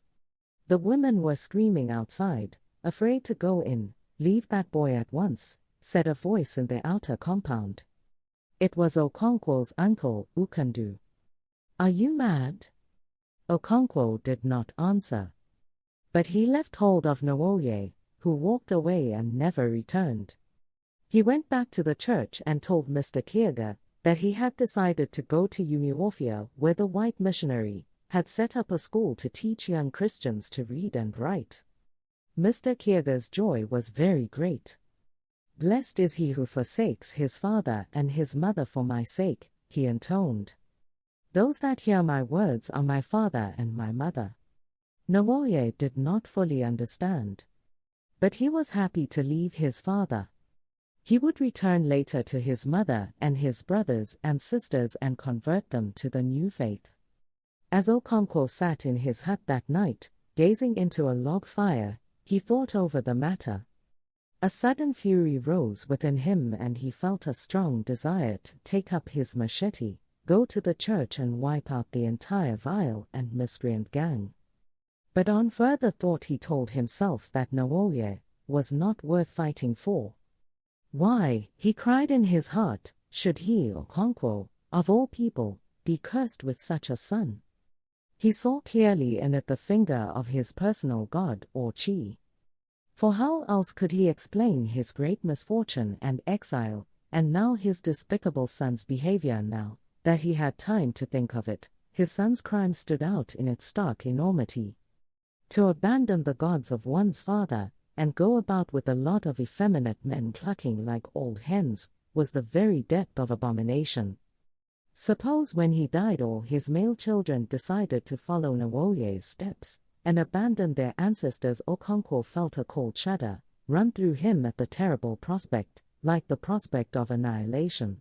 The women were screaming outside, afraid to go in. "Leave that boy at once," said a voice in the outer compound. It was Okonkwo's uncle, Ukandu. "Are you mad?" Okonkwo did not answer. But he left hold of Nwoye, who walked away and never returned. He went back to the church and told Mr. Kierga that he had decided to go to Umuofia, where the white missionary had set up a school to teach young Christians to read and write. Mr. Kierga's joy was very great. "Blessed is he who forsakes his father and his mother for my sake," he intoned. "Those that hear my words are my father and my mother." Nwoye did not fully understand. But he was happy to leave his father. He would return later to his mother and his brothers and sisters and convert them to the new faith. As Okonkwo sat in his hut that night, gazing into a log fire, he thought over the matter. A sudden fury rose within him and he felt a strong desire to take up his machete, go to the church and wipe out the entire vile and miscreant gang. But on further thought he told himself that Nwoye was not worth fighting for. Why, he cried in his heart, should he, Okonkwo, of all people, be cursed with such a son? He saw clearly in it the finger of his personal god or chi. For how else could he explain his great misfortune and exile, and now his despicable son's behavior? Now that he had time to think of it, his son's crime stood out in its stark enormity. To abandon the gods of one's father, and go about with a lot of effeminate men clucking like old hens, was the very depth of abomination. Suppose when he died all his male children decided to follow Nwoye's steps, and abandon their ancestors. Okonkwo felt a cold shudder run through him at the terrible prospect, like the prospect of annihilation.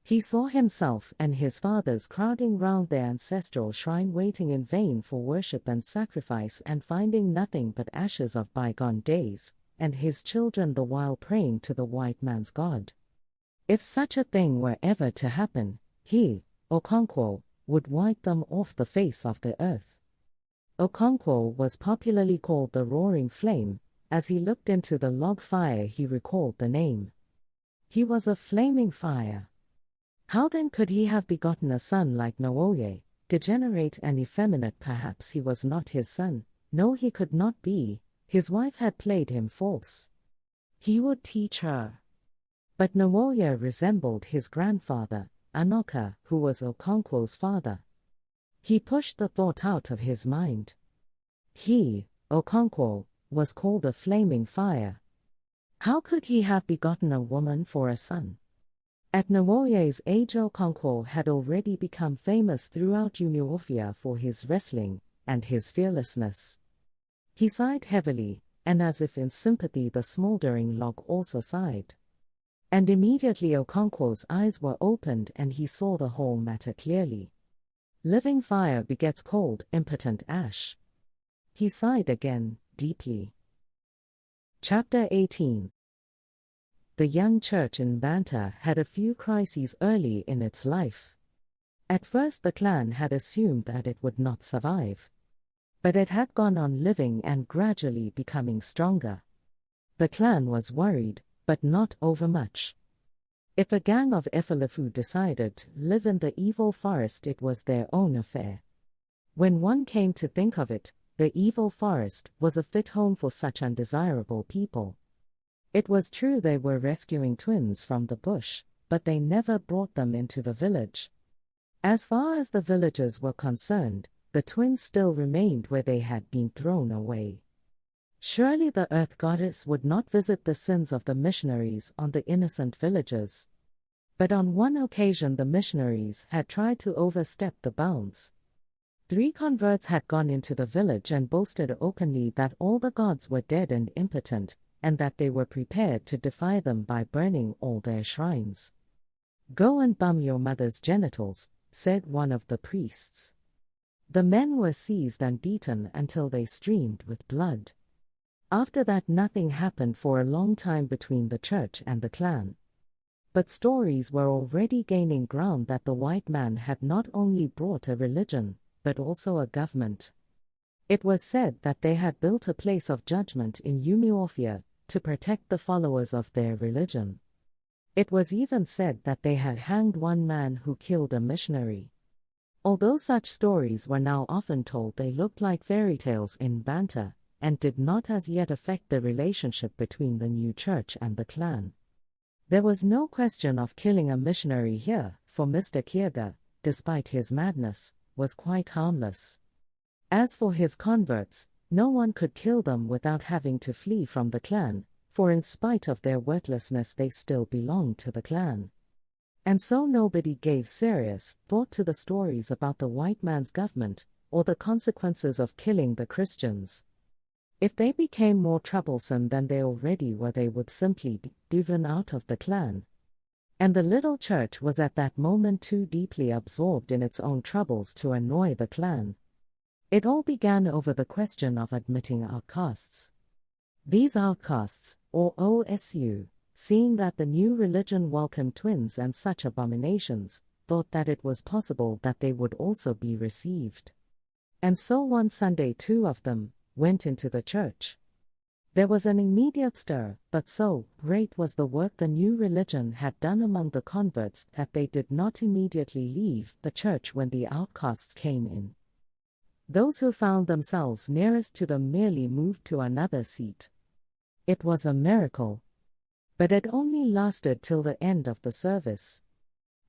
He saw himself and his fathers crowding round their ancestral shrine, waiting in vain for worship and sacrifice and finding nothing but ashes of bygone days, and his children the while praying to the white man's God. If such a thing were ever to happen, he, Okonkwo, would wipe them off the face of the earth. Okonkwo was popularly called the Roaring Flame. As he looked into the log fire, he recalled the name. He was a flaming fire. How then could he have begotten a son like Nwoye, degenerate and effeminate? Perhaps he was not his son. No, he could not be. His wife had played him false. He would teach her. But Nwoye resembled his grandfather, Anoka, who was Okonkwo's father. He pushed the thought out of his mind. He, Okonkwo, was called a flaming fire. How could he have begotten a woman for a son? At Nwoye's age, Okonkwo had already become famous throughout Umuofia for his wrestling and his fearlessness. He sighed heavily, and as if in sympathy the smoldering log also sighed. And immediately Okonkwo's eyes were opened and he saw the whole matter clearly. Living fire begets cold, impotent ash. He sighed again, deeply. Chapter 18. The young church in Banta had a few crises early in its life. At first the clan had assumed that it would not survive. But it had gone on living and gradually becoming stronger. The clan was worried, but not overmuch. If a gang of Efelefu decided to live in the evil forest, it was their own affair. When one came to think of it, the evil forest was a fit home for such undesirable people. It was true they were rescuing twins from the bush, but they never brought them into the village. As far as the villagers were concerned, the twins still remained where they had been thrown away. Surely the earth goddess would not visit the sins of the missionaries on the innocent villagers. But on one occasion the missionaries had tried to overstep the bounds. 3 converts had gone into the village and boasted openly that all the gods were dead and impotent, and that they were prepared to defy them by burning all their shrines. "Go and bum your mother's genitals," said one of the priests. The men were seized and beaten until they streamed with blood. After that nothing happened for a long time between the church and the clan. But stories were already gaining ground that the white man had not only brought a religion, but also a government. It was said that they had built a place of judgment in Umuofia to protect the followers of their religion. It was even said that they had hanged one man who killed a missionary. Although such stories were now often told, they looked like fairy tales in Banta, and did not as yet affect the relationship between the new church and the clan. There was no question of killing a missionary here, for Mr. Kierga, despite his madness, was quite harmless. As for his converts, no one could kill them without having to flee from the clan, for in spite of their worthlessness they still belonged to the clan. And so nobody gave serious thought to the stories about the white man's government, or the consequences of killing the Christians. If they became more troublesome than they already were, they would simply be driven out of the clan. And the little church was at that moment too deeply absorbed in its own troubles to annoy the clan. It all began over the question of admitting outcasts. These outcasts, or OSU, seeing that the new religion welcomed twins and such abominations, thought that it was possible that they would also be received. And so one Sunday 2 of them went into the church. There was an immediate stir, but so great was the work the new religion had done among the converts that they did not immediately leave the church when the outcasts came in. Those who found themselves nearest to them merely moved to another seat. It was a miracle. But it only lasted till the end of the service.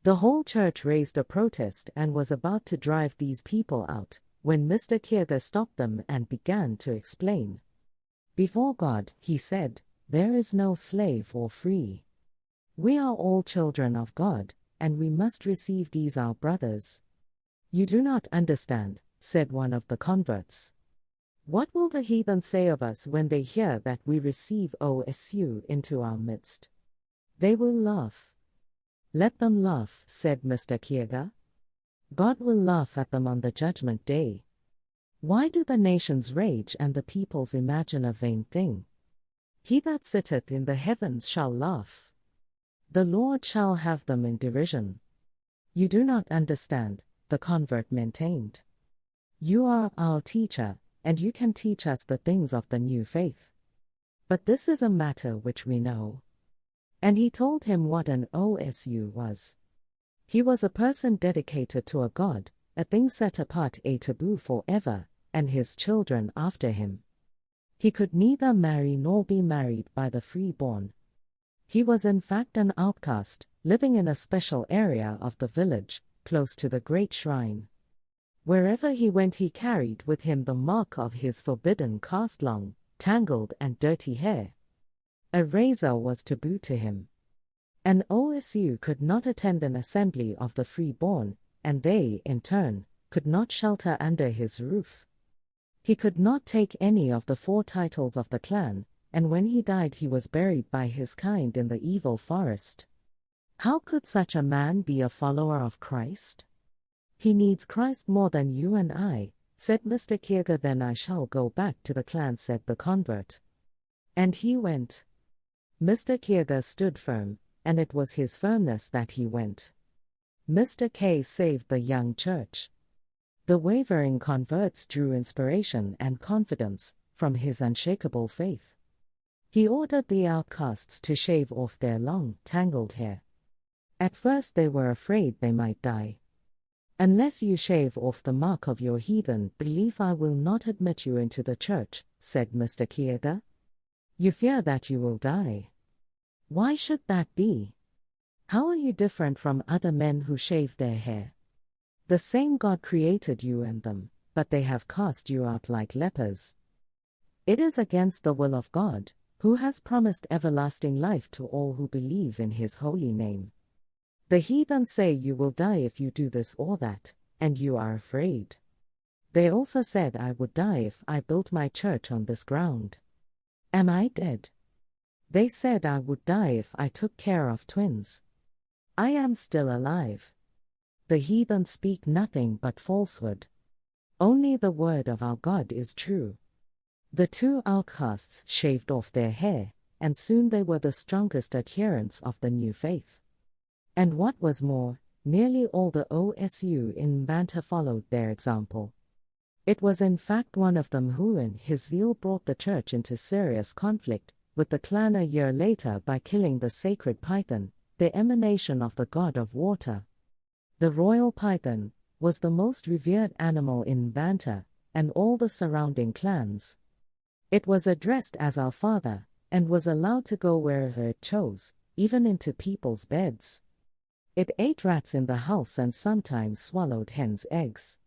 The whole church raised a protest and was about to drive these people out, when Mr. Kierga stopped them and began to explain. "Before God," he said, "there is no slave or free. We are all children of God, and we must receive these our brothers." "You do not understand," said one of the converts. "What will the heathen say of us when they hear that we receive OSU into our midst? They will laugh." Let them laugh, said Mr. Achebe. God will laugh at them on the judgment day. Why do the nations rage and the peoples imagine a vain thing? He that sitteth in the heavens shall laugh. The Lord shall have them in derision. You do not understand, the convert maintained. You are our teacher, and you can teach us the things of the new faith. But this is a matter which we know. And he told him what an OSU was. He was a person dedicated to a God, a thing set apart, a taboo forever, and his children after him. He could neither marry nor be married by the freeborn. He was in fact an outcast, living in a special area of the village, close to the great shrine. Wherever he went he carried with him the mark of his forbidden caste, long, tangled and dirty hair. A razor was taboo to him. An OSU could not attend an assembly of the freeborn, and they, in turn, could not shelter under his roof. He could not take any of the 4 titles of the clan, and when he died he was buried by his kind in the evil forest. How could such a man be a follower of Christ? He needs Christ more than you and I, said Mr. Achebe. Then I shall go back to the clan, said the convert. And he went. Mr. Achebe stood firm, and it was his firmness that he went. Mr. K saved the young church. The wavering converts drew inspiration and confidence from his unshakable faith. He ordered the outcasts to shave off their long, tangled hair. At first they were afraid they might die. Unless you shave off the mark of your heathen belief, I will not admit you into the church, said Mr. Achebe. You fear that you will die. Why should that be? How are you different from other men who shave their hair? The same God created you and them, but they have cast you out like lepers. It is against the will of God, who has promised everlasting life to all who believe in his holy name. The heathen say you will die if you do this or that, and you are afraid. They also said I would die if I built my church on this ground. Am I dead? They said I would die if I took care of twins. I am still alive. The heathen speak nothing but falsehood. Only the word of our God is true. The 2 outcasts shaved off their hair, and soon they were the strongest adherents of the new faith. And what was more, nearly all the OSU in Mbanta followed their example. It was in fact one of them who in his zeal brought the church into serious conflict with the clan a year later by killing the sacred python, the emanation of the god of water. The royal python was the most revered animal in Mbanta and all the surrounding clans. It was addressed as our father, and was allowed to go wherever it chose, even into people's beds. It ate rats in the house and sometimes swallowed hens' eggs.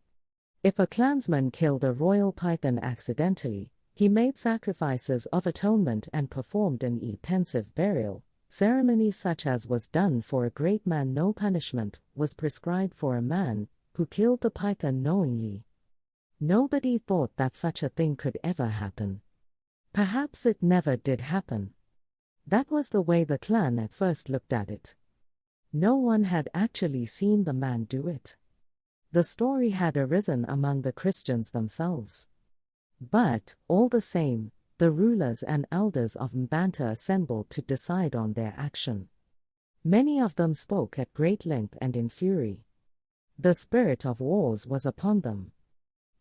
If a clansman killed a royal python accidentally, he made sacrifices of atonement and performed an pensive burial ceremony such as was done for a great man. No punishment was prescribed for a man who killed the python knowingly. Nobody thought that such a thing could ever happen. Perhaps it never did happen. That was the way the clan at first looked at it. No one had actually seen the man do it. The story had arisen among the Christians themselves. But, all the same, the rulers and elders of Mbanta assembled to decide on their action. Many of them spoke at great length and in fury. The spirit of wars was upon them.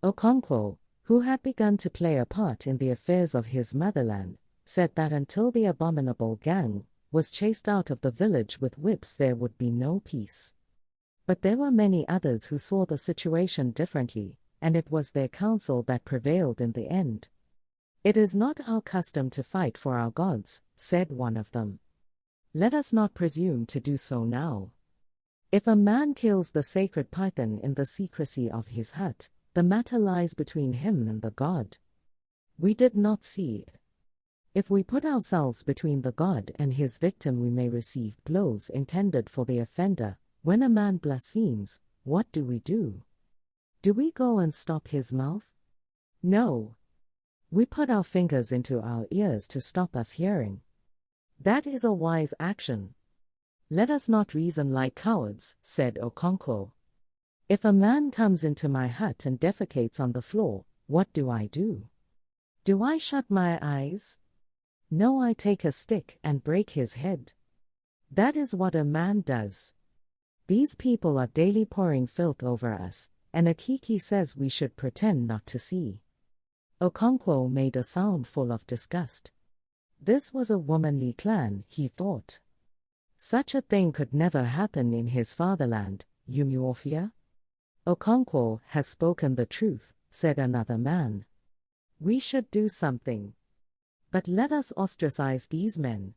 Okonkwo, who had begun to play a part in the affairs of his motherland, said that until the abominable gang was chased out of the village with whips there would be no peace. But there were many others who saw the situation differently, and it was their counsel that prevailed in the end. It is not our custom to fight for our gods, said one of them. Let us not presume to do so now. If a man kills the sacred python in the secrecy of his hut, the matter lies between him and the god. We did not see it. If we put ourselves between the god and his victim, we may receive blows intended for the offender. When a man blasphemes, what do? Do we go and stop his mouth? No. We put our fingers into our ears to stop us hearing. That is a wise action. Let us not reason like cowards, said Okonkwo. If a man comes into my hut and defecates on the floor, what do I do? Do I shut my eyes? No, I take a stick and break his head. That is what a man does. These people are daily pouring filth over us, and Akiki says we should pretend not to see. Okonkwo made a sound full of disgust. This was a womanly clan, he thought. Such a thing could never happen in his fatherland, Umuofia. Okonkwo has spoken the truth, said another man. We should do something. But let us ostracize these men.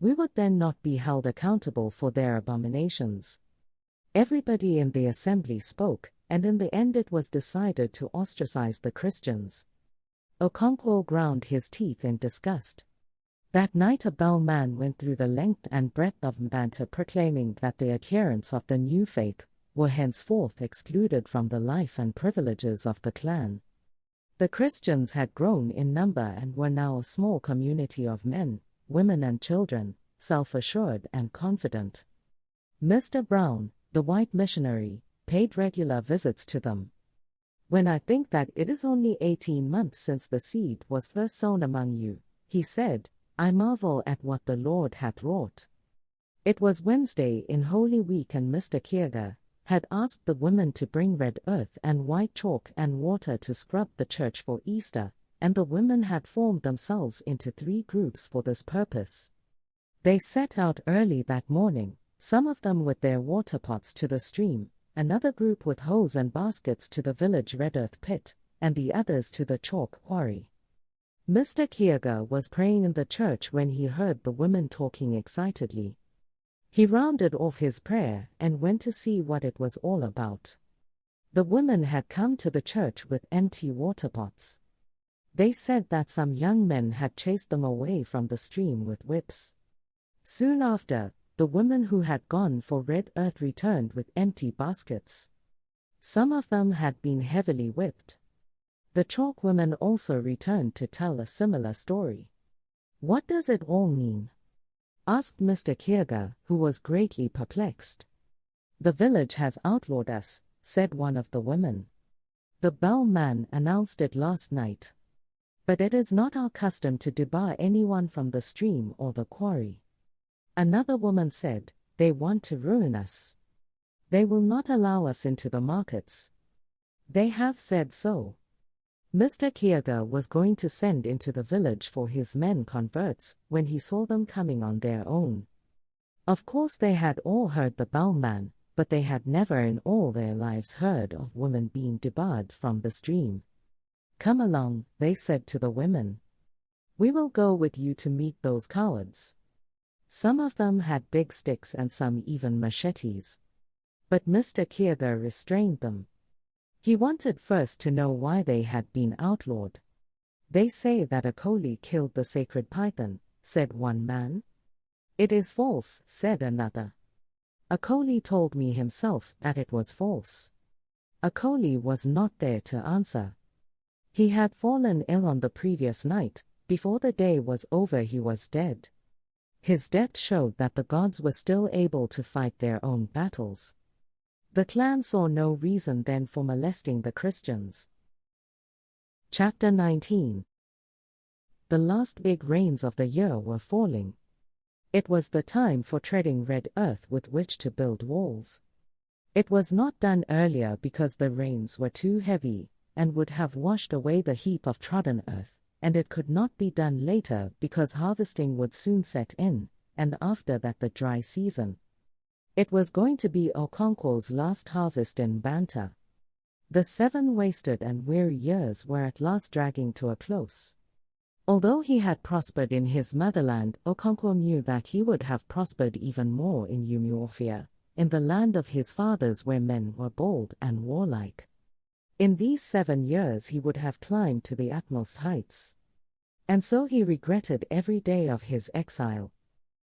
We would then not be held accountable for their abominations. Everybody in the assembly spoke, and in the end it was decided to ostracize the Christians. Okonkwo ground his teeth in disgust. That night a bellman went through the length and breadth of Mbanta proclaiming that the adherents of the new faith were henceforth excluded from the life and privileges of the clan. The Christians had grown in number and were now a small community of men, women and children, self-assured and confident. Mr. Brown, the white missionary, paid regular visits to them. When I think that it is only 18 months since the seed was first sown among you, he said, I marvel at what the Lord hath wrought. It was Wednesday in Holy Week and Mr. Kierga had asked the women to bring red earth and white chalk and water to scrub the church for Easter, and the women had formed themselves into 3 groups for this purpose. They set out early that morning, some of them with their water pots to the stream, another group with hoes and baskets to the village red earth pit, and the others to the chalk quarry. Mr. Kierga was praying in the church when he heard the women talking excitedly. He rounded off his prayer and went to see what it was all about. The women had come to the church with empty water pots. They said that some young men had chased them away from the stream with whips. Soon after, the women who had gone for red earth returned with empty baskets. Some of them had been heavily whipped. The chalk women also returned to tell a similar story. What does it all mean? Asked Mr. Kierga, who was greatly perplexed. The village has outlawed us, said one of the women. The bellman announced it last night. But it is not our custom to debar anyone from the stream or the quarry. Another woman said, they want to ruin us. They will not allow us into the markets. They have said so. Mr. Kierga was going to send into the village for his men converts when he saw them coming on their own. Of course they had all heard the bellman, but they had never in all their lives heard of women being debarred from the stream. Come along, they said to the women. We will go with you to meet those cowards. Some of them had big sticks and some even machetes. But Mr. Kierga restrained them. He wanted first to know why they had been outlawed. They say that a Koli killed the sacred python, said one man. It is false, said another. A Koli told me himself that it was false. A Koli was not there to answer. He had fallen ill on the previous night. Before the day was over he was dead. His death showed that the gods were still able to fight their own battles. The clan saw no reason then for molesting the Christians. Chapter 19. The last big rains of the year were falling. It was the time for treading red earth with which to build walls. It was not done earlier because the rains were too heavy and would have washed away the heap of trodden earth, and it could not be done later because harvesting would soon set in, and after that the dry season. It was going to be Okonkwo's last harvest in Banta. The 7 wasted and weary years were at last dragging to a close. Although he had prospered in his motherland, Okonkwo knew that he would have prospered even more in Umuofia, in the land of his fathers where men were bold and warlike. In these 7 years he would have climbed to the utmost heights. And so he regretted every day of his exile.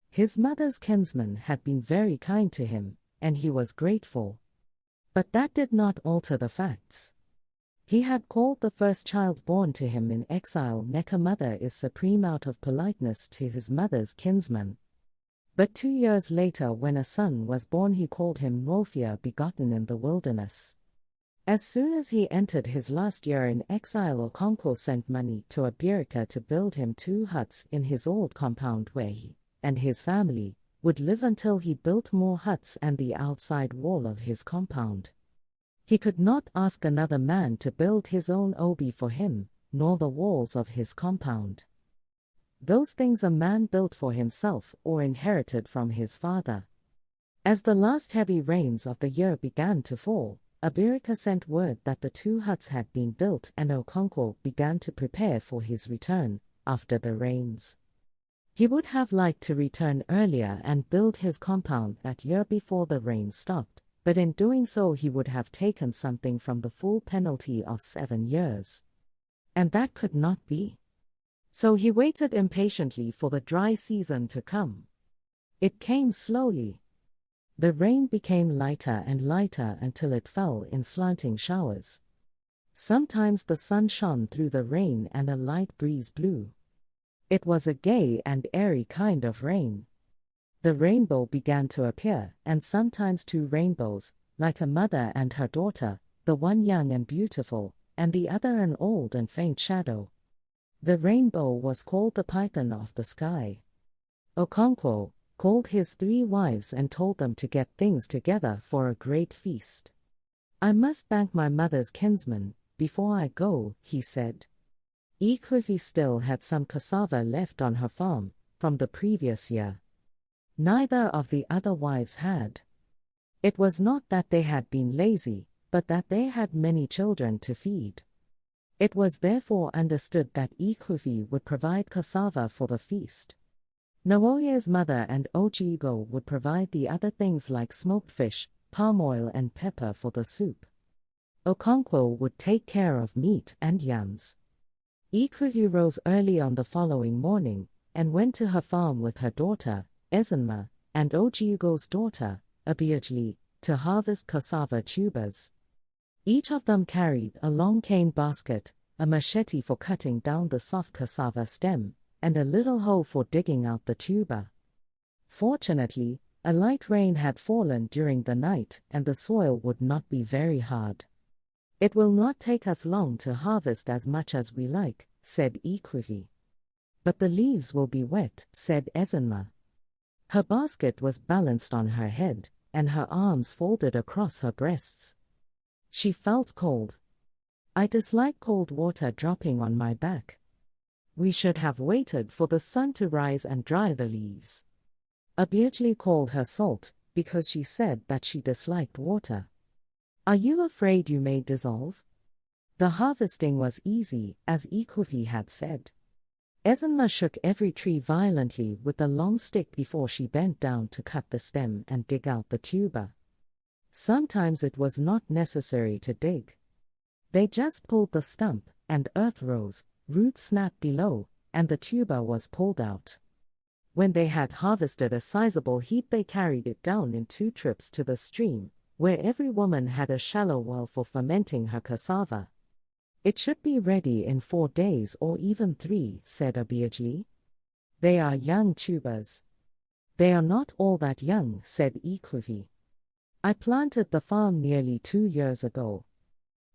His mother's kinsmen had been very kind to him, and he was grateful. But that did not alter the facts. He had called the first child born to him in exile Neka mother is supreme out of politeness to his mother's kinsman. But 2 years later, when a son was born, he called him Morphia, begotten in the wilderness. As soon as he entered his last year in exile, Okonkwo sent money to Abirika to build him 2 huts in his old compound where he and his family would live until he built more huts and the outside wall of his compound. He could not ask another man to build his own obi for him, nor the walls of his compound. Those things a man built for himself or inherited from his father. As the last heavy rains of the year began to fall, Abirika sent word that the 2 huts had been built, and Okonkwo began to prepare for his return after the rains. He would have liked to return earlier and build his compound that year before the rain stopped, but in doing so he would have taken something from the full penalty of 7 years. And that could not be. So he waited impatiently for the dry season to come. It came slowly. The rain became lighter and lighter until it fell in slanting showers. Sometimes the sun shone through the rain and a light breeze blew. It was a gay and airy kind of rain. The rainbow began to appear, and sometimes 2 rainbows, like a mother and her daughter, the one young and beautiful, and the other an old and faint shadow. The rainbow was called the python of the sky. Okonkwo called his 3 wives and told them to get things together for a great feast. "I must thank my mother's kinsman before I go," he said. Ikwifi still had some cassava left on her farm from the previous year. Neither of the other wives had. It was not that they had been lazy, but that they had many children to feed. It was therefore understood that Ikwifi would provide cassava for the feast. Nawoye's mother and Ojigo would provide the other things like smoked fish, palm oil and pepper for the soup. Okonkwo would take care of meat and yams. Ikwifi rose early on the following morning and went to her farm with her daughter, Ezenma, and Ojigo's daughter, Abiajli, to harvest cassava tubers. Each of them carried a long cane basket, a machete for cutting down the soft cassava stem, and a little hoe for digging out the tuber. Fortunately, a light rain had fallen during the night and the soil would not be very hard. "It will not take us long to harvest as much as we like," said Ikwifi. "But the leaves will be wet," said Ezenma. Her basket was balanced on her head, and her arms folded across her breasts. She felt cold. "I dislike cold water dropping on my back. We should have waited for the sun to rise and dry the leaves." Abiajli called her salt, because she said that she disliked water. "Are you afraid you may dissolve?" The harvesting was easy, as Ikwifi had said. Ezenma shook every tree violently with the long stick before she bent down to cut the stem and dig out the tuber. Sometimes it was not necessary to dig. They just pulled the stump, and earth rose, roots snapped below, and the tuber was pulled out. When they had harvested a sizable heap, they carried it down in 2 trips to the stream, where every woman had a shallow well for fermenting her cassava. "It should be ready in 4 days or even 3, said Abiajli. "They are young tubers." "They are not all that young," said Ikwifi. "I planted the farm nearly 2 years ago.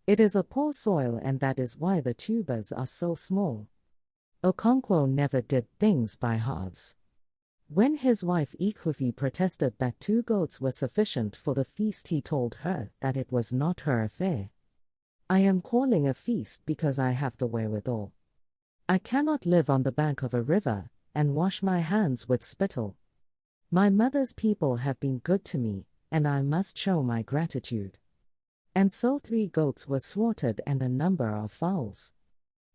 It is a poor soil, and that is why the tubers are so small." Okonkwo never did things by halves. When his wife Ikwifi protested that 2 goats were sufficient for the feast, he told her that it was not her affair. "I am calling a feast because I have the wherewithal. I cannot live on the bank of a river and wash my hands with spittle. My mother's people have been good to me, and I must show my gratitude." And so 3 goats were slaughtered and a number of fowls.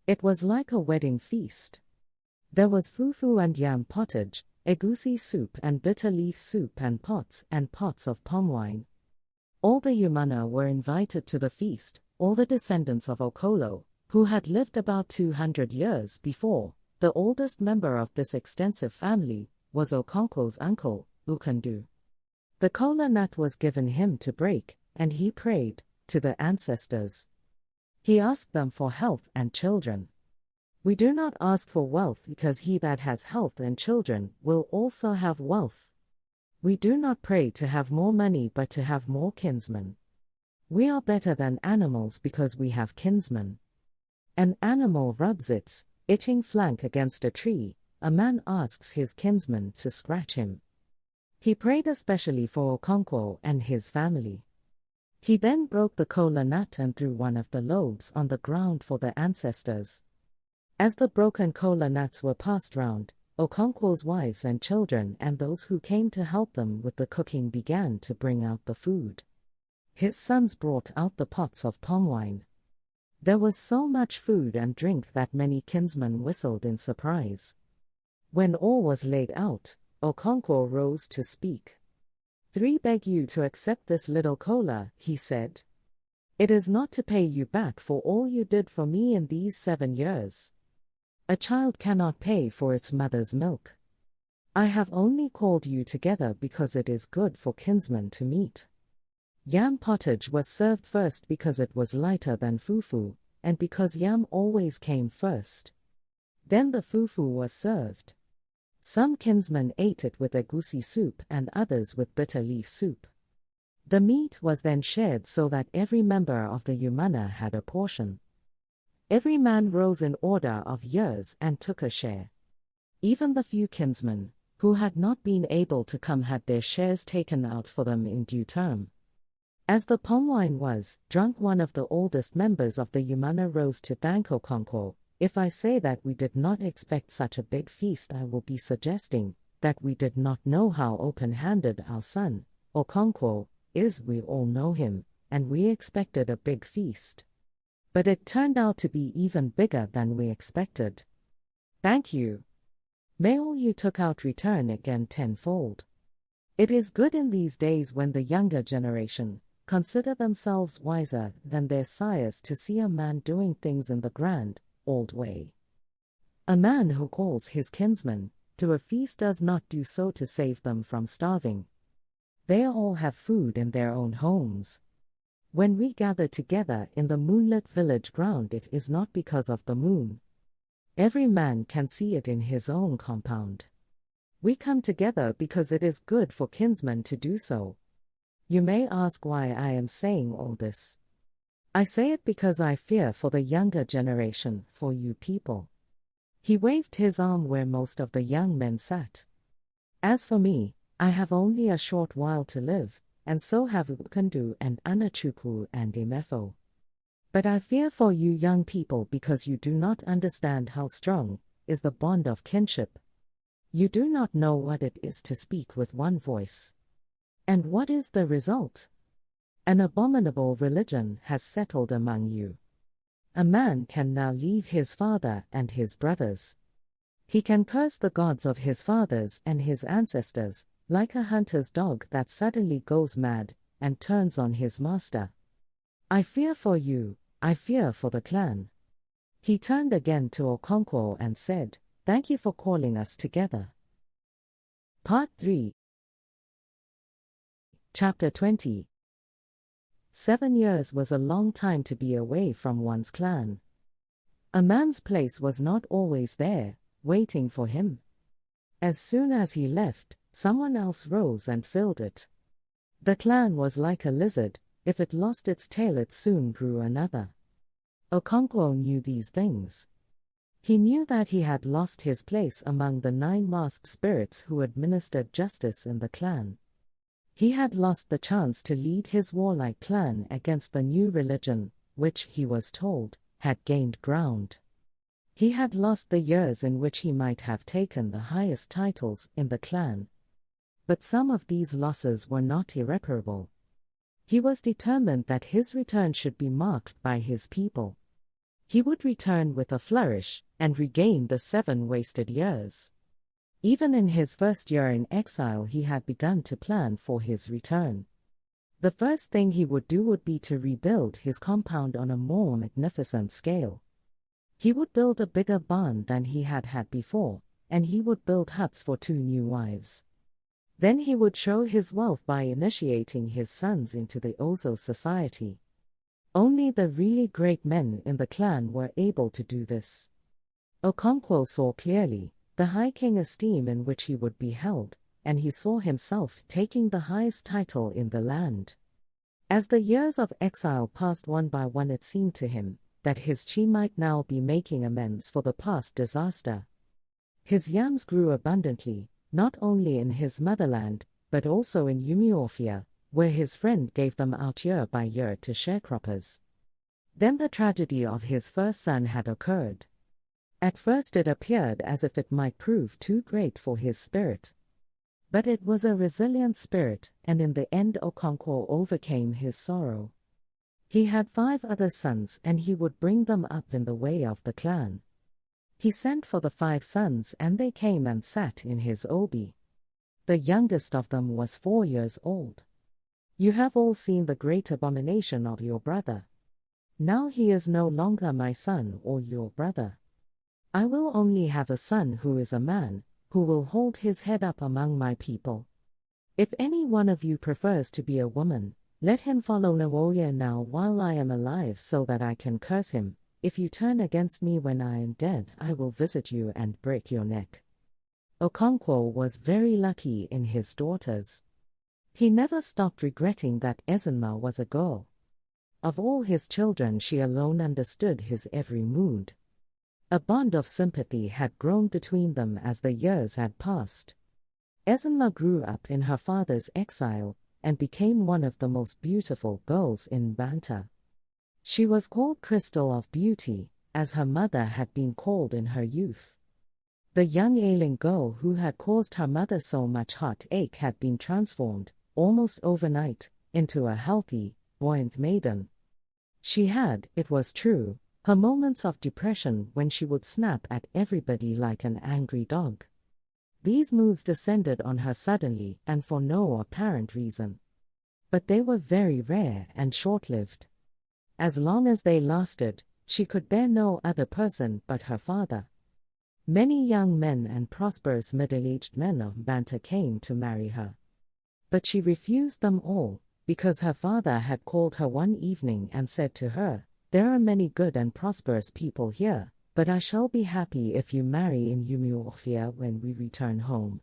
It was like a wedding feast. There was fufu and yam pottage, egusi soup and bitter leaf soup, and pots of palm wine. All the Yumana were invited to the feast, all the descendants of Okolo, who had lived about 200 years before. The oldest member of this extensive family was Okonkwo's uncle, Ukandu. The kola nut was given him to break, and he prayed to the ancestors. He asked them for health and children. "We do not ask for wealth, because he that has health and children will also have wealth," We do not pray to have more money but to have more kinsmen. We are better than animals because we have kinsmen. An animal rubs its itching flank against a tree. A man asks his kinsman to scratch him. He prayed especially for Okonkwo and his family. He then broke the kola nut and threw one of the lobes on the ground for the ancestors. As the broken kola nuts were passed round, Okonkwo's wives and children and those who came to help them with the cooking began to bring out the food. His sons brought out the pots of palm wine. There was so much food and drink that many kinsmen whistled in surprise. When all was laid out, Okonkwo rose to speak. "3 beg you to accept this little kola," he said. "It is not to pay you back for all you did for me in these 7 years. A child cannot pay for its mother's milk. I have only called you together because it is good for kinsmen to meet." Yam pottage was served first because it was lighter than fufu, and because yam always came first. Then the fufu was served. Some kinsmen ate it with egusi soup and others with bitter leaf soup. The meat was then shared so that every member of the yumana had a portion. Every man rose in order of years and took a share. Even the few kinsmen, who had not been able to come, had their shares taken out for them in due term. As the palm wine was drunk, one of the oldest members of the yumana rose to thank Okonkwo. "If I say that we did not expect such a big feast, I will be suggesting that we did not know how open-handed our son, Okonkwo, is. We all know him, and we expected a big feast. But it turned out to be even bigger than we expected. Thank you. May all you took out return again tenfold." It is good in these days when the younger generation consider themselves wiser than their sires to see a man doing things in the grand, old way. A man who calls his kinsmen to a feast does not do so to save them from starving. They all have food in their own homes. When we gather together in the moonlit village ground, it is not because of the moon. Every man can see it in his own compound. We come together because it is good for kinsmen to do so. You may ask why I am saying all this. I say it because I fear for the younger generation, for you people. He waved his arm where most of the young men sat. As for me, I have only a short while to live, and so have Ukandu and Anachuku and Imefo. But I fear for you young people because you do not understand how strong is the bond of kinship. You do not know what it is to speak with one voice. And what is the result? An abominable religion has settled among you. A man can now leave his father and his brothers. He can curse the gods of his fathers and his ancestors, like a hunter's dog that suddenly goes mad and turns on his master. I fear for you, I fear for the clan. He turned again to Okonkwo and said, "Thank you for calling us together." Part 3. Chapter 20. 7 years was a long time to be away from one's clan. A man's place was not always there, waiting for him. As soon as he left, someone else rose and filled it. The clan was like a lizard. If it lost its tail, it soon grew another. Okonkwo knew these things. He knew that he had lost his place among the 9 masked spirits who administered justice in the clan. He had lost the chance to lead his warlike clan against the new religion, which, he was told, had gained ground. He had lost the years in which he might have taken the highest titles in the clan. But some of these losses were not irreparable. He was determined that his return should be marked by his people. He would return with a flourish and regain the 7 wasted years. Even in his first year in exile, he had begun to plan for his return. The first thing he would do would be to rebuild his compound on a more magnificent scale. He would build a bigger barn than he had had before, and he would build huts for 2 new wives. Then he would show his wealth by initiating his sons into the Ozo society. Only the really great men in the clan were able to do this. Okonkwo saw clearly the high king esteem in which he would be held, and he saw himself taking the highest title in the land. As the years of exile passed one by one, it seemed to him that his chi might now be making amends for the past disaster. His yams grew abundantly, not only in his motherland, but also in Umuofia, where his friend gave them out year by year to sharecroppers. Then the tragedy of his first son had occurred. At first it appeared as if it might prove too great for his spirit. But it was a resilient spirit, and in the end Okonkwo overcame his sorrow. He had 5 other sons, and he would bring them up in the way of the clan. He sent for the 5 sons, and they came and sat in his obi. The youngest of them was 4 years old. "You have all seen the great abomination of your brother. Now he is no longer my son or your brother. I will only have a son who is a man, who will hold his head up among my people. If any one of you prefers to be a woman, let him follow Nawoya now while I am alive, so that I can curse him. If you turn against me when I am dead, I will visit you and break your neck." Okonkwo was very lucky in his daughters. He never stopped regretting that Ezinma was a girl. Of all his children, she alone understood his every mood. A bond of sympathy had grown between them as the years had passed. Ezinma grew up in her father's exile and became one of the most beautiful girls in Banta. She was called Crystal of Beauty, as her mother had been called in her youth. The young ailing girl who had caused her mother so much heartache had been transformed, almost overnight, into a healthy, buoyant maiden. She had, it was true, her moments of depression when she would snap at everybody like an angry dog. These moods descended on her suddenly and for no apparent reason. But they were very rare and short-lived. As long as they lasted, she could bear no other person but her father. Many young men and prosperous middle-aged men of Banta came to marry her. But she refused them all, because her father had called her one evening and said to her, "There are many good and prosperous people here, but I shall be happy if you marry in Umuofia when we return home."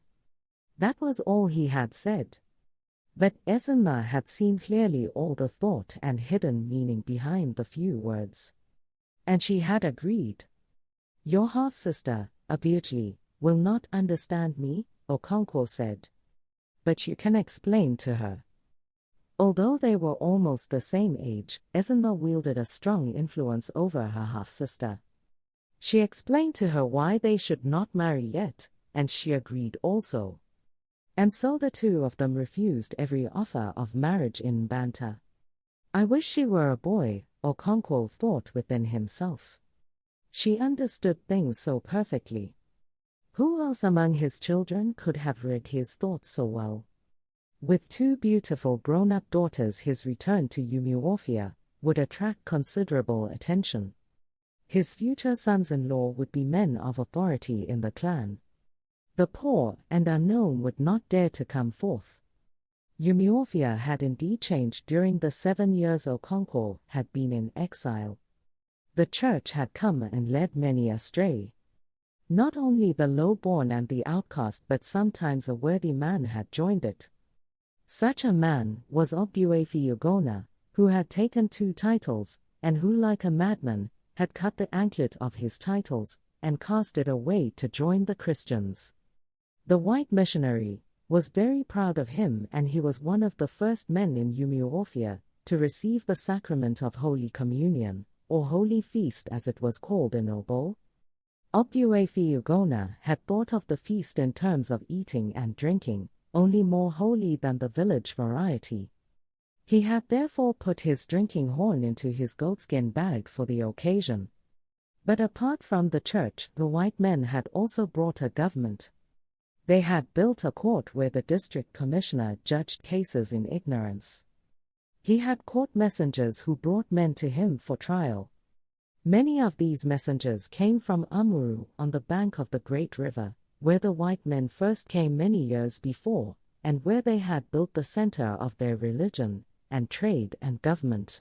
That was all he had said. But Ezinma had seen clearly all the thought and hidden meaning behind the few words. And she had agreed. "Your half-sister, Abiajli, will not understand me," Okonkwo said. "But you can explain to her." Although they were almost the same age, Ezinma wielded a strong influence over her half-sister. She explained to her why they should not marry yet, and she agreed also. And so the two of them refused every offer of marriage in Banta. "I wish she were a boy," Okonkwo thought within himself. She understood things so perfectly. Who else among his children could have read his thoughts so well? With 2 beautiful grown-up daughters, his return to Umuofia would attract considerable attention. His future sons-in-law would be men of authority in the clan. The poor and unknown would not dare to come forth. Umuofia had indeed changed during the 7 years Okonkwo had been in exile. The church had come and led many astray. Not only the low-born and the outcast, but sometimes a worthy man had joined it. Such a man was Obuefi Ugonna, who had taken 2 titles, and who, like a madman, had cut the anklet of his titles and cast it away to join the Christians. The white missionary was very proud of him, and he was one of the first men in Umuofia to receive the sacrament of Holy Communion, or Holy Feast as it was called in Igbo. Obuefi Ugonna had thought of the feast in terms of eating and drinking, only more holy than the village variety. He had therefore put his drinking horn into his goatskin bag for the occasion. But apart from the church, the white men had also brought a government. They had built a court where the district commissioner judged cases in ignorance. He had court messengers who brought men to him for trial. Many of these messengers came from Amuru on the bank of the great river, where the white men first came many years before, and where they had built the center of their religion, and trade and government.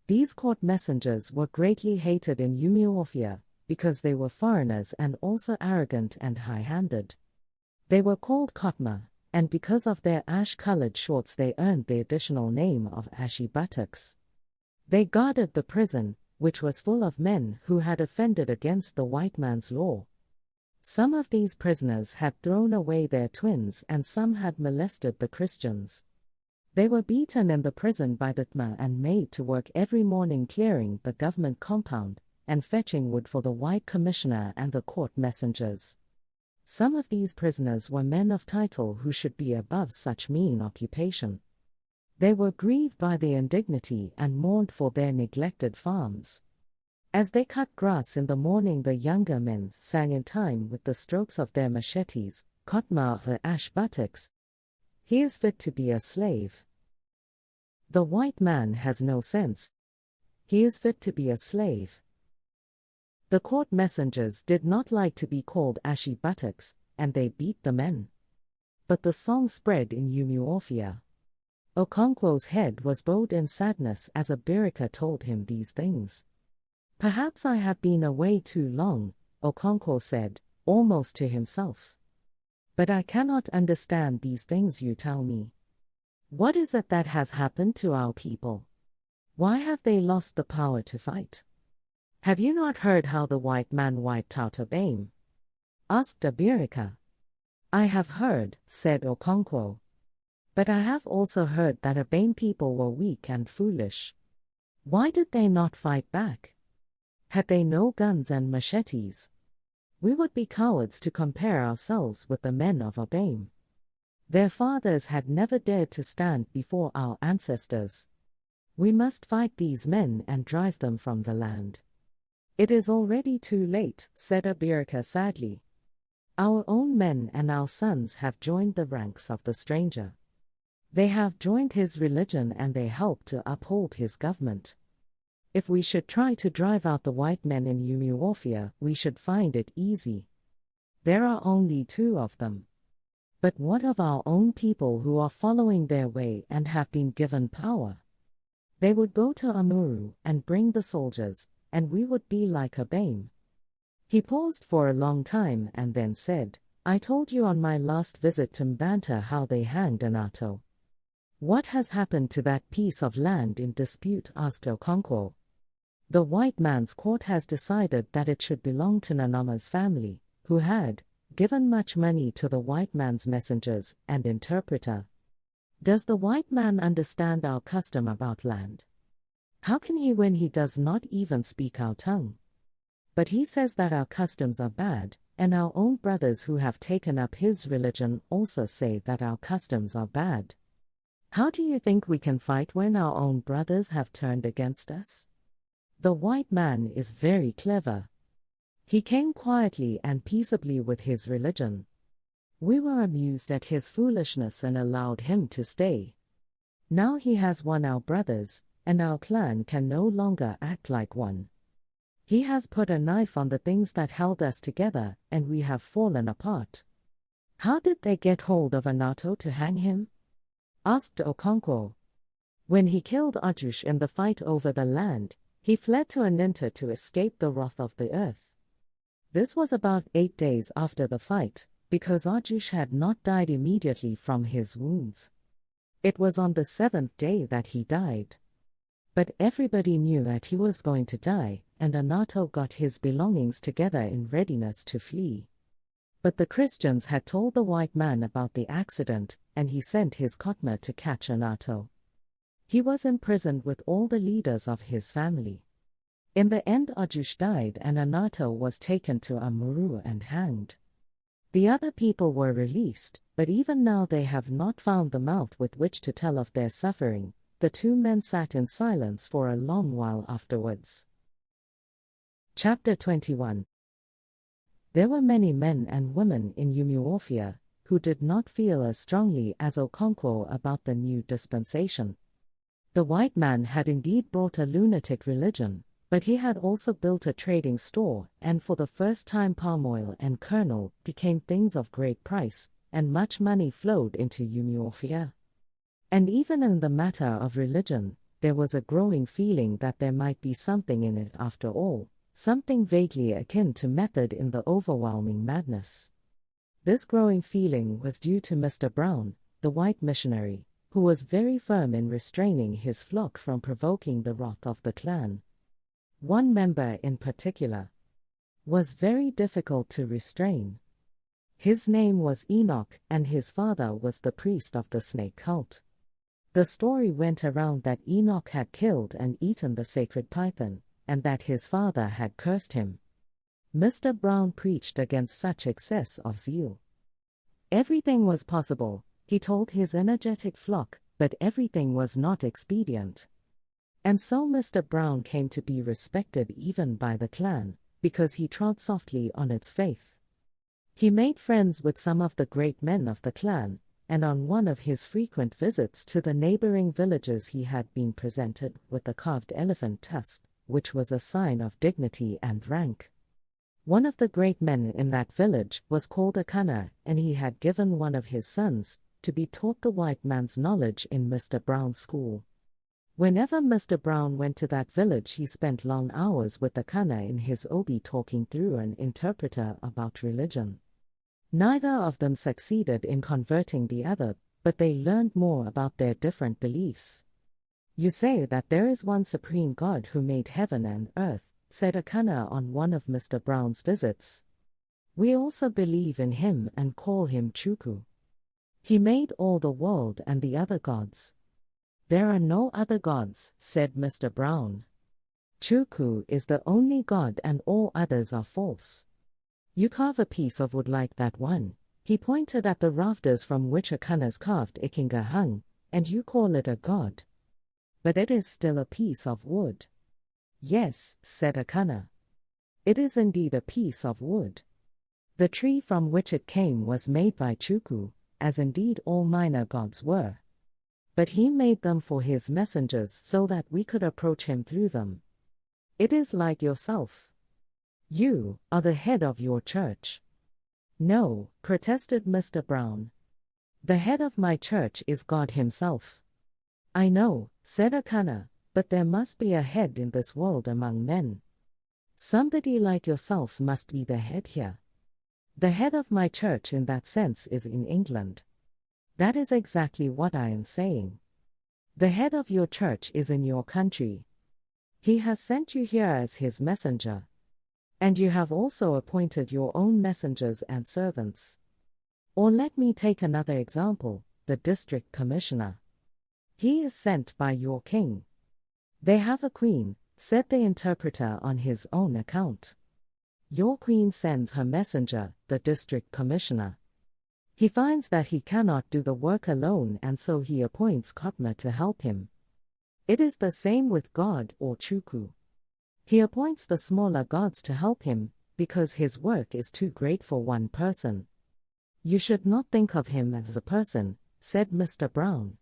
These court messengers were greatly hated in Umuofia, because they were foreigners and also arrogant and high-handed. They were called Kotma, and because of their ash-colored shorts they earned the additional name of ashy buttocks. They guarded the prison, which was full of men who had offended against the white man's law. Some of these prisoners had thrown away their twins and some had molested the Christians. They were beaten in the prison by the Tma and made to work every morning clearing the government compound and fetching wood for the white commissioner and the court messengers. Some of these prisoners were men of title who should be above such mean occupation. They were grieved by the indignity and mourned for their neglected farms. As they cut grass in the morning, the younger men sang in time with the strokes of their machetes, Kotma of the ash buttocks. He is fit to be a slave. The white man has no sense. He is fit to be a slave. The court messengers did not like to be called ashy buttocks, and they beat the men. But the song spread in Umuofia. Okonkwo's head was bowed in sadness as Abirika told him these things. Perhaps I have been away too long, Okonkwo said, almost to himself. But I cannot understand these things you tell me. What is it that has happened to our people? Why have they lost the power to fight? Have you not heard how the white man wiped out Abame? Asked Abirika. I have heard, said Okonkwo. But I have also heard that Abame people were weak and foolish. Why did they not fight back? Had they no guns and machetes? We would be cowards to compare ourselves with the men of Abame. Their fathers had never dared to stand before our ancestors. We must fight these men and drive them from the land. It is already too late, said Abirika sadly. Our own men and our sons have joined the ranks of the stranger. They have joined his religion and they help to uphold his government. If we should try to drive out the white men in Umuofia, we should find it easy. There are only 2 of them. But what of our own people who are following their way and have been given power? They would go to Amuru and bring the soldiers, and we would be like Abame. He paused for a long time and then said, I told you on my last visit to Mbanta how they hanged Anato. What has happened to that piece of land in dispute? Asked Okonkwo. The white man's court has decided that it should belong to Nanama's family, who had given much money to the white man's messengers and interpreter. Does the white man understand our custom about land? How can he when he does not even speak our tongue? But he says that our customs are bad, and our own brothers who have taken up his religion also say that our customs are bad. How do you think we can fight when our own brothers have turned against us? The white man is very clever. He came quietly and peaceably with his religion. We were amused at his foolishness and allowed him to stay. Now he has won our brothers, and our clan can no longer act like one. He has put a knife on the things that held us together, and we have fallen apart. How did they get hold of Anato to hang him? Asked Okonkwo. When he killed Ajush in the fight over the land, he fled to Aninta to escape the wrath of the earth. This was about 8 days after the fight, because Ajush had not died immediately from his wounds. It was on the 7th day that he died. But everybody knew that he was going to die, and Anato got his belongings together in readiness to flee. But the Christians had told the white man about the accident, and he sent his Kotma to catch Anato. He was imprisoned with all the leaders of his family. In the end, Ajush died and Anato was taken to Amuru and hanged. The other people were released, but even now they have not found the mouth with which to tell of their suffering. The 2 men sat in silence for a long while afterwards. Chapter 21. There were many men and women in Umuofia who did not feel as strongly as Okonkwo about the new dispensation. The white man had indeed brought a lunatic religion, but he had also built a trading store, and for the first time palm oil and kernel became things of great price, and much money flowed into Umuofia. And even in the matter of religion, there was a growing feeling that there might be something in it after all, something vaguely akin to method in the overwhelming madness. This growing feeling was due to Mr. Brown, the white missionary, who was very firm in restraining his flock from provoking the wrath of the clan. One member in particular was very difficult to restrain. His name was Enoch, and his father was the priest of the snake cult. The story went around that Enoch had killed and eaten the sacred python, and that his father had cursed him. Mr. Brown preached against such excess of zeal. Everything was possible, he told his energetic flock, but everything was not expedient. And so Mr. Brown came to be respected even by the clan, because he trod softly on its faith. He made friends with some of the great men of the clan, and on one of his frequent visits to the neighboring villages he had been presented with a carved elephant tusk, which was a sign of dignity and rank. One of the great men in that village was called Akana, and he had given one of his sons to be taught the white man's knowledge in Mr. Brown's school. Whenever Mr. Brown went to that village, he spent long hours with Akana in his obi talking through an interpreter about religion. Neither of them succeeded in converting the other, but they learned more about their different beliefs. "You say that there is one supreme God who made heaven and earth," said Akana on one of Mr. Brown's visits. "We also believe in him and call him Chukwu. He made all the world and the other gods." "There are no other gods," said Mr. Brown. "Chukwu is the only God and all others are false. You carve a piece of wood like that one," he pointed at the rafters from which Akana's carved ikinga hung, "and you call it a god. But it is still a piece of wood." "Yes," said Akana. "It is indeed a piece of wood. The tree from which it came was made by Chukwu, as indeed all minor gods were. But he made them for his messengers so that we could approach him through them. It is like yourself. You are the head of your church." "No," protested Mr. Brown. "The head of my church is God himself." "I know," said Akana, "but there must be a head in this world among men. Somebody like yourself must be the head here. The head of my church in that sense is in England." "That is exactly what I am saying. The head of your church is in your country. He has sent you here as his messenger. And you have also appointed your own messengers and servants. Or let me take another example, the district commissioner. He is sent by your king." "They have a queen," said the interpreter on his own account. "Your queen sends her messenger, the district commissioner. He finds that he cannot do the work alone, and so he appoints Kotma to help him. It is the same with God or Chukwu. He appoints the smaller gods to help him, because his work is too great for one person." "You should not think of him as a person," said Mr. Brown.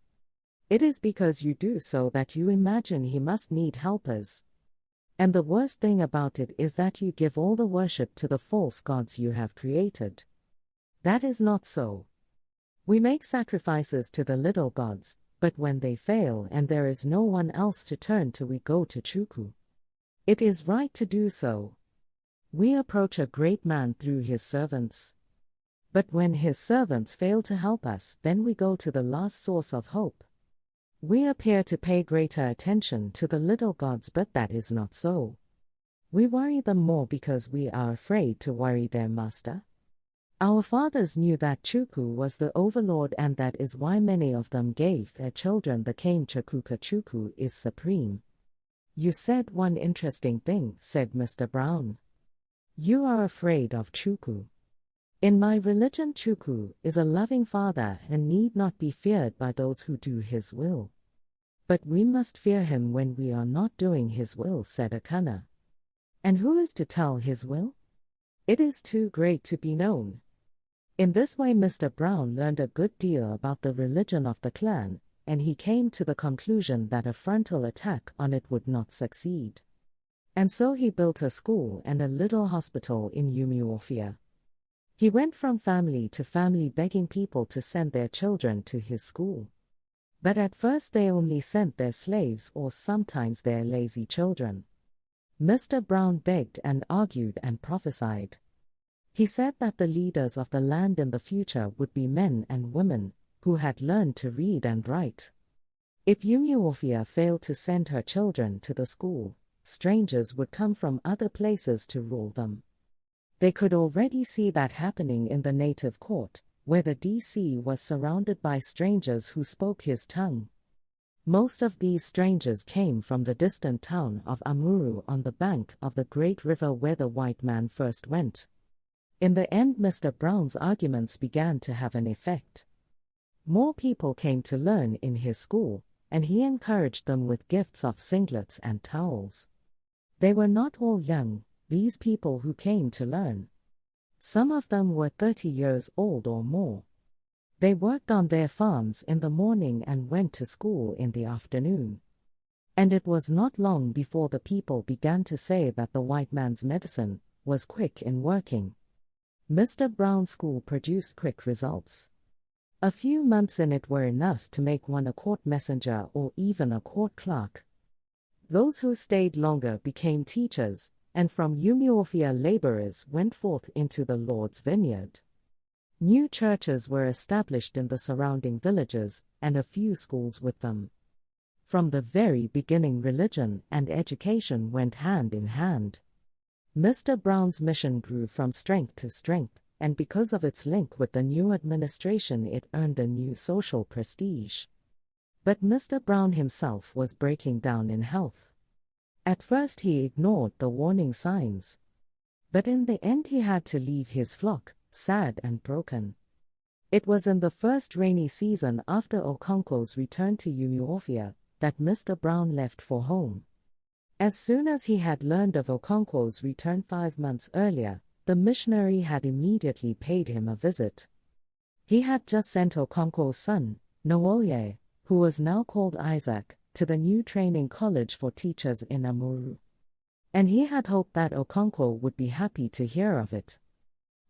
"It is because you do so that you imagine he must need helpers. And the worst thing about it is that you give all the worship to the false gods you have created. That is not so. We make sacrifices to the little gods, but when they fail and there is no one else to turn to, we go to Chukwu. It is right to do so. We approach a great man through his servants. But when his servants fail to help us, then we go to the last source of hope. We appear to pay greater attention to the little gods, but that is not so. We worry them more because we are afraid to worry their master. Our fathers knew that Chukwu was the overlord, and that is why many of them gave their children the name Chakuka. Chukwu is supreme." "You said one interesting thing," said Mr. Brown. "You are afraid of Chukwu. In my religion, Chukwu is a loving father and need not be feared by those who do his will. But we must fear him when we are not doing his will," said Akana. "And who is to tell his will? It is too great to be known." In this way Mr. Brown learned a good deal about the religion of the clan, and he came to the conclusion that a frontal attack on it would not succeed. And so he built a school and a little hospital in Umuofia. He went from family to family begging people to send their children to his school. But at first they only sent their slaves or sometimes their lazy children. Mr. Brown begged and argued and prophesied. He said that the leaders of the land in the future would be men and women who had learned to read and write. If Umuofia failed to send her children to the school, strangers would come from other places to rule them. They could already see that happening in the native court, where the DC was surrounded by strangers who spoke his tongue. Most of these strangers came from the distant town of Amuru on the bank of the great river where the white man first went. In the end, Mr. Brown's arguments began to have an effect. More people came to learn in his school, and he encouraged them with gifts of singlets and towels. They were not all young, these people who came to learn. Some of them were 30 years old or more. They worked on their farms in the morning and went to school in the afternoon. And it was not long before the people began to say that the white man's medicine was quick in working. Mr. Brown's school produced quick results. A few months in it were enough to make one a court messenger or even a court clerk. Those who stayed longer became teachers, and from Umuofia laborers went forth into the Lord's vineyard. New churches were established in the surrounding villages, and a few schools with them. From the very beginning, religion and education went hand in hand. Mr. Brown's mission grew from strength to strength, and because of its link with the new administration, it earned a new social prestige. But Mr. Brown himself was breaking down in health. At first he ignored the warning signs. But in the end he had to leave his flock, sad and broken. It was in the first rainy season after Okonkwo's return to Umuofia that Mr. Brown left for home. As soon as he had learned of Okonkwo's return 5 months earlier, the missionary had immediately paid him a visit. He had just sent Okonkwo's son, Nwoye, who was now called Isaac, to the new training college for teachers in Amuru. And he had hoped that Okonkwo would be happy to hear of it.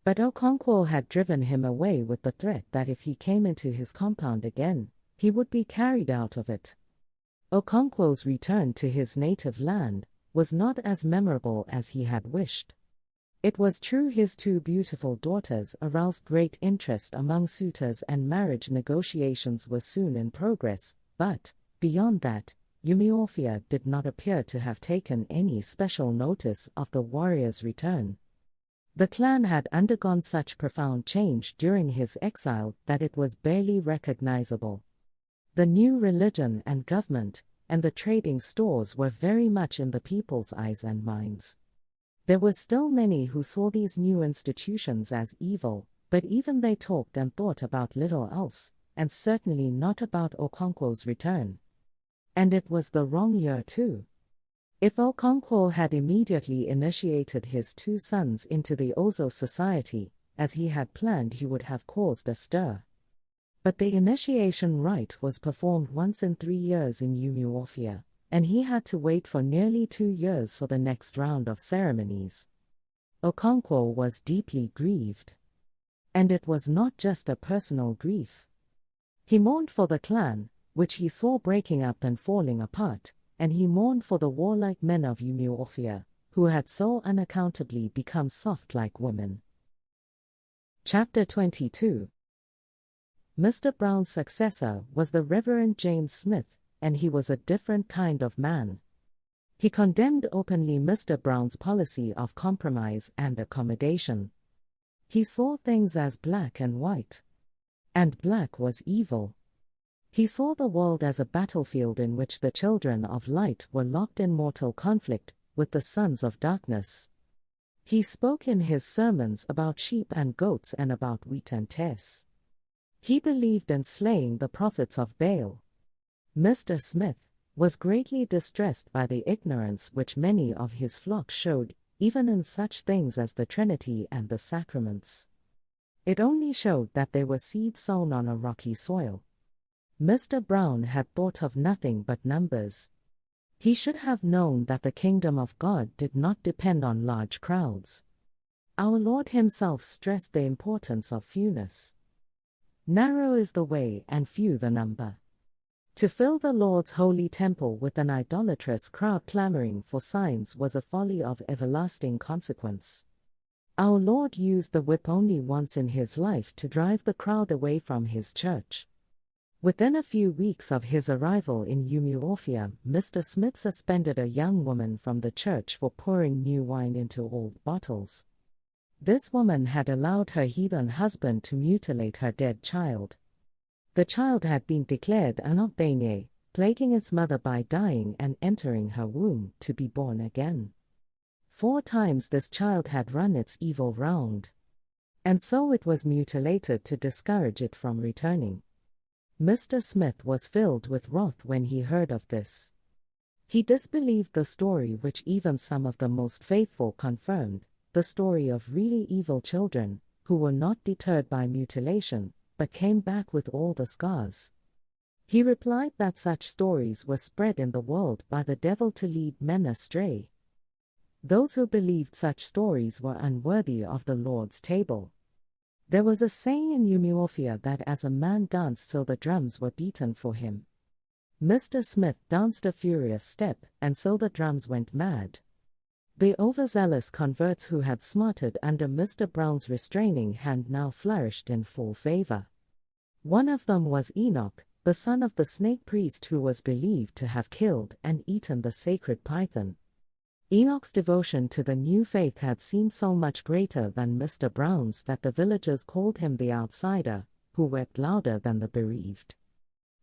But Okonkwo had driven him away with the threat that if he came into his compound again, he would be carried out of it. Okonkwo's return to his native land was not as memorable as he had wished. It was true his 2 beautiful daughters aroused great interest among suitors and marriage negotiations were soon in progress, but, beyond that, Umuofia did not appear to have taken any special notice of the warrior's return. The clan had undergone such profound change during his exile that it was barely recognizable. The new religion and government, and the trading stores were very much in the people's eyes and minds. There were still many who saw these new institutions as evil, but even they talked and thought about little else, and certainly not about Okonkwo's return. And it was the wrong year too. If Okonkwo had immediately initiated his 2 sons into the Ozo society, as he had planned, he would have caused a stir. But the initiation rite was performed once in 3 years in Umuofia, and he had to wait for nearly 2 years for the next round of ceremonies. Okonkwo was deeply grieved. And it was not just a personal grief. He mourned for the clan, which he saw breaking up and falling apart, and he mourned for the warlike men of Umuofia, who had so unaccountably become soft like women. Chapter 22. Mr. Brown's successor was the Reverend James Smith, and he was a different kind of man. He condemned openly Mr. Brown's policy of compromise and accommodation. He saw things as black and white. And black was evil. He saw the world as a battlefield in which the children of light were locked in mortal conflict with the sons of darkness. He spoke in his sermons about sheep and goats and about wheat and tares. He believed in slaying the prophets of Baal. Mr. Smith was greatly distressed by the ignorance which many of his flock showed, even in such things as the Trinity and the sacraments. It only showed that they were seeds sown on a rocky soil. Mr. Brown had thought of nothing but numbers. He should have known that the kingdom of God did not depend on large crowds. Our Lord himself stressed the importance of fewness. Narrow is the way and few the number. To fill the Lord's holy temple with an idolatrous crowd clamoring for signs was a folly of everlasting consequence. Our Lord used the whip only once in his life to drive the crowd away from his church. Within a few weeks of his arrival in Umuofia, Mr. Smith suspended a young woman from the church for pouring new wine into old bottles. This woman had allowed her heathen husband to mutilate her dead child. The child had been declared anokbenye, plaguing its mother by dying and entering her womb to be born again. 4 times this child had run its evil round. And so it was mutilated to discourage it from returning. Mr. Smith was filled with wrath when he heard of this. He disbelieved the story which even some of the most faithful confirmed, the story of really evil children, who were not deterred by mutilation, but came back with all the scars. He replied that such stories were spread in the world by the devil to lead men astray. Those who believed such stories were unworthy of the Lord's table. There was a saying in Umuofia that as a man danced so the drums were beaten for him. Mr. Smith danced a furious step, and so the drums went mad. The overzealous converts who had smarted under Mr. Brown's restraining hand now flourished in full favor. One of them was Enoch, the son of the snake priest who was believed to have killed and eaten the sacred python. Enoch's devotion to the new faith had seemed so much greater than Mr. Brown's that the villagers called him the outsider, who wept louder than the bereaved.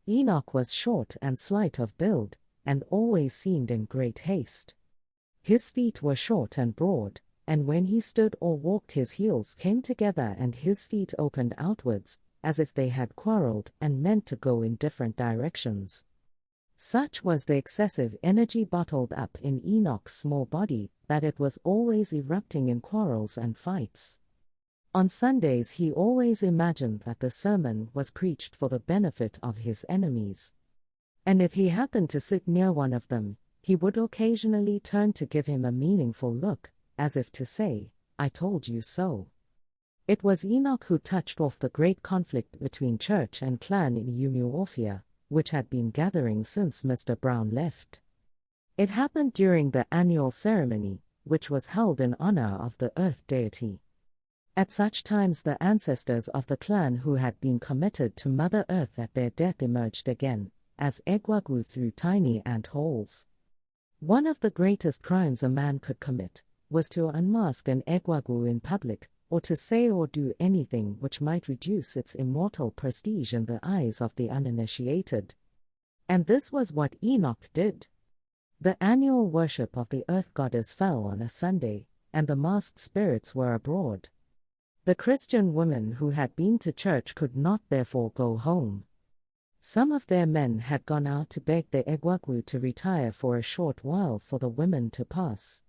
Enoch was short and slight of build, and always seemed in great haste. His feet were short and broad, and when he stood or walked his heels came together and his feet opened outwards, as if they had quarreled and meant to go in different directions. Such was the excessive energy bottled up in Enoch's small body that it was always erupting in quarrels and fights. On Sundays he always imagined that the sermon was preached for the benefit of his enemies. And if he happened to sit near one of them, he would occasionally turn to give him a meaningful look, as if to say, "I told you so." It was Enoch who touched off the great conflict between church and clan in Umuofia, which had been gathering since Mr. Brown left. It happened during the annual ceremony, which was held in honor of the earth deity. At such times the ancestors of the clan who had been committed to Mother Earth at their death emerged again, as egwagu through tiny ant holes. One of the greatest crimes a man could commit was to unmask an egwagu in public, or to say or do anything which might reduce its immortal prestige in the eyes of the uninitiated. And this was what Enoch did. The annual worship of the earth goddess fell on a Sunday, and the masked spirits were abroad. The Christian women who had been to church could not therefore go home. Some of their men had gone out to beg the egwagu to retire for a short while for the women to pass.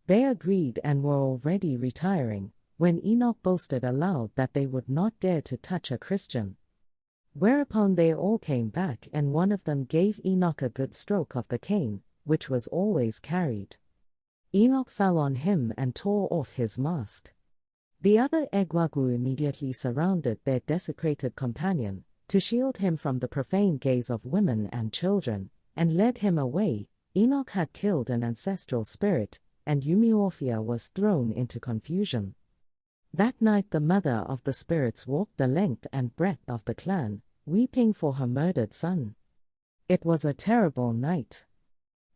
They agreed and were already retiring, when Enoch boasted aloud that they would not dare to touch a Christian. Whereupon they all came back and one of them gave Enoch a good stroke of the cane, which was always carried. Enoch fell on him and tore off his mask. The other egwagu immediately surrounded their desecrated companion, to shield him from the profane gaze of women and children, and led him away. Enoch had killed an ancestral spirit, and Umuofia was thrown into confusion. That night the mother of the spirits walked the length and breadth of the clan, weeping for her murdered son. It was a terrible night.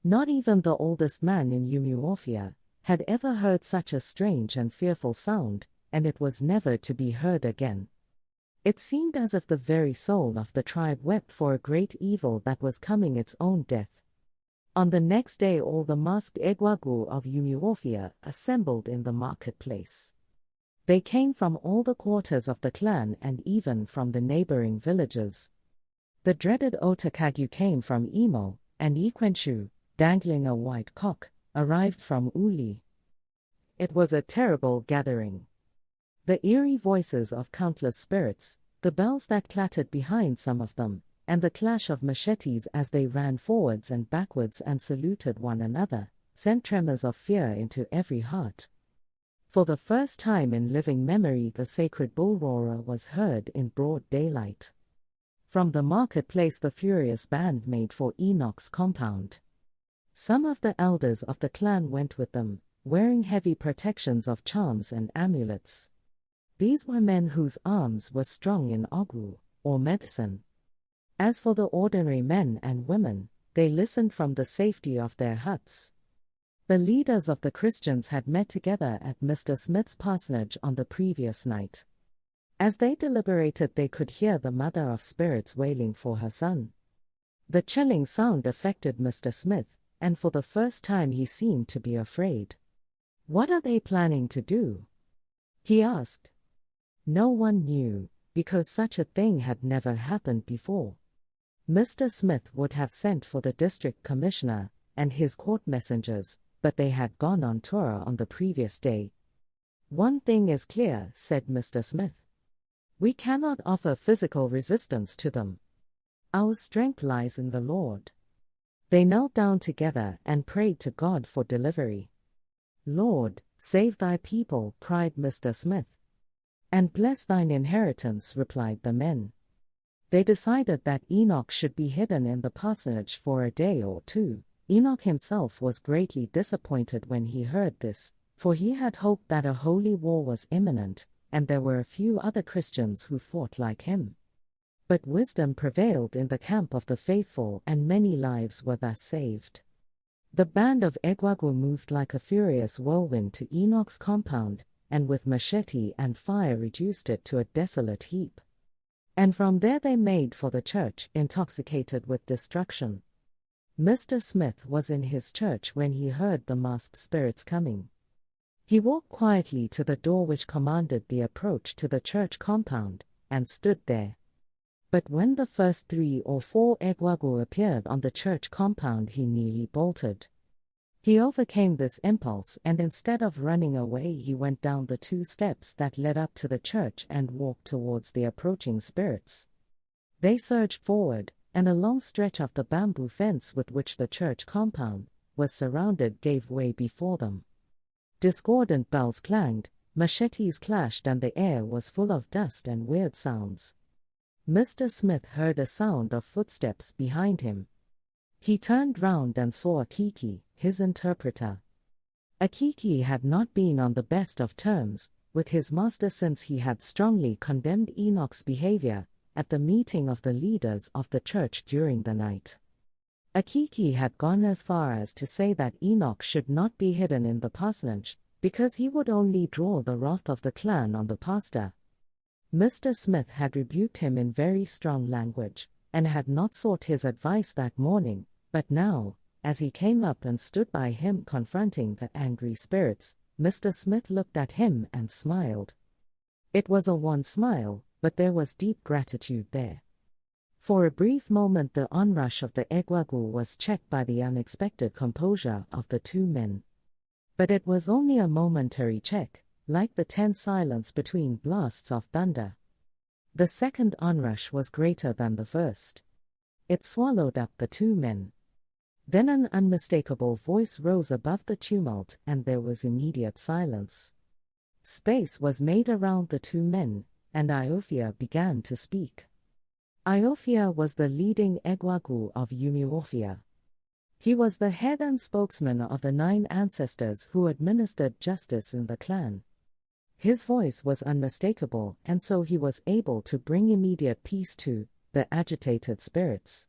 Not even the oldest man in Umuofia had ever heard such a strange and fearful sound, and it was never to be heard again. It seemed as if the very soul of the tribe wept for a great evil that was coming its own death. On the next day all the masked egwagu of Umuofia assembled in the marketplace. They came from all the quarters of the clan and even from the neighboring villages. The dreaded Otakagu came from Imo, and Ikwenshu, dangling a white cock, arrived from Uli. It was a terrible gathering. The eerie voices of countless spirits, the bells that clattered behind some of them, and the clash of machetes as they ran forwards and backwards and saluted one another, sent tremors of fear into every heart. For the first time in living memory the sacred bull roarer was heard in broad daylight. From the marketplace the furious band made for Enoch's compound. Some of the elders of the clan went with them, wearing heavy protections of charms and amulets. These were men whose arms were strong in ogu, or medicine. As for the ordinary men and women, they listened from the safety of their huts. The leaders of the Christians had met together at Mr. Smith's parsonage on the previous night. As they deliberated, they could hear the mother of spirits wailing for her son. The chilling sound affected Mr. Smith, and for the first time he seemed to be afraid. "What are they planning to do?" he asked. No one knew, because such a thing had never happened before. Mr. Smith would have sent for the district commissioner and his court messengers, but they had gone on tour on the previous day. "One thing is clear," said Mr. Smith. "We cannot offer physical resistance to them. Our strength lies in the Lord." They knelt down together and prayed to God for delivery. "Lord, save thy people," cried Mr. Smith. "And bless thine inheritance," replied the men. They decided that Enoch should be hidden in the parsonage for a day or two. Enoch himself was greatly disappointed when he heard this, for he had hoped that a holy war was imminent, and there were a few other Christians who thought like him. But wisdom prevailed in the camp of the faithful, and many lives were thus saved. The band of Egwagu moved like a furious whirlwind to Enoch's compound, and with machete and fire reduced it to a desolate heap. And from there they made for the church, intoxicated with destruction. Mr. Smith was in his church when he heard the masked spirits coming. He walked quietly to the door which commanded the approach to the church compound, and stood there. But when the first 3 or 4 Egwagu appeared on the church compound, he nearly bolted. He overcame this impulse, and instead of running away, he went down the 2 steps that led up to the church and walked towards the approaching spirits. They surged forward, and a long stretch of the bamboo fence with which the church compound was surrounded gave way before them. Discordant bells clanged, machetes clashed, and the air was full of dust and weird sounds. Mr. Smith heard a sound of footsteps behind him. He turned round and saw Akiki, his interpreter. Akiki had not been on the best of terms with his master since he had strongly condemned Enoch's behavior at the meeting of the leaders of the church during the night. Akiki had gone as far as to say that Enoch should not be hidden in the parsonage, because he would only draw the wrath of the clan on the pastor. Mr. Smith had rebuked him in very strong language, and had not sought his advice that morning, but now, as he came up and stood by him confronting the angry spirits, Mr. Smith looked at him and smiled. It was a wan smile, but there was deep gratitude there. For a brief moment the onrush of the Egwagu was checked by the unexpected composure of the 2 men. But it was only a momentary check, like the tense silence between blasts of thunder. The second onrush was greater than the first. It swallowed up the 2 men. Then an unmistakable voice rose above the tumult, and there was immediate silence. Space was made around the 2 men, and Iofia began to speak. Iofia was the leading Egwagu of Umuofia. He was the head and spokesman of the 9 ancestors who administered justice in the clan. His voice was unmistakable, and so he was able to bring immediate peace to the agitated spirits.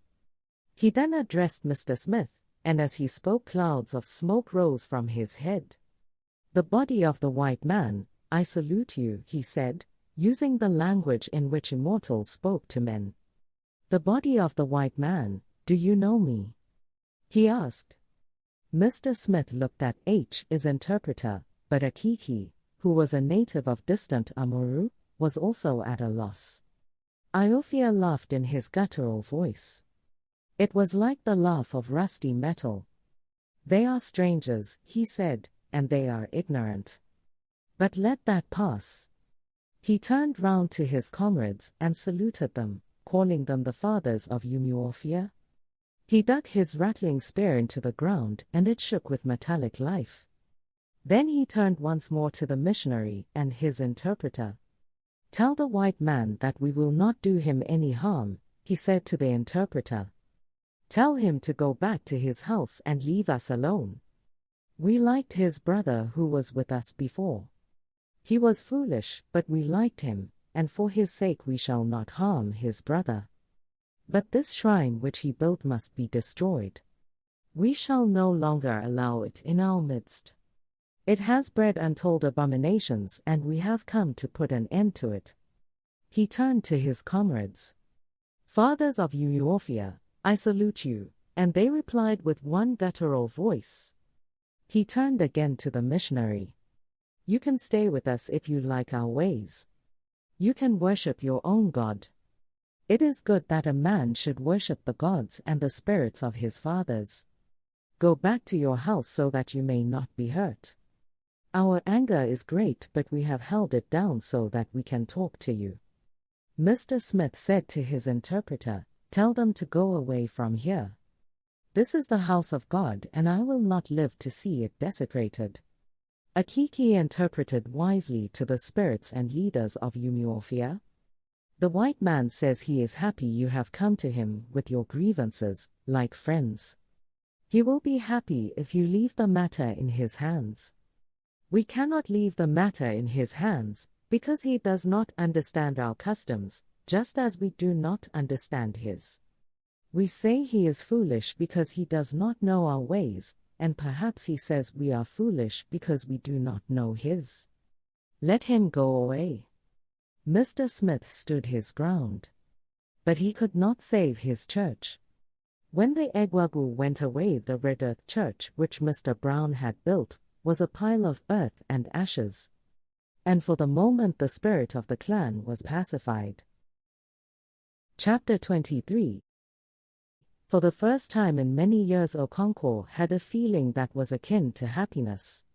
He then addressed Mr. Smith, and as he spoke clouds of smoke rose from his head. "The body of the white man, I salute you," he said, using the language in which immortals spoke to men. "The body of the white man, do you know me?" he asked. Mr. Smith looked at his interpreter, but Akiki, who was a native of distant Amuru, was also at a loss. Iofia laughed in his guttural voice. It was like the laugh of rusty metal. "They are strangers," he said, "and they are ignorant. But let that pass." He turned round to his comrades and saluted them, calling them the fathers of Umuofia. He dug his rattling spear into the ground, and it shook with metallic life. Then he turned once more to the missionary and his interpreter. "Tell the white man that we will not do him any harm," he said to the interpreter. "Tell him to go back to his house and leave us alone." We liked his brother who was with us before. He was foolish, but we liked him, and for his sake we shall not harm his brother. But this shrine which he built must be destroyed. We shall no longer allow it in our midst. It has bred untold abominations, and we have come to put an end to it. He turned to his comrades. Fathers of Umuofia, I salute you, and they replied with one guttural voice. He turned again to the missionary. You can stay with us if you like our ways. You can worship your own God. It is good that a man should worship the gods and the spirits of his fathers. Go back to your house so that you may not be hurt. Our anger is great, but we have held it down so that we can talk to you. Mr. Smith said to his interpreter, Tell them to go away from here. This is the house of God, and I will not live to see it desecrated. Akiki interpreted wisely to the spirits and leaders of Umuofia. The white man says he is happy you have come to him with your grievances, like friends. He will be happy if you leave the matter in his hands. We cannot leave the matter in his hands, because he does not understand our customs, just as we do not understand his. We say he is foolish because he does not know our ways, and perhaps he says we are foolish because we do not know his. Let him go away. Mr. Smith stood his ground. But he could not save his church. When the Egwagu went away, the red earth church which Mr. Brown had built was a pile of earth and ashes. And for the moment the spirit of the clan was pacified. Chapter 23. For the first time in many years Okonkwo had a feeling that was akin to happiness.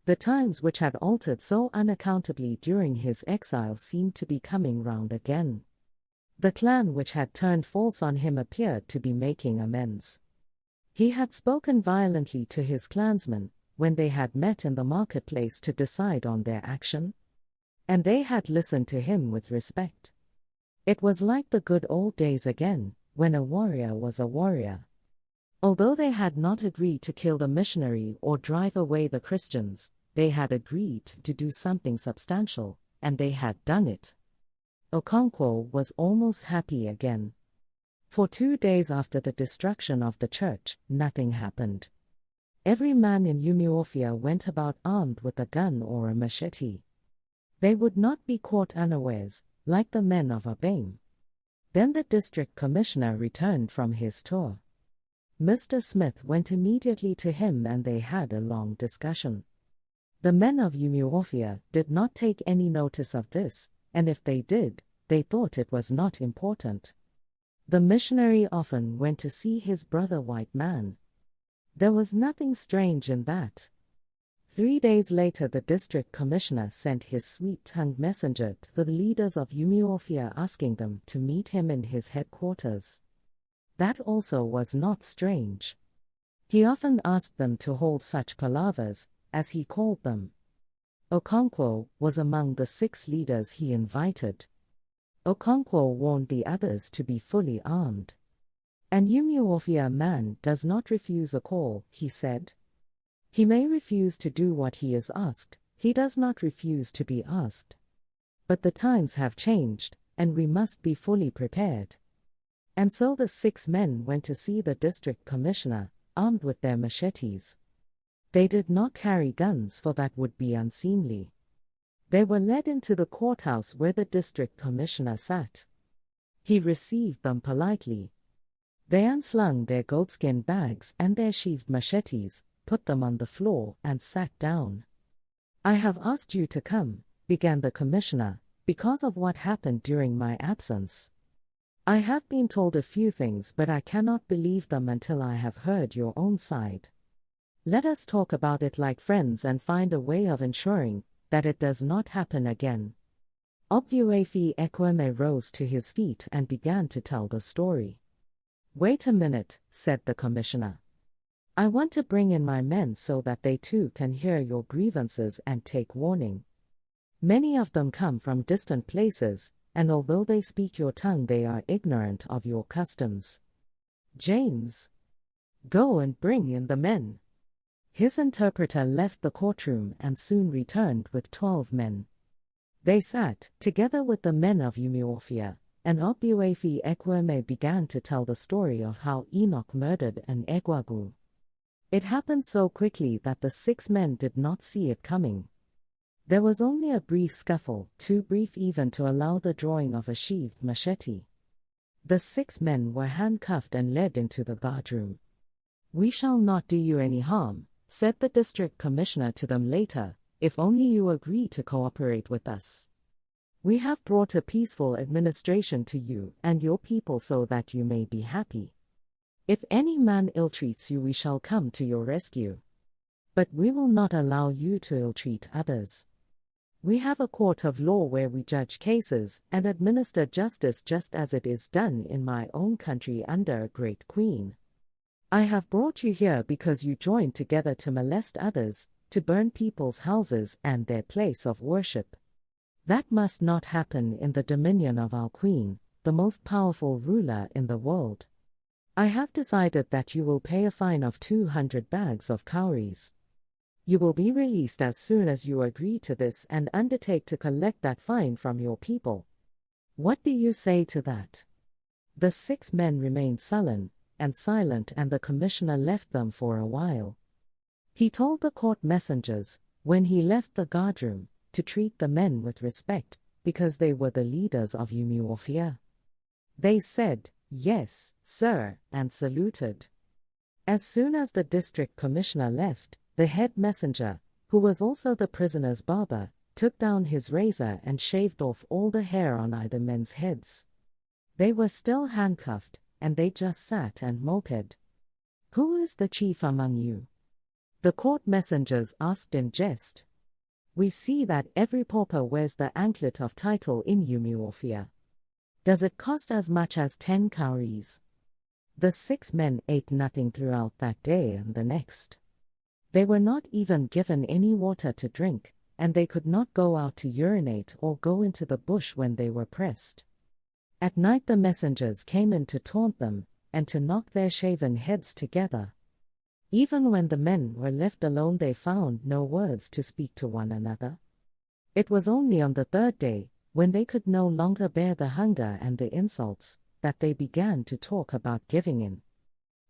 The times which had altered so unaccountably during his exile seemed to be coming round again. The clan which had turned false on him appeared to be making amends. He had spoken violently to his clansmen when they had met in the marketplace to decide on their action, and they had listened to him with respect. It was like the good old days again, when a warrior was a warrior. Although they had not agreed to kill the missionary or drive away the Christians, they had agreed to do something substantial, and they had done it. Okonkwo was almost happy again. For 2 days after the destruction of the church, nothing happened. Every man in Umuofia went about armed with a gun or a machete. They would not be caught unawares, like the men of Abame. Then the district commissioner returned from his tour. Mr. Smith went immediately to him and they had a long discussion. The men of Umuofia did not take any notice of this, and if they did, they thought it was not important. The missionary often went to see his brother white man. There was nothing strange in that. 3 days later the district commissioner sent his sweet-tongued messenger to the leaders of Umuofia asking them to meet him in his headquarters. That also was not strange. He often asked them to hold such palavers, as he called them. Okonkwo was among the 6 leaders he invited. Okonkwo warned the others to be fully armed. An Umuofia man does not refuse a call, he said. He may refuse to do what he is asked, he does not refuse to be asked. But the times have changed, and we must be fully prepared. And so the 6 men went to see the district commissioner, armed with their machetes. They did not carry guns, for that would be unseemly. They were led into the courthouse where the district commissioner sat. He received them politely. They unslung their goatskin bags and their sheathed machetes, put them on the floor, and sat down. I have asked you to come, began the commissioner, because of what happened during my absence. I have been told a few things, but I cannot believe them until I have heard your own side. Let us talk about it like friends and find a way of ensuring that it does not happen again. Obuefi Ekweme rose to his feet and began to tell the story. Wait a minute, said the commissioner. I want to bring in my men so that they too can hear your grievances and take warning. Many of them come from distant places, and although they speak your tongue they are ignorant of your customs. James, go and bring in the men. His interpreter left the courtroom and soon returned with 12 men. They sat, together with the men of Umuofia, and Obuefi Ekweme began to tell the story of how Enoch murdered an Egwagu. It happened so quickly that the 6 men did not see it coming. There was only a brief scuffle, too brief even to allow the drawing of a sheathed machete. The 6 men were handcuffed and led into the guardroom. "We shall not do you any harm," said the district commissioner to them later, "if only you agree to cooperate with us. We have brought a peaceful administration to you and your people so that you may be happy. If any man ill-treats you, we shall come to your rescue. But we will not allow you to ill-treat others. We have a court of law where we judge cases and administer justice just as it is done in my own country under a great queen. I have brought you here because you joined together to molest others, to burn people's houses and their place of worship. That must not happen in the dominion of our queen, the most powerful ruler in the world. I have decided that you will pay a fine of 200 bags of cowries. You will be released as soon as you agree to this and undertake to collect that fine from your people. What do you say to that?" The 6 men remained sullen and silent, and the commissioner left them for a while. He told the court messengers, when he left the guardroom, to treat the men with respect, because they were the leaders of Umuofia. They said, "Yes, sir," and saluted. As soon as the district commissioner left, the head messenger, who was also the prisoner's barber, took down his razor and shaved off all the hair on either men's heads. They were still handcuffed, and they just sat and moped. "Who is the chief among you?" the court messengers asked in jest. "We see that every pauper wears the anklet of title in Umuofia. Does it cost as much as 10 cowries?" The 6 men ate nothing throughout that day and the next. They were not even given any water to drink, and they could not go out to urinate or go into the bush when they were pressed. At night the messengers came in to taunt them, and to knock their shaven heads together. Even when the men were left alone, they found no words to speak to one another. It was only on the 3rd day, when they could no longer bear the hunger and the insults, that they began to talk about giving in.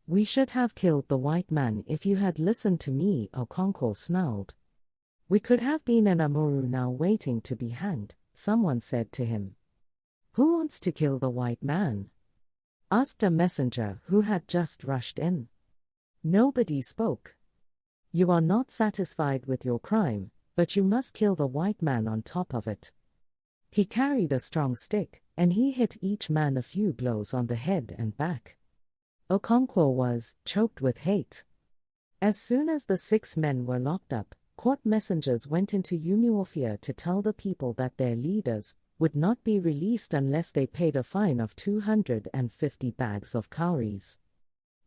"We should have killed the white man if you had listened to me," Okonkwo snarled. "We could have been in Amuru now waiting to be hanged," someone said to him. "Who wants to kill the white man?" asked a messenger who had just rushed in. Nobody spoke. "You are not satisfied with your crime, but you must kill the white man on top of it." He carried a strong stick, and he hit each man a few blows on the head and back. Okonkwo was choked with hate. As soon as the 6 men were locked up, court messengers went into Umuofia to tell the people that their leaders would not be released unless they paid a fine of 250 bags of cowries.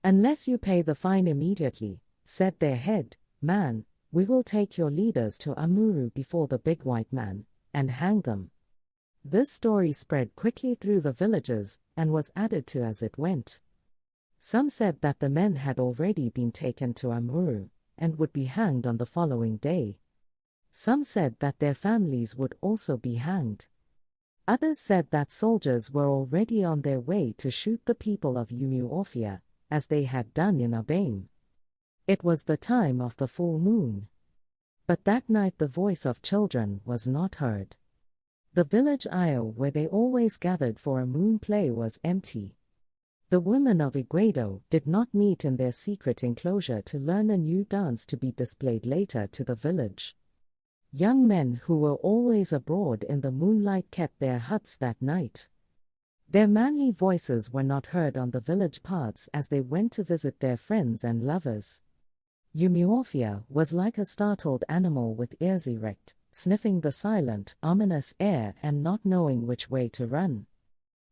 "Unless you pay the fine immediately," said their head man, "we will take your leaders to Amuru before the big white man, and hang them." This story spread quickly through the villages, and was added to as it went. Some said that the men had already been taken to Amuru, and would be hanged on the following day. Some said that their families would also be hanged. Others said that soldiers were already on their way to shoot the people of Umuofia, as they had done in Abaim. It was the time of the full moon. But that night the voice of children was not heard. The village aisle where they always gathered for a moon play was empty. The women of Igbo did not meet in their secret enclosure to learn a new dance to be displayed later to the village. Young men who were always abroad in the moonlight kept their huts that night. Their manly voices were not heard on the village paths as they went to visit their friends and lovers. Umuofia was like a startled animal with ears erect, sniffing the silent, ominous air and not knowing which way to run.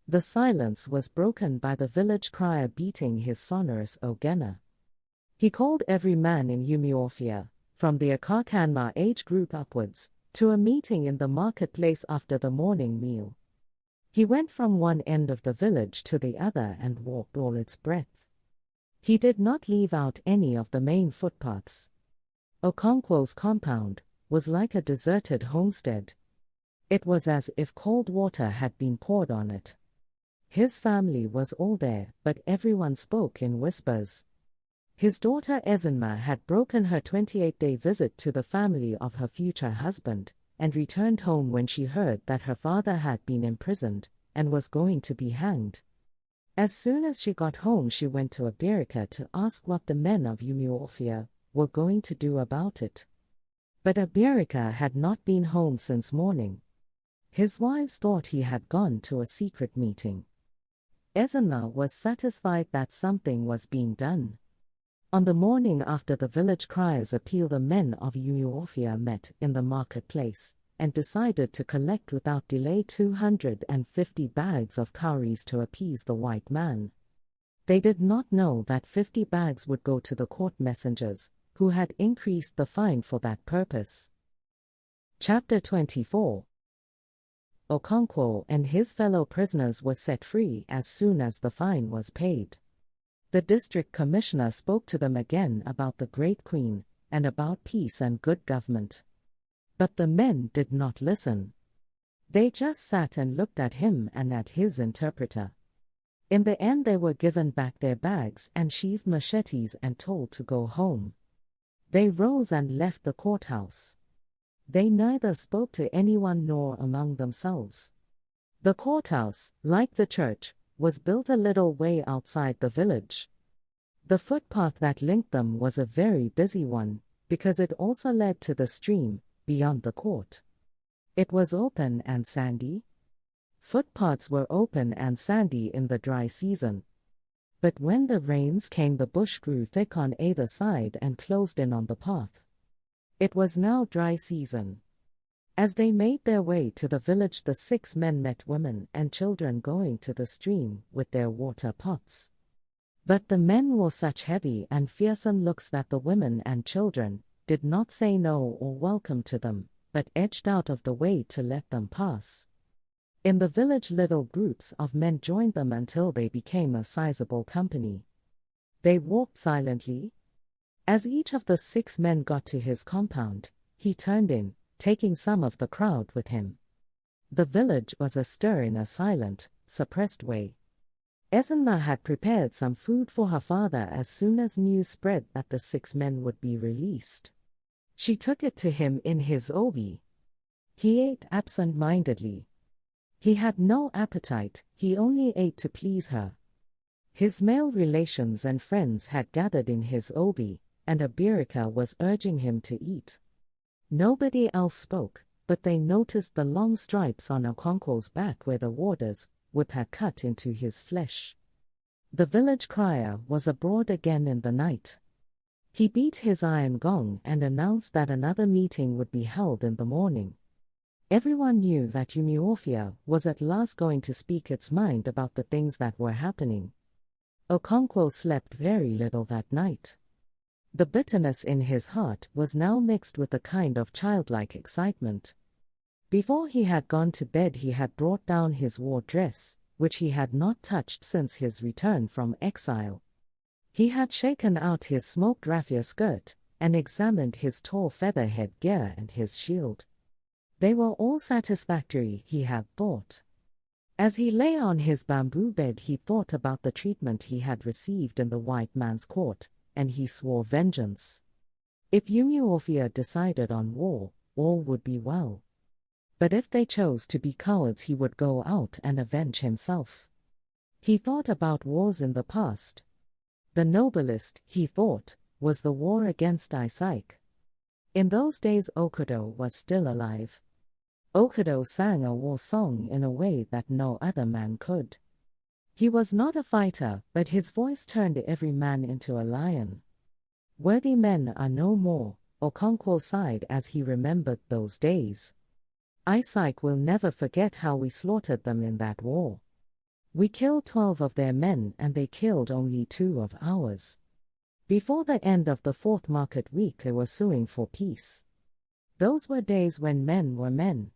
The silence was broken by the village crier beating his sonorous ogena. He called every man in Umuofia, from the Akakanma age group upwards, to a meeting in the marketplace after the morning meal. He went from one end of the village to the other and walked all its breadth. He did not leave out any of the main footpaths. Okonkwo's compound was like a deserted homestead. It was as if cold water had been poured on it. His family was all there, but everyone spoke in whispers. His daughter Ezinma had broken her 28-day visit to the family of her future husband, and returned home when she heard that her father had been imprisoned, and was going to be hanged. As soon as she got home, she went to Abirika to ask what the men of Umuofia were going to do about it. But Abirika had not been home since morning. His wives thought he had gone to a secret meeting. Ezinma was satisfied that something was being done. On the morning after the village criers' appeal, the men of Umuofia met in the marketplace, and decided to collect without delay 250 bags of cowries to appease the white man. They did not know that 50 bags would go to the court messengers, who had increased the fine for that purpose. Chapter 24. Okonkwo and his fellow prisoners were set free as soon as the fine was paid. The district commissioner spoke to them again about the great queen, and about peace and good government. But the men did not listen. They just sat and looked at him and at his interpreter. In the end, they were given back their bags and sheathed machetes and told to go home. They rose and left the courthouse. They neither spoke to anyone nor among themselves. The courthouse, like the church, was built a little way outside the village. The footpath that linked them was a very busy one, because it also led to the stream beyond the court. It was open and sandy. Footpaths were open and sandy in the dry season. But when the rains came, the bush grew thick on either side and closed in on the path. It was now dry season. As they made their way to the village, the 6 men met women and children going to the stream with their water pots. But the men wore such heavy and fearsome looks that the women and children did not say no or welcome to them, but edged out of the way to let them pass. In the village, little groups of men joined them until they became a sizable company. They walked silently. As each of the 6 men got to his compound, he turned in, taking some of the crowd with him. The village was astir in a silent, suppressed way. Ezinma had prepared some food for her father as soon as news spread that the 6 men would be released. She took it to him in his obi. He ate absent-mindedly. He had no appetite, he only ate to please her. His male relations and friends had gathered in his obi, and Abirika was urging him to eat. Nobody else spoke, but they noticed the long stripes on Okonkwo's back where the warder's whip had cut into his flesh. The village crier was abroad again in the night. He beat his iron gong and announced that another meeting would be held in the morning. Everyone knew that Umuofia was at last going to speak its mind about the things that were happening. Okonkwo slept very little that night. The bitterness in his heart was now mixed with a kind of childlike excitement. Before he had gone to bed, he had brought down his war dress, which he had not touched since his return from exile. He had shaken out his smoked raffia skirt, and examined his tall feather headgear and his shield. They were all satisfactory, he had thought. As he lay on his bamboo bed, he thought about the treatment he had received in the white man's court, and he swore vengeance. If Umuofia decided on war, all would be well. But if they chose to be cowards, he would go out and avenge himself. He thought about wars in the past. The novelist, he thought, was the war against Isaac. In those days Okudo was still alive. Okudo sang a war song in a way that no other man could. He was not a fighter, but his voice turned every man into a lion. Worthy men are no more, Okonkwo sighed as he remembered those days. Isaac will never forget how we slaughtered them in that war. We killed 12 of their men and they killed only 2 of ours. Before the end of the 4th market week they were suing for peace. Those were days when men were men.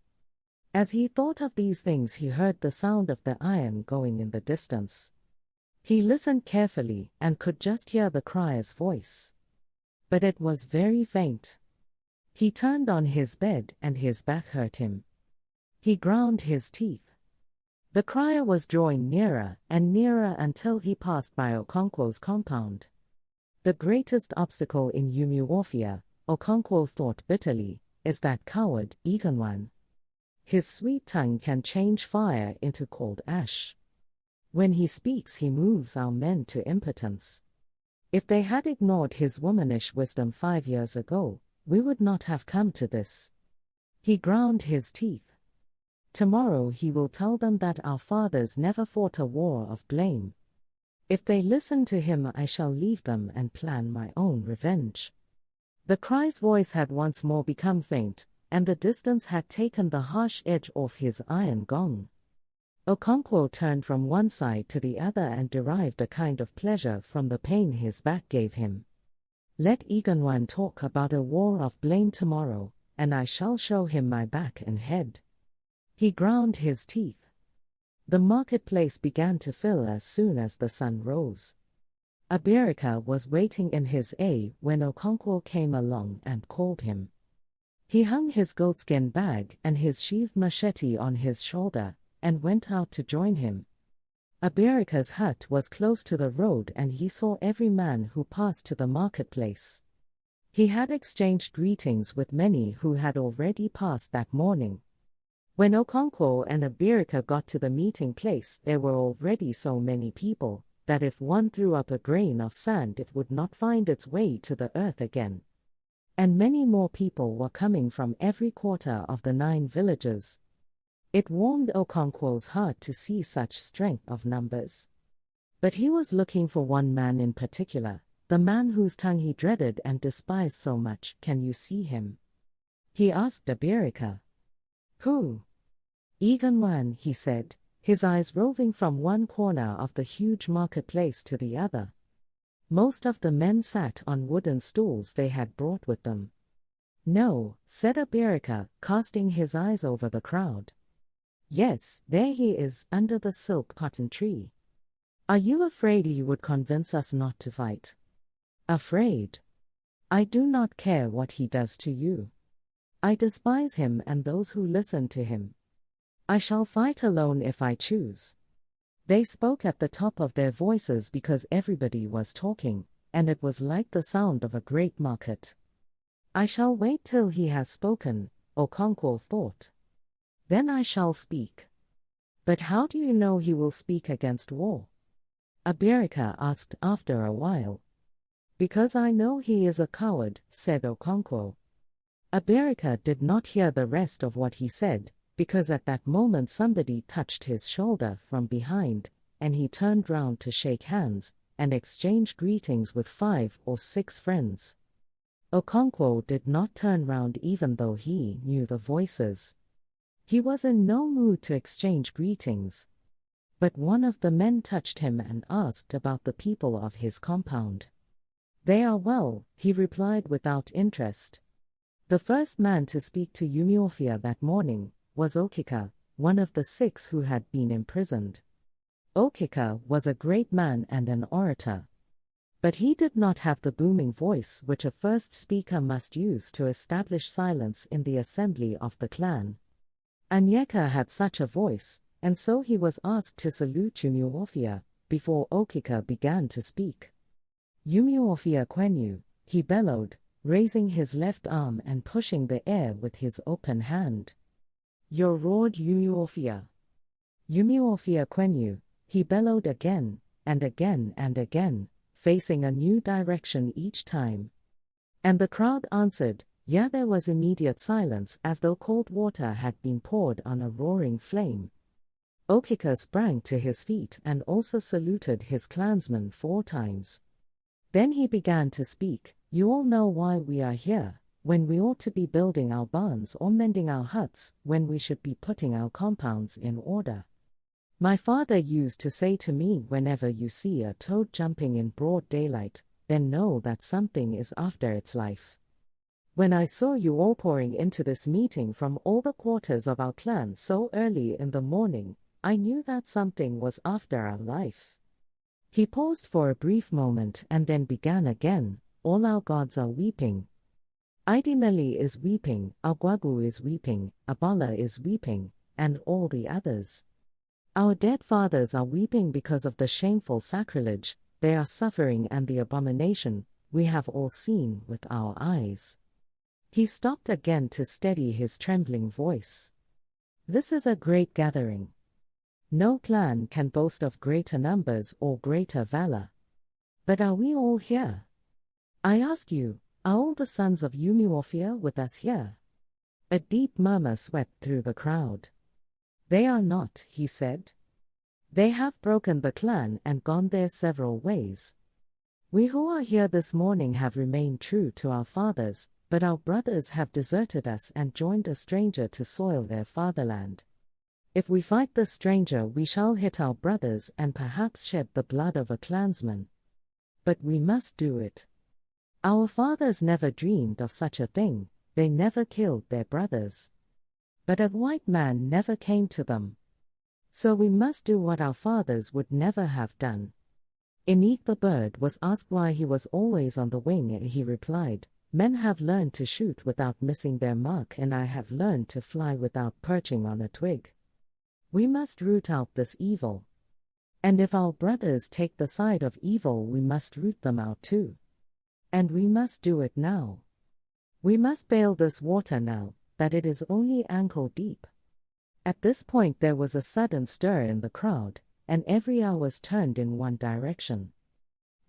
As he thought of these things, he heard the sound of the iron going in the distance. He listened carefully and could just hear the crier's voice. but it was very faint. He turned on his bed and his back hurt him. He ground his teeth. The crier was drawing nearer and nearer until he passed by Okonkwo's compound. The greatest obstacle in warfare, Okonkwo thought bitterly, is that coward Iganwan. His sweet tongue can change fire into cold ash. When he speaks, he moves our men to impotence. If they had ignored his womanish wisdom 5 years ago, we would not have come to this. He ground his teeth. Tomorrow he will tell them that our fathers never fought a war of blame. If they listen to him, I shall leave them and plan my own revenge. The crier's voice had once more become faint, and the distance had taken the harsh edge off his iron gong. Okonkwo turned from one side to the other and derived a kind of pleasure from the pain his back gave him. Let Iganwan talk about a war of blame tomorrow, and I shall show him my back and head. He ground his teeth. The marketplace began to fill as soon as the sun rose. Abirika was waiting in his when Okonkwo came along and called him. He hung his goatskin bag and his sheathed machete on his shoulder, and went out to join him. Abirika's hut was close to the road and he saw every man who passed to the marketplace. He had exchanged greetings with many who had already passed that morning. When Okonkwo and Abirika got to the meeting place, there were already so many people that if one threw up a grain of sand it would not find its way to the earth again. And many more people were coming from every quarter of the 9 villages. It warmed Okonkwo's heart to see such strength of numbers. But he was looking for one man in particular, the man whose tongue he dreaded and despised so much. Can you see him? He asked Abirika. Who? Iganwan, he said, his eyes roving from one corner of the huge marketplace to the other. Most of the men sat on wooden stools they had brought with them. No, said Abirika, casting his eyes over the crowd. Yes, there he is, under the silk cotton tree. Are you afraid he would convince us not to fight? Afraid? I do not care what he does to you. I despise him and those who listen to him. I shall fight alone if I choose. They spoke at the top of their voices because everybody was talking, and it was like the sound of a great market. I shall wait till he has spoken, Okonkwo thought. Then I shall speak. But how do you know he will speak against war? Abirika asked after a while. Because I know he is a coward, said Okonkwo. Abirika did not hear the rest of what he said, because at that moment somebody touched his shoulder from behind, and he turned round to shake hands, and exchange greetings with 5 or 6 friends. Okonkwo did not turn round even though he knew the voices. He was in no mood to exchange greetings. But one of the men touched him and asked about the people of his compound. They are well, he replied without interest. The first man to speak to Umuofia that morning was Okika, one of the 6 who had been imprisoned. Okika was a great man and an orator. But he did not have the booming voice which a first speaker must use to establish silence in the assembly of the clan. Anyeka had such a voice, and so he was asked to salute Umuofia before Okika began to speak. Umuofia Kwenu, he bellowed, raising his left arm and pushing the air with his open hand. Your roared Umuofia. Umuofia Kwenu, he bellowed again, and again and again, facing a new direction each time. And the crowd answered, yeah. There was immediate silence as though cold water had been poured on a roaring flame. Okika sprang to his feet and also saluted his clansmen 4 times. Then he began to speak. You all know why we are here, when we ought to be building our barns or mending our huts, when we should be putting our compounds in order. My father used to say to me, whenever you see a toad jumping in broad daylight, then know that something is after its life. When I saw you all pouring into this meeting from all the quarters of our clan so early in the morning, I knew that something was after our life. He paused for a brief moment and then began again. all our gods are weeping. Idimeli is weeping, Agwagu is weeping, Abala is weeping, and all the others. Our dead fathers are weeping because of the shameful sacrilege, they are suffering and the abomination, we have all seen with our eyes. He stopped again to steady his trembling voice. This is a great gathering. No clan can boast of greater numbers or greater valor. But are we all here? I ask you, are all the sons of Umuofia with us here? A deep murmur swept through the crowd. They are not, he said. They have broken the clan and gone their several ways. We who are here this morning have remained true to our fathers, but our brothers have deserted us and joined a stranger to soil their fatherland. If we fight the stranger, we shall hit our brothers and perhaps shed the blood of a clansman. But we must do it. Our fathers never dreamed of such a thing, they never killed their brothers. But a white man never came to them. So we must do what our fathers would never have done. Inik the bird was asked why he was always on the wing, and he replied, Men have learned to shoot without missing their mark, and I have learned to fly without perching on a twig. We must root out this evil. And if our brothers take the side of evil, we must root them out too. And we must do it now. We must bail this water now, that it is only ankle deep. At this point there was a sudden stir in the crowd, and every eye was turned in one direction.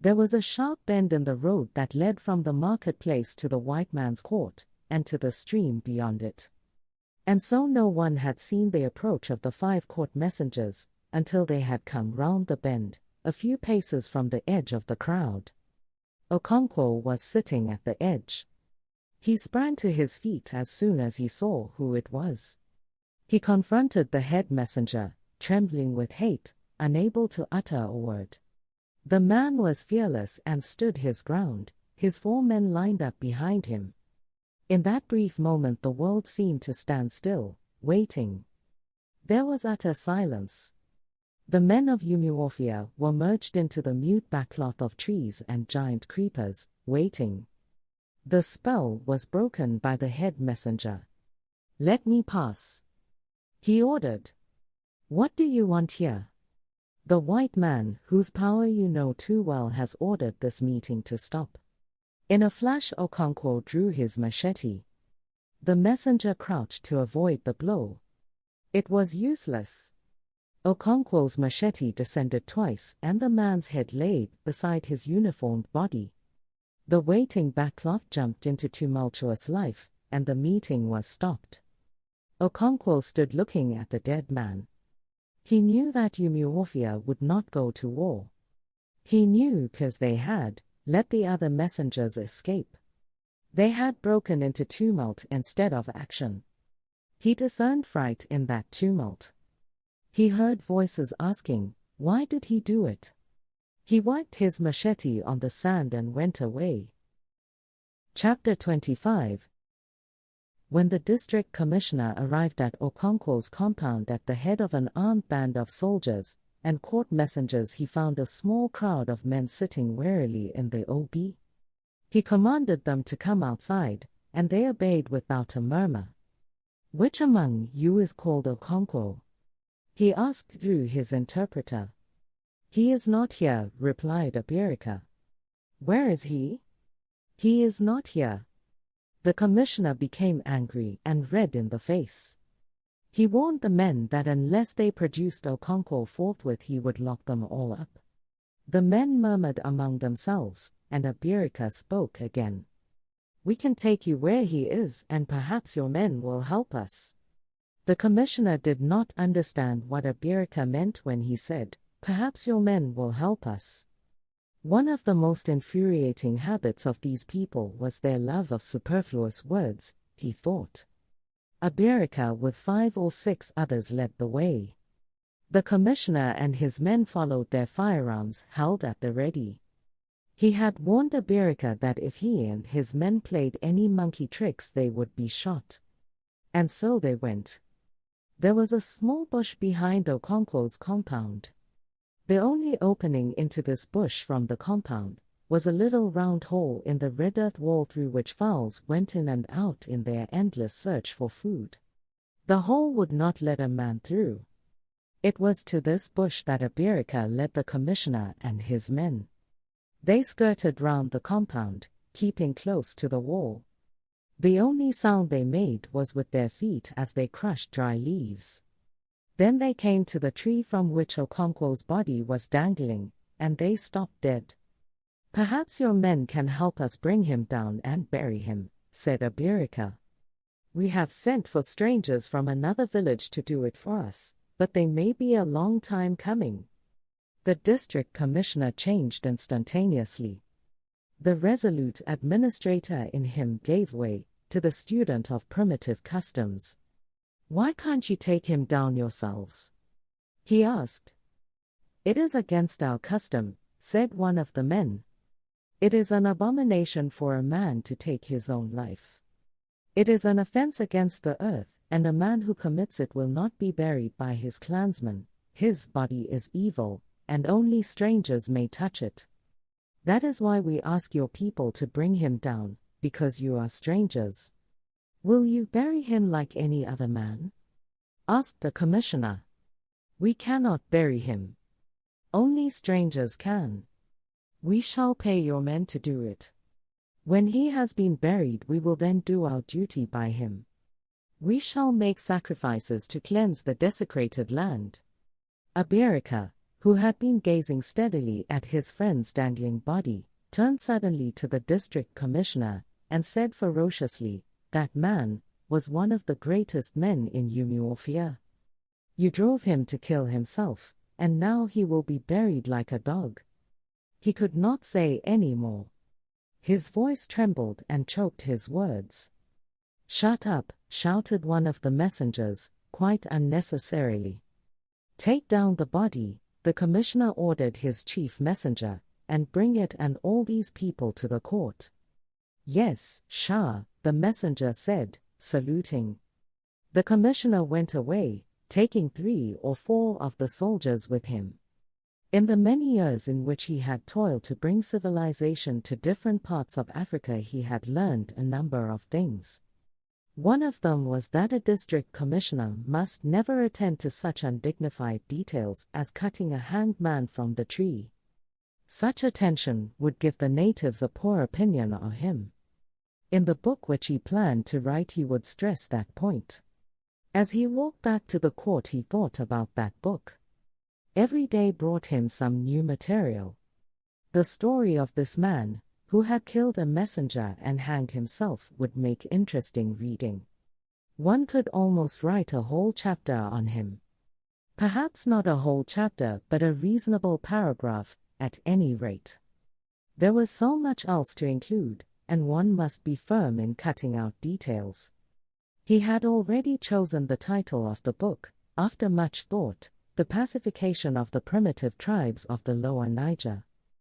There was a sharp bend in the road that led from the marketplace to the white man's court, and to the stream beyond it. And so no one had seen the approach of the 5 court messengers, until they had come round the bend, a few paces from the edge of the crowd. Okonkwo was sitting at the edge. He sprang to his feet as soon as he saw who it was. He confronted the head messenger, trembling with hate, unable to utter a word. The man was fearless and stood his ground, his 4 men lined up behind him. In that brief moment the world seemed to stand still, waiting. There was utter silence. The men of Umuofia were merged into the mute backcloth of trees and giant creepers, waiting. The spell was broken by the head messenger. Let me pass, he ordered. What do you want here? The white man, whose power you know too well, has ordered this meeting to stop. In a flash Okonkwo drew his machete. The messenger crouched to avoid the blow. It was useless. Okonkwo's machete descended twice, and the man's head lay beside his uniformed body. The waiting backcloth jumped into tumultuous life, and the meeting was stopped. Okonkwo stood looking at the dead man. He knew that Umuofia would not go to war. He knew because they had let the other messengers escape. They had broken into tumult instead of action. He discerned fright in that tumult. He heard voices asking, why did he do it? He wiped his machete on the sand and went away. Chapter 25. When the district commissioner arrived at Okonkwo's compound at the head of an armed band of soldiers and court messengers, he found a small crowd of men sitting wearily in the OB. He commanded them to come outside, and they obeyed without a murmur. Which among you is called Okonkwo? He asked through his interpreter. He is not here, replied Abirika. Where is he? He is not here. The commissioner became angry and red in the face. He warned the men that unless they produced Okonkwo forthwith he would lock them all up. The men murmured among themselves, and Abirika spoke again. We can take you where he is, and perhaps your men will help us. The commissioner did not understand what Abirika meant when he said, perhaps your men will help us. One of the most infuriating habits of these people was their love of superfluous words, he thought. Abirika with 5 or 6 others led the way. The commissioner and his men followed, their firearms held at the ready. He had warned Abirika that if he and his men played any monkey tricks they would be shot. And so they went. There was a small bush behind Okonkwo's compound. The only opening into this bush from the compound was a little round hole in the red earth wall through which fowls went in and out in their endless search for food. The hole would not let a man through. It was to this bush that Abirika led the commissioner and his men. They skirted round the compound, keeping close to the wall. The only sound they made was with their feet as they crushed dry leaves. Then they came to the tree from which Okonkwo's body was dangling, and they stopped dead. "Perhaps your men can help us bring him down and bury him," said Abirika. "We have sent for strangers from another village to do it for us, but they may be a long time coming." The district commissioner changed instantaneously. The resolute administrator in him gave way to the student of primitive customs. "Why can't you take him down yourselves?" he asked. "It is against our custom," said one of the men. "It is an abomination for a man to take his own life. It is an offense against the earth, and a man who commits it will not be buried by his clansmen. His body is evil, and only strangers may touch it. That is why we ask your people to bring him down, because you are strangers." "Will you bury him like any other man?" asked the commissioner. "We cannot bury him. Only strangers can. We shall pay your men to do it. When he has been buried, we will then do our duty by him. We shall make sacrifices to cleanse the desecrated land." Abirika, who had been gazing steadily at his friend's dangling body, turned suddenly to the district commissioner and said ferociously, "That man was one of the greatest men in Umuofia. You drove him to kill himself, and now he will be buried like a dog." He could not say any more. His voice trembled and choked his words. "Shut up," shouted one of the messengers, quite unnecessarily. "Take down the body," the commissioner ordered his chief messenger, "and bring it and all these people to the court." "Yes, Shah," the messenger said, saluting. The commissioner went away, taking 3 or 4 of the soldiers with him. In the many years in which he had toiled to bring civilization to different parts of Africa, he had learned a number of things. One of them was that a district commissioner must never attend to such undignified details as cutting a hanged man from the tree. Such attention would give the natives a poor opinion of him. In the book which he planned to write, he would stress that point. As he walked back to the court, he thought about that book. Every day brought him some new material. The story of this man, who had killed a messenger and hanged himself, would make interesting reading. One could almost write a whole chapter on him. Perhaps not a whole chapter, but a reasonable paragraph, at any rate. There was so much else to include, and one must be firm in cutting out details. He had already chosen the title of the book, after much thought: "The Pacification of the Primitive Tribes of the Lower Niger."